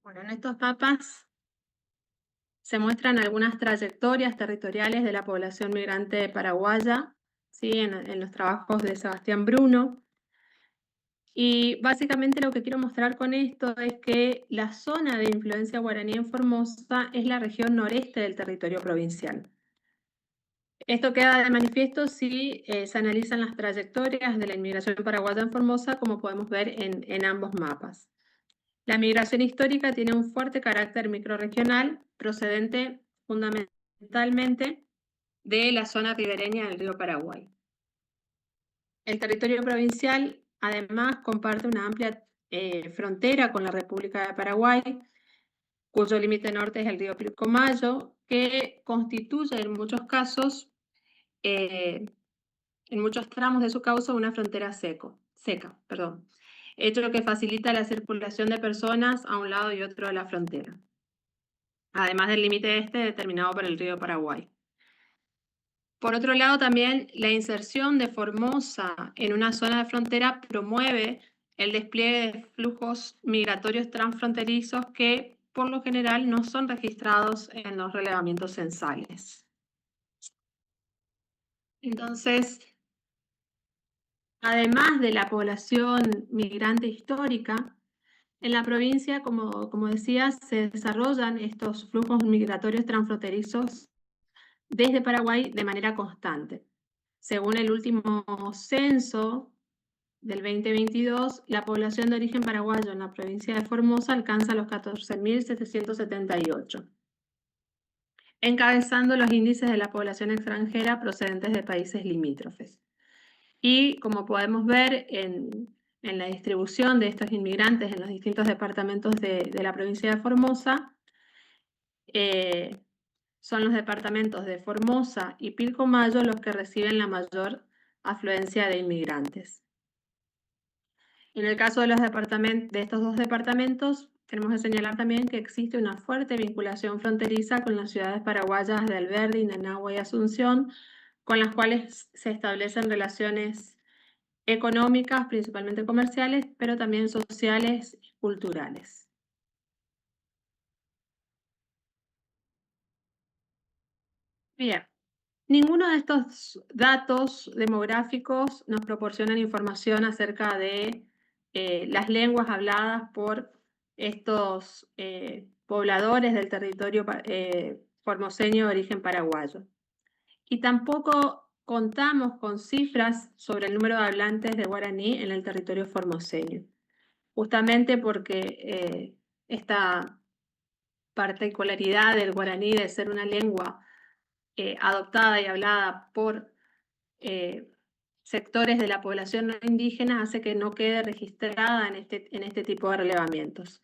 Bueno, en estos mapas se muestran algunas trayectorias territoriales de la población migrante paraguaya, ¿sí? en los trabajos de Sebastián Bruno. Y básicamente lo que quiero mostrar con esto es que la zona de influencia guaraní en Formosa es la región noreste del territorio provincial. Esto queda de manifiesto si se analizan las trayectorias de la inmigración paraguaya en Formosa, como podemos ver en ambos mapas. La migración histórica tiene un fuerte carácter microrregional, procedente fundamentalmente de la zona ribereña del río Paraguay. El territorio provincial, además, comparte una amplia frontera con la República de Paraguay, cuyo límite norte es el río Pilcomayo, que constituye en muchos casos, en muchos tramos de su cauce, una frontera seca, hecho que facilita la circulación de personas a un lado y otro de la frontera, además del límite este determinado por el río Paraguay. Por otro lado, también la inserción de Formosa en una zona de frontera promueve el despliegue de flujos migratorios transfronterizos que, por lo general, no son registrados en los relevamientos censales. Entonces, además de la población migrante histórica, en la provincia, como decía, se desarrollan estos flujos migratorios transfronterizos desde Paraguay de manera constante. Según el último censo del 2022, la población de origen paraguayo en la provincia de Formosa alcanza los 14.778, encabezando los índices de la población extranjera procedentes de países limítrofes. Y como podemos ver en la distribución de estos inmigrantes en los distintos departamentos de la provincia de Formosa, son los departamentos de Formosa y Pilcomayo los que reciben la mayor afluencia de inmigrantes. En el caso de estos dos departamentos, tenemos que señalar también que existe una fuerte vinculación fronteriza con las ciudades paraguayas de Alberdi, Nanagua y Asunción, con las cuales se establecen relaciones económicas, principalmente comerciales, pero también sociales y culturales. Bien, ninguno de estos datos demográficos nos proporcionan información acerca de las lenguas habladas por estos pobladores del territorio formoseño de origen paraguayo. Y tampoco contamos con cifras sobre el número de hablantes de guaraní en el territorio formoseño, justamente porque esta particularidad del guaraní de ser una lengua adoptada y hablada por sectores de la población no indígena hace que no quede registrada en este tipo de relevamientos.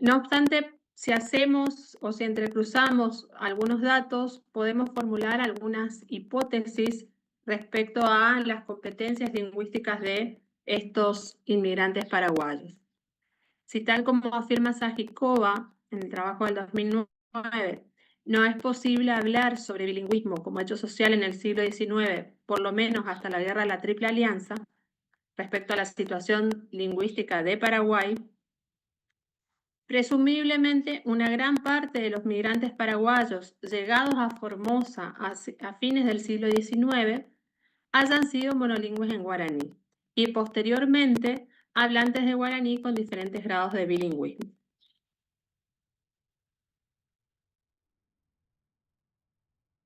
No obstante, si hacemos o si entrecruzamos algunos datos, podemos formular algunas hipótesis respecto a las competencias lingüísticas de estos inmigrantes paraguayos. Si tal como afirma Sajikova en el trabajo del 2009, no es posible hablar sobre bilingüismo como hecho social en el siglo XIX, por lo menos hasta la guerra de la Triple Alianza, respecto a la situación lingüística de Paraguay, presumiblemente una gran parte de los migrantes paraguayos llegados a Formosa a fines del siglo XIX hayan sido monolingües en guaraní y posteriormente hablantes de guaraní con diferentes grados de bilingüismo.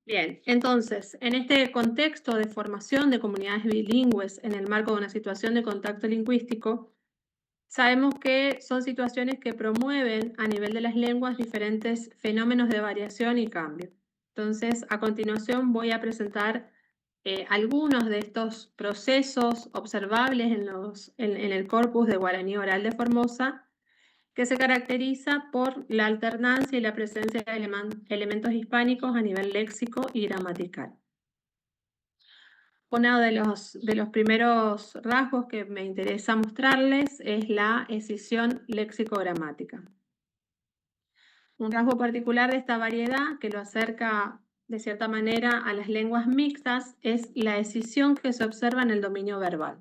Bien, entonces, en este contexto de formación de comunidades bilingües en el marco de una situación de contacto lingüístico, sabemos que son situaciones que promueven a nivel de las lenguas diferentes fenómenos de variación y cambio. Entonces, a continuación voy a presentar algunos de estos procesos observables en el corpus de guaraní oral de Formosa, que se caracteriza por la alternancia y la presencia de elementos hispánicos a nivel léxico y gramatical. Uno de los primeros rasgos que me interesa mostrarles es la escisión léxico-gramática. Un rasgo particular de esta variedad que lo acerca de cierta manera a las lenguas mixtas es la escisión que se observa en el dominio verbal.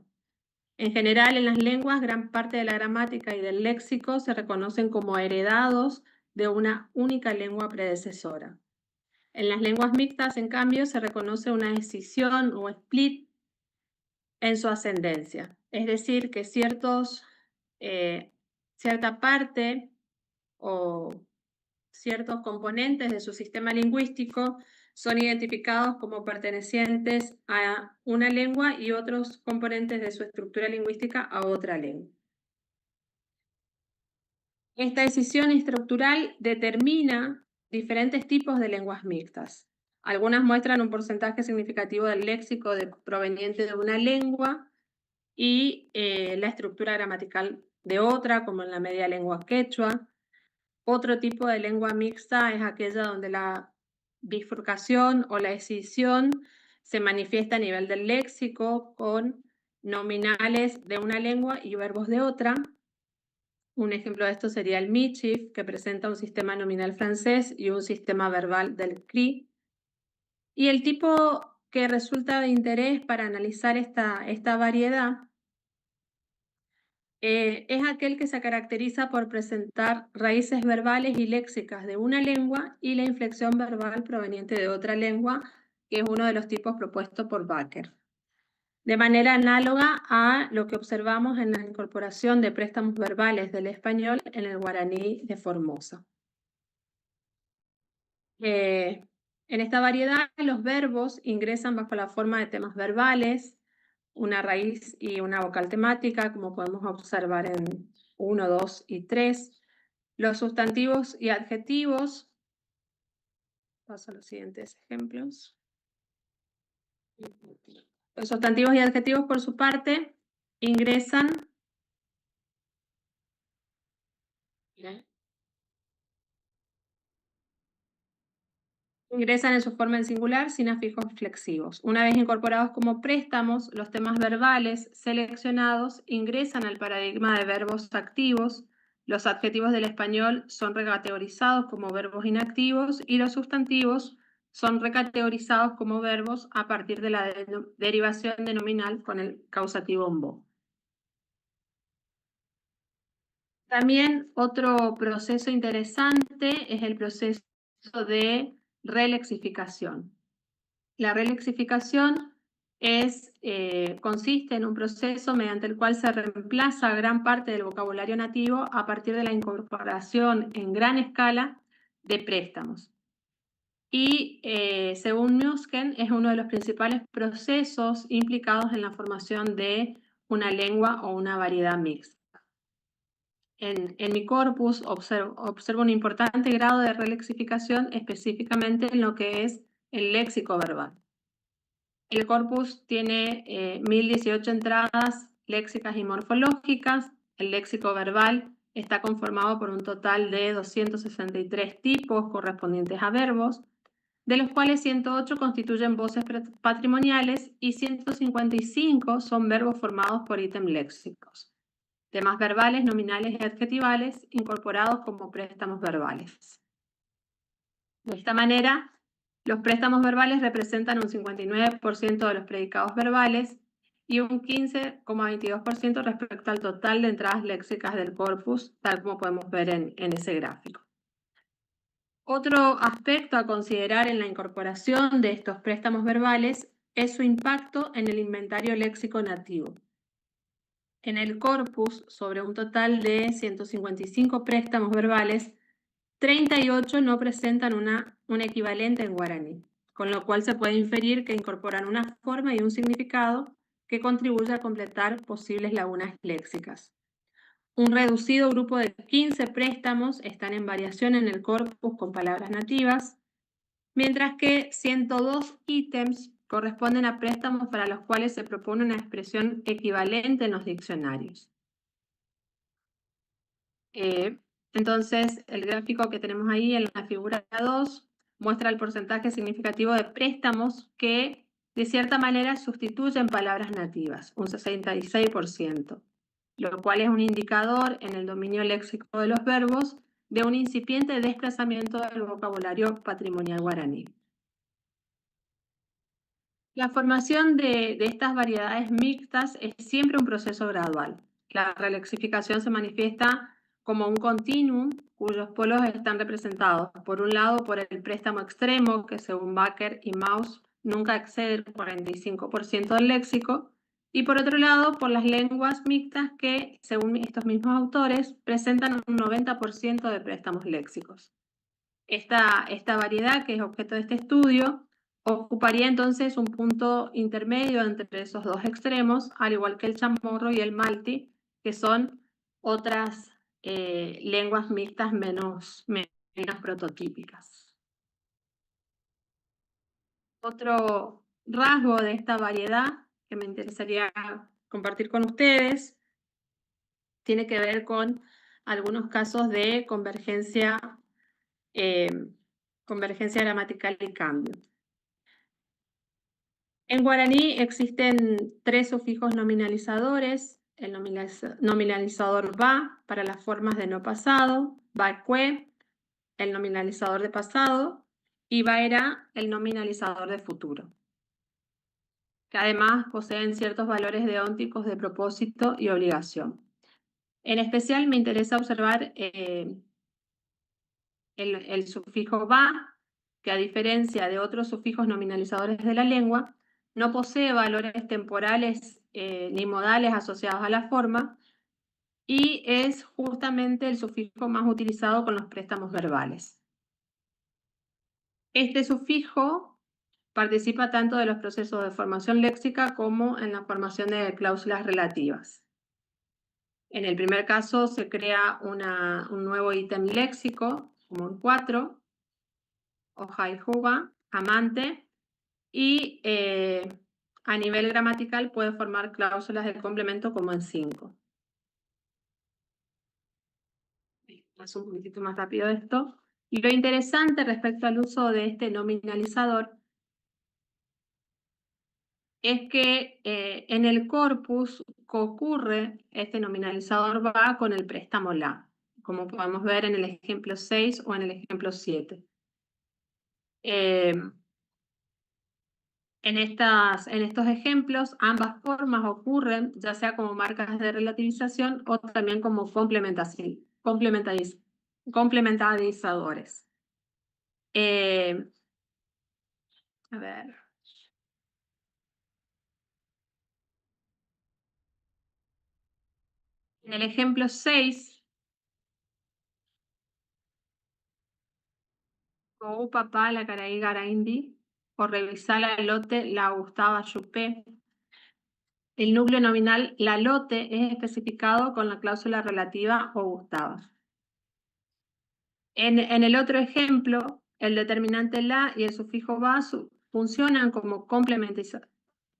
En general, en las lenguas, gran parte de la gramática y del léxico se reconocen como heredados de una única lengua predecesora. En las lenguas mixtas, en cambio, se reconoce una escisión o split en su ascendencia. Es decir, que cierta parte o ciertos componentes de su sistema lingüístico son identificados como pertenecientes a una lengua y otros componentes de su estructura lingüística a otra lengua. Esta decisión estructural determina diferentes tipos de lenguas mixtas. Algunas muestran un porcentaje significativo del léxico proveniente de una lengua y la estructura gramatical de otra, como en la media lengua quechua. Otro tipo de lengua mixta es aquella donde la bifurcación o la escisión se manifiesta a nivel del léxico con nominales de una lengua y verbos de otra. Un ejemplo de esto sería el Michif, que presenta un sistema nominal francés y un sistema verbal del CRI. Y el tipo que resulta de interés para analizar esta variedad es aquel que se caracteriza por presentar raíces verbales y léxicas de una lengua y la inflexión verbal proveniente de otra lengua, que es uno de los tipos propuestos por Baker. De manera análoga a lo que observamos en la incorporación de préstamos verbales del español en el guaraní de Formosa. En esta variedad, los verbos ingresan bajo la forma de temas verbales, una raíz y una vocal temática, como podemos observar en 1, 2 y 3. Los sustantivos y adjetivos, paso a los siguientes ejemplos. Los sustantivos y adjetivos, por su parte, ingresan en su forma en singular sin afijos flexivos. Una vez incorporados como préstamos, los temas verbales seleccionados ingresan al paradigma de verbos activos. Los adjetivos del español son recategorizados como verbos inactivos y los sustantivos son recategorizados como verbos a partir de la derivación de nominal con el causativo "-bo". También otro proceso interesante es el proceso de relexificación. La relexificación consiste en un proceso mediante el cual se reemplaza gran parte del vocabulario nativo a partir de la incorporación en gran escala de préstamos. Y según Musken, es uno de los principales procesos implicados en la formación de una lengua o una variedad mixta. En mi corpus observo un importante grado de relexificación específicamente en lo que es el léxico verbal. El corpus tiene 1018 entradas léxicas y morfológicas. El léxico verbal está conformado por un total de 263 tipos correspondientes a verbos, de los cuales 108 constituyen voces patrimoniales y 155 son verbos formados por ítems léxicos, temas verbales, nominales y adjetivales incorporados como préstamos verbales. De esta manera, los préstamos verbales representan un 59% de los predicados verbales y un 15,22% respecto al total de entradas léxicas del corpus, tal como podemos ver en ese gráfico. Otro aspecto a considerar en la incorporación de estos préstamos verbales es su impacto en el inventario léxico nativo. En el corpus, sobre un total de 155 préstamos verbales, 38 no presentan un equivalente en guaraní, con lo cual se puede inferir que incorporan una forma y un significado que contribuye a completar posibles lagunas léxicas. Un reducido grupo de 15 préstamos están en variación en el corpus con palabras nativas, mientras que 102 ítems corresponden a préstamos para los cuales se propone una expresión equivalente en los diccionarios. Entonces, el gráfico que tenemos ahí en la figura 2 muestra el porcentaje significativo de préstamos que, de cierta manera, sustituyen palabras nativas, un 66%, lo cual es un indicador en el dominio léxico de los verbos de un incipiente desplazamiento del vocabulario patrimonial guaraní. La formación de estas variedades mixtas es siempre un proceso gradual. La relexificación se manifiesta como un continuum cuyos polos están representados, por un lado, por el préstamo extremo, que según Baker y Mauss nunca excede el 45% del léxico, y por otro lado, por las lenguas mixtas que, según estos mismos autores, presentan un 90% de préstamos léxicos. Esta variedad, que es objeto de este estudio, ocuparía entonces un punto intermedio entre esos dos extremos, al igual que el chamorro y el malti, que son otras lenguas mixtas menos prototípicas. Otro rasgo de esta variedad que me interesaría compartir con ustedes tiene que ver con algunos casos de convergencia gramatical y cambio. En guaraní existen 3 sufijos nominalizadores: el nominalizador va para las formas de no pasado, baque, el nominalizador de pasado, y baera, el nominalizador de futuro, que además poseen ciertos valores deónticos de propósito y obligación. En especial me interesa observar el sufijo va, que a diferencia de otros sufijos nominalizadores de la lengua, no posee valores temporales ni modales asociados a la forma, y es justamente el sufijo más utilizado con los préstamos verbales. Este sufijo participa tanto de los procesos de formación léxica como en la formación de cláusulas relativas. En el primer caso se crea un nuevo ítem léxico, como un 4, hoja y juga, amante, y a nivel gramatical puede formar cláusulas de complemento como en 5. Paso un poquitito más rápido esto. Y lo interesante respecto al uso de este nominalizador es que en el corpus concurre este nominalizador va con el préstamo la, como podemos ver en el ejemplo 6 o en el ejemplo 7. En estos ejemplos, ambas formas ocurren, ya sea como marcas de relativización o también como complementarizadores. A ver. En el ejemplo 6, Go papá la caraí garaindi, o revisar la lote la gustaba chupé. El núcleo nominal la lote es especificado con la cláusula relativa o gustaba. En el otro ejemplo, el determinante la y el sufijo va funcionan como complementarizadores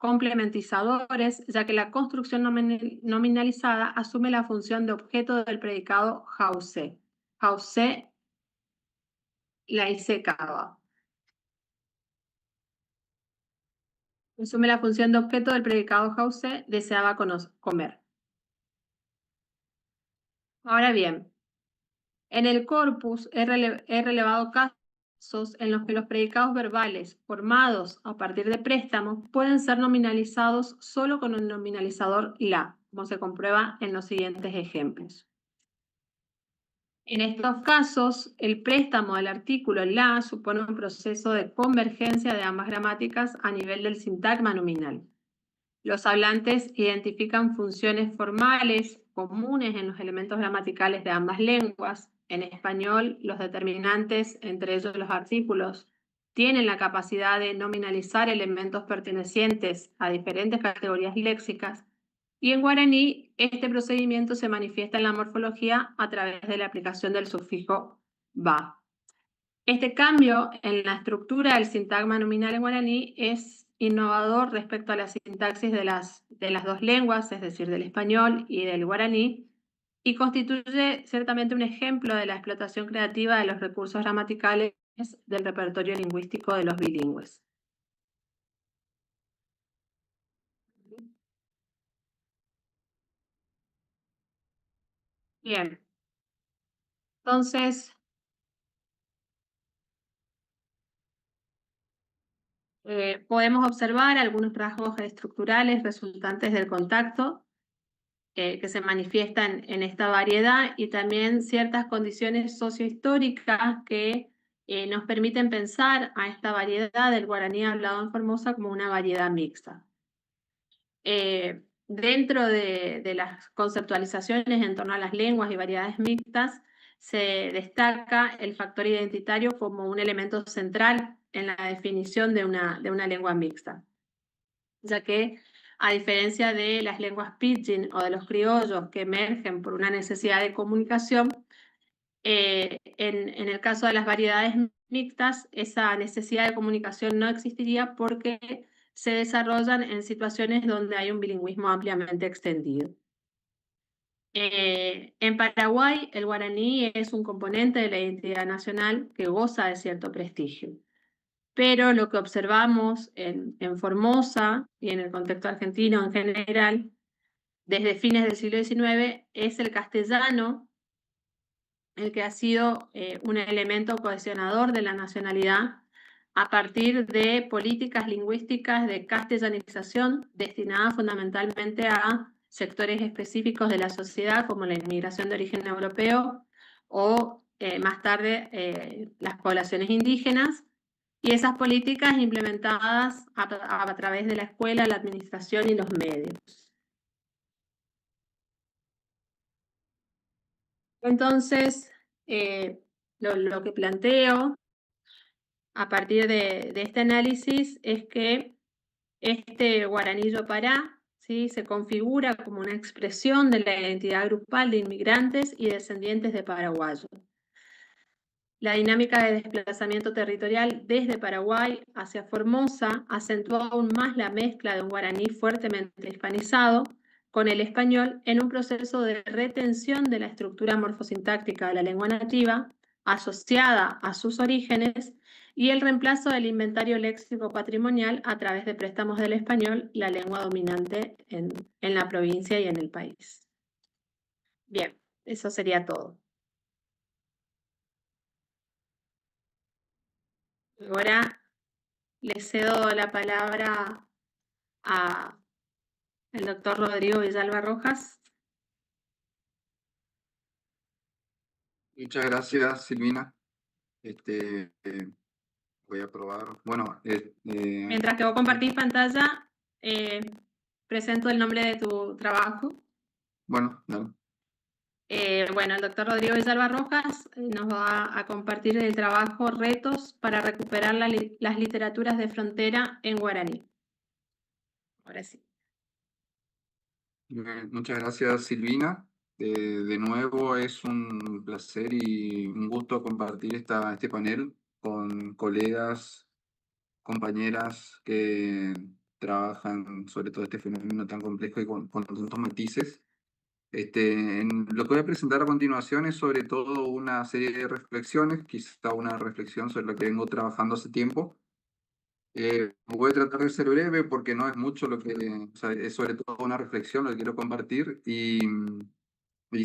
complementizadores, ya que la construcción nominalizada asume la función de objeto del predicado hause. Hause la secaba. Asume la función de objeto del predicado hause, deseaba comer. Ahora bien, en el corpus he relevado casos en los que los predicados verbales formados a partir de préstamos pueden ser nominalizados solo con un nominalizador la, como se comprueba en los siguientes ejemplos. En estos casos, el préstamo del artículo la supone un proceso de convergencia de ambas gramáticas a nivel del sintagma nominal. Los hablantes identifican funciones formales comunes en los elementos gramaticales de ambas lenguas. En español, los determinantes, entre ellos los artículos, tienen la capacidad de nominalizar elementos pertenecientes a diferentes categorías léxicas, y en guaraní este procedimiento se manifiesta en la morfología a través de la aplicación del sufijo ba. Este cambio en la estructura del sintagma nominal en guaraní es innovador respecto a la sintaxis de las dos lenguas, es decir, del español y del guaraní, y constituye ciertamente un ejemplo de la explotación creativa de los recursos gramaticales del repertorio lingüístico de los bilingües. Bien. Entonces, podemos observar algunos rasgos estructurales resultantes del contacto que se manifiestan en esta variedad y también ciertas condiciones sociohistóricas que nos permiten pensar a esta variedad del guaraní hablado en Formosa como una variedad mixta. Dentro de las conceptualizaciones en torno a las lenguas y variedades mixtas, se destaca el factor identitario como un elemento central en la definición de una lengua mixta, ya que a diferencia de las lenguas pidgin o de los criollos que emergen por una necesidad de comunicación, en el caso de las variedades mixtas, esa necesidad de comunicación no existiría porque se desarrollan en situaciones donde hay un bilingüismo ampliamente extendido. En Paraguay, el guaraní es un componente de la identidad nacional que goza de cierto prestigio. Pero lo que observamos en Formosa y en el contexto argentino en general, desde fines del siglo XIX, es el castellano el que ha sido un elemento cohesionador de la nacionalidad a partir de políticas lingüísticas de castellanización destinadas fundamentalmente a sectores específicos de la sociedad, como la inmigración de origen europeo o más tarde las poblaciones indígenas, y esas políticas implementadas a través de la escuela, la administración y los medios. Entonces, lo que planteo a partir de este análisis es que este guaraní yopará, ¿sí?, se configura como una expresión de la identidad grupal de inmigrantes y descendientes de paraguayos. La dinámica de desplazamiento territorial desde Paraguay hacia Formosa acentuó aún más la mezcla de un guaraní fuertemente hispanizado con el español en un proceso de retención de la estructura morfosintáctica de la lengua nativa asociada a sus orígenes y el reemplazo del inventario léxico patrimonial a través de préstamos del español, la lengua dominante en la provincia y en el país. Bien, eso sería todo. Ahora le cedo la palabra al doctor Rodrigo Villalba Rojas. Muchas gracias, Silvina. Voy a probar. Bueno, Mientras que vos compartís pantalla, presento el nombre de tu trabajo. bueno, dale. Bueno, el doctor Rodrigo Villalba Rojas nos va a compartir el trabajo Retos para recuperar las literaturas de frontera en guaraní. Ahora sí. Muchas gracias, Silvina. De nuevo es un placer y un gusto compartir este panel con colegas, compañeras que trabajan sobre todo este fenómeno tan complejo y con tantos matices. Lo que voy a presentar a continuación es sobre todo una serie de reflexiones, quizá una reflexión sobre la que vengo trabajando hace tiempo. Voy a tratar de ser breve porque no es mucho lo que, o sea, es sobre todo una reflexión lo que quiero compartir y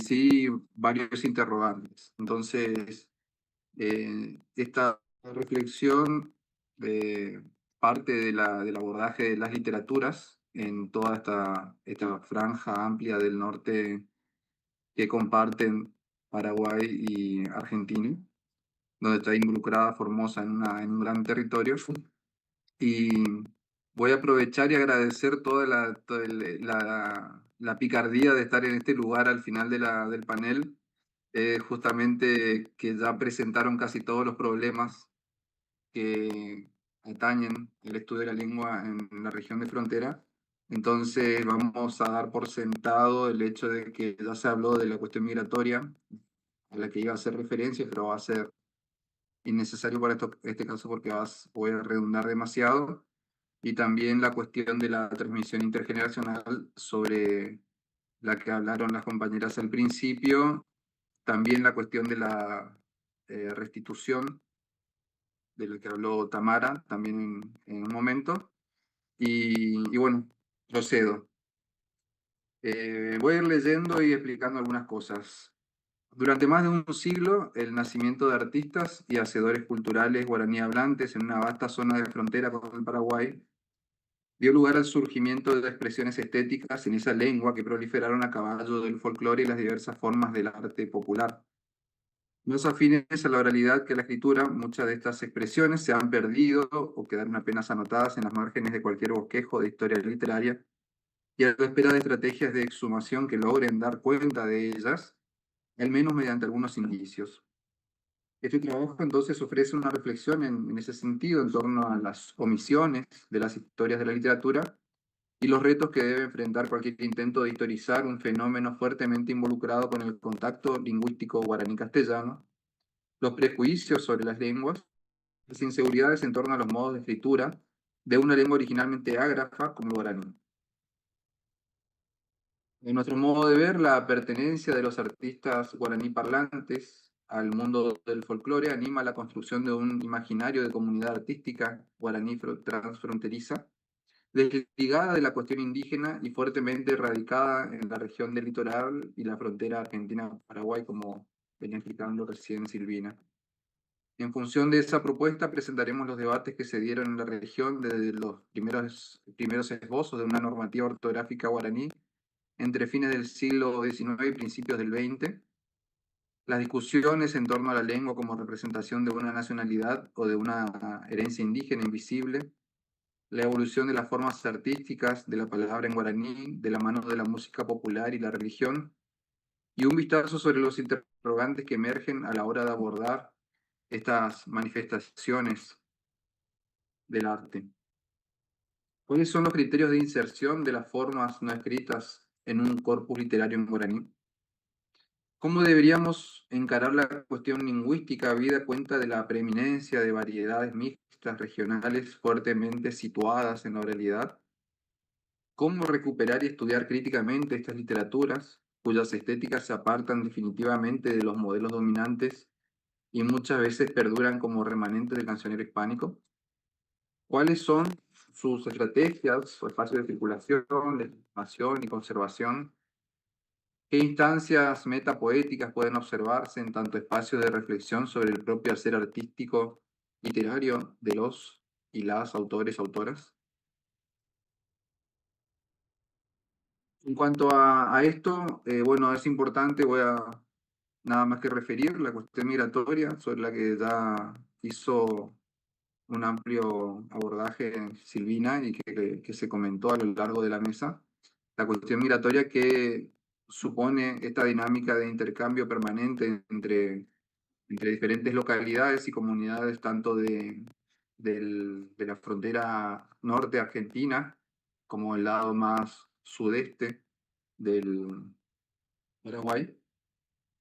sí varios interrogantes. Entonces, esta reflexión parte del abordaje de las literaturas en toda esta franja amplia del norte que comparten Paraguay y Argentina, donde está involucrada Formosa en un gran territorio. Y voy a aprovechar y agradecer toda la picardía de estar en este lugar al final del panel, justamente que ya presentaron casi todos los problemas que atañen el estudio de la lengua en la región de frontera. Entonces vamos a dar por sentado el hecho de que ya se habló de la cuestión migratoria, a la que iba a hacer referencia, pero va a ser innecesario para este caso porque voy a redundar demasiado. Y también la cuestión de la transmisión intergeneracional sobre la que hablaron las compañeras al principio. También la cuestión de la restitución, de la que habló Tamara también en un momento. Y bueno, procedo. Voy a ir leyendo y explicando algunas cosas. Durante más de un siglo, el nacimiento de artistas y hacedores culturales guaraní hablantes en una vasta zona de frontera con el Paraguay dio lugar al surgimiento de expresiones estéticas en esa lengua que proliferaron a caballo del folclore y las diversas formas del arte popular. Más afines a la oralidad que a la escritura, muchas de estas expresiones se han perdido o quedaron apenas anotadas en las márgenes de cualquier bosquejo de historia literaria, y a la espera de estrategias de exhumación que logren dar cuenta de ellas, al menos mediante algunos indicios. Este trabajo entonces ofrece una reflexión en ese sentido en torno a las omisiones de las historias de la literatura y los retos que debe enfrentar cualquier intento de historizar un fenómeno fuertemente involucrado con el contacto lingüístico guaraní-castellano, los prejuicios sobre las lenguas, las inseguridades en torno a los modos de escritura de una lengua originalmente ágrafa como el guaraní. En nuestro modo de ver, la pertenencia de los artistas guaraní parlantes al mundo del folclore anima la construcción de un imaginario de comunidad artística guaraní transfronteriza, desligada de la cuestión indígena y fuertemente radicada en la región del litoral y la frontera Argentina-Paraguay, como venía explicando recién Silvina. En función de esa propuesta, presentaremos los debates que se dieron en la región desde los primeros esbozos de una normativa ortográfica guaraní entre fines del siglo XIX y principios del XX, las discusiones en torno a la lengua como representación de una nacionalidad o de una herencia indígena invisible, la evolución de las formas artísticas de la palabra en guaraní, de la mano de la música popular y la religión, y un vistazo sobre los interrogantes que emergen a la hora de abordar estas manifestaciones del arte. ¿Cuáles son los criterios de inserción de las formas no escritas en un corpus literario en guaraní? ¿Cómo deberíamos encarar la cuestión lingüística habida cuenta de la preeminencia de variedades mixtas regionales fuertemente situadas en la oralidad? ¿Cómo recuperar y estudiar críticamente estas literaturas, cuyas estéticas se apartan definitivamente de los modelos dominantes y muchas veces perduran como remanentes del cancionero hispánico? ¿Cuáles son sus estrategias o espacios de circulación, de información y conservación? ¿Qué instancias metapoéticas pueden observarse en tanto espacios de reflexión sobre el propio hacer artístico literario de los y las autores, autoras? En cuanto a esto, bueno, es importante, voy a nada más que referir la cuestión migratoria, sobre la que ya hizo un amplio abordaje Silvina y que se comentó a lo largo de la mesa. La cuestión migratoria que supone esta dinámica de intercambio permanente entre diferentes localidades y comunidades, tanto de la frontera norte argentina como el lado más sudeste del Paraguay,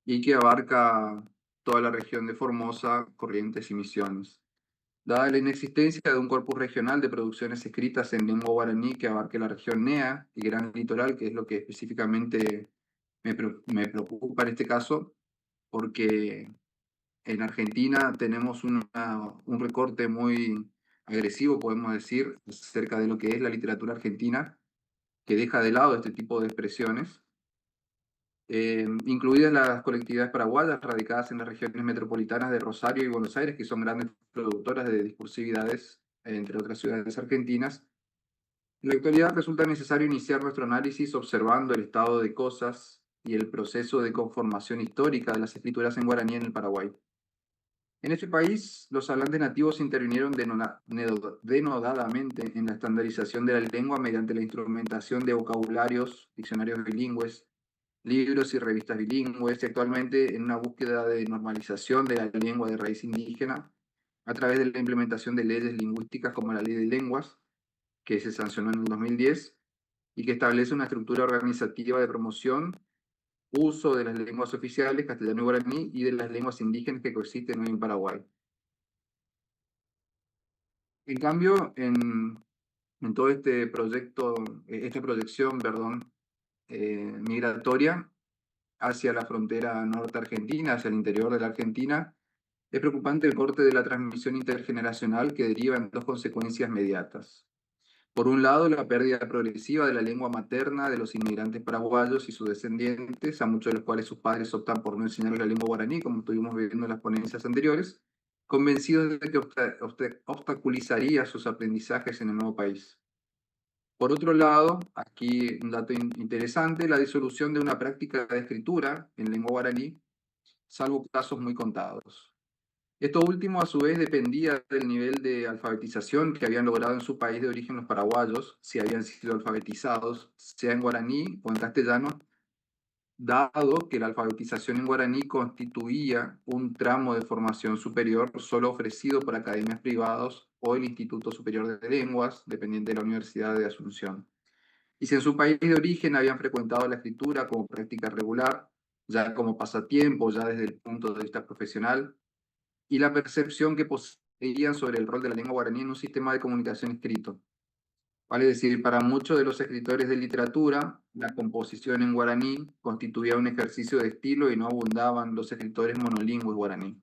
y que abarca toda la región de Formosa, Corrientes y Misiones. Dada la inexistencia de un corpus regional de producciones escritas en lengua guaraní que abarque la región NEA y Gran Litoral, que es lo que específicamente me preocupa en este caso, porque en Argentina tenemos un recorte muy agresivo, podemos decir, acerca de lo que es la literatura argentina, que deja de lado este tipo de expresiones, incluidas las colectividades paraguayas radicadas en las regiones metropolitanas de Rosario y Buenos Aires, que son grandes productoras de discursividades, entre otras ciudades argentinas. En la actualidad resulta necesario iniciar nuestro análisis observando el estado de cosas y el proceso de conformación histórica de las escrituras en guaraní en el Paraguay. En este país, los hablantes nativos intervinieron denodadamente en la estandarización de la lengua mediante la instrumentación de vocabularios, diccionarios bilingües, libros y revistas bilingües, y actualmente en una búsqueda de normalización de la lengua de raíz indígena a través de la implementación de leyes lingüísticas como la Ley de Lenguas, que se sancionó en el 2010 y que establece una estructura organizativa de promoción, uso de las lenguas oficiales, castellano y guaraní, y de las lenguas indígenas que coexisten hoy en Paraguay. En cambio, en todo este proyecto, esta proyección, migratoria hacia la frontera norte argentina, hacia el interior de la Argentina, es preocupante el corte de la transmisión intergeneracional que deriva en dos consecuencias inmediatas. Por un lado, la pérdida progresiva de la lengua materna de los inmigrantes paraguayos y sus descendientes, a muchos de los cuales sus padres optan por no enseñarles la lengua guaraní, como estuvimos viendo en las ponencias anteriores, convencidos de que obstaculizaría sus aprendizajes en el nuevo país. Por otro lado, aquí un dato interesante, la disolución de una práctica de escritura en lengua guaraní, salvo casos muy contados. Esto último, a su vez, dependía del nivel de alfabetización que habían logrado en su país de origen los paraguayos, si habían sido alfabetizados, sea en guaraní o en castellano, dado que la alfabetización en guaraní constituía un tramo de formación superior solo ofrecido por academias privadas o el Instituto Superior de Lenguas, dependiente de la Universidad de Asunción. Y si en su país de origen habían frecuentado la escritura como práctica regular, ya como pasatiempo, ya desde el punto de vista profesional, y la percepción que poseían sobre el rol de la lengua guaraní en un sistema de comunicación escrito. Vale decir, para muchos de los escritores de literatura, la composición en guaraní constituía un ejercicio de estilo y no abundaban los escritores monolingües guaraní.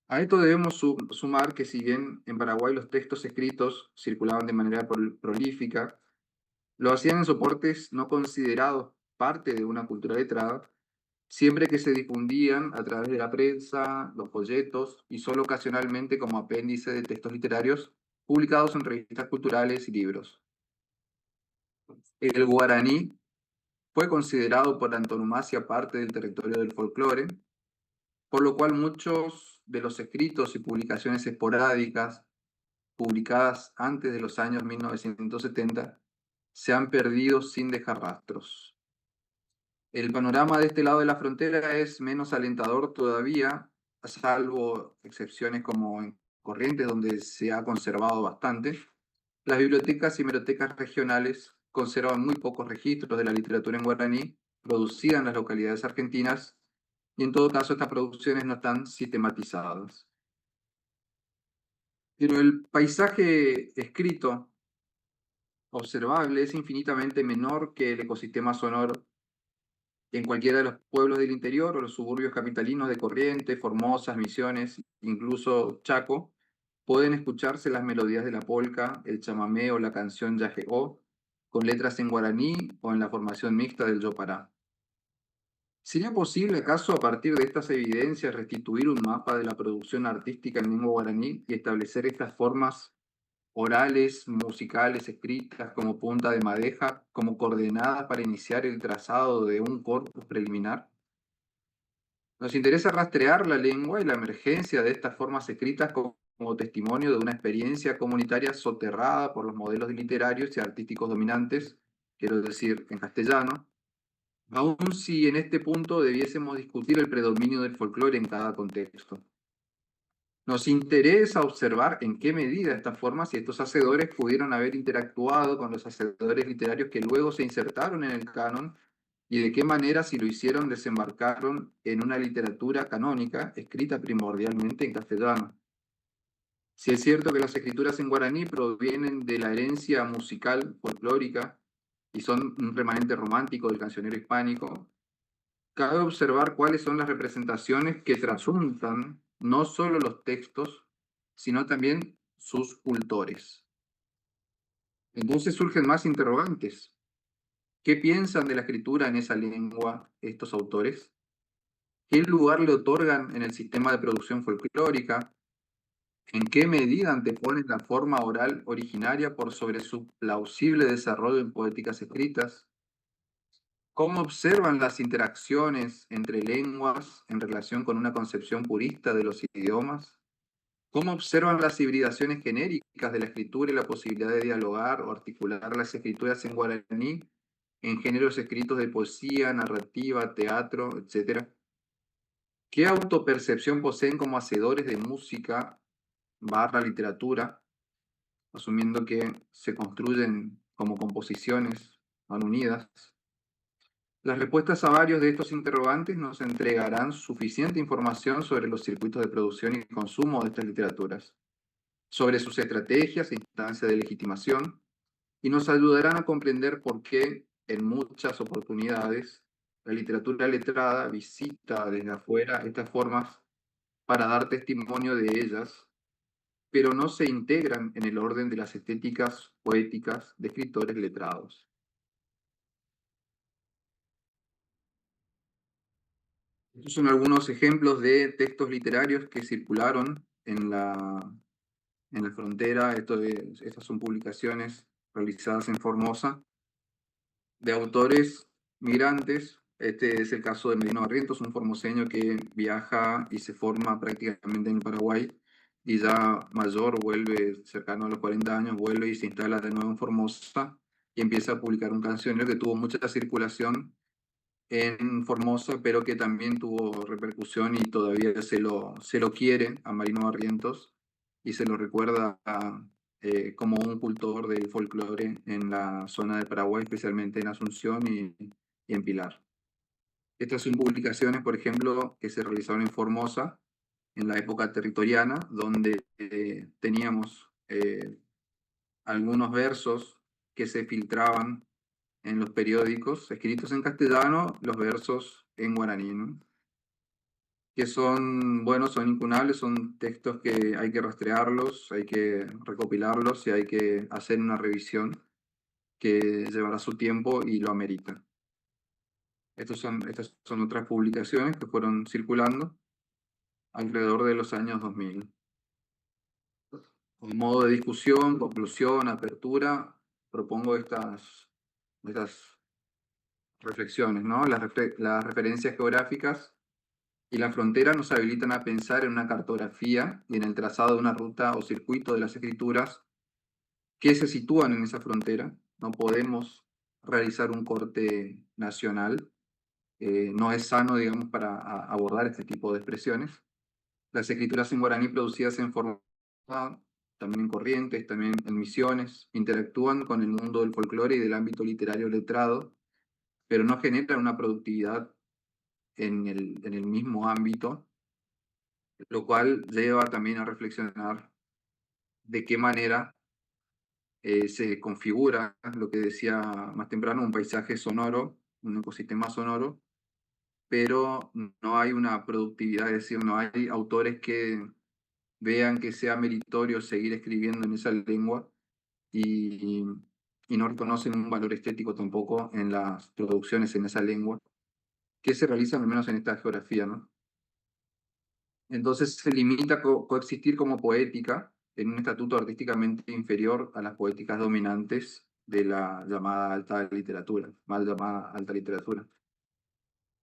A esto debemos sumar que si bien en Paraguay los textos escritos circulaban de manera prolífica, lo hacían en soportes no considerados parte de una cultura letrada, siempre que se difundían a través de la prensa, los folletos y solo ocasionalmente como apéndice de textos literarios publicados en revistas culturales y libros. El guaraní fue considerado por antonomasia parte del territorio del folclore, por lo cual muchos de los escritos y publicaciones esporádicas publicadas antes de los años 1970 se han perdido sin dejar rastros. El panorama de este lado de la frontera es menos alentador todavía, salvo excepciones como en Corrientes, donde se ha conservado bastante. Las bibliotecas y hemerotecas regionales conservan muy pocos registros de la literatura en guaraní producida en las localidades argentinas, y en todo caso estas producciones no están sistematizadas. Pero el paisaje escrito observable es infinitamente menor que el ecosistema sonoro. En cualquiera de los pueblos del interior o los suburbios capitalinos de Corrientes, Formosa, Misiones, incluso Chaco, pueden escucharse las melodías de la polca, el chamamé o la canción yajeó, con letras en guaraní o en la formación mixta del yopará. ¿Sería posible acaso a partir de estas evidencias restituir un mapa de la producción artística en lengua guaraní y establecer estas formas orales, musicales, escritas como punta de madeja, como coordenadas para iniciar el trazado de un corpus preliminar? Nos interesa rastrear la lengua y la emergencia de estas formas escritas como testimonio de una experiencia comunitaria soterrada por los modelos literarios y artísticos dominantes, quiero decir, en castellano, aun si en este punto debiésemos discutir el predominio del folclore en cada contexto. Nos interesa observar en qué medida estas formas y estos hacedores pudieron haber interactuado con los hacedores literarios que luego se insertaron en el canon y de qué manera, si lo hicieron, desembarcaron en una literatura canónica escrita primordialmente en castellano. Si es cierto que las escrituras en guaraní provienen de la herencia musical folclórica y son un remanente romántico del cancionero hispánico, cabe observar cuáles son las representaciones que trasuntan no solo los textos, sino también sus cultores. Entonces surgen más interrogantes. ¿Qué piensan de la escritura en esa lengua estos autores? ¿Qué lugar le otorgan en el sistema de producción folclórica? ¿En qué medida anteponen la forma oral originaria por sobre su plausible desarrollo en poéticas escritas? ¿Cómo observan las interacciones entre lenguas en relación con una concepción purista de los idiomas? ¿Cómo observan las hibridaciones genéricas de la escritura y la posibilidad de dialogar o articular las escrituras en guaraní en géneros escritos de poesía, narrativa, teatro, etcétera? ¿Qué autopercepción poseen como hacedores de música / literatura, asumiendo que se construyen como composiciones van unidas? Las respuestas a varios de estos interrogantes nos entregarán suficiente información sobre los circuitos de producción y consumo de estas literaturas, sobre sus estrategias e instancias de legitimación, y nos ayudarán a comprender por qué, en muchas oportunidades, la literatura letrada visita desde afuera estas formas para dar testimonio de ellas, pero no se integran en el orden de las estéticas poéticas de escritores letrados. Estos son algunos ejemplos de textos literarios que circularon en la frontera. Estas son publicaciones realizadas en Formosa de autores migrantes. Este es el caso de Merino Barrientos, un formoseño que viaja y se forma prácticamente en el Paraguay, y ya mayor vuelve, cercano a los 40 años, vuelve y se instala de nuevo en Formosa y empieza a publicar un cancionero que tuvo mucha circulación en Formosa, pero que también tuvo repercusión y todavía se lo quiere a Merino Barrientos y se lo recuerda como un cultor del folclore en la zona de Paraguay, especialmente en Asunción y en Pilar. Estas son publicaciones, por ejemplo, que se realizaron en Formosa en la época territoriana, donde teníamos algunos versos que se filtraban en los periódicos, escritos en castellano, los versos en guaraní, ¿no? Que son, bueno, son incunables, son textos que hay que rastrearlos, hay que recopilarlos y hay que hacer una revisión que llevará su tiempo y lo amerita. Estas son otras publicaciones que fueron circulando alrededor de los años 2000. Como modo de discusión, conclusión, apertura, propongo estas reflexiones, ¿no? Las referencias geográficas y la frontera nos habilitan a pensar en una cartografía y en el trazado de una ruta o circuito de las escrituras que se sitúan en esa frontera. No podemos realizar un corte nacional, no es sano, digamos, para abordar este tipo de expresiones. Las escrituras en guaraní producidas en forma, también en Corrientes, también en Misiones, interactúan con el mundo del folclore y del ámbito literario letrado, pero no generan una productividad en el mismo ámbito, lo cual lleva también a reflexionar de qué manera se configura lo que decía más temprano, un paisaje sonoro, un ecosistema sonoro, pero no hay una productividad, es decir, no hay autores que vean que sea meritorio seguir escribiendo en esa lengua y no reconocen un valor estético tampoco en las producciones en esa lengua, que se realizan al menos en esta geografía, ¿no? Entonces se limita a coexistir como poética en un estatuto artísticamente inferior a las poéticas dominantes de la llamada alta literatura, mal llamada alta literatura.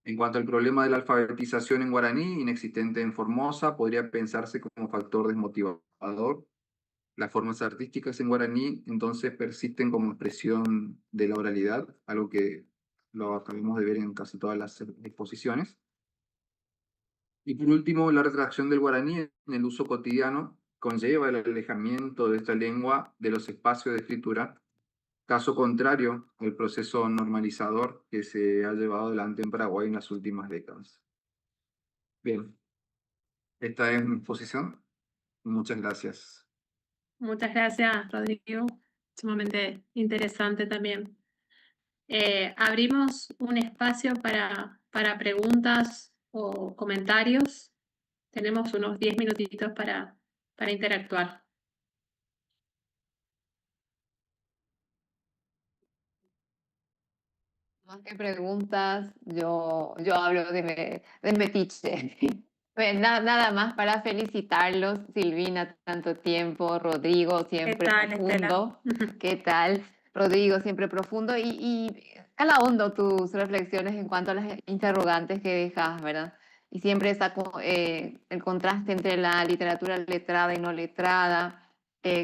En cuanto al problema de la alfabetización en guaraní, inexistente en Formosa, podría pensarse como factor desmotivador. Las formas artísticas en guaraní entonces persisten como expresión de la oralidad, algo que lo acabamos de ver en casi todas las exposiciones. Y por último, la retracción del guaraní en el uso cotidiano conlleva el alejamiento de esta lengua de los espacios de escritura, caso contrario al proceso normalizador que se ha llevado adelante en Paraguay en las últimas décadas. Bien, esta es mi exposición. Muchas gracias. Muchas gracias, Rodrigo. Sumamente interesante también. Abrimos un espacio para preguntas o comentarios. Tenemos unos 10 minutitos para interactuar. Más que preguntas, yo hablo de metiche. Pues nada más para felicitarlos, Silvina, tanto tiempo, Rodrigo, ¿Qué siempre tal, Estela? profundo. ¿Qué tal? Rodrigo, siempre profundo y cala hondo tus reflexiones en cuanto a las interrogantes que dejas, ¿verdad? Y siempre el contraste entre la literatura letrada y no letrada,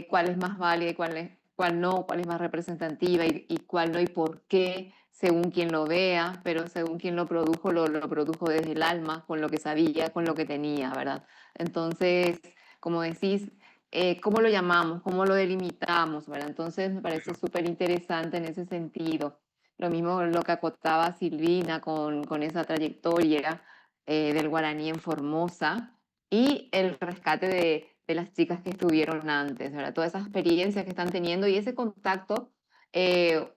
cuál es más válida y cuál no, cuál es más representativa y cuál no y por qué, según quien lo vea, pero según quien lo produjo desde el alma, con lo que sabía, con lo que tenía, ¿verdad? Entonces, como decís, ¿cómo lo llamamos? ¿Cómo lo delimitamos? ¿Verdad? Entonces, me parece súper interesante en ese sentido. Lo mismo lo que acotaba Silvina con esa trayectoria del guaraní en Formosa y el rescate de las chicas que estuvieron antes, ¿verdad? Todas esas experiencias que están teniendo y ese contacto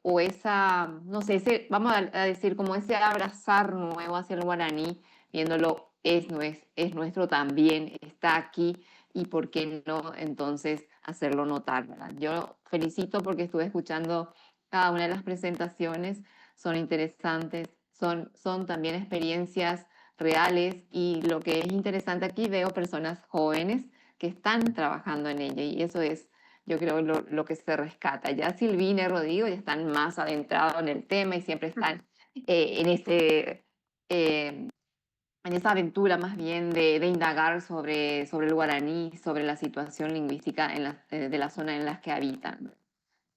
o esa, no sé, vamos a decir como ese abrazar nuevo hacia el guaraní, viéndolo es nuestro también, está aquí y por qué no entonces hacerlo notar, ¿verdad? Yo felicito porque estuve escuchando cada una de las presentaciones, son interesantes, son también experiencias reales y lo que es interesante aquí veo personas jóvenes que están trabajando en ello y eso es, yo creo, lo que se rescata. Ya Silvina y Rodrigo ya están más adentrados en el tema y siempre están en esa aventura más bien de indagar sobre el guaraní, sobre la situación lingüística de la zona en las que habitan.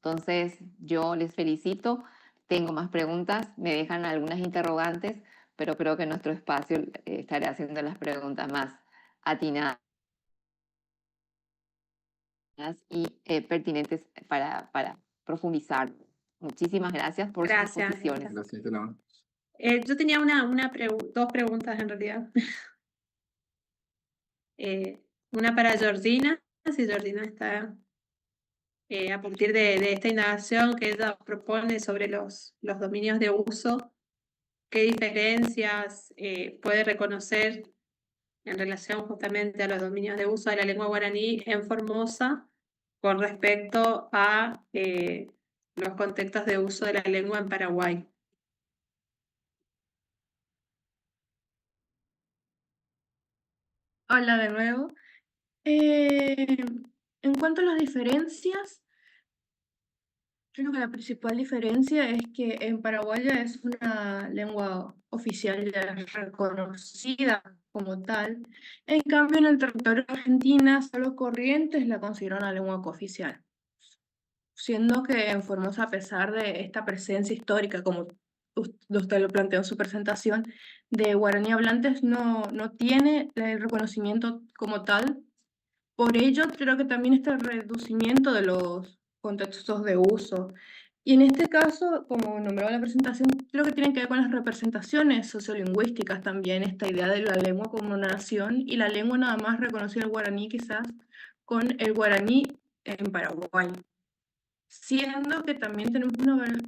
Entonces, yo les felicito. Tengo más preguntas, me dejan algunas interrogantes, pero creo que en nuestro espacio estaré haciendo las preguntas más atinadas y pertinentes para profundizar. Muchísimas gracias por sus Gracias, exposiciones. Estela. Gracias, Estela. Yo tenía dos preguntas en realidad. Una para Georgina, si Georgina está a partir de esta indagación que ella propone sobre los dominios de uso, ¿qué diferencias puede reconocer en relación justamente a los dominios de uso de la lengua guaraní en Formosa con respecto a los contextos de uso de la lengua en Paraguay? Hola de nuevo. En cuanto a las diferencias, creo que la principal diferencia es que en Paraguay ya es una lengua oficial ya reconocida como tal. En cambio, en el territorio de Argentina, solo Corrientes la considera una lengua cooficial. Siendo que en Formosa, a pesar de esta presencia histórica, como usted lo planteó en su presentación, de guaraní hablantes, no tiene el reconocimiento como tal. Por ello, creo que también está el reducimiento de los contextos de uso. Y en este caso, como nombraba en la presentación, creo que tiene que ver con las representaciones sociolingüísticas también, esta idea de la lengua como una nación y la lengua nada más reconocida el guaraní quizás con el guaraní en Paraguay. Siendo que también tenemos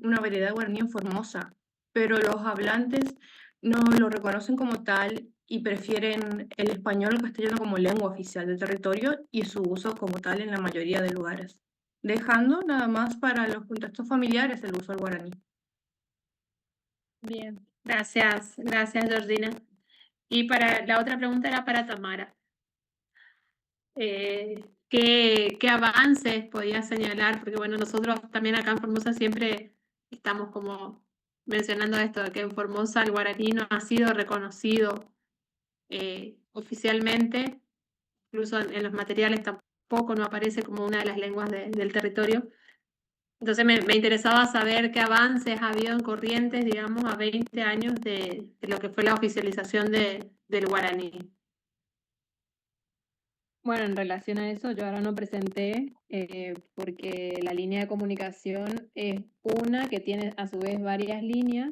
una variedad de guaraní en Formosa, pero los hablantes no lo reconocen como tal y prefieren el español o el castellano como lengua oficial del territorio y su uso como tal en la mayoría de lugares, dejando nada más para los contextos familiares el uso del guaraní. Bien, gracias, Georgina. Y para la otra pregunta era para Tamara. ¿Qué avances podía señalar? Porque bueno, nosotros también acá en Formosa siempre estamos como mencionando esto, de que en Formosa el guaraní no ha sido reconocido oficialmente, incluso en los materiales tampoco no aparece como una de las lenguas del territorio. Entonces me interesaba saber qué avances ha habido en Corrientes, digamos, a 20 años de lo que fue la oficialización del guaraní. Bueno, en relación a eso, yo ahora no presenté porque la línea de comunicación es una que tiene a su vez varias líneas,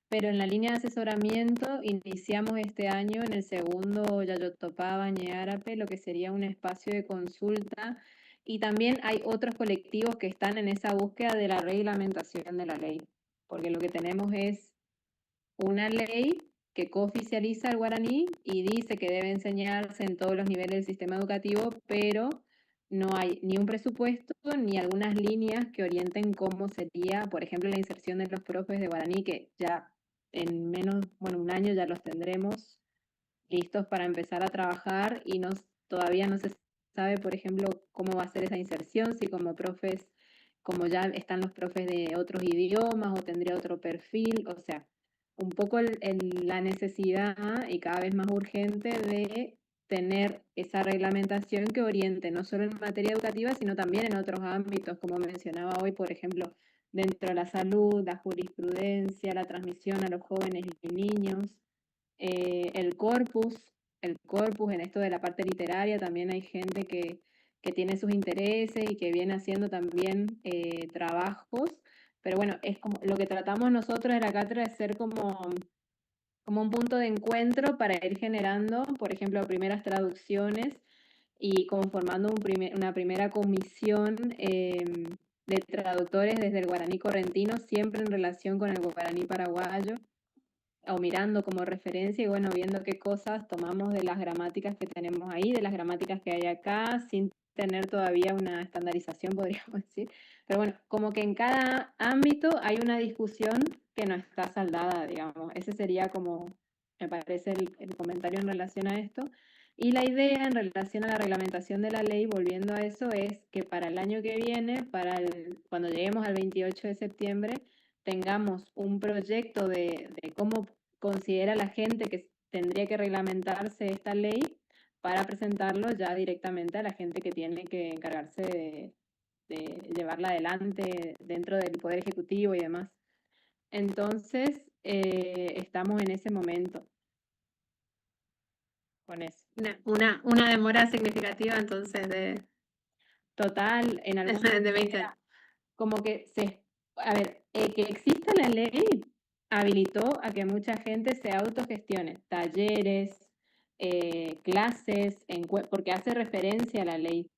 pero en la línea de asesoramiento iniciamos este año en el segundo Yayotopá Bañé Árape, lo que sería un espacio de consulta Y también hay otros colectivos que están en esa búsqueda de la reglamentación de la ley, porque lo que tenemos es una ley que cooficializa el guaraní y dice que debe enseñarse en todos los niveles del sistema educativo, pero no hay ni un presupuesto ni algunas líneas que orienten cómo sería, por ejemplo, la inserción de los profes de guaraní, que ya en menos, bueno, un año ya los tendremos listos para empezar a trabajar y todavía no se sabe, por ejemplo, cómo va a ser esa inserción, si como profes, como ya están los profes de otros idiomas o tendría otro perfil, o sea, un poco la necesidad y cada vez más urgente de tener esa reglamentación que oriente no solo en materia educativa, sino también en otros ámbitos, como mencionaba hoy, por ejemplo, dentro de la salud, la jurisprudencia, la transmisión a los jóvenes y niños, el corpus en esto de la parte literaria, también hay gente que tiene sus intereses y que viene haciendo también trabajos, pero bueno, es como lo que tratamos nosotros en la cátedra es ser como un punto de encuentro para ir generando, por ejemplo, primeras traducciones y conformando una primera comisión de traductores desde el guaraní correntino, siempre en relación con el guaraní paraguayo, o mirando como referencia y bueno, viendo qué cosas tomamos de las gramáticas que tenemos ahí, de las gramáticas que hay acá, sin tener todavía una estandarización, podríamos decir. Pero bueno, como que en cada ámbito hay una discusión que no está saldada, digamos. Ese sería como, me parece, el comentario en relación a esto. Y la idea en relación a la reglamentación de la ley, volviendo a eso, es que para el año que viene, cuando lleguemos al 28 de septiembre, tengamos un proyecto de cómo considera la gente que tendría que reglamentarse esta ley para presentarlo ya directamente a la gente que tiene que encargarse de llevarla adelante dentro del Poder Ejecutivo y demás. Entonces, estamos en ese momento con eso. Una demora significativa entonces de Total, en alguna de 20 manera, como que a ver, que exista la ley habilitó a que mucha gente se autogestione, talleres, clases, porque hace referencia a la ley.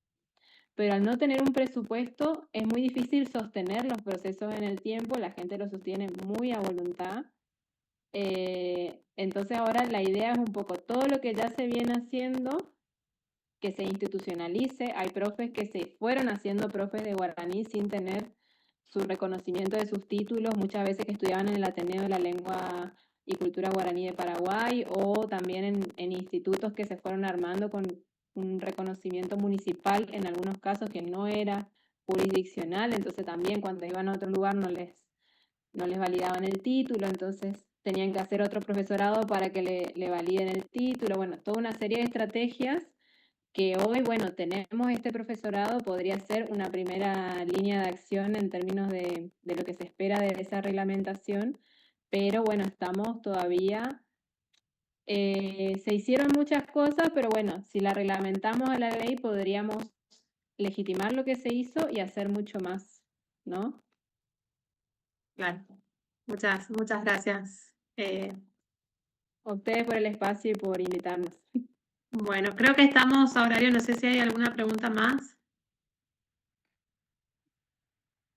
Pero al no tener un presupuesto es muy difícil sostener los procesos en el tiempo, la gente lo sostiene muy a voluntad. Entonces ahora la idea es un poco todo lo que ya se viene haciendo, que se institucionalice. Hay profes que se fueron haciendo profes de guaraní sin tener su reconocimiento de sus títulos, muchas veces que estudiaban en el Ateneo de la Lengua y Cultura Guaraní de Paraguay, o también en institutos que se fueron armando con un reconocimiento municipal, en algunos casos que no era jurisdiccional, entonces también cuando iban a otro lugar no les validaban el título, entonces tenían que hacer otro profesorado para que le validen el título, bueno, toda una serie de estrategias que hoy, bueno, tenemos este profesorado, podría ser una primera línea de acción en términos de lo que se espera de esa reglamentación, pero bueno, estamos todavía, se hicieron muchas cosas, pero bueno, si la reglamentamos a la ley podríamos legitimar lo que se hizo y hacer mucho más, ¿no? Claro. Muchas gracias. A ustedes por el espacio y por invitarnos. Bueno, creo que estamos a horario, no sé si hay alguna pregunta más.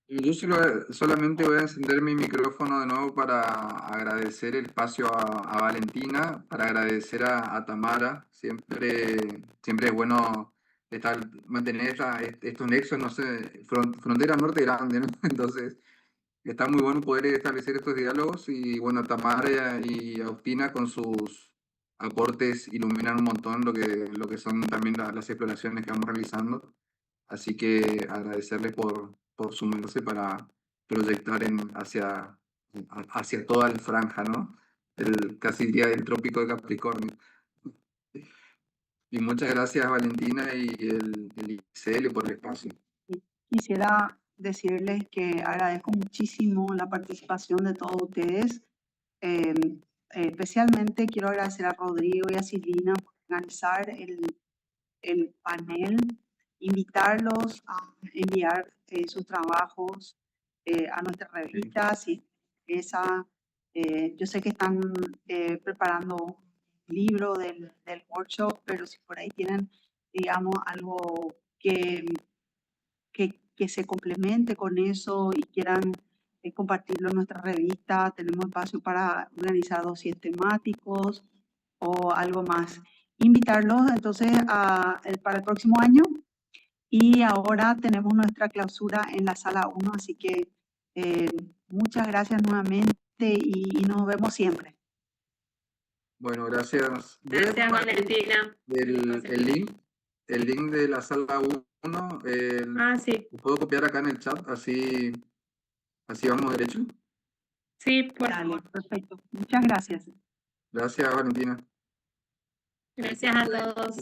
Yo solamente voy a encender mi micrófono de nuevo para agradecer el espacio a Valentina, para agradecer a Tamara. Siempre es bueno mantener estos nexos, no sé, frontera norte grande, ¿no? Entonces, está muy bueno poder establecer estos diálogos y bueno, Tamara y Agustina con sus aportes iluminan un montón lo que son también las exploraciones que vamos realizando. Así que agradecerles por sumarse para proyectar hacia toda la franja, ¿no? Casi diría el trópico de Capricornio. Y muchas gracias Valentina y el ICL por el espacio. Quisiera decirles que agradezco muchísimo la participación de todos ustedes. Especialmente quiero agradecer a Rodrigo y a Silvina por organizar el panel, invitarlos a enviar sus trabajos a nuestras revistas. Yo sé que están preparando un libro del workshop, pero si por ahí tienen, digamos, algo que que se complemente con eso y quieran compartirlo en nuestra revista, tenemos espacio para organizar dossiers temáticos o algo más. Invitarlos entonces para el próximo año, y ahora tenemos nuestra clausura en la sala 1, así que muchas gracias nuevamente y nos vemos siempre. Bueno, gracias. Voy a Gracias, compartir Valentina. el link de la sala 1. Sí. Lo puedo copiar acá en el chat, así vamos derecho. Sí, por favor. Perfecto. Muchas gracias. Gracias, Valentina. Gracias a todos.